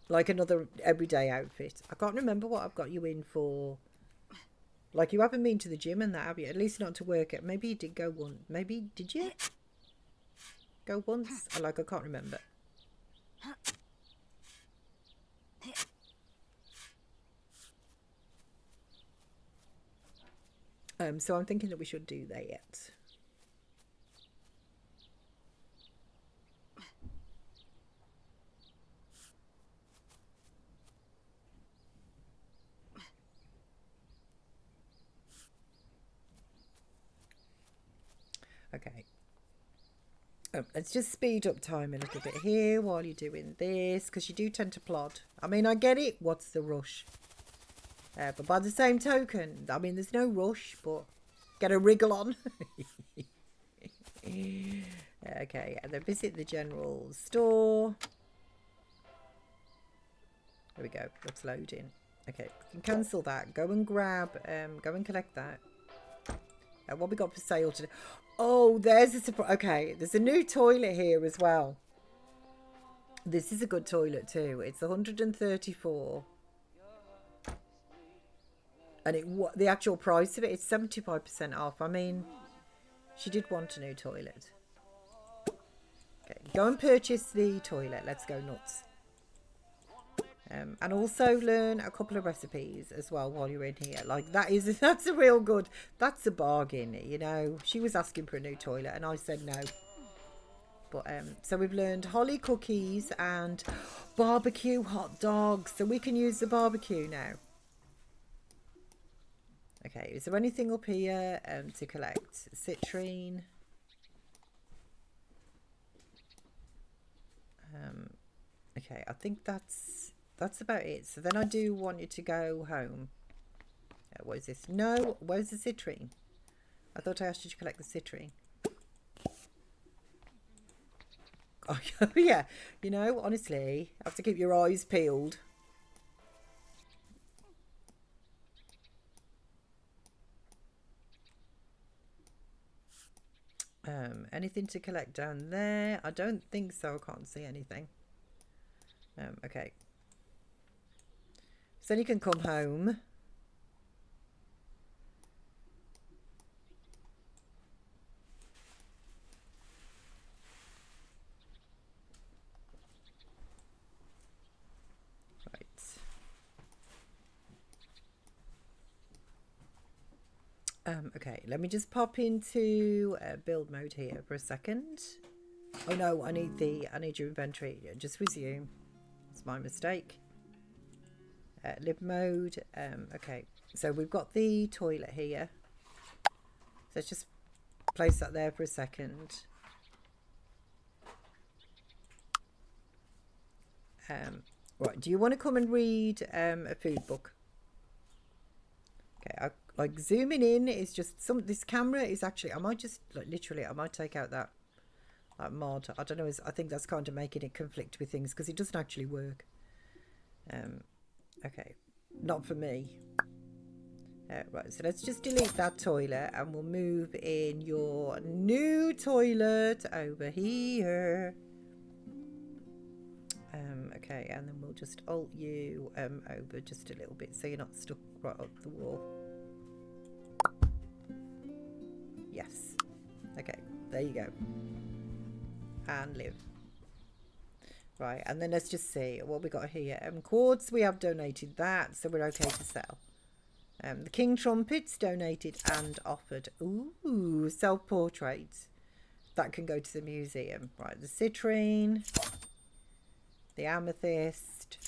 like another everyday outfit. I can't remember what I've got you in for. Like, you haven't been to the gym and that, have you? At least not to work it. Maybe you did go once. Maybe, did you? Go once? I can't remember. So I'm thinking that we should do that yet. Okay. Let's just speed up time a little bit here while you're doing this, because you do tend to plod. I mean, I get it. What's the rush? But by the same token, I mean, there's no rush, but get a wriggle on. Okay, and then visit the general store. There we go. Looks loading. Okay, we can cancel that. Go and grab, go and collect that. What we got for sale today? Oh, there's a surprise. Okay, there's a new toilet here as well. This is a good toilet too. It's 134. And the actual price of it is 75% off. I mean, she did want a new toilet. Okay, go and purchase the toilet. Let's go nuts. And also learn a couple of recipes as well while you're in here. Like that's a real good, that's a bargain, you know. She was asking for a new toilet and I said no. But so we've learned holly cookies and barbecue hot dogs. So we can use the barbecue now. Okay, is there anything up here to collect? Citrine. Okay, I think that's about it. So then I do want you to go home. What is this? No, where's the citrine? I thought I asked you to collect the citrine. Oh, yeah, you know, honestly, have to keep your eyes peeled. Anything to collect down there? I don't think so. I can't see anything. Okay. So then you can come home. Right. Okay, let me just pop into build mode here for a second. Oh no, I need your inventory. Just resume. It's my mistake. Lib mode. Okay, so we've got the toilet here. So let's just place that there for a second. Right, do you want to come and read a food book? Okay, like zooming in is just this camera is actually, I might just like literally I might take out that mod. I don't know, I think that's kind of making it conflict with things because it doesn't actually work. Okay, not for me. Right, so let's just delete that toilet and we'll move in your new toilet over here. Okay, and then we'll just alt you over just a little bit so you're not stuck right up the wall. Yes. Okay, there you go. And live. Right, and then let's just see what we got here. Quartz, we have donated that, so we're okay to sell. The King Trumpets donated and offered. Ooh, self-portraits. That can go to the museum. Right, the citrine. The amethyst.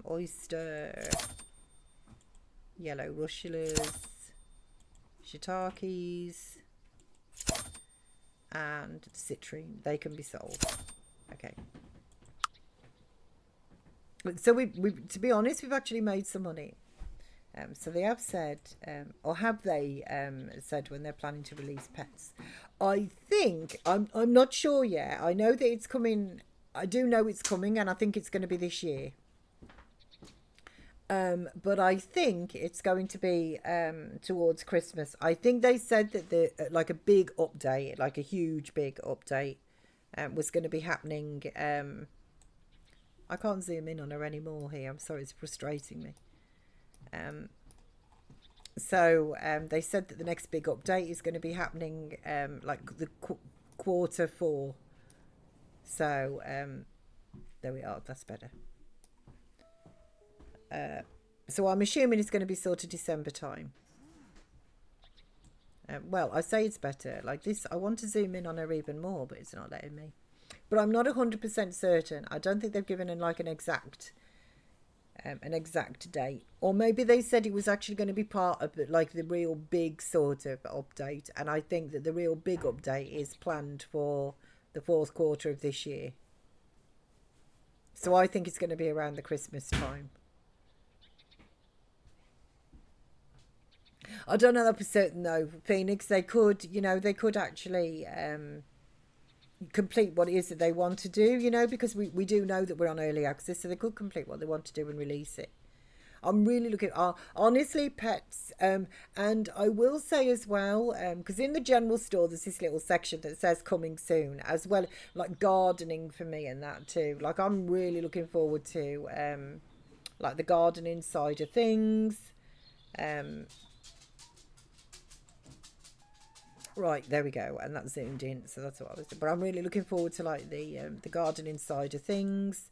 Oyster. Yellow russulas. Shiitakes. And the citrine. They can be sold. Okay. So we to be honest, we've actually made some money. So they have said, or have they said when they're planning to release pets? I think I'm not sure yet. I know that it's coming. I do know it's coming, and I think it's going to be this year. But I think it's going to be towards Christmas. I think they said that the like a big update, like a huge big update, was going to be happening. I can't zoom in on her anymore here. I'm sorry, it's frustrating me. So they said that the next big update is going to be happening like the quarter 4. So there we are. That's better. So I'm assuming it's going to be sort of December time. Well, I say it's better. Like this, I want to zoom in on her even more, but it's not letting me. But I'm not 100% certain. I don't think they've given like an exact an exact date. Or maybe they said it was actually going to be part of like the real big sort of update. And I think that the real big update is planned for the fourth quarter of this year. So I think it's going to be around the Christmas time. I don't know that for certain though, Phoenix. They could, they could actually complete what it is that they want to do, because we do know that we're on early access, so they could complete what they want to do and release it. I'm really looking, honestly, pets, and I will say as well, because in the general store there's this little section that says coming soon, as well, like gardening for me and that too. Like I'm really looking forward to, like the gardening side of things. Right, there we go, and that zoomed in, so that's what I was doing. But I'm really looking forward to like the gardening side of things,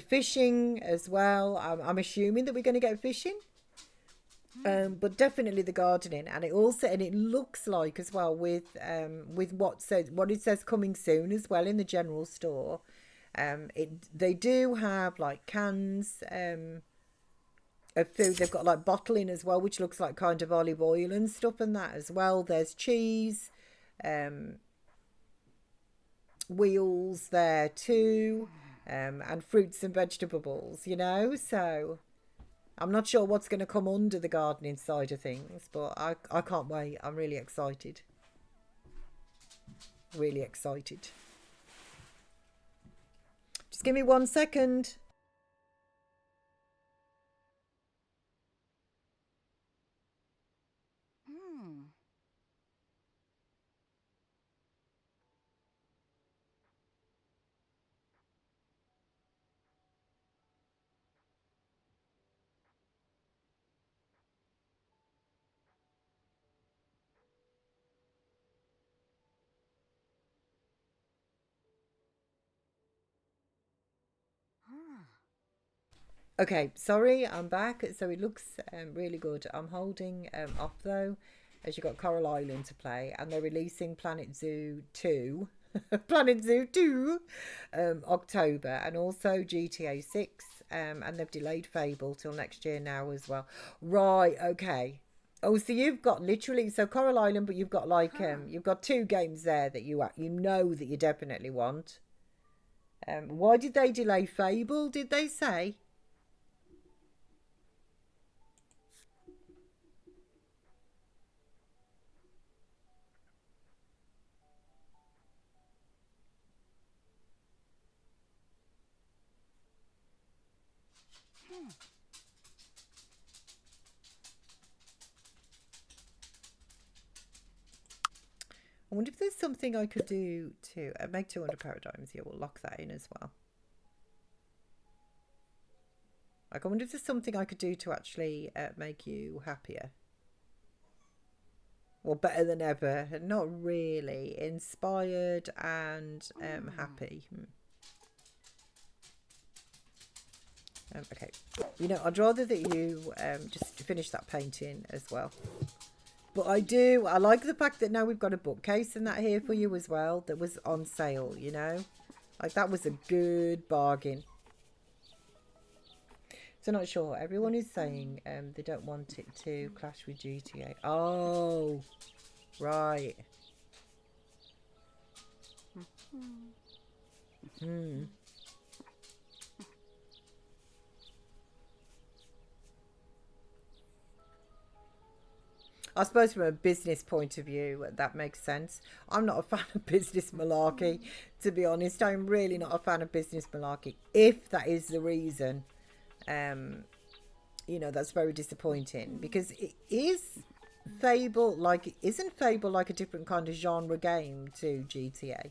fishing as well. I'm assuming that we're going to get fishing, but definitely the gardening, and it looks like as well with what it says coming soon as well in the general store. They do have like cans of food. They've got like bottling as well, which looks like kind of olive oil and stuff and that as well. There's cheese, wheels there too, and fruits and vegetables, so I'm not sure what's going to come under the gardening side of things, but I can't wait. I'm really excited. Really excited. Just give me 1 second. Okay, sorry, I'm back. So it looks really good. I'm holding off though, as you've got Coral Island to play, and they're releasing Planet Zoo 2, Planet Zoo 2, October, and also GTA 6, and they've delayed Fable till next year now as well. Right, okay. Oh, so you've got literally, so Coral Island, but you've got like, you've got 2 games there that you know that you definitely want. Why did they delay Fable, did they say? I wonder if there's something I could do to make 200 paradigms. Yeah, we'll lock that in as well. Like, I wonder if there's something I could do to actually make you happier. Well, better than ever. Not really. Inspired and happy. Okay. I'd rather that you just finish that painting as well. But I like the fact that now we've got a bookcase and that here for you as well that was on sale, Like, that was a good bargain. So not sure. Everyone is saying they don't want it to clash with GTA. Oh, right. I suppose from a business point of view, that makes sense. I'm not a fan of business malarkey, to be honest. I'm really not a fan of business malarkey. If that is the reason, that's very disappointing, because it is Fable, like, isn't Fable like a different kind of genre game to GTA?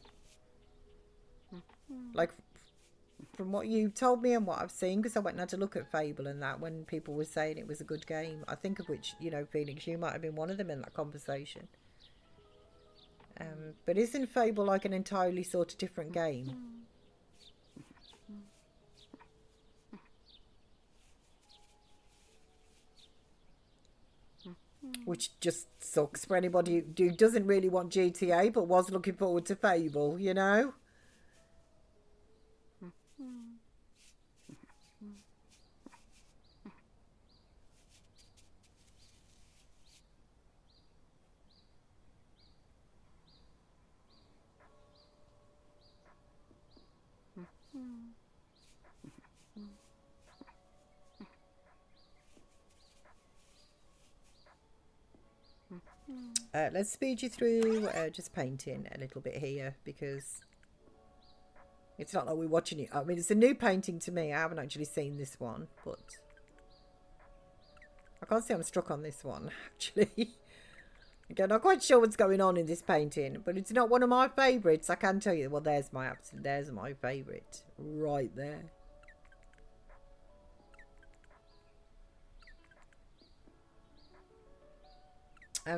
Like, from what you told me and what I've seen, because I went and had to look at Fable and that when people were saying it was a good game. I think of which, Phoenix, you might have been one of them in that conversation. But isn't Fable like an entirely sort of different game? Which just sucks for anybody who doesn't really want GTA but was looking forward to Fable, Let's speed you through just painting a little bit here, because it's not like we're watching it. I mean, it's a new painting to me. I haven't actually seen this one, but I can't say I'm struck on this one, actually. Again, not quite sure what's going on in this painting, but it's not one of my favourites, I can tell you. Well, there's my favourite right there.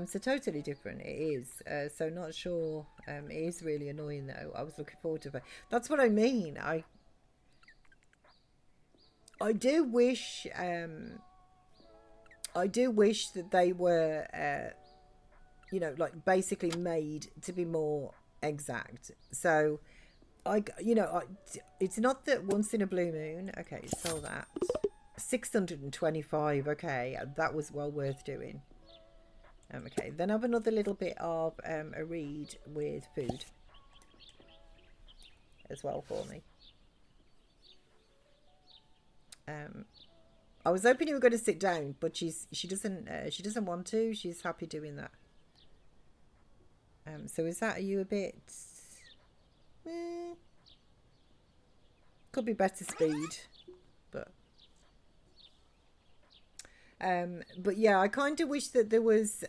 So totally different, it is. So not sure. It is really annoying though. I was looking forward to it. That's what I mean. I do wish that they were you know, like basically made to be more exact. So it's not that once in a blue moon. Okay, sell that. 625. Okay, that was well worth doing. Okay, then I have another little bit of a read with food as well for me. I was hoping you were going to sit down, but she doesn't want to. She's happy doing that. So is that, are you a bit? Could be better speed, but yeah, I kind of wish that there was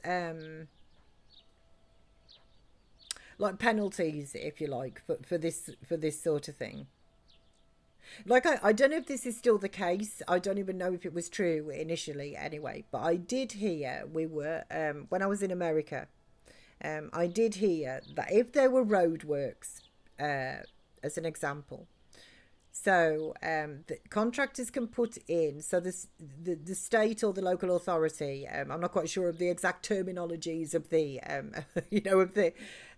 like penalties, if you like, for this sort of thing. Like I don't know if this is still the case. I don't even know if it was true initially anyway, but I did hear when I was in America, I did hear that if there were roadworks, as an example, so the contractors can put in, so the state or the local authority, I'm not quite sure of the exact terminologies of the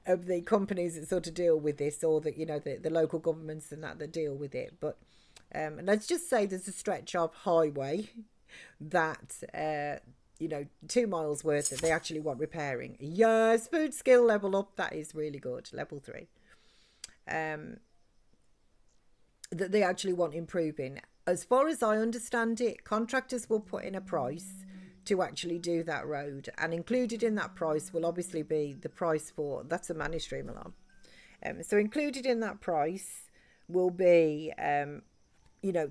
of the companies that sort of deal with this, or the local governments and that deal with it, but let's just say there's a stretch of highway that 2 miles worth that they actually want repairing. Yes, food skill level up, that is really good, level 3. That they actually want improving. As far as I understand it, contractors will put in a price to actually do that road, and included in that price will obviously be the price for, that's a managed stream alarm. So included in that price will be the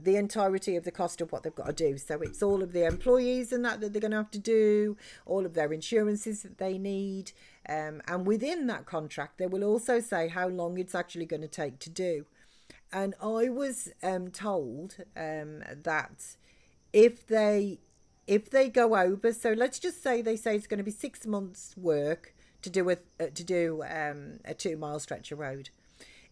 entirety of the cost of what they've got to do. So it's all of the employees and that they're going to have to do, all of their insurances that they need, and within that contract they will also say how long it's actually going to take to do. And I was told that if they go over, so let's just say they say it's going to be 6 months work to do a 2 mile stretch of road.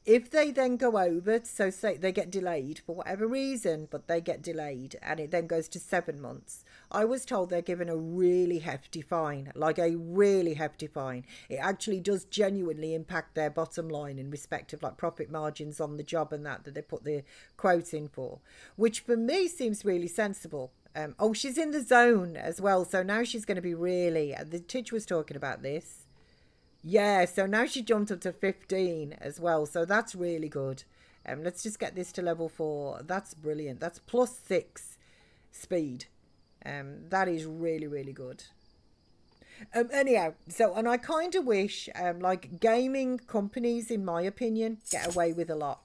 If they then go over, so say they get delayed for whatever reason, but they get delayed and it then goes to 7 months, I was told they're given a really hefty fine, like a really hefty fine. It actually does genuinely impact their bottom line in respect of like profit margins on the job and that they put the quote in for, which for me seems really sensible. Oh, she's in the zone as well, so now she's going to be really, the Tidge was talking about this. Yeah, so now she jumped up to 15 as well, so that's really good. Let's just get this to level 4. That's brilliant. That's +6 speed. That is really, really good. Anyhow, so, and I kind of wish, like, gaming companies, in my opinion, get away with a lot.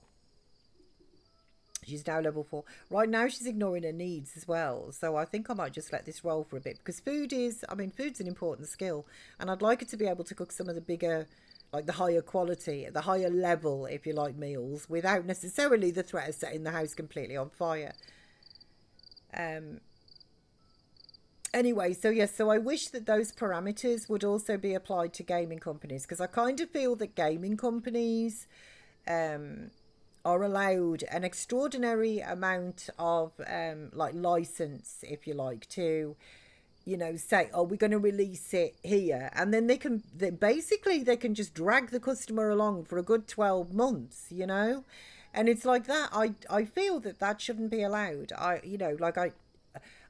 She's now level 4. Right now she's ignoring her needs as well. So I think I might just let this roll for a bit. Because food's an important skill. And I'd like her to be able to cook some of the bigger, like the higher quality, the higher level, if you like, meals. Without necessarily the threat of setting the house completely on fire. Anyway, so yes, so I wish that those parameters would also be applied to gaming companies. Because I kind of feel that gaming companies are allowed an extraordinary amount of like license, if you like, to say, oh, we're going to release it here, and then they can just drag the customer along for a good 12 months, and it's like that. I feel that shouldn't be allowed. I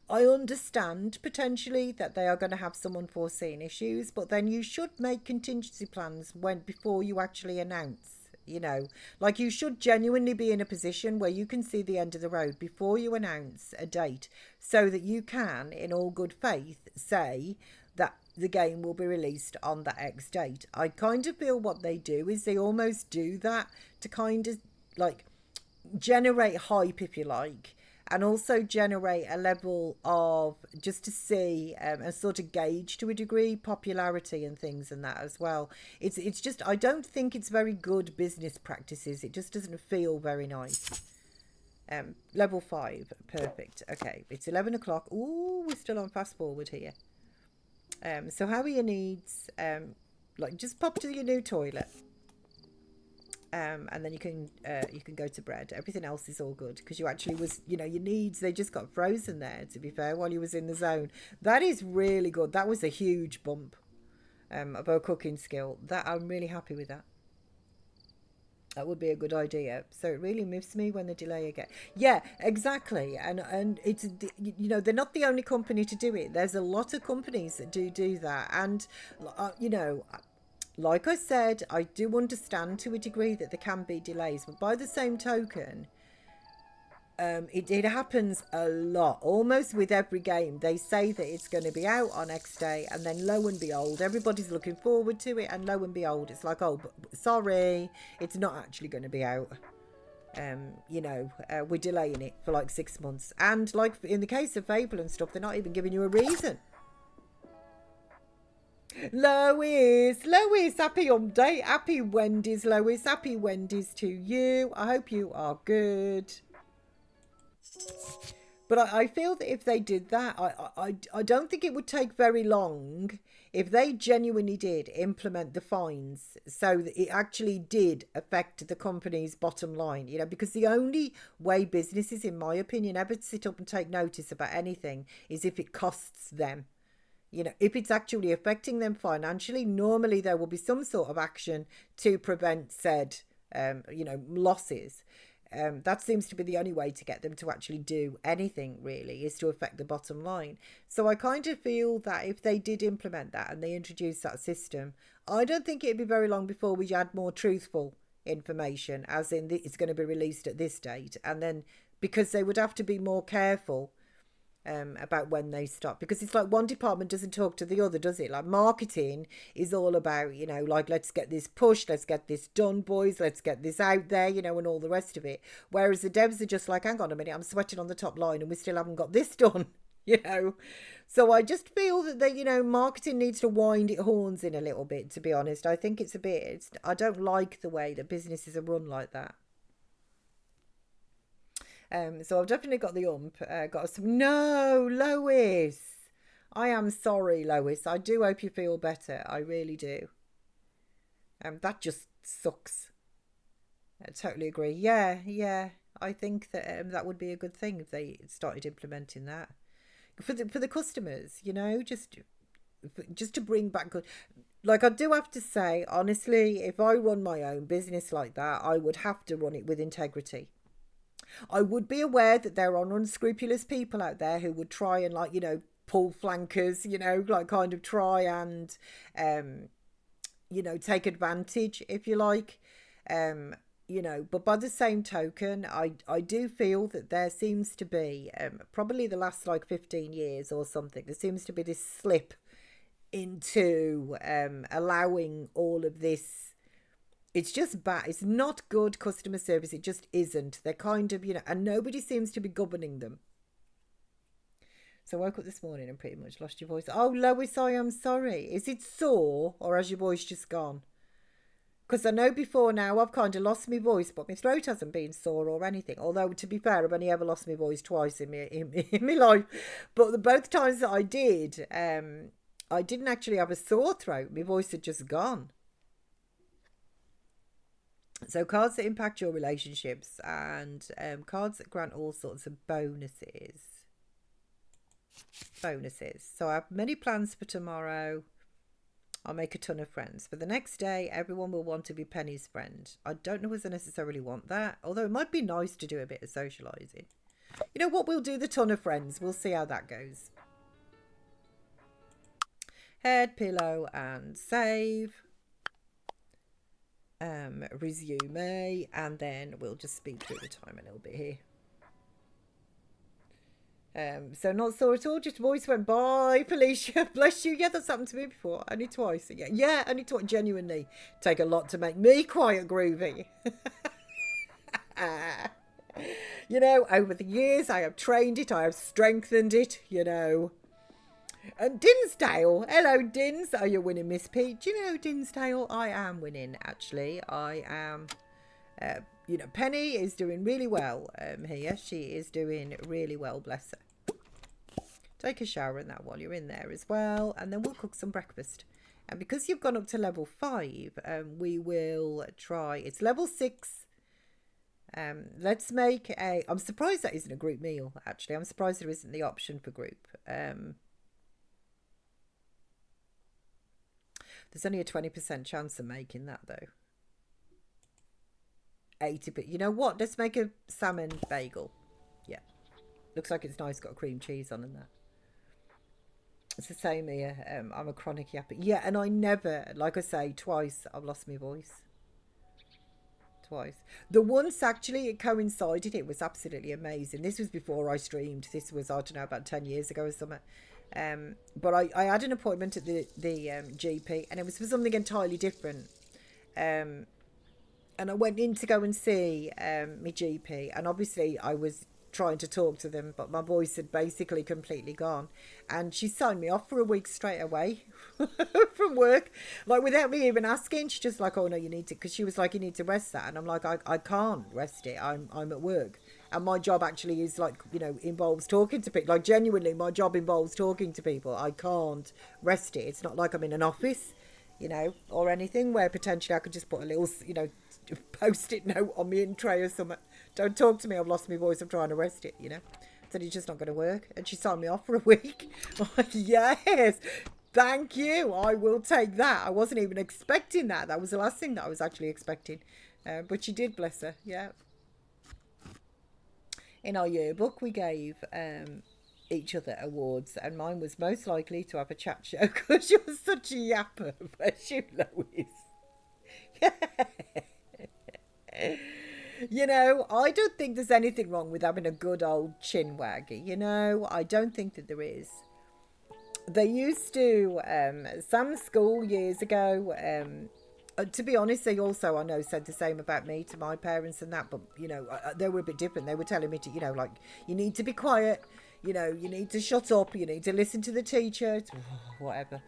understand potentially that they are going to have some unforeseen issues, but then you should make contingency plans before you actually announce you know. Like, you should genuinely be in a position where you can see the end of the road before you announce a date, so that you can, in all good faith, say that the game will be released on that X date. I kind of feel what they do is they almost do that to kind of like generate hype, if you like, and also generate a level of, just to see and sort of gauge to a degree popularity and things and that as well. It's just, I don't think it's very good business practices. It just doesn't feel very nice. Level 5, perfect. Okay, it's 11 o'clock. Ooh, we're still on fast forward here. So how are your needs? Like, just pop to your new toilet. And then you can go to bed. Everything else is all good, because you actually was, you know, your needs, they just got frozen there, to be fair, while you was in the zone. That is really good. That was a huge bump of our cooking skill. That, I'm really happy with that. That would be a good idea. So it really miffs me when they delay again. Yeah, exactly. And it's, you know, they're not the only company to do it. There's a lot of companies that do that. And, you know, like I said, I do understand to a degree that there can be delays. But by the same token, it happens a lot, almost with every game. They say that it's going to be out on X day, and then lo and behold, everybody's looking forward to it, and lo and behold, it's like, oh, sorry, it's not actually going to be out. You know, we're delaying it for like 6 months. And like in the case of Fable and stuff, they're not even giving you a reason. Lois, happy update. Happy Wendy's, Lois. Happy Wendy's to you. I hope you are good. But I feel that if they did that, I don't think it would take very long if they genuinely did implement the fines, so that it actually did affect the company's bottom line, you know, because the only way businesses, in my opinion, ever sit up and take notice about anything is if it costs them. You know, if it's actually affecting them financially, normally there will be some sort of action to prevent said, you know, losses. That seems to be the only way to get them to actually do anything, really, is to affect the bottom line. So I kind of feel that if they did implement that and they introduced that system, I don't think it'd be very long before we had more truthful information, as in it's going to be released at this date. And then, because they would have to be more careful about when they stop, because it's like one department doesn't talk to the other, does it? Like marketing is all about, you know, like, let's get this pushed, let's get this done, boys, let's get this out there, you know, and all the rest of it. Whereas the devs are just like, hang on a minute, I'm sweating on the top line and we still haven't got this done, you know. So I just feel that they, you know, marketing needs to wind its horns in a little bit, to be honest. I think I don't like the way that businesses are run like that. So I've definitely got the got some. No, Lois, I am sorry, Lois. I do hope you feel better. I really do. That just sucks. I totally agree. Yeah. I think that that would be a good thing if they started implementing that for the customers. You know, just to bring back good. Like, I do have to say, honestly, if I run my own business like that, I would have to run it with integrity. I would be aware that there are unscrupulous people out there who would try and, like, you know, pull flankers, you know, like kind of try and, you know, take advantage, if you like, you know. But by the same token, I do feel that there seems to be, probably the last like 15 years or something, there seems to be this slip into allowing all of this. It's just bad. It's not good customer service. It just isn't. They're kind of, you know, and nobody seems to be governing them. So I woke up this morning and pretty much lost your voice. Oh, Lois, I am sorry. Is it sore, or has your voice just gone? Because I know before now I've kind of lost my voice, but my throat hasn't been sore or anything. Although, to be fair, I've only ever lost my voice twice in my life. But both times that I did, I didn't actually have a sore throat. My voice had just gone. So cards that impact your relationships, and cards that grant all sorts of bonuses. So I have many plans for tomorrow. I'll make a ton of friends. For the next day, everyone will want to be Penny's friend. I don't know if I necessarily want that, although it might be nice to do a bit of socialising. You know what, we'll do the ton of friends. We'll see how that goes. Head, pillow, and save. resume, and then we'll just speed through the time a little bit here. So not sore at all, just voice went by. Felicia, bless you. Yeah, that's happened to me before. Only twice. Yeah, only twice. Genuinely take a lot to make me quiet groovy. You know, over the years I have trained it, I have strengthened it, you know. And Dinsdale, hello Dins, are you winning, Miss P? Do you know, Dinsdale, I am winning, actually. I am, you know, Penny is doing really well here. She is doing really well, bless her. Take a shower in that while you're in there as well, and then we'll cook some breakfast. And because you've gone up to level 5, we will try, it's level 6. Let's make a, I'm surprised that isn't a group meal, actually. I'm surprised there isn't the option for group. There's only a 20% chance of making that, though. 80, but you know what? Let's make a salmon bagel. Yeah. Looks like it's nice, got cream cheese on and that. It's the same here. I'm a chronic yapper. Yeah, and I never, like I say, twice I've lost my voice. Twice. The once actually it coincided, it was absolutely amazing. This was before I streamed. This was, I don't know, about 10 years ago or something. But I had an appointment at the GP, and it was for something entirely different. And I went in to go and see my GP, and obviously I was trying to talk to them, but my voice had basically completely gone, and she signed me off for a week straight away from work, like without me even asking. She's just like, oh no, you need to, because she was like, you need to rest that, and I'm like, I can't rest it, I'm at work, and my job actually is like, you know, involves talking to people, like genuinely my job involves talking to people. I can't rest it. It's not like I'm in an office, you know, or anything where potentially I could just put a little, you know, post-it note on my in tray or something. Don't talk to me, I've lost my voice, I'm trying to rest it, you know. So it's just not going to work. And she signed me off for a week. I'm like, yes, thank you, I will take that. I wasn't even expecting that. That was the last thing that I was actually expecting. But she did, bless her, yeah. In our yearbook, we gave each other awards, and mine was most likely to have a chat show because she was such a yapper. Bless you, Lois. You know, I don't think there's anything wrong with having a good old chin waggy, you know. I don't think that there is. They used to, some school years ago, to be honest, they also, I know, said the same about me to my parents and that, but, you know, they were a bit different. They were telling me to, you know, like, you need to be quiet, you know, you need to shut up, you need to listen to the teacher, whatever.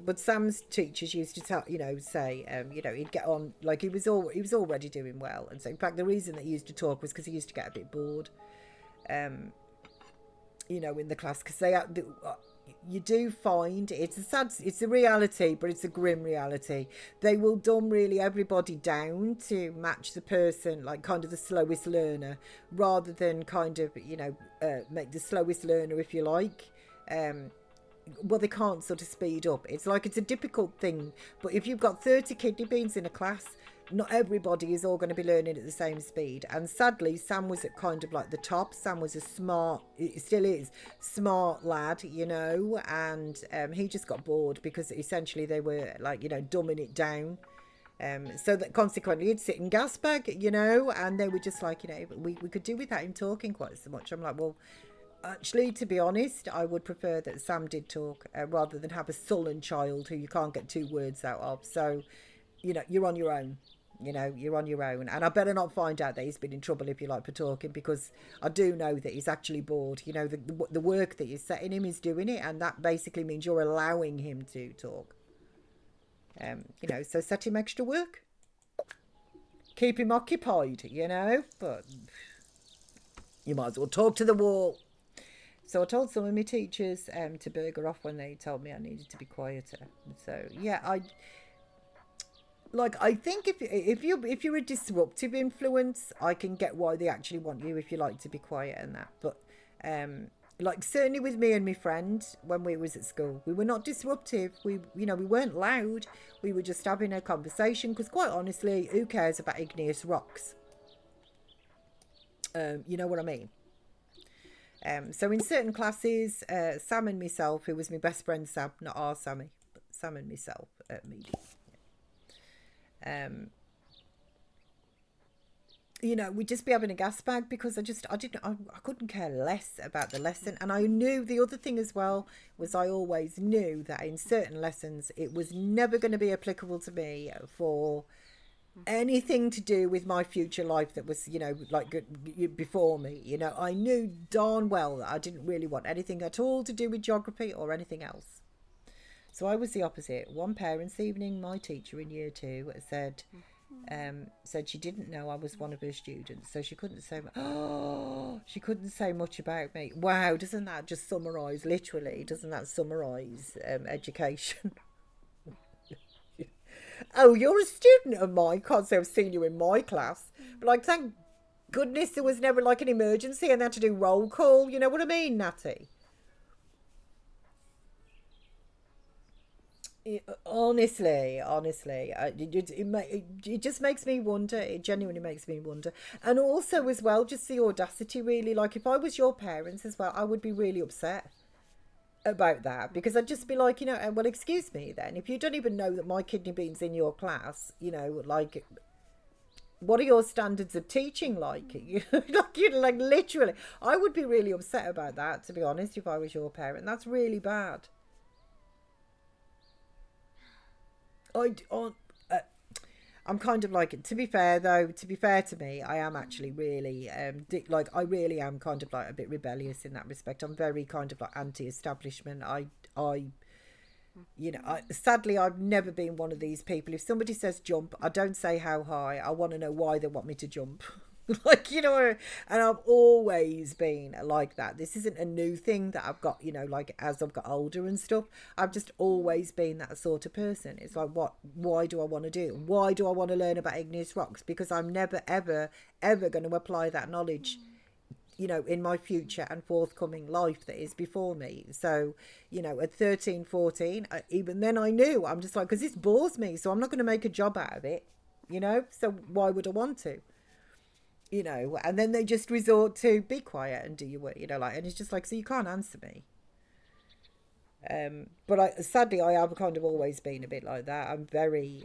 But Sam's teachers used to tell, you know, say, you know, he'd get on, like he was already doing well. And so, in fact, the reason that he used to talk was because he used to get a bit bored, you know, in the class. Because you do find, it's a reality, but it's a grim reality. They will dumb really everybody down to match the person, like kind of the slowest learner, rather than kind of, you know, make the slowest learner, if you like, well, they can't sort of speed up. It's like it's a difficult thing, but if you've got 30 kidney beans in a class, not everybody is all going to be learning at the same speed. And sadly, Sam was at kind of like the top. Sam was a smart, it still is, smart lad, you know, and he just got bored because essentially they were like, you know, dumbing it down. So that consequently he'd sit in gas bag, you know, and they were just like, you know, we could do without him talking quite so much. I'm like, well, actually, to be honest, I would prefer that Sam did talk rather than have a sullen child who you can't get 2 words out of. So, you know, you're on your own. You know, you're on your own. And I better not find out that he's been in trouble, if you like, for talking, because I do know that he's actually bored. You know, the work that you're setting him is doing it, and that basically means you're allowing him to talk. You know, so set him extra work. Keep him occupied, you know, but you might as well talk to the wall. So I told some of my teachers to burger off when they told me I needed to be quieter. So yeah, I think if you're a disruptive influence, I can get why they actually want you if you like to be quiet and that. But like certainly with me and my friend when we was at school, we were not disruptive. We weren't loud. We were just having a conversation because quite honestly, who cares about igneous rocks? You know what I mean? So in certain classes, Sam and myself, who was my best friend Sam, not our Sammy, but Sam and myself at media. you know, we'd just be having a gas bag because I couldn't care less about the lesson. And I knew the other thing as well was I always knew that in certain lessons it was never going to be applicable to me for anything to do with my future life that was, you know, like before me. You know, I knew darn well that I didn't really want anything at all to do with geography or anything else. So I was the opposite. One parents' evening, my teacher in year 2 said she didn't know I was one of her students, so she couldn't say much about me. Wow, doesn't that just summarise, literally, doesn't that summarise education? Oh, you're a student of mine, can't say I've seen you in my class. But like, thank goodness there was never like an emergency and they had to do roll call, you know what I mean, Natty? Honestly, it just makes me wonder. It genuinely makes me wonder. And also as well, just the audacity, really. Like, if I was your parents as well, I would be really upset about that, because I'd just be like, you know, well, excuse me then, if you don't even know that my kidney bean's in your class, you know, like, what are your standards of teaching like? Like literally, I would be really upset about that, to be honest, if I was your parent. That's really bad. I'm kind of like, to be fair to me, I am actually really, like, I really am kind of like a bit rebellious in that respect. I'm very kind of like anti-establishment. Sadly, I've never been one of these people. If somebody says jump, I don't say how high. I want to know why they want me to jump. Like, you know, and I've always been like that. This isn't a new thing that I've got, you know, like as I've got older and stuff. I've just always been that sort of person. It's like, why do I want to do it? Why do I want to learn about igneous rocks? Because I'm never, ever, ever going to apply that knowledge, you know, in my future and forthcoming life that is before me. So, you know, at 13, 14, even then I knew, I'm just like, because this bores me, so I'm not going to make a job out of it, you know, so why would I want to? You know, and then they just resort to be quiet and do your work, you know, like, and it's just like, so you can't answer me. But sadly, I have kind of always been a bit like that. I'm very,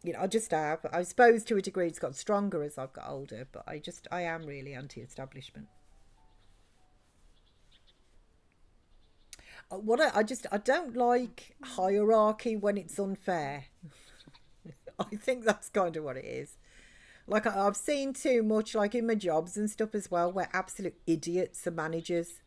you know, I just have. I suppose to a degree it's got stronger as I've got older, but I am really anti-establishment. I don't like hierarchy when it's unfair. I think that's kind of what it is. Like, I've seen too much, like in my jobs and stuff as well, where absolute idiots are managers.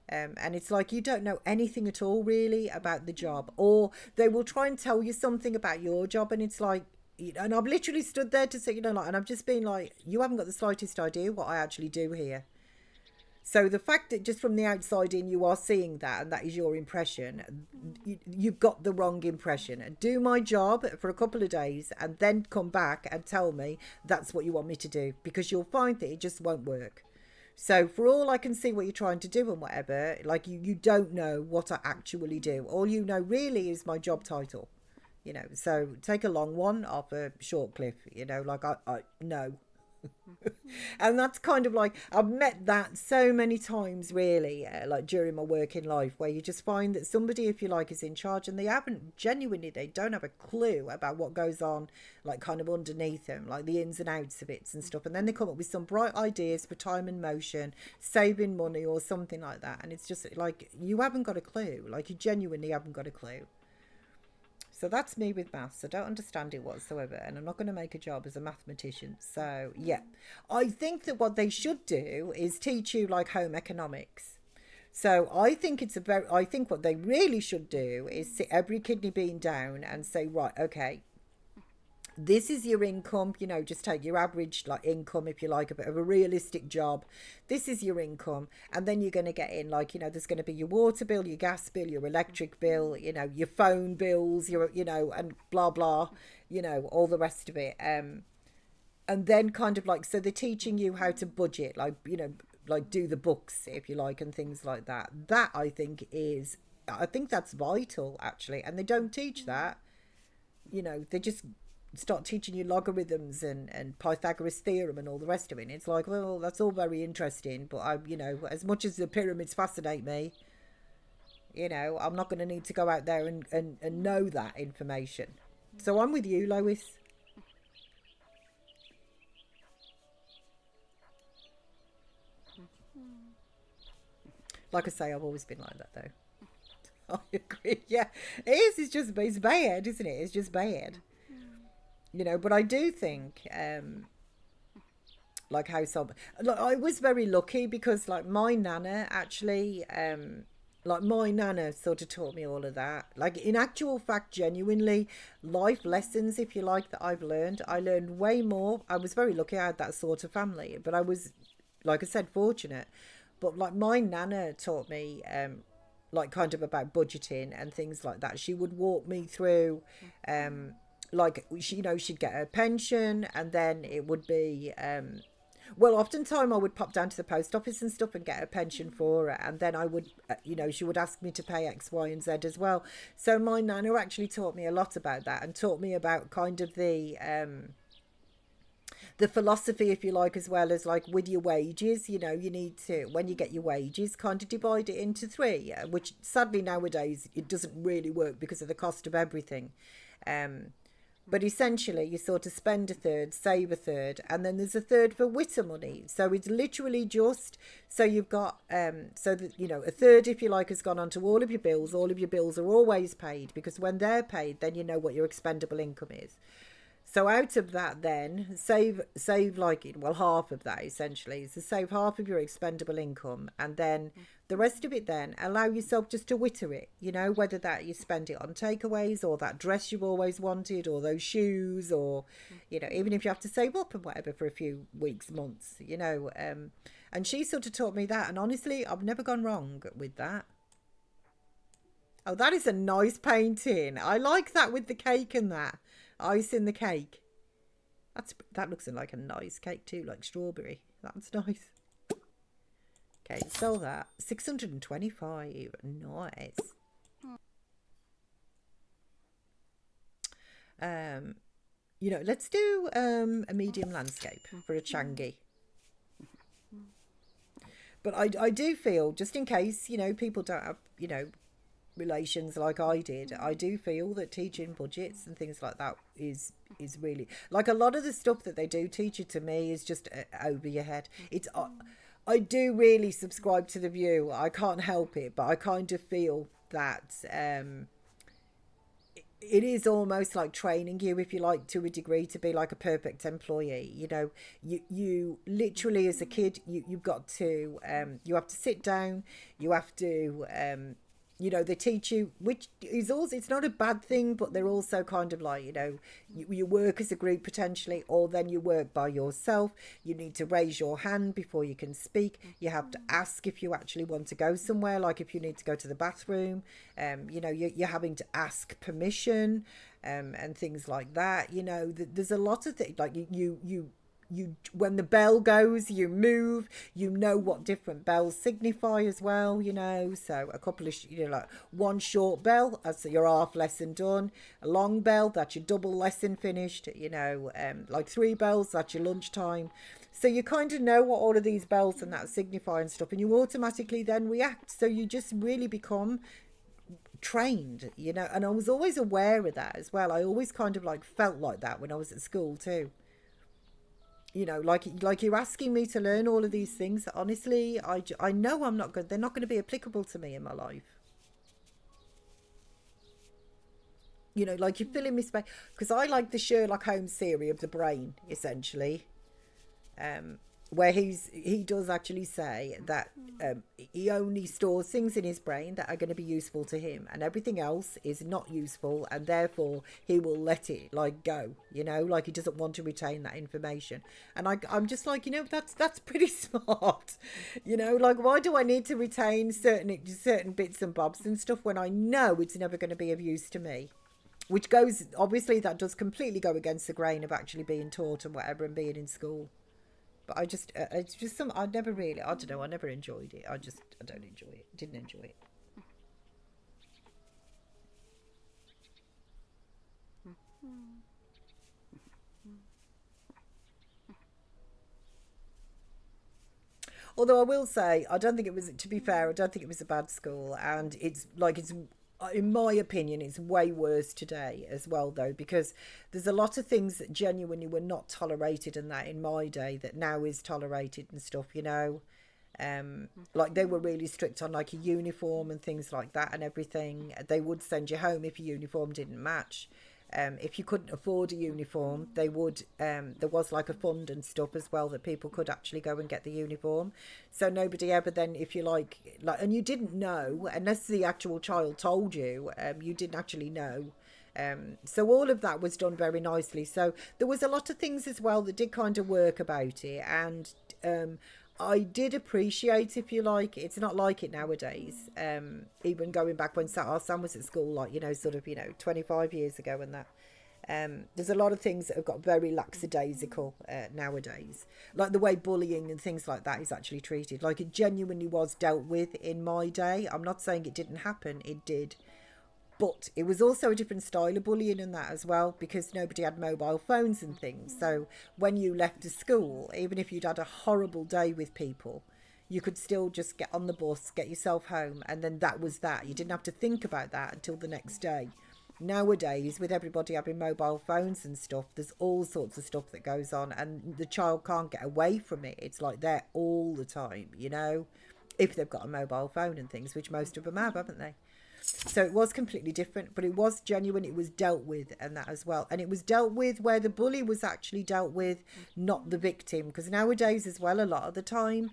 And it's like, you don't know anything at all really about the job, or they will try and tell you something about your job, and it's like, and I've literally stood there to say, you know, like, and I've just been like, you haven't got the slightest idea what I actually do here. So the fact that just from the outside in you are seeing that and that is your impression, you've got the wrong impression. Do my job for a couple of days and then come back and tell me that's what you want me to do, because you'll find that it just won't work. So for all I can see what you're trying to do and whatever, like, you don't know what I actually do. All you know really is my job title, you know. So take a long one off a short cliff, you know, like, I no. And that's kind of like, I've met that so many times really, like during my working life, where you just find that somebody, if you like, is in charge and they don't have a clue about what goes on, like, kind of underneath them, like the ins and outs of it and stuff, and then they come up with some bright ideas for time and motion, saving money or something like that, and it's just like, you haven't got a clue, like, you genuinely haven't got a clue. So that's me with maths. I don't understand it whatsoever, and I'm not going to make a job as a mathematician. So yeah, I think that what they should do is teach you like home economics. So I think I think what they really should do is sit every kidney bean down and say, right, okay, this is your income, you know, just take your average like income, if you like, a bit of a realistic job. This is your income, and then you're going to get in, like, you know, there's going to be your water bill, your gas bill, your electric bill, you know, your phone bills, your, you know, and blah blah, you know, all the rest of it. And then kind of like, so they're teaching you how to budget, like, you know, like do the books, if you like, and things like that. That I think that's vital actually, and they don't teach that. You know, they just start teaching you logarithms and Pythagoras theorem and all the rest of it. And it's like, well, that's all very interesting, but you know, as much as the pyramids fascinate me, you know, I'm not going to need to go out there and know that information. So I'm with you, Lois. Like I say, I've always been like that, though. I agree. Yeah, it is. It's bad, isn't it? It's just bad. You know, but I do think, like how some, like I was very lucky because like my nana actually, like my nana sort of taught me all of that. Like in actual fact, genuinely, life lessons, if you like, that I've learned. I learned way more. I was very lucky I had that sort of family, but I was, like I said, fortunate. But like my nana taught me, like kind of about budgeting and things like that. She would walk me through, like she, you know, she'd get her pension, and then it would be, well, oftentimes I would pop down to the post office and stuff and get a pension for her, and then I would, you know, she would ask me to pay X, Y, and Z as well. So my nana actually taught me a lot about that, and taught me about kind of the philosophy, if you like, as well as like with your wages, you know, you need to, when you get your wages, kind of divide it into three, which sadly nowadays it doesn't really work because of the cost of everything. But essentially you sort of spend a third, save a third, and then there's a third for witter money. So it's literally just, so you've got, so that, you know, a third, if you like, has gone on to all of your bills. All of your bills are always paid, because when they're paid, then you know what your expendable income is. So out of that then, save like, well, half of that essentially. So save half of your expendable income, and then the rest of it then allow yourself just to witter it, you know, whether that you spend it on takeaways, or that dress you've always wanted, or those shoes, or, you know, even if you have to save up and whatever for a few weeks, months, you know. And she sort of taught me that, and honestly, I've never gone wrong with that. Oh, that is a nice painting. I like that with the cake and that. Ice in the cake. That looks like a nice cake too, like strawberry. That's nice. Okay, sell that. 625. Nice. You know, let's do a medium landscape for a Changi. But I do feel, just in case, you know, people don't have, you know, relations like I did, I do feel that teaching budgets and things like that is really, like, a lot of the stuff that they do teach you, to me, is just over your head. It's I do really subscribe to the view, I can't help it, but I kind of feel that it is almost like training you, if you like, to a degree, to be like a perfect employee. You know, you literally, as a kid, you've got to you have to sit down, you have to you know, they teach you, which is also, it's not a bad thing, but they're also kind of like, you know, you work as a group potentially, or then you work by yourself. You need to raise your hand before you can speak. You have to ask if you actually want to go somewhere, like if you need to go to the bathroom. You know, you're having to ask permission, and things like that. You know, there's a lot of things, like you when the bell goes, you move. You know what different bells signify as well, you know. So a couple of, you know, like one short bell, that's your half lesson done. A long bell, that's your double lesson finished, you know. Like 3 bells, that's your lunchtime. So you kind of know what all of these bells and that signify and stuff, and you automatically then react. So you just really become trained, you know. And I was always aware of that as well. I always kind of like felt like that when I was at school too. You know, like you're asking me to learn all of these things. Honestly, I know I'm not good. They're not going to be applicable to me in my life. You know, like you're filling me space, because I like the Sherlock Holmes theory of the brain, essentially. Where he does actually say that he only stores things in his brain that are going to be useful to him, and everything else is not useful, and therefore he will let it like go, you know, like he doesn't want to retain that information. And I'm just like, you know, that's pretty smart, you know, like, why do I need to retain certain bits and bobs and stuff when I know it's never going to be of use to me? Which goes, obviously that does completely go against the grain of actually being taught and whatever, and being in school. But I just, it's just some, I never really, I don't know, I never enjoyed it. I don't enjoy it. Didn't enjoy it. Although I will say, I don't think it was, to be fair, I don't think it was a bad school. And it's like, in my opinion, it's way worse today as well, though, because there's a lot of things that genuinely were not tolerated and that in my day that now is tolerated and stuff, you know. Like they were really strict on like a uniform and things like that and everything. They would send you home if your uniform didn't match. If you couldn't afford a uniform, they would, there was like a fund and stuff as well that people could actually go and get the uniform. So nobody ever then, if you like, and you didn't know, unless the actual child told you, you didn't actually know. So all of that was done very nicely. So there was a lot of things as well that did kind of work about it. And I did appreciate, if you like, it's not like it nowadays. Even going back when our son was at school, like, you know, sort of, 25 years ago and that. There's a lot of things that have got very lackadaisical nowadays. Like the way bullying and things like that is actually treated. Like it genuinely was dealt with in my day. I'm not saying it didn't happen, it did. But it was also a different style of bullying and that as well, because nobody had mobile phones and things. So when you left the school, even if you'd had a horrible day with people, you could still just get on the bus, get yourself home, and then that was that. You didn't have to think about that until the next day. Nowadays, with everybody having mobile phones and stuff, there's all sorts of stuff that goes on, and the child can't get away from it. It's like they're all the time, you know, if they've got a mobile phone and things, which most of them have, haven't they? So it was completely different, but it was genuine. It was dealt with and that as well. And it was dealt with where the bully was actually dealt with, not the victim. Because nowadays as well, a lot of the time,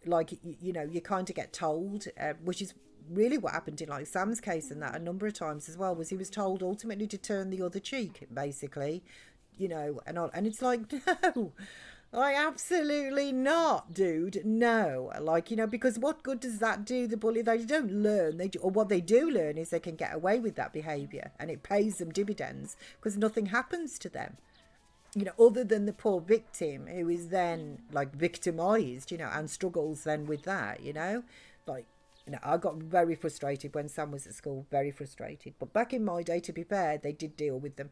like, you know, you kind of get told, which is really what happened in like Sam's case and that a number of times as well, was he was told ultimately to turn the other cheek, basically, you know, and it's like, no. Like, absolutely not, dude. No. Like, you know, because what good does that do the bully? They don't learn. Or what they do learn is they can get away with that behaviour, and it pays them dividends because nothing happens to them. You know, other than the poor victim who is then, like, victimised, you know, and struggles then with that, you know. Like, you know, I got very frustrated when Sam was at school, very frustrated. But back in my day, to be fair, they did deal with them.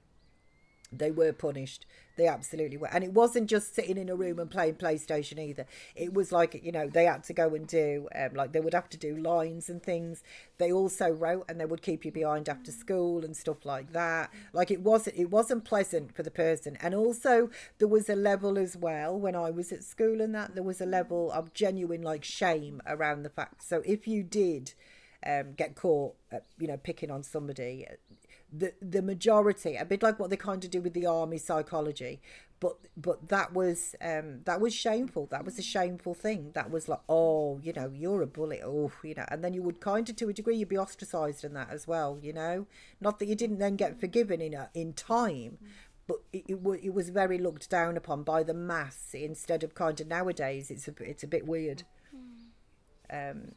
They were punished. They absolutely were. And it wasn't just sitting in a room and playing PlayStation either. It was like, you know, they had to go and do, like they would have to do lines and things. They also wrote, and they would keep you behind after school and stuff like that. Like it wasn't pleasant for the person. And also there was a level as well, when I was at school and that, there was a level of genuine like shame around the fact. So if you did get caught, you know, picking on somebody, the majority, a bit like what they kind of do with the army psychology, but that was shameful. That was a shameful thing. That was like, oh, you know, you're a bully, oh, you know, and then you would kind of, to a degree, you'd be ostracized in that as well, you know. Not that you didn't then get forgiven in time, but it was very looked down upon by the mass instead of kind of nowadays. It's a bit weird.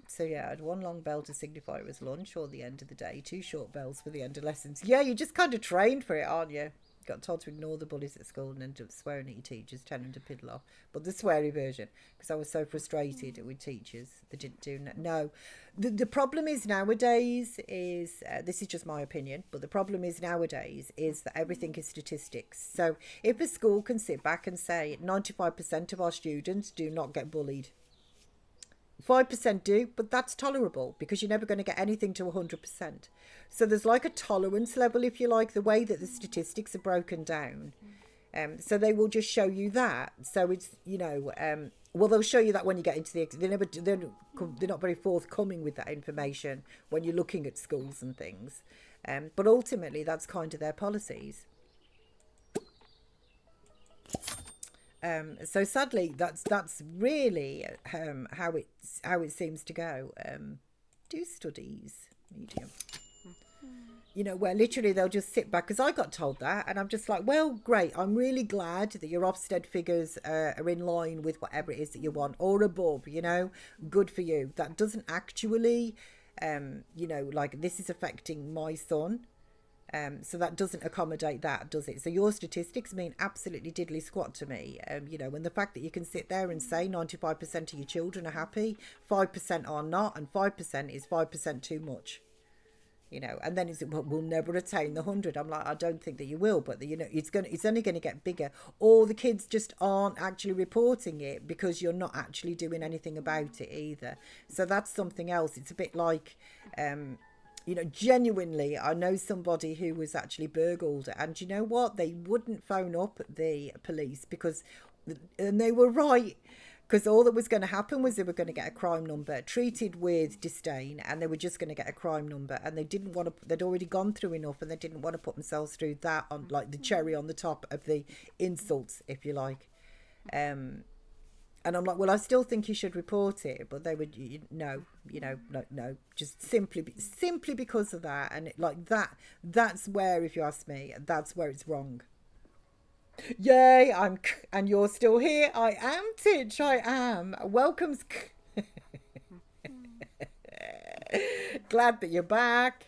So yeah, I had one long bell to signify it was lunch or the end of the day, two short bells for the end of lessons. Yeah, you're just kind of trained for it, aren't you? Got told to ignore the bullies at school and end up swearing at your teachers, telling them to piddle off. But the sweary version, because I was so frustrated with teachers that didn't do no. The problem is nowadays is, this is just my opinion, but the problem is nowadays is that everything is statistics. So if a school can sit back and say 95% of our students do not get bullied, 5% do, but that's tolerable because you're never going to get anything to 100%. So there's like a tolerance level, if you like, the way that the statistics are broken down. So they will just show you that. So it's, you know, well, they'll show you that when you get into the, they're not very forthcoming with that information when you're looking at schools and things. But ultimately, that's kind of their policies. So sadly, that's really how it seems to go. Do studies, medium. You know, where literally they'll just sit back, because I got told that, and I'm just like, well, great. I'm really glad that your Ofsted figures are in line with whatever it is that you want, or above, you know, good for you. That doesn't actually, you know, like this is affecting my son. So that doesn't accommodate that, does it? So your statistics mean absolutely diddly squat to me. You know, and the fact that you can sit there and say 95% of your children are happy, 5% are not, and 5% is 5% too much. You know, and then it's, well, we'll never attain the 100. I'm like, I don't think that you will, but you know, it's only going to get bigger. Or the kids just aren't actually reporting it because you're not actually doing anything about it either. So that's something else. It's a bit like, You know, genuinely, I know somebody who was actually burgled, and you know what? They wouldn't phone up the police because, and they were right, because all that was going to happen was they were going to get a crime number, treated with disdain, and they were just going to get a crime number, and they didn't want to. They'd already gone through enough, and they didn't want to put themselves through that on like the cherry on the top of the insults, if you like. And I'm like, well, I still think you should report it, but they would, no, just simply because of that, and like that. That's where, if you ask me, that's where it's wrong. Yay, and you're still here. I am, Titch. I am. Welcome. Glad that you're back.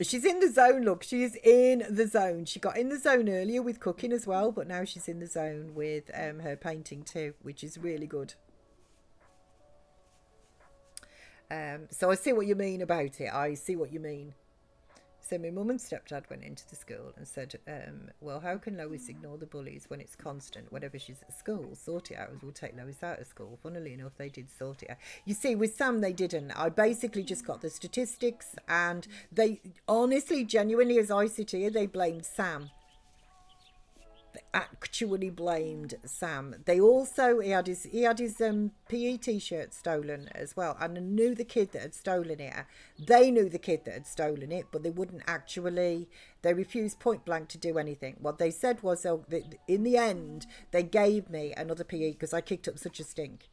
She's in the zone, look. She is in the zone. She got in the zone earlier with cooking as well, but now she's in the zone with her painting too, which is really good. So I see what you mean about it. I see what you mean. So my mum and stepdad went into the school and said, well, how can Lois ignore the bullies when it's constant? Whenever she's at school, sort it out. We'll take Lois out of school. Funnily enough, they did sort it out. You see, with Sam, they didn't. I basically just got the statistics, and they honestly, genuinely, as I sit here, they blamed Sam. They actually blamed Sam. They also, he had his PE t-shirt stolen as well, and I knew the kid that had stolen it. They knew the kid that had stolen it, but they wouldn't actually. They refused point blank to do anything. What they said was, in the end, they gave me another PE because I kicked up such a stink.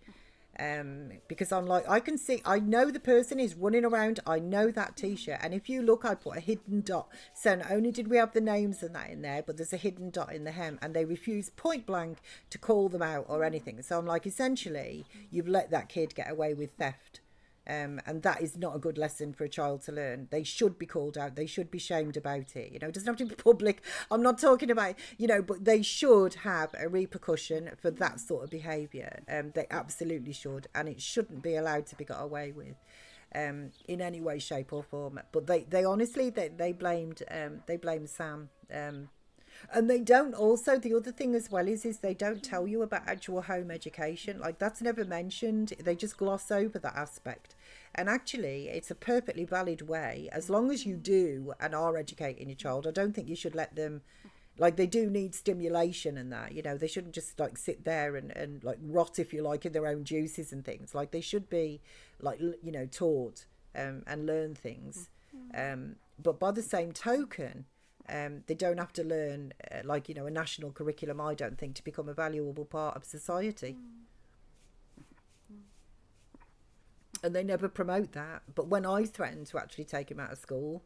Because I'm like, I can see, I know the person is running around, I know that t-shirt, and if you look, I put a hidden dot, so not only did we have the names and that in there, but there's a hidden dot in the hem, and they refused point blank to call them out or anything. So I'm like, essentially, you've let that kid get away with theft. And that is not a good lesson for a child to learn. They should be called out. They should be shamed about it. You know, it doesn't have to be public. I'm not talking about, but they should have a repercussion for that sort of behaviour. They absolutely should. And it shouldn't be allowed to be got away with in any way, shape or form. But they honestly, they blamed Sam. And they don't also, the other thing as well is they don't tell you about actual home education. Like, that's never mentioned. They just gloss over that aspect. And actually, it's a perfectly valid way, as long as you do and are educating your child. I don't think you should let them, like, they do need stimulation and that, they shouldn't just like sit there and like rot, if you like, in their own juices and things. Like, they should be like, taught and learn things. But by the same token, they don't have to learn a national curriculum, I don't think, to become a valuable part of society. And they never promote that. But when I threatened to actually take him out of school,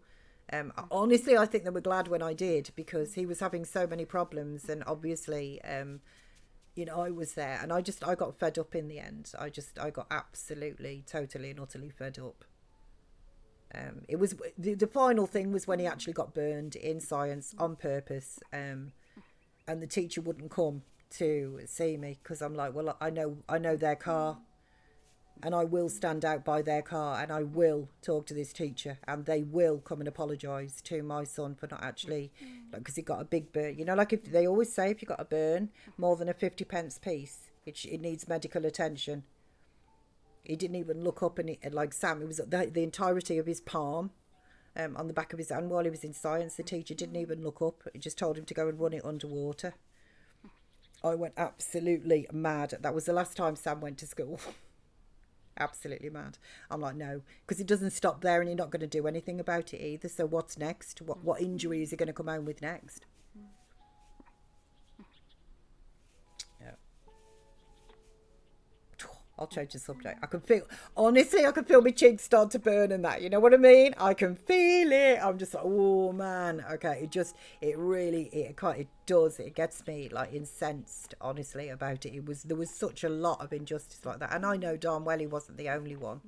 honestly, I think they were glad when I did, because he was having so many problems, and obviously I was there, and I got fed up in the end. I got absolutely, totally and utterly fed up. It was the final thing was when he actually got burned in science on purpose, and the teacher wouldn't come to see me, because I'm like, well, I know their car, and I will stand out by their car, and I will talk to this teacher, and they will come and apologise to my son for not actually, because he got a big burn. Like, if they always say, if you got a burn more than a 50p piece, it needs medical attention. He didn't even look up, and like Sam, it was the entirety of his palm on the back of his hand while he was in science. The teacher didn't even look up. He just told him to go and run it underwater. I went absolutely mad. That was the last time Sam went to school. Absolutely mad. I'm like, no, because it doesn't stop there, and you're not going to do anything about it either. So what's next? What injury is he going to come home with next? I'll change the subject. I can feel my cheeks start to burn and that. You know what I mean? I can feel it. I'm just like, oh man. Okay, it does. It gets me like incensed, honestly, about it. There was such a lot of injustice like that, and I know darn well he wasn't the only one.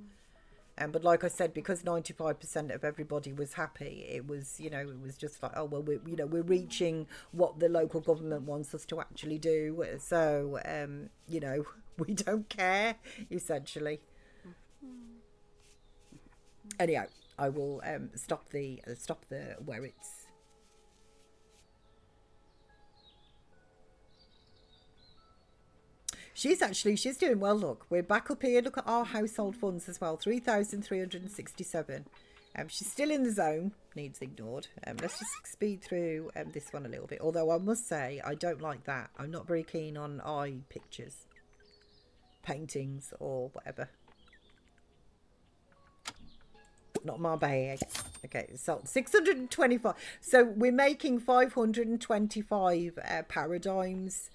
But like I said, because 95% of everybody was happy, it was just like, oh well, we're reaching what the local government wants us to actually do. So we don't care, essentially. Anyhow, I will stop the where it's. She's doing well. Look, we're back up here. Look at our household funds as well, 3,367. She's still in the zone, needs ignored. Let's just speed through this one a little bit. Although I must say, I don't like that. I'm not very keen on eye pictures, paintings or whatever. Not my bag. Okay, so 625. So we're making 525 paradigms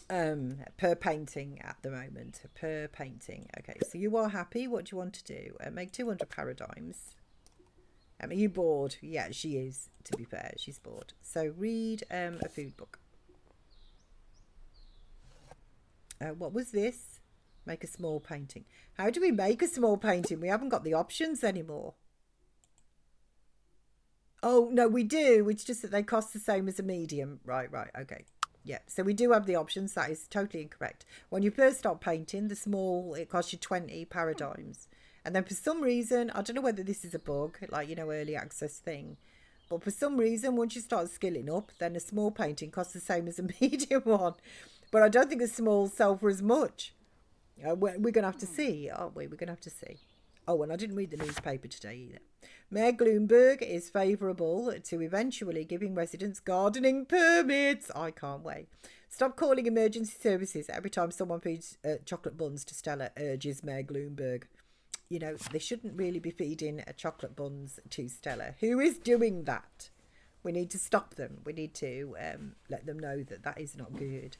per painting at the moment. Per painting. Okay, so you are happy. What do you want to do? Make 200 paradigms. Are you bored? Yeah, she is, to be fair. She's bored. So read a food book. What was this? Make a small painting. How do we make a small painting? We haven't got the options anymore. Oh, no, we do. It's just that they cost the same as a medium. Right, okay. Yeah, so we do have the options. That is totally incorrect. When you first start painting, the small, it costs you 20 paradigms. And then for some reason, I don't know whether this is a bug, like, you know, early access thing. But for some reason, once you start skilling up, then a small painting costs the same as a medium one. But I don't think a small sell for as much. We're going to have to see, aren't we? We're going to have to see. Oh, and I didn't read the newspaper today either. Mayor Bloomberg is favourable to eventually giving residents gardening permits. I can't wait. Stop calling emergency services every time someone feeds chocolate buns to Stella, urges Mayor Bloomberg. You know, they shouldn't really be feeding chocolate buns to Stella. Who is doing that? We need to stop them. We need to let them know that that is not good.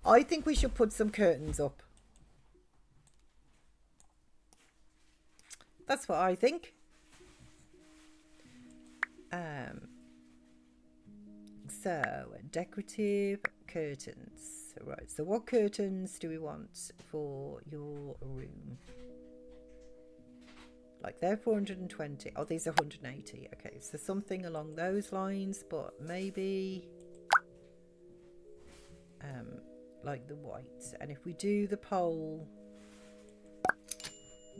I think we should put some curtains up. That's what I think. So, decorative curtains. Right, so what curtains do we want for your room? Like they're 420. Oh, these are 180. Okay, so something along those lines, but maybe like the white. And if we do the pole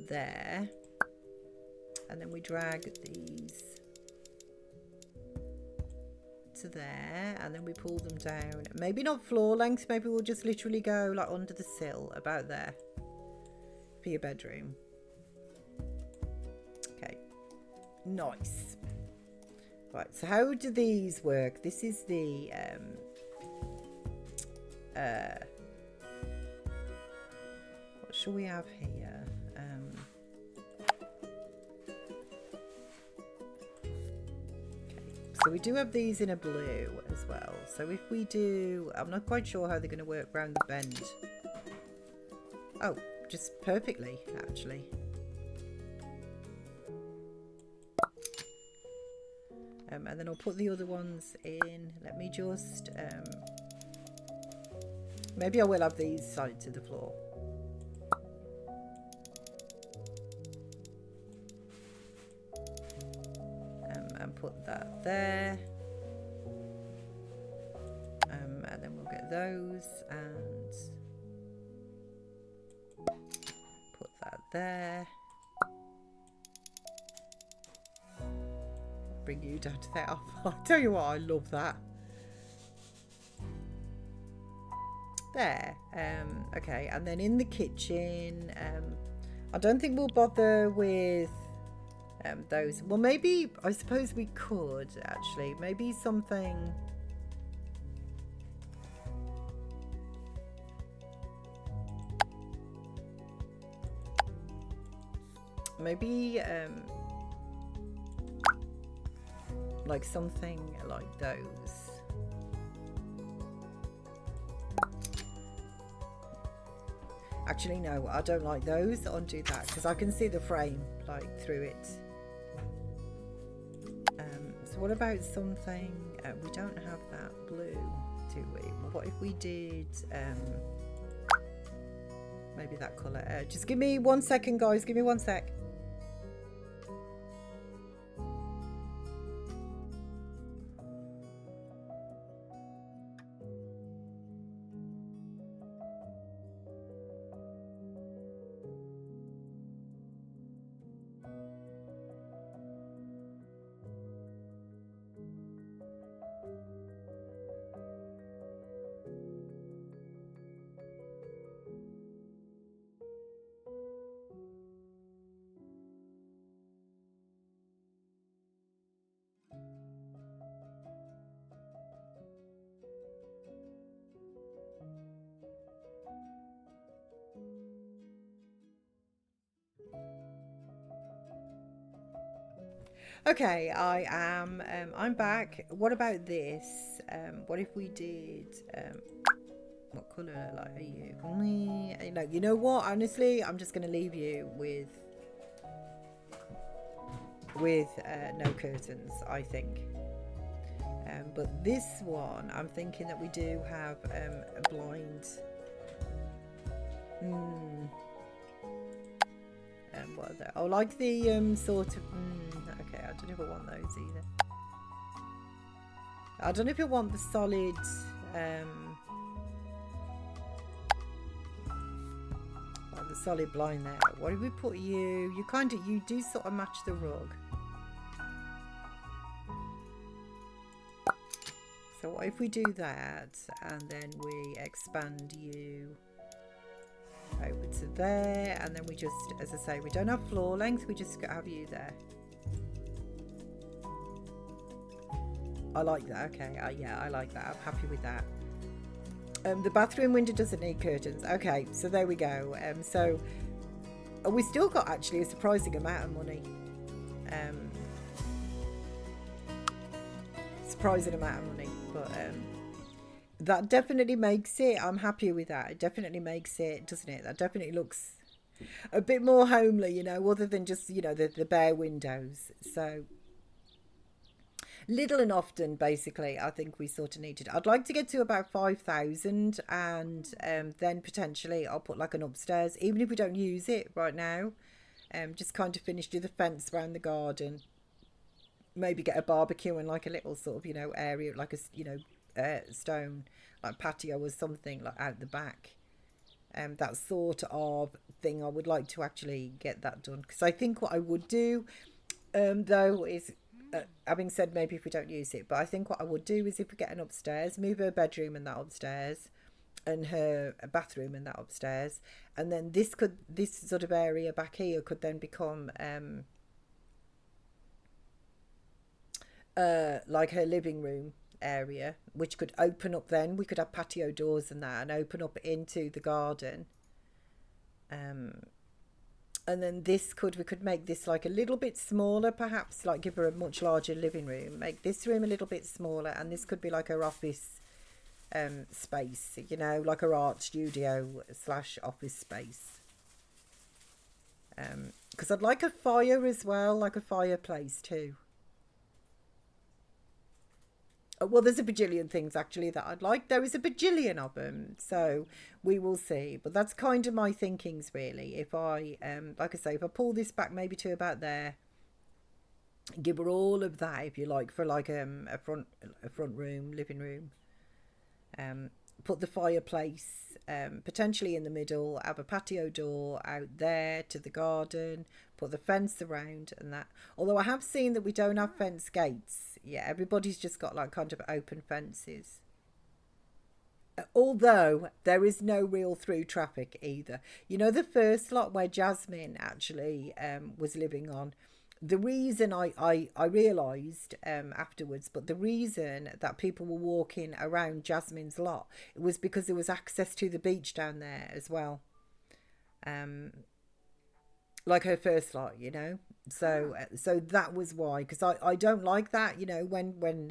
there, and then we drag these to there, and then we pull them down. Maybe not floor length, maybe we'll just literally go like under the sill, about there, for your bedroom. Okay, nice. Right, so how do these work? This is the what shall we have here? So we do have these in a blue as well. So if we do, I'm not quite sure how they're going to work around the bend. Oh, just perfectly, actually. And then I'll put the other ones in. Let me just, maybe I will have these side to the floor. And put that there. And then we'll get those and put that there. Bring you down to there. I'll tell you what, I love that. There. Okay, and then in the kitchen, I don't think we'll bother with those. Well, maybe, I suppose we could actually. Maybe something. Maybe like something like those. Actually, no, I don't like those. Undo that because I can see the frame like through it. So what about something? We don't have that blue, do we? What if we did maybe that colour? Just give me 1 second, guys. Give me 1 sec. Okay, I am. I'm back. What about this? What if we did? What colour like are you? You know what? Honestly, I'm just gonna leave you with no curtains. I think. But this one, I'm thinking that we do have a blind. What are they? Oh, like the sort of. Okay, I don't know if I want those either. I don't know if I want the solid. Like the solid blind there. What if we put you? You do sort of match the rug. So what if we do that and then we expand you over to there, and then we just, as I say, we don't have floor length, we just have you there. I like that. Okay, yeah, I like that. I'm happy with that. The bathroom window doesn't need curtains. Okay, so there we go. So we still got actually a surprising amount of money. Surprising amount of money, but that definitely makes it. I'm happy with that. It definitely makes it, doesn't it? That definitely looks a bit more homely, you know, other than just, you know, the bare windows. So little and often, basically, I think we sort of needed. I'd like to get to about 5,000, and then potentially I'll put like an upstairs, even if we don't use it right now. Just kind of finish, do the fence around the garden, maybe get a barbecue and like a little sort of, you know, area, like a, you know, stone like patio or something like out the back. That sort of thing. I would like to actually get that done, because I think what I would do though is having said maybe if we don't use it, but I think what I would do is if we get an upstairs, move her bedroom and that upstairs, and her bathroom and that upstairs, and then this sort of area back here could then become like her living room area, which could open up. Then we could have patio doors and that, and open up into the garden. And then we could make this like a little bit smaller, perhaps, like give her a much larger living room, make this room a little bit smaller, and this could be like her office space, you know, like her art studio / office space. Because I'd like a fire as well, like a fireplace too. Well, there's a bajillion things actually that I'd like. There is a bajillion of them, so we will see. But that's kind of my thinkings really. If I, like I say, if I pull this back maybe to about there, give her all of that, if you like, for like a front room, living room. Put the fireplace potentially in the middle, have a patio door out there to the garden, put the fence around and that. Although I have seen that we don't have fence gates. Yeah, everybody's just got like kind of open fences. Although there is no real through traffic either. You know, the first lot where Jasmine actually was living on, the reason I realised afterwards, but the reason that people were walking around Jasmine's lot, it was because there was access to the beach down there as well. Like her first lot, you know. So that was why, because I don't like that, you know, when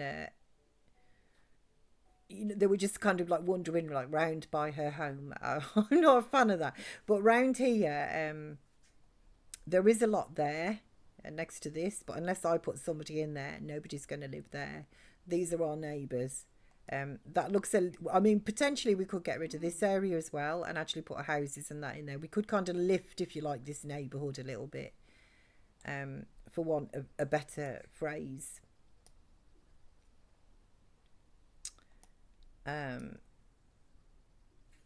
you know, they were just kind of like wandering like round by her home. I'm not a fan of that. But round here, there is a lot there next to this, but unless I put somebody in there, nobody's going to live there. These are our neighbours. That looks I mean, potentially we could get rid of this area as well and actually put houses and that in there. We could kind of lift, if you like, this neighbourhood a little bit, for want of a better phrase.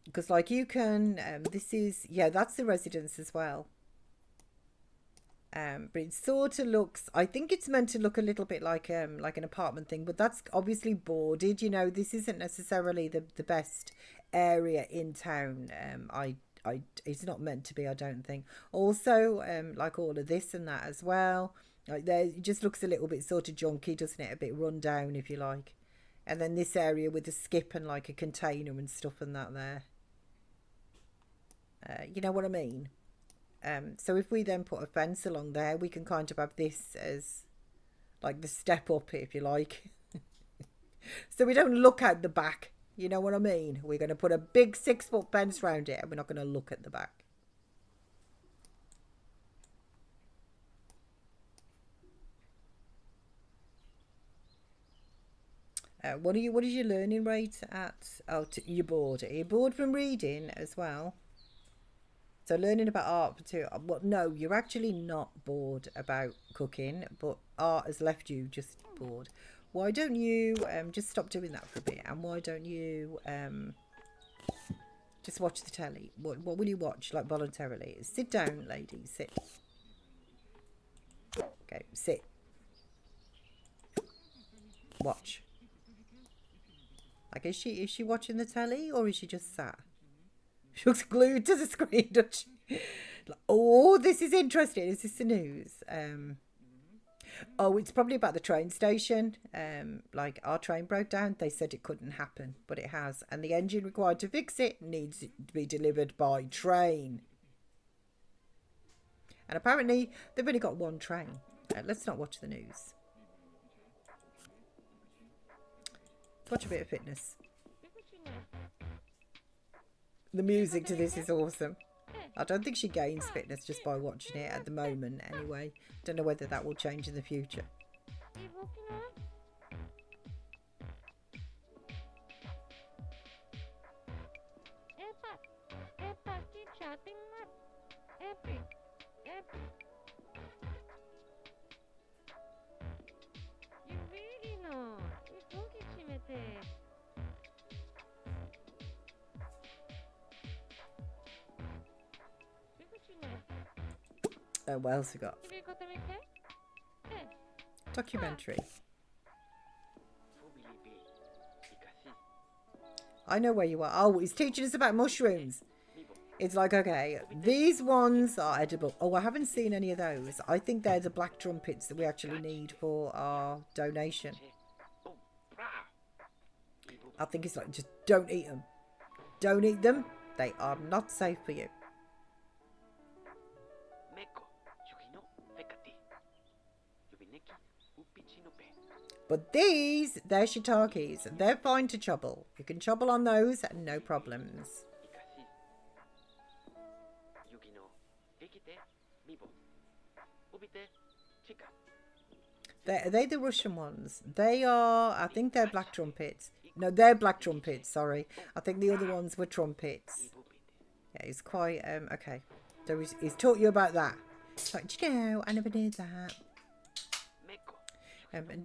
Because like you can, this is, yeah, that's the residence as well. But it sort of looks, I think it's meant to look a little bit like an apartment thing, but that's obviously boarded, you know. This isn't necessarily the best area in town. It's not meant to be, I don't think. Also, like all of this and that as well, like there, it just looks a little bit sort of junky, doesn't it? A bit run down, if you like. And then this area with a skip and like a container and stuff and that there. You know what I mean? So if we then put a fence along there, we can kind of have this as like the step up, if you like. So we don't look at the back. You know what I mean? We're going to put a big 6-foot fence around it and we're not going to look at the back. What is your learning rate at? Oh, you're bored. Are you bored from reading as well? So learning about art too. Well, no, you're actually not bored about cooking, but art has left you just bored. Why don't you just stop doing that for a bit? And why don't you just watch the telly? What will you watch, like, voluntarily? Sit down, ladies. Sit. Okay, sit. Watch. Like, is she watching the telly or is she just sat? She looks glued to the screen, doesn't she? Like, oh, this is interesting. Is this the news? Oh, it's probably about the train station. Like, our train broke down. They said it couldn't happen, but it has. And the engine required to fix it needs to be delivered by train. And apparently, they've only got one train. Let's not watch the news. Watch a bit of fitness. The music to this is awesome. I don't think she gains fitness just by watching it at the moment anyway. Don't know whether that will change in the future. What else we got? Documentary. I know where you are. Oh, he's teaching us about mushrooms. It's like, okay, these ones are edible. Oh, I haven't seen any of those. I think they're the black trumpets that we actually need for our donation. I think it's like, just don't eat them. Don't eat them. They are not safe for you. But these, they're shiitakes. They're fine to chobble. You can chobble on those, no problems. Are they the Russian ones? They are, I think they're black trumpets. No, they're black trumpets, sorry. I think the other ones were trumpets. Yeah, he's quite, okay. So he's taught you about that. It's like, you know, I never knew that.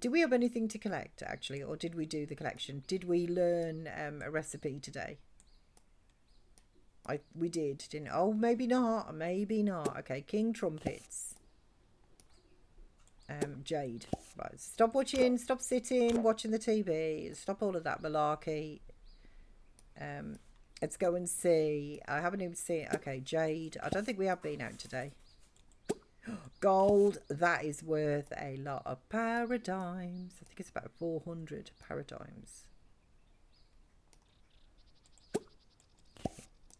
Do we have anything to collect, actually? Or did we do the collection? Did we learn a recipe today? We did, didn't we? Oh, maybe not. Maybe not. Okay, King Trumpets. Jade. Right, stop watching. Stop sitting, watching the TV. Stop all of that malarkey. Let's go and see. I haven't even seen... Okay, Jade. I don't think we have been out today. Gold, that is worth a lot of paradigms. I think it's about 400 paradigms.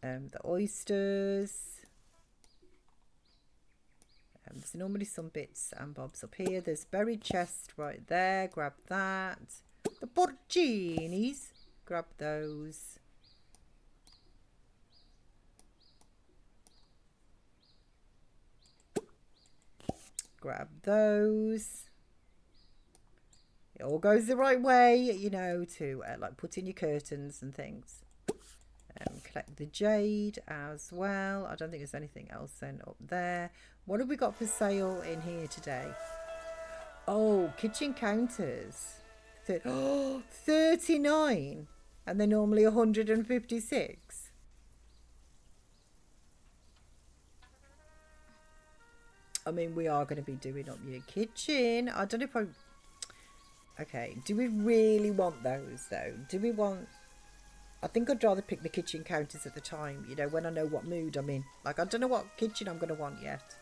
The oysters. There's normally some bits and bobs up here. There's buried chest right there. Grab that. The porcinis. Grab those. Grab those. It all goes the right way, you know, to like put in your curtains and things. Collect the jade as well. I don't think there's anything else then up there. What have we got for sale in here today? Oh, kitchen counters. 39. And they're normally 156. I mean, we are going to be doing up your kitchen. I don't know if I... Okay, do we really want those, though? Do we want... I think I'd rather pick the kitchen counters at the time, you know, when I know what mood I'm in. Like, I don't know what kitchen I'm going to want yet.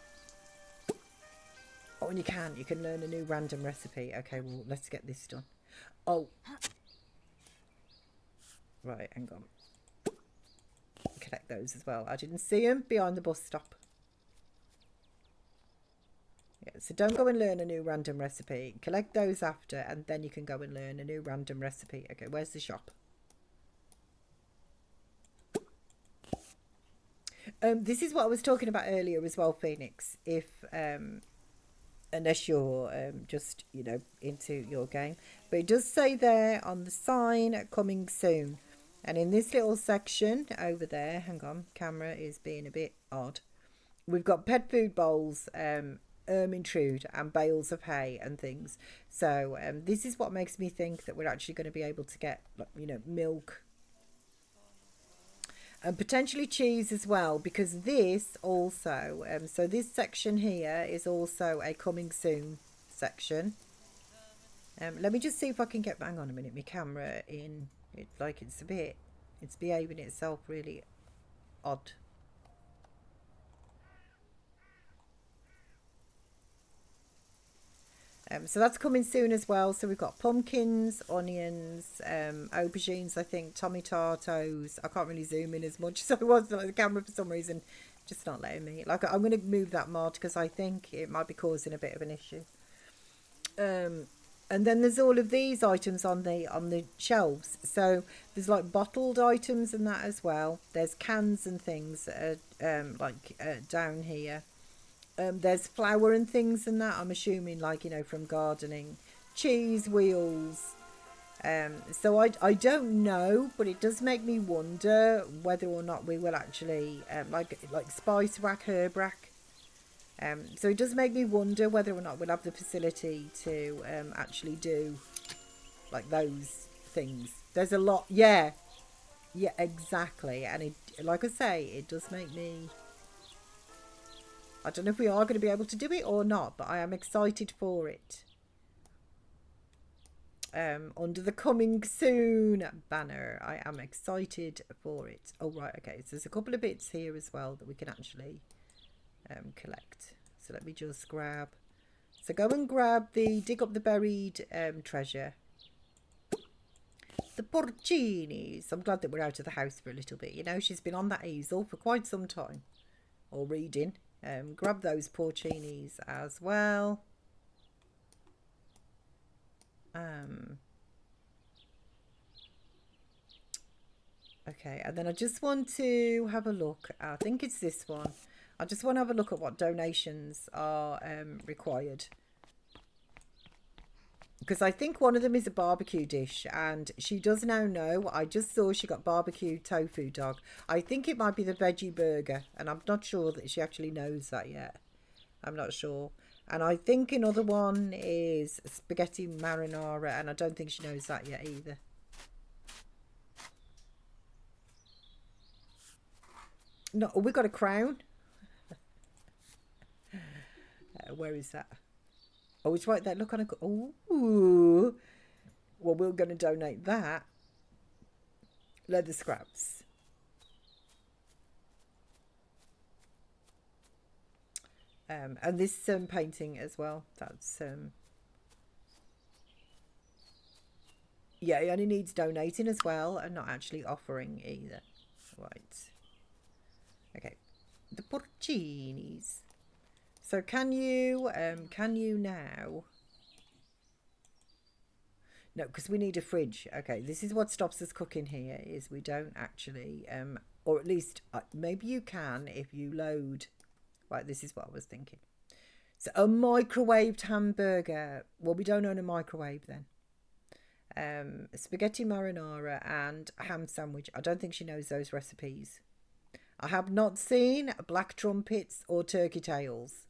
Oh, and you can learn a new random recipe. Okay, well, let's get this done. Oh. Right, hang on. Collect those as well. I didn't see them behind the bus stop. Yeah, so don't go and learn a new random recipe. Collect those after, and then you can go and learn a new random recipe. Okay, where's the shop? This is what I was talking about earlier as well, Phoenix. If unless you're just, you know, into your game, but it does say there on the sign, coming soon. And in this little section over there, hang on, camera is being a bit odd. We've got pet food bowls, intrude, and bales of hay and things. So this is what makes me think that we're actually going to be able to get, you know, milk and potentially cheese as well, because this also so this section here is also a coming soon section. Let me just see if I can get, hang on a minute, my camera in, it's like it's behaving itself really odd. So that's coming soon as well. So we've got pumpkins, onions, aubergines, I think, tomatoes. I can't really zoom in as much, so it was like the camera for some reason just not letting me. Like, I'm going to move that mod because I think it might be causing a bit of an issue. And then there's all of these items on the shelves. So there's like bottled items and that as well. There's cans and things down here. There's flour and things and that, I'm assuming, like, you know, from gardening. Cheese wheels. So I don't know, but it does make me wonder whether or not we will actually, like spice rack, herb rack. So it does make me wonder whether or not we'll have the facility to actually do, like, those things. There's a lot, yeah, exactly. And it, like I say, it does make me... I don't know if we are going to be able to do it or not, but I am excited for it. Under the coming soon banner, I am excited for it. Oh, right, okay. So there's a couple of bits here as well that we can actually collect. So let me just grab. So go and grab dig up the buried treasure. The porcinis. I'm glad that we're out of the house for a little bit. You know, she's been on that easel for quite some time. Or reading. Grab those porcinis as well. Okay, and then I just want to have a look. I think it's this one. I just want to have a look at what donations are required. Because I think one of them is a barbecue dish, and she does now know. I just saw she got barbecue tofu dog. I think it might be the veggie burger, and I'm not sure that she actually knows that yet. I'm not sure. And I think another one is spaghetti marinara, and I don't think she knows that yet either. No, we got a crown. Where is that? Oh, it's right there. Look on a... Ooh. Well, we're going to donate that. Leather scraps. And this painting as well. That's... Yeah, it only needs donating as well and not actually offering either. Right. Okay. The porcinis. So can you now... No, because we need a fridge. Okay, this is what stops us cooking here, is we don't actually, or at least maybe you can if you load. Right, this is what I was thinking. So a microwaved hamburger. Well, we don't own a microwave then. Spaghetti marinara and a ham sandwich. I don't think she knows those recipes. I have not seen black trumpets or turkey tails.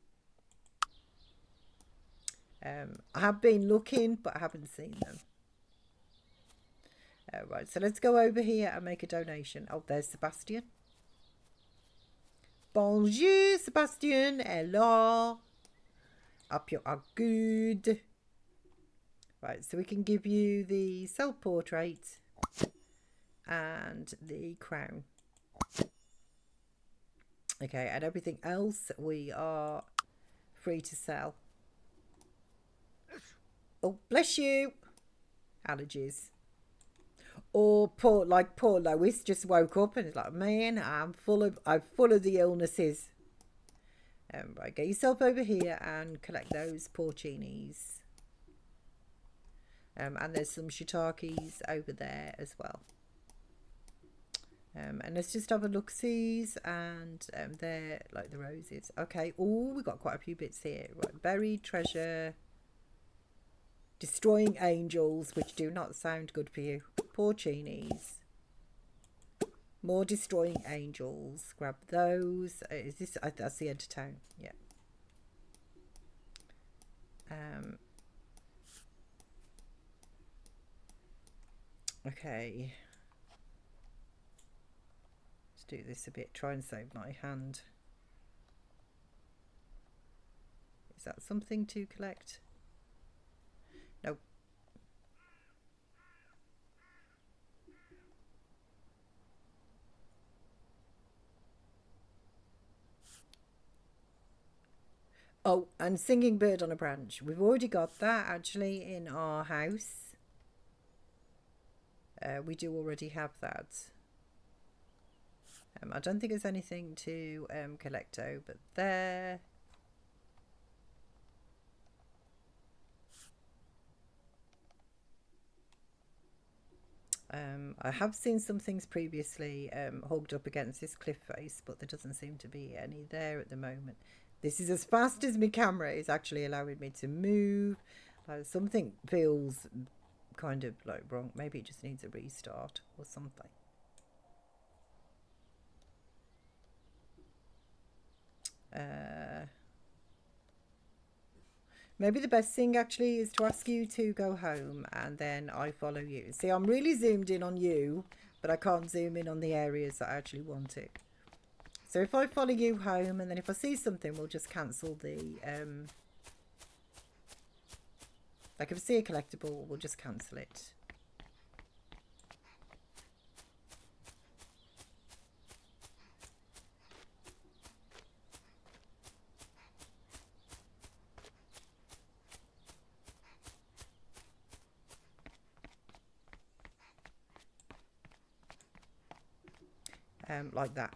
I have been looking, but I haven't seen them. Right, so let's go over here and make a donation. Oh, there's Sebastian. Bonjour, Sebastian. Hello. Up you are good. Right, so we can give you the self-portrait and the crown. Okay, and everything else we are free to sell. Oh, bless you. Allergies. Or poor Lois just woke up and is like, man, I'm full of the illnesses. Right, get yourself over here and collect those porcinis. And there's some shiitakes over there as well. And let's just have a look-sees, and they're like the roses. Okay, oh, we've got quite a few bits here. Right, buried treasure, destroying angels, which do not sound good for you. Porcinis, more destroying angels. Grab those. Is this? That's the end of town. Yeah. Okay. Do this a bit, try and save my hand. Is that something to collect? Nope. Oh, and singing bird on a branch. We've already got that actually in our house. We do already have that. I don't think there's anything to collect over there. I have seen some things previously hugged up against this cliff face, but there doesn't seem to be any there at the moment. This is as fast as my camera is actually allowing me to move. Something feels kind of like wrong. Maybe it just needs a restart or something. Maybe the best thing actually is to ask you to go home and then I follow you. See, I'm really zoomed in on you, but I can't zoom in on the areas that I actually want to. So if I follow you home and then if I see something, we'll just cancel the... like if I see a collectible, we'll just cancel it. Like that.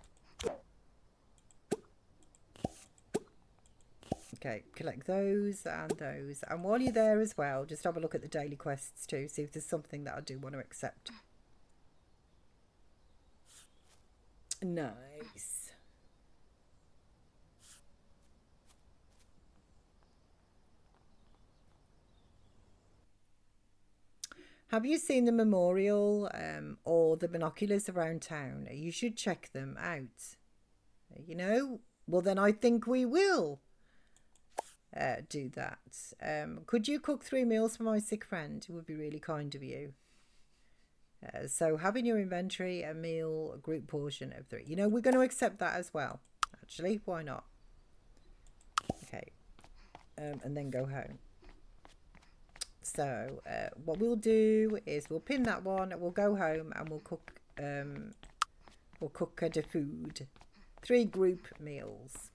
Okay, collect those and those. And while you're there as well, just have a look at the daily quests too, see if there's something that I do want to accept. Nice. Have you seen the memorial or the binoculars around town? You should check them out. You know? Well, then I think we will do that. Could you cook 3 meals for my sick friend? It would be really kind of you. So have in your inventory a meal, a group portion of 3. You know, we're going to accept that as well. Actually, why not? Okay. And then go home. So what we'll do is we'll pin that one, we'll go home and we'll cook the food. 3 group meals.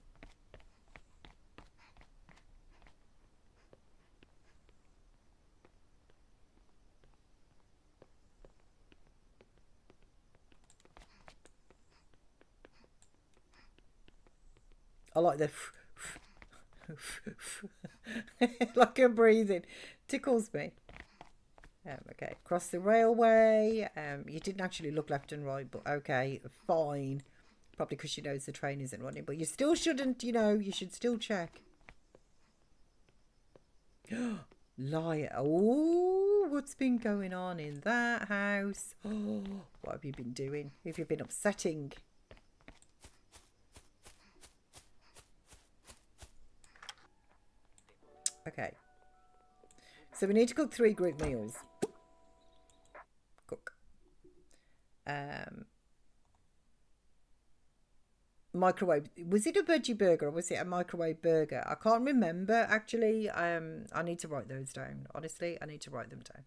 I like the like I'm breathing. Tickles me. Okay, cross the railway. You didn't actually look left and right, but okay, fine. Probably because she knows the train isn't running, but you still shouldn't, you know, you should still check. Liar. Oh, what's been going on in that house? Oh, what have you been doing? Have you been upsetting? Okay. So we need to cook 3 group meals. Cook. Microwave. Was it a veggie burger or was it a microwave burger? I can't remember actually. I need to write those down. Honestly, I need to write them down.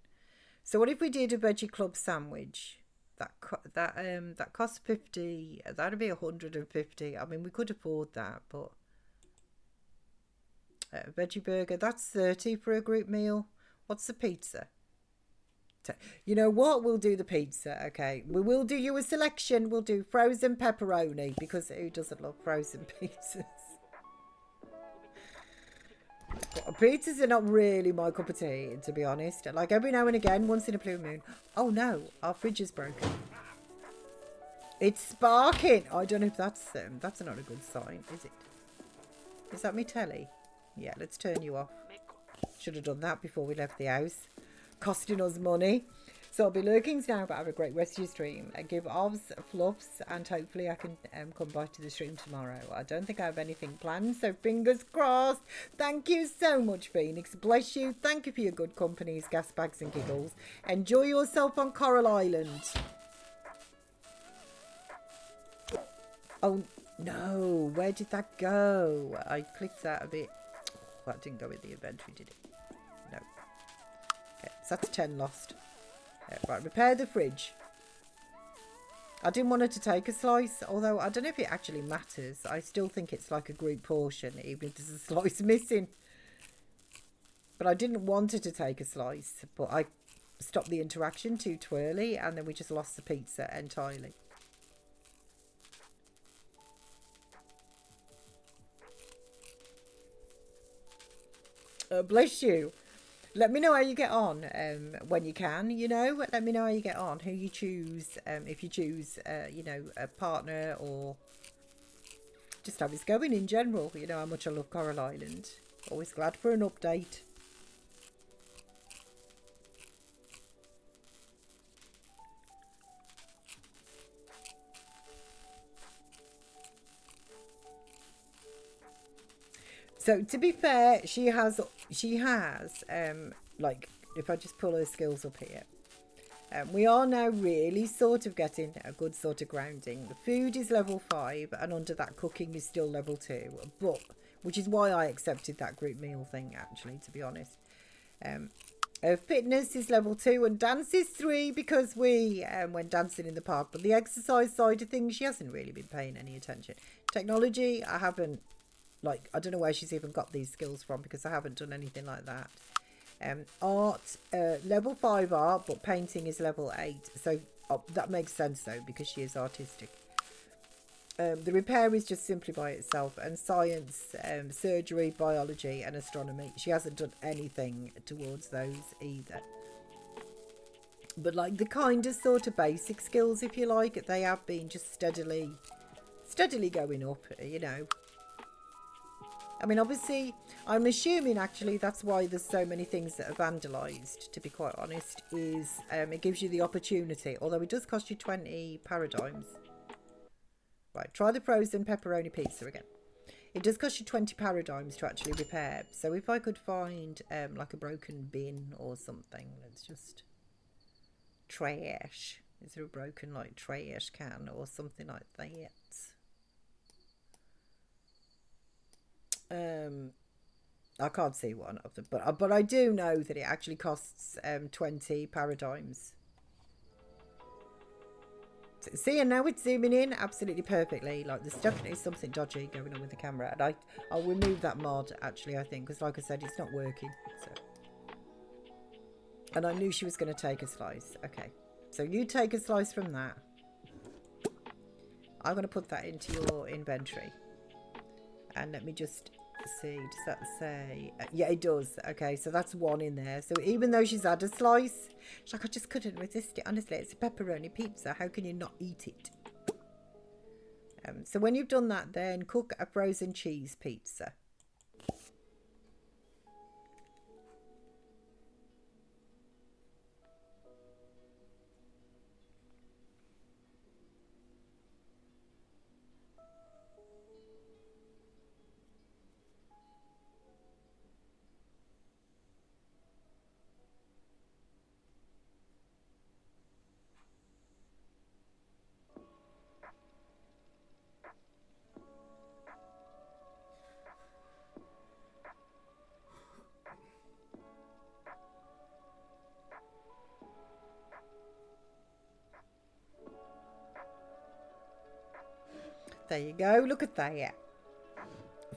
So what if we did a veggie club sandwich? That costs 50. That'd be 150. I mean, we could afford that, but veggie burger, that's 30 for a group meal. What's the pizza? You know what? We'll do the pizza. Okay, we will do you a selection. We'll do frozen pepperoni because who doesn't love frozen pizzas? Pizzas are not really my cup of tea, to be honest. Like every now and again, once in a blue moon. Oh no, our fridge is broken. It's sparking. I don't know if that's not a good sign, is it? Is that me telly? Yeah, let's turn you off. Should have done that before we left the house. Costing us money. So I'll be lurking now, but have a great rest of your stream. And give Ovs fluffs, and hopefully I can come back to the stream tomorrow. I don't think I have anything planned, so fingers crossed. Thank you so much, Phoenix. Bless you. Thank you for your good companies, gas bags and giggles. Enjoy yourself on Coral Island. Oh, no. Where did that go? I clicked that a bit. Oh, that didn't go in the inventory, did it? No. Okay, so that's 10 lost. Right, repair the fridge. I didn't want her to take a slice, although I don't know if it actually matters. I still think it's like a group portion, even if there's a slice missing. But I didn't want her to take a slice, but I stopped the interaction too early, and then we just lost the pizza entirely. Bless you. Let me know how you get on when you can, you know. Let me know how you get on, who you choose, if you choose, you know, a partner, or just how it's going in general. You know how much I love Coral Island. Always glad for an update. So to be fair, she has like, if I just pull her skills up here, we are now really sort of getting a good sort of grounding. The food is level 5, and under that cooking is still level 2, but which is why I accepted that group meal thing, actually, to be honest. Her fitness is level 2 and dance is 3 because we went dancing in the park, but the exercise side of things, she hasn't really been paying any attention. Technology, I haven't. Like, I don't know where she's even got these skills from, because I haven't done anything like that. Art, level 5 art, but painting is level 8. So that makes sense, though, because she is artistic. The repair is just simply by itself. And science, surgery, biology and astronomy. She hasn't done anything towards those either. But, like, the kind of sort of basic skills, if you like, they have been just steadily going up, you know. I mean, obviously, I'm assuming, actually, that's why there's so many things that are vandalised, to be quite honest, is it gives you the opportunity, although it does cost you 20 paradigms. Right, try the frozen pepperoni pizza again. It does cost you 20 paradigms to actually repair. So if I could find, like, a broken bin or something, let's just... Trash. Is there a broken, like, trash can or something like that? I can't see one of them, but I do know that it actually costs 20 paradigms. See, and now it's zooming in absolutely perfectly. Like, there's definitely something dodgy going on with the camera, and I'll remove that mod, actually, I think, because like I said, it's not working. So, and I knew she was going to take a slice. Okay, so you take a slice from that. I'm going to put that into your inventory, and let me just see, does that say yeah, it does. Okay, so that's 1 in there. So even though she's had a slice, she's like, I just couldn't resist it. Honestly, it's a pepperoni pizza, how can you not eat it? So when you've done that, then cook a frozen cheese pizza. There you go. Look at that.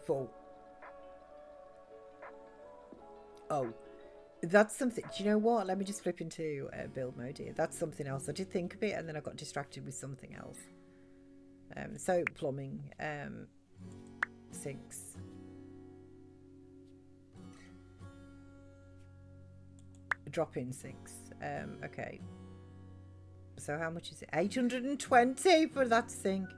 Full. Oh, that's something. Do you know what? Let me just flip into build mode here. That's something else. I did think of it, and then I got distracted with something else. So plumbing, sinks. drop-in sinks. Okay. So how much is it? 820 for that sink.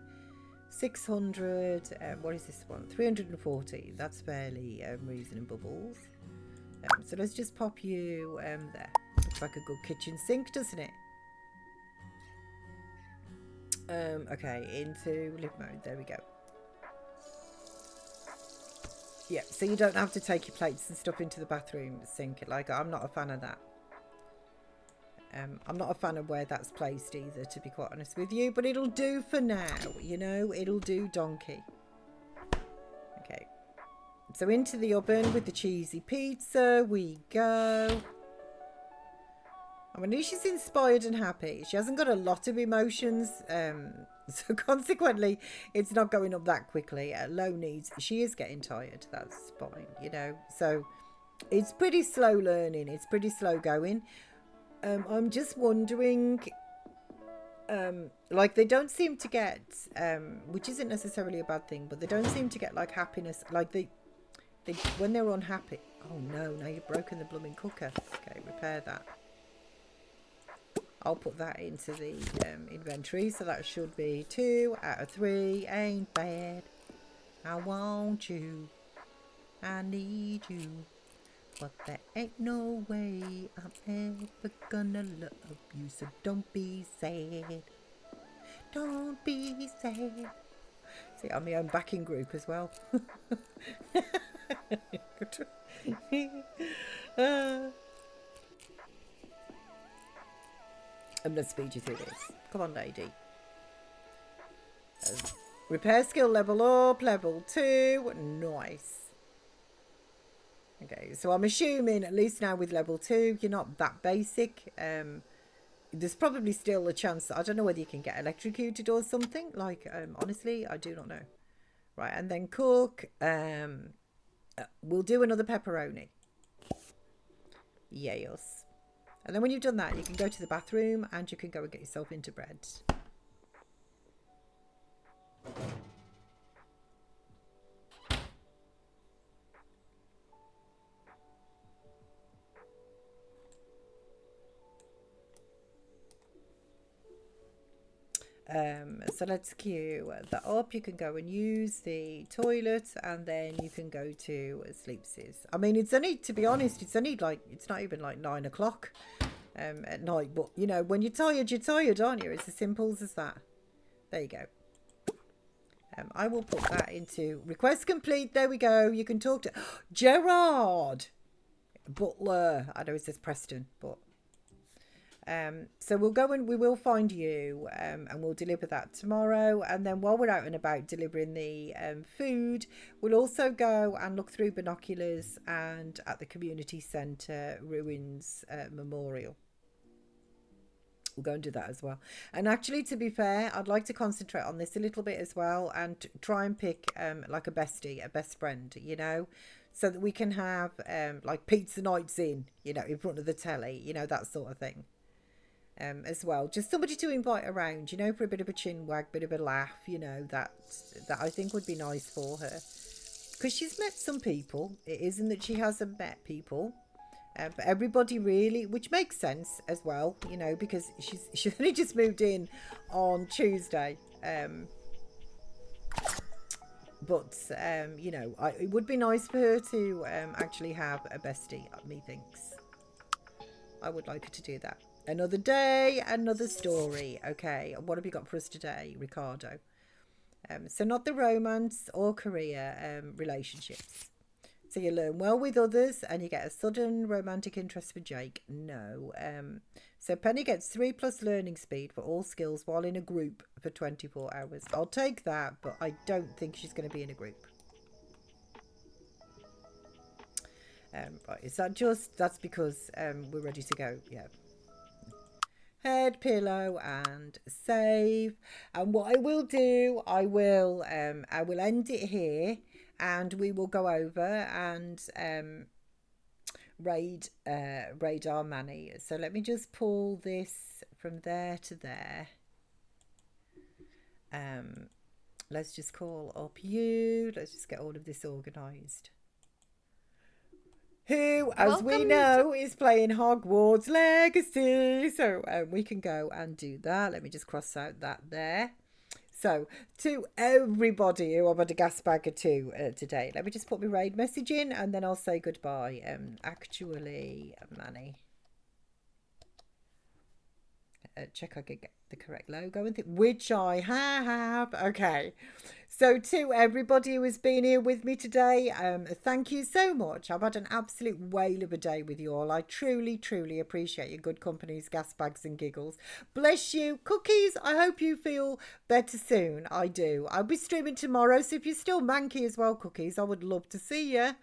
600. What is this one? 340. That's fairly reasonable. So let's just pop you there. Looks like a good kitchen sink, doesn't it? Okay, into live mode. There we go. Yeah, so you don't have to take your plates and stuff into the bathroom sink. Like, I'm not a fan of that. I'm not a fan of where that's placed either, to be quite honest with you. But it'll do for now, you know. It'll do donkey. Okay. So into the oven with the cheesy pizza we go. I mean, she's inspired and happy. She hasn't got a lot of emotions. So consequently, it's not going up that quickly. At low needs, she is getting tired. That's fine, you know. So it's pretty slow learning. It's pretty slow going. I'm just wondering, like, they don't seem to get, which isn't necessarily a bad thing, but they don't seem to get like happiness. Like they when they're unhappy. Oh no! Now you've broken the blooming cooker. Okay, repair that. I'll put that into the inventory, so that should be 2 out of 3. Ain't bad. I want you. I need you. But there ain't no way I'm ever gonna love you, so don't be sad. Don't be sad. See, I'm my own backing group as well. I'm going to speed you through this. Come on, lady. Repair skill level up, level 2. Nice. Okay, so I'm assuming, at least now with level 2, you're not that basic. There's probably still a chance that, I don't know whether you can get electrocuted or something. Like, honestly, I do not know. Right, and then cook. We'll do another pepperoni. Yes. And then when you've done that, you can go to the bathroom and you can go and get yourself into bread. So let's queue that up. You can go and use the toilet and then you can go to sleepsies. I mean, it's only, to be honest, it's only like, it's not even like 9 o'clock at night. But, you know, when you're tired, aren't you? It's as simple as that. There you go. I will put that into request complete. There we go. You can talk to Gerard Butler. I know it says Preston, but so we'll go and we will find you and we'll deliver that tomorrow. And then while we're out and about delivering the food, we'll also go and look through binoculars and at the community centre ruins memorial. We'll go and do that as well. And actually, to be fair, I'd like to concentrate on this a little bit as well and try and pick like a bestie, a best friend, you know, so that we can have like pizza nights in front of the telly, you know, that sort of thing. As well, just somebody to invite around, you know, for a bit of a chin wag, bit of a laugh, you know, that I think would be nice for her, because she's met some people. It isn't that she hasn't met people, but everybody really, which makes sense as well, you know, because she's only just moved in on Tuesday, but you know, it would be nice for her to actually have a bestie. Methinks I would like her to do that. Another day, another story. Okay, what have you got for us today, Ricardo? So not the romance or career relationships. So you learn well with others and you get a sudden romantic interest for Jake. No. So Penny gets 3+ learning speed for all skills while in a group for 24 hours. I'll take that, but I don't think she's going to be in a group. Right, is that just... That's because we're ready to go. Yeah. Head, pillow, and save. And what I will do, I will end it here, and we will go over and raid our Manny. So let me just pull this from there to there. Let's just call up you. Let's just get all of this organised. who, as we Welcome know, is playing Hogwarts Legacy. So we can go and do that. Let me just cross out that there. So, to everybody who I've had a gas bagger to today, let me just put my raid message in and then I'll say goodbye. Actually, Manny, check I can get the correct logo and which I have. Okay. So to everybody who has been here with me today, thank you so much. I've had an absolute whale of a day with you all. I truly, truly appreciate your good companies, gas bags and giggles. Bless you. Cookies, I hope you feel better soon. I do. I'll be streaming tomorrow, so if you're still manky as well, Cookies, I would love to see you.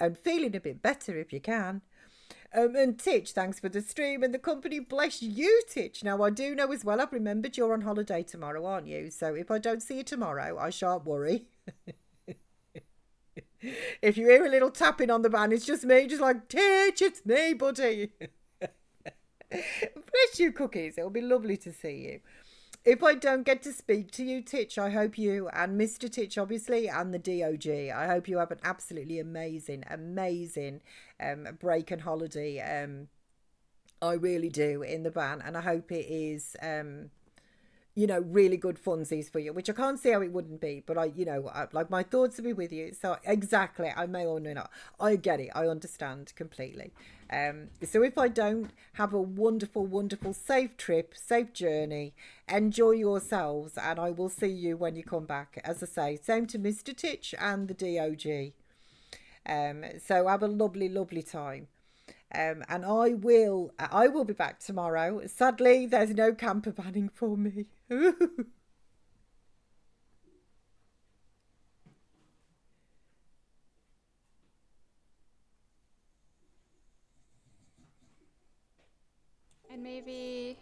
And feeling a bit better if you can. And Titch, thanks for the stream and the company. Bless you, Titch. Now, I do know as well, I've remembered you're on holiday tomorrow, aren't you? So if I don't see you tomorrow, I shan't worry. If you hear a little tapping on the van, it's just me, just like, Titch, it's me, buddy. Bless you, Cookies. It'll be lovely to see you. If I don't get to speak to you, Titch, I hope you, and Mr. Titch, obviously, and the DOG, I hope you have an absolutely amazing, amazing break and holiday. I really do, in the van, and I hope it is, you know, really good funsies for you, which I can't see how it wouldn't be, but like my thoughts will be with you. So exactly, I may or may not. I get it. I understand completely. So if I don't, have a wonderful, wonderful, safe trip, safe journey. Enjoy yourselves, and I will see you when you come back. As I say, same to Mr. Titch and the DOG. So have a lovely, lovely time. And I will be back tomorrow. Sadly, there's no camper banning for me. And maybe